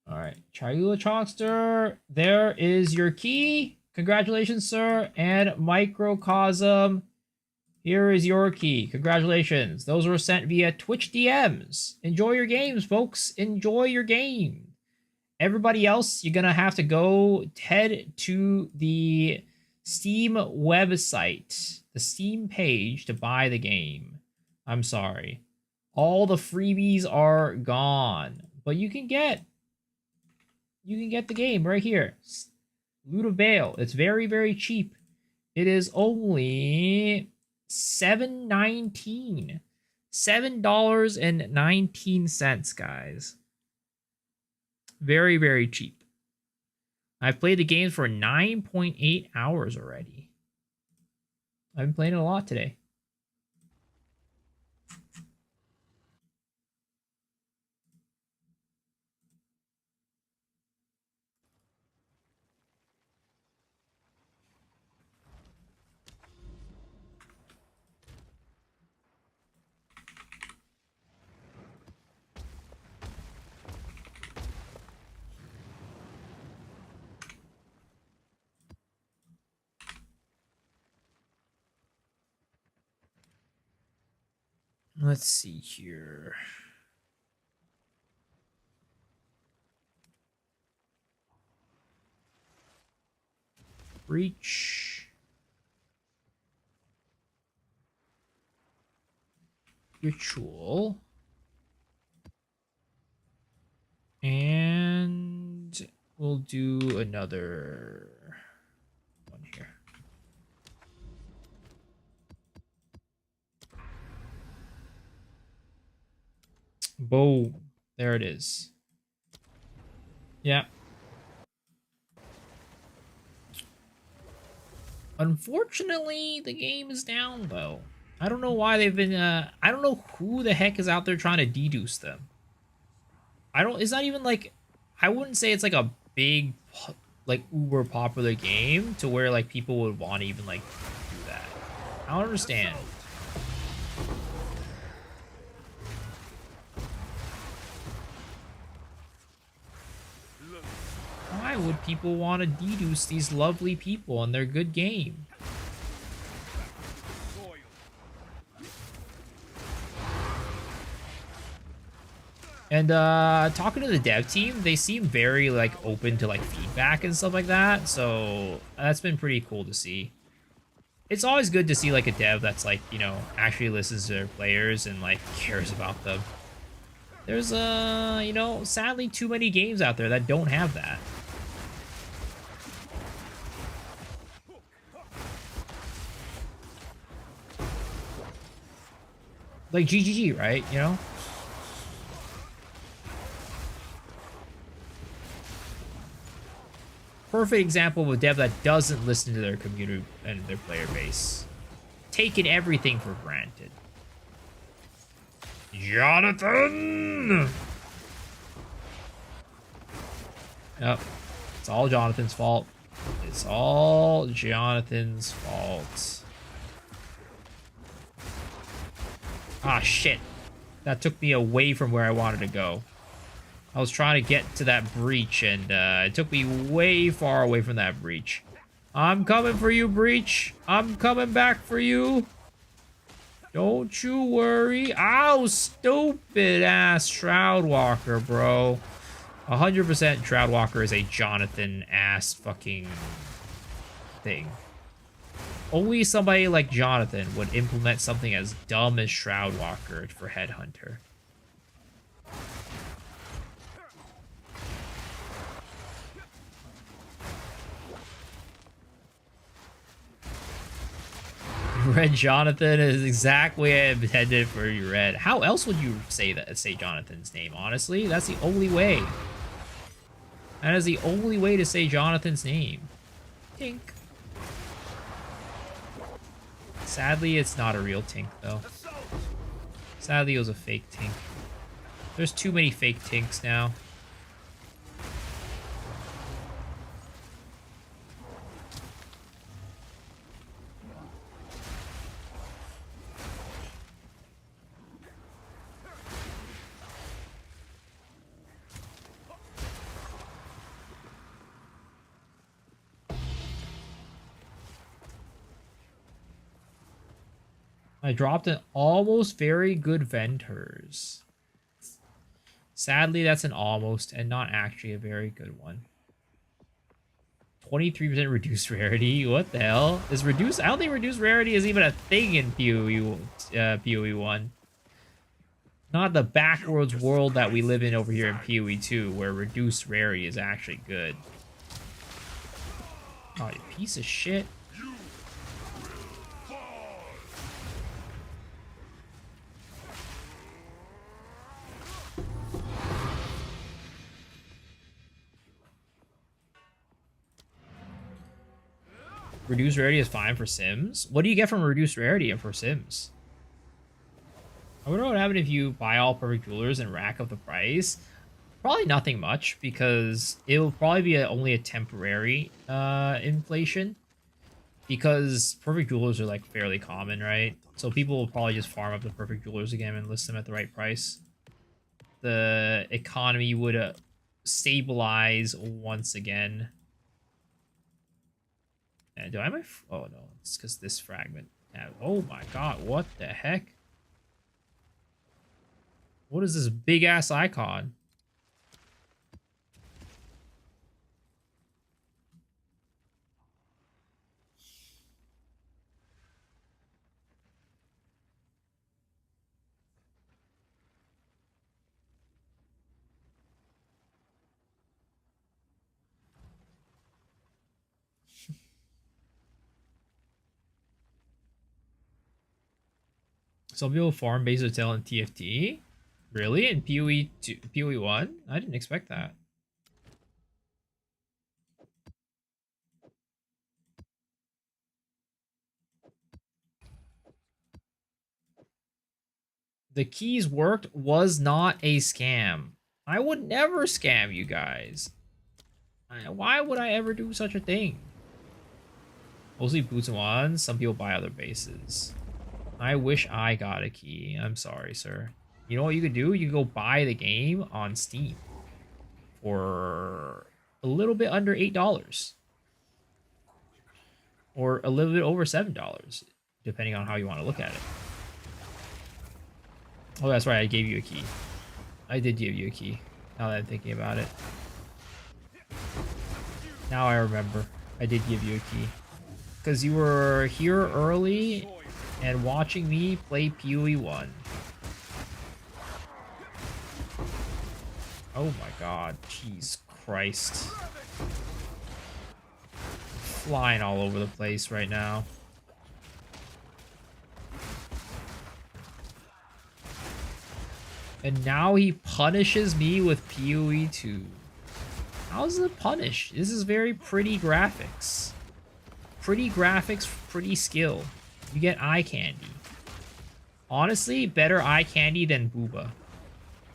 All right, Chayula Chalkster, there is your key. Congratulations, sir. And Microcosm, here is your key. Congratulations. Those were sent via Twitch DMs. Enjoy your games, folks. Enjoy your game. Everybody else, you're going to have to go head to the Steam website, the Steam page to buy the game. I'm sorry. All the freebies are gone, but you can get the game right here. Loot of Bale. It's very, very cheap. It is only $7.19. $7.19, guys. Very, very cheap. I've played the game for 9.8 hours already. I've been playing it a lot today. Let's see here. Breach. Ritual. And we'll do another one here. Boom. There it is. Yeah. Unfortunately, the game is down, though. I don't know why they've been, I don't know who the heck is out there trying to deduce them. It's not even like, I wouldn't say it's like a big like uber popular game to where like people would want to even like do that. I don't understand. Why would people want to deduce these lovely people and their good game? And talking to the dev team, they seem very like open to like feedback and stuff like that. So that's been pretty cool to see. It's always good to see like a dev that's like, you know, actually listens to their players and like cares about them. There's you know, sadly too many games out there that don't have that. Like GGG, right? You know? Perfect example of a dev that doesn't listen to their community and their player base. Taking everything for granted. Jonathan! Yep. It's all Jonathan's fault. It's all Jonathan's fault. Ah, shit. That took me away from where I wanted to go. I was trying to get to that breach, and it took me way far away from that breach. I'm coming for you, breach. I'm coming back for you. Don't you worry. Ow, stupid ass Shroudwalker, bro. 100% Shroudwalker is a Jonathan ass fucking thing. Only somebody like Jonathan would implement something as dumb as Shroudwalker for Headhunter. Red Jonathan is exactly intended for you, Red. How else would you say that? Say Jonathan's name, honestly? That's the only way. That is the only way to say Jonathan's name. Tink. Sadly, it's not a real Tink, though. Sadly, it was a fake Tink. There's too many fake Tinks now. I dropped an almost very good Venters. Sadly, that's an almost and not actually a very good one. 23% reduced rarity. What the hell? Is reduced? I don't think reduced rarity is even a thing in PoE 1. Not the backwards world that we live in over here in PoE 2, where reduced rarity is actually good. Oh, you piece of shit. Reduced rarity is fine for Sims. What do you get from reduced rarity for Sims? I wonder what would happen if you buy all perfect jewelers and rack up the price. Probably nothing much, because it will probably be only a temporary inflation. Because perfect jewelers are like fairly common, right? So people will probably just farm up the perfect jewelers again and list them at the right price. The economy would stabilize once again. And do I have my... Oh, no. It's because this fragment... Oh, my God. What the heck? What is this big-ass icon? Some people farm base hotel in TFT? Really? In PoE 2, PoE 1? I didn't expect that. The keys worked, was not a scam. I would never scam you guys. Why would I ever do such a thing? Mostly boots and wands. Some people buy other bases. I wish I got a key. I'm sorry, sir. You know what you could do? You could go buy the game on Steam for a little bit under $8 or a little bit over $7, depending on how you want to look at it. Oh, that's right. I gave you a key. I did give you a key. Now that I'm thinking about it. Now I remember. I did give you a key. Because you were here early and watching me play PoE 1. Oh my god. Jeez Christ. Flying all over the place right now. And now he punishes me with PoE 2. How's it punish? This is very pretty graphics. Pretty graphics, pretty skill. You get eye candy. Honestly, better eye candy than Booba.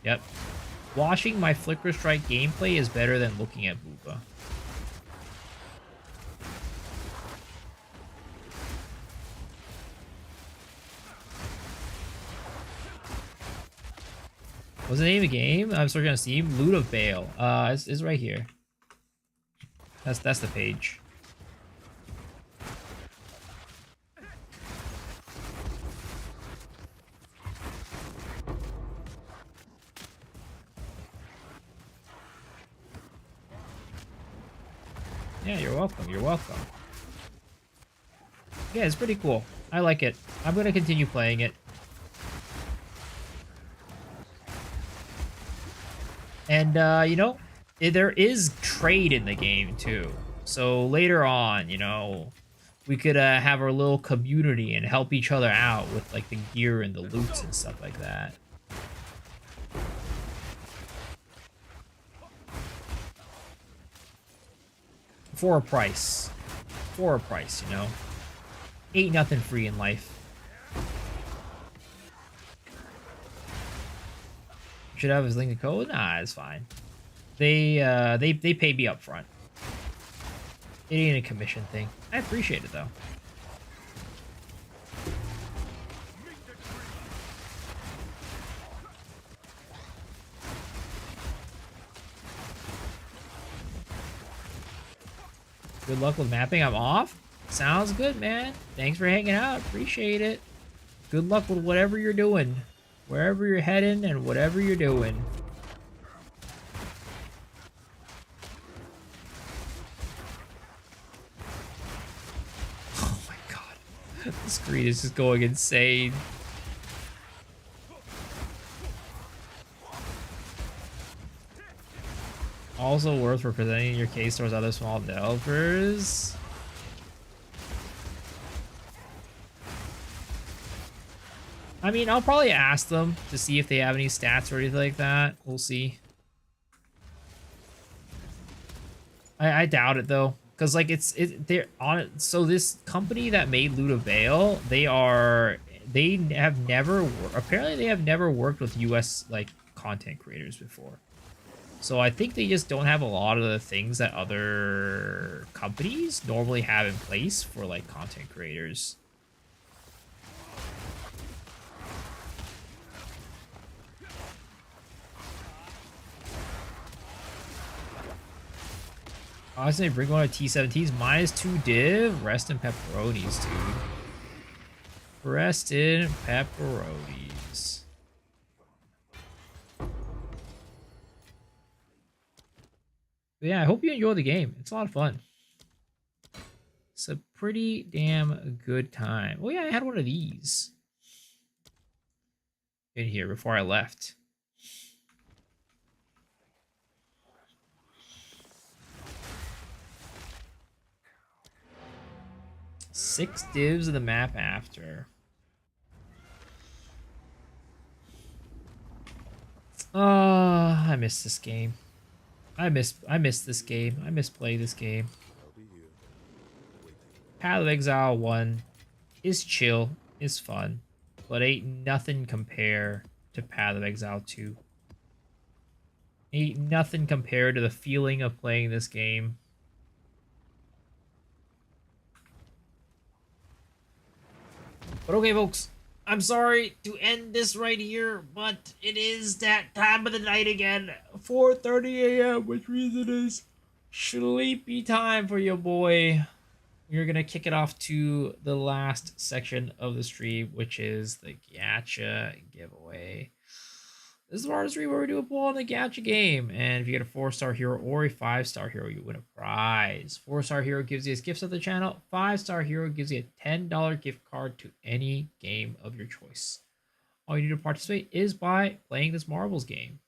Yep. Watching my Flicker Strike gameplay is better than looking at Booba. What's the name of the game? I'm searching on Steam. Loot of Bale. It's right here. That's the page. Yeah, you're welcome. You're welcome. Yeah, it's pretty cool. I like it. I'm gonna continue playing it. And, you know, there is trade in the game, too. So later on, you know, we could have our little community and help each other out with, like, the gear and the loots and stuff like that. For a price. For a price, you know. Ain't nothing free in life. Should I have his link and code? Nah, it's fine. They pay me up front. It ain't a commission thing. I appreciate it though. Good luck with mapping. I'm off. Sounds good, man. Thanks for hanging out. Appreciate it. Good luck with whatever you're doing. Wherever you're heading and whatever you're doing. Oh my god. The screen is just going insane. Also worth representing your case towards other small developers. I mean, I'll probably ask them to see if they have any stats or anything like that. We'll see. I doubt it though, because like they're on it. So this company that made Loot of Vale, they have never apparently they have never worked with US like content creators before. So I think they just don't have a lot of the things that other companies normally have in place for like content creators. Honestly, bring one of T17s -2 div. Rest in pepperonis, dude. Rest in pepperonis. But yeah, I hope you enjoy the game. It's a lot of fun. It's a pretty damn good time. Oh yeah, I had one of these in here before I left. Six divs of the map after. I miss this game. I miss this game. I miss playing this game. Path of Exile 1 is chill, is fun, but ain't nothing compare to Path of Exile 2. Ain't nothing compared to the feeling of playing this game. But okay, folks, I'm sorry to end this right here, but it is that time of the night again, 4:30 a.m., which means it is sleepy time for your boy. We're gonna kick it off to the last section of the stream, which is the gacha giveaway. This is the part of the stream where we do a poll on the gacha game, and if you get a 4-star hero or a 5-star hero, you win a prize. 4-star hero gives you gifts of the channel. 5-star hero gives you a $10 gift card to any game of your choice. All you need to participate is by playing this marbles game.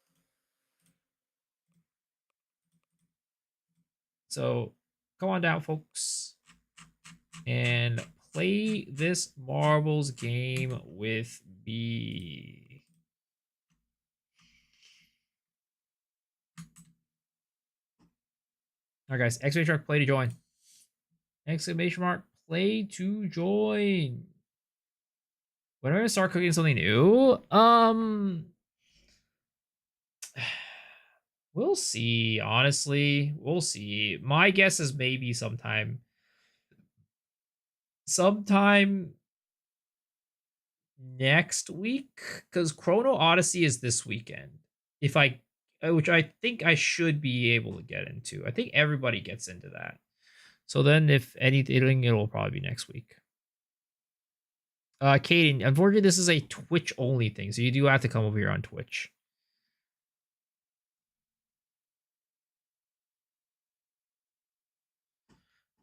So come on down, folks, and play this marbles game with me. All right, guys, exclamation mark play to join. Exclamation mark play to join. When am I gonna start cooking something new? We'll see. Honestly, we'll see. My guess is maybe sometime next week, because Chrono Odyssey is this weekend. If I, which I think I should be able to get into. I think everybody gets into that. So then, if anything, it'll probably be next week. Kaden, unfortunately, this is a Twitch only thing, so you do have to come over here on Twitch.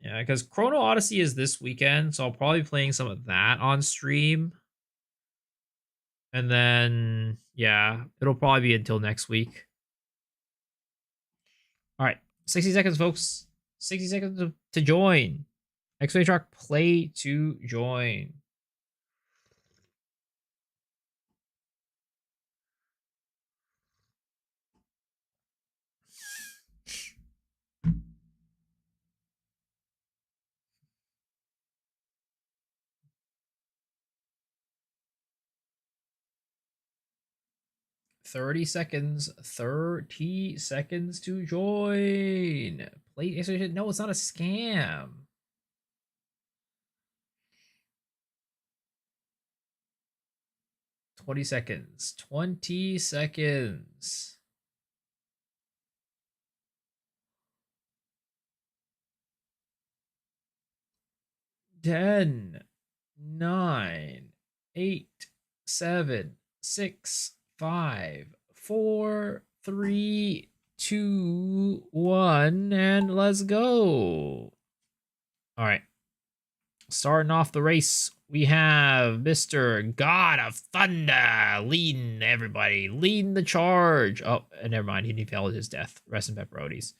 Yeah, because Chrono Odyssey is this weekend, so I'll probably be playing some of that on stream. And then, yeah, it'll probably be until next week. All right, 60 seconds, folks. 60 seconds to join. Exclamation mark play to join. Thirty seconds. 30 seconds to join. Play. No, it's not a scam. Twenty seconds. 20 seconds. 10, 9, 8, 7, 6, 5, 4, 3, 2, 1, and let's go. All right. Starting off the race, we have Mr. God of Thunder leading everybody, leading the charge. Oh, never mind. He fell to his death. Rest in pepperonis.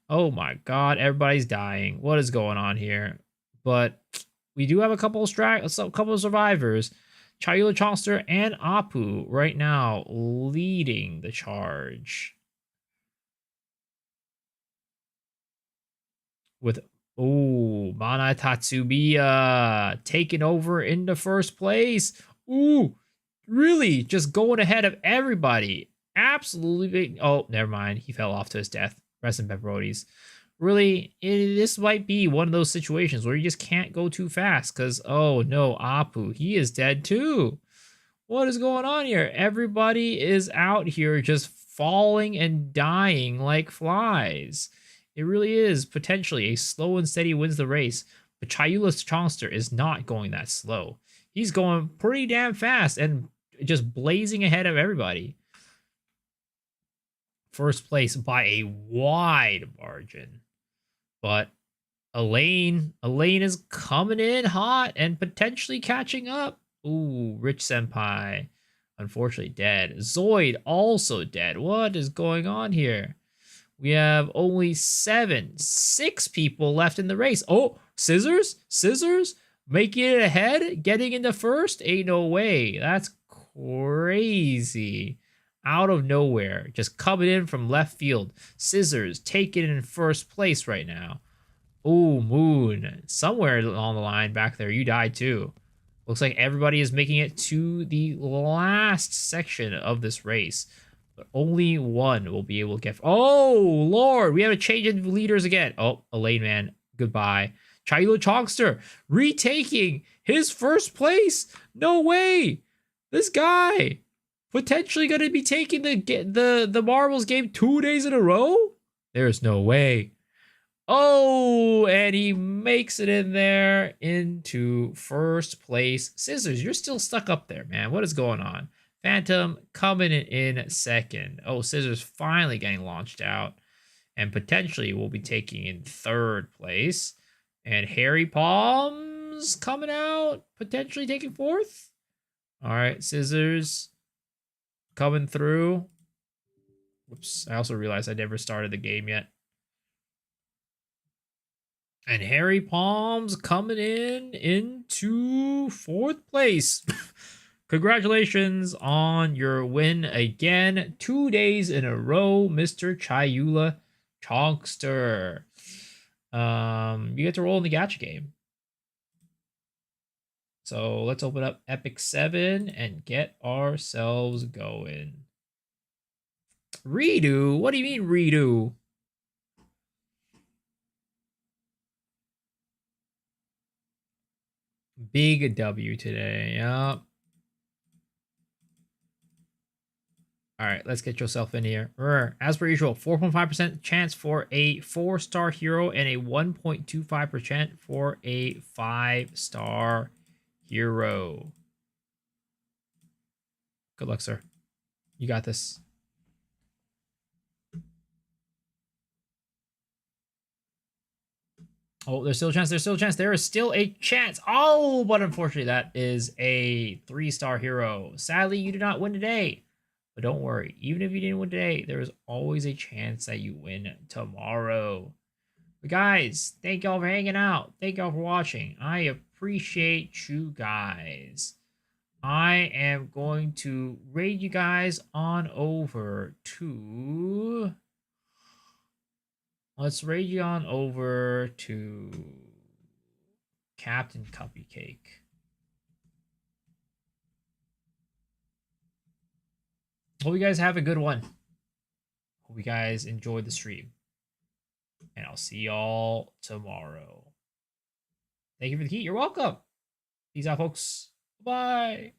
Oh my God, everybody's dying. What is going on here? But we do have a couple of survivors. Chayula Chonster and Apu right now leading the charge. With Mana Tatsubiya taking over in the first place. Ooh, really just going ahead of everybody. Absolutely. Oh, never mind. He fell off to his death. Rest in pepperonis. Really, this might be one of those situations where you just can't go too fast because, oh no, Apu, he is dead too. What is going on here? Everybody is out here just falling and dying like flies. It really is potentially a slow and steady wins the race, but Chayula's Chongster is not going that slow. He's going pretty damn fast and just blazing ahead of everybody. First place by a wide margin. But Elaine is coming in hot and potentially catching up. Ooh, Rich Senpai, unfortunately dead. Zoid also dead. What is going on here? We have only 6 people left in the race. Oh, Scissors making it ahead, getting into first. Ain't no way. That's crazy. Out of nowhere, just coming in from left field. Scissors taking it in first place right now. Oh, Moon, somewhere along the line back there, you died too. Looks like everybody is making it to the last section of this race. but only one will be able to get. Oh Lord, we have a change in leaders again. Oh, Elaine man, goodbye. Chilo Chongster retaking his first place. No way, this guy potentially going to be taking the marbles game 2 days in a row. There's no way. Oh, and he makes it in there into first place. Scissors, you're still stuck up there, man. What is going on? Phantom coming in second. Oh, Scissors finally getting launched out and potentially will be taking in third place. And Harry Palms coming out, potentially taking fourth. All right, Scissors coming through. Whoops, I also realized I never started the game yet. And Harry Palms coming in into fourth place. Congratulations on your win again. 2 days in a row, Mr. Chayula Chonkster. You get to roll in the gacha game. So let's open up Epic 7 and get ourselves going. Redo? What do you mean redo? Big W today. Yep. All right, let's get yourself in here. As per usual, 4.5% chance for a 4-star hero and a 1.25% for a 5-star hero. Good luck, sir. You got this. Oh, there's still a chance. There's still a chance. There is still a chance. Oh, but unfortunately, that is a 3-star hero. Sadly, you did not win today. But don't worry. Even if you didn't win today, there is always a chance that you win tomorrow. But guys, thank y'all for hanging out. Thank y'all for watching. I appreciate you guys. I am going to raid you guys on over to... Let's raid you on over to Captain Cupcake. Hope you guys have a good one. Hope you guys enjoyed the stream. And I'll see y'all tomorrow. Thank you for the key. You're welcome. Peace out, folks. Bye.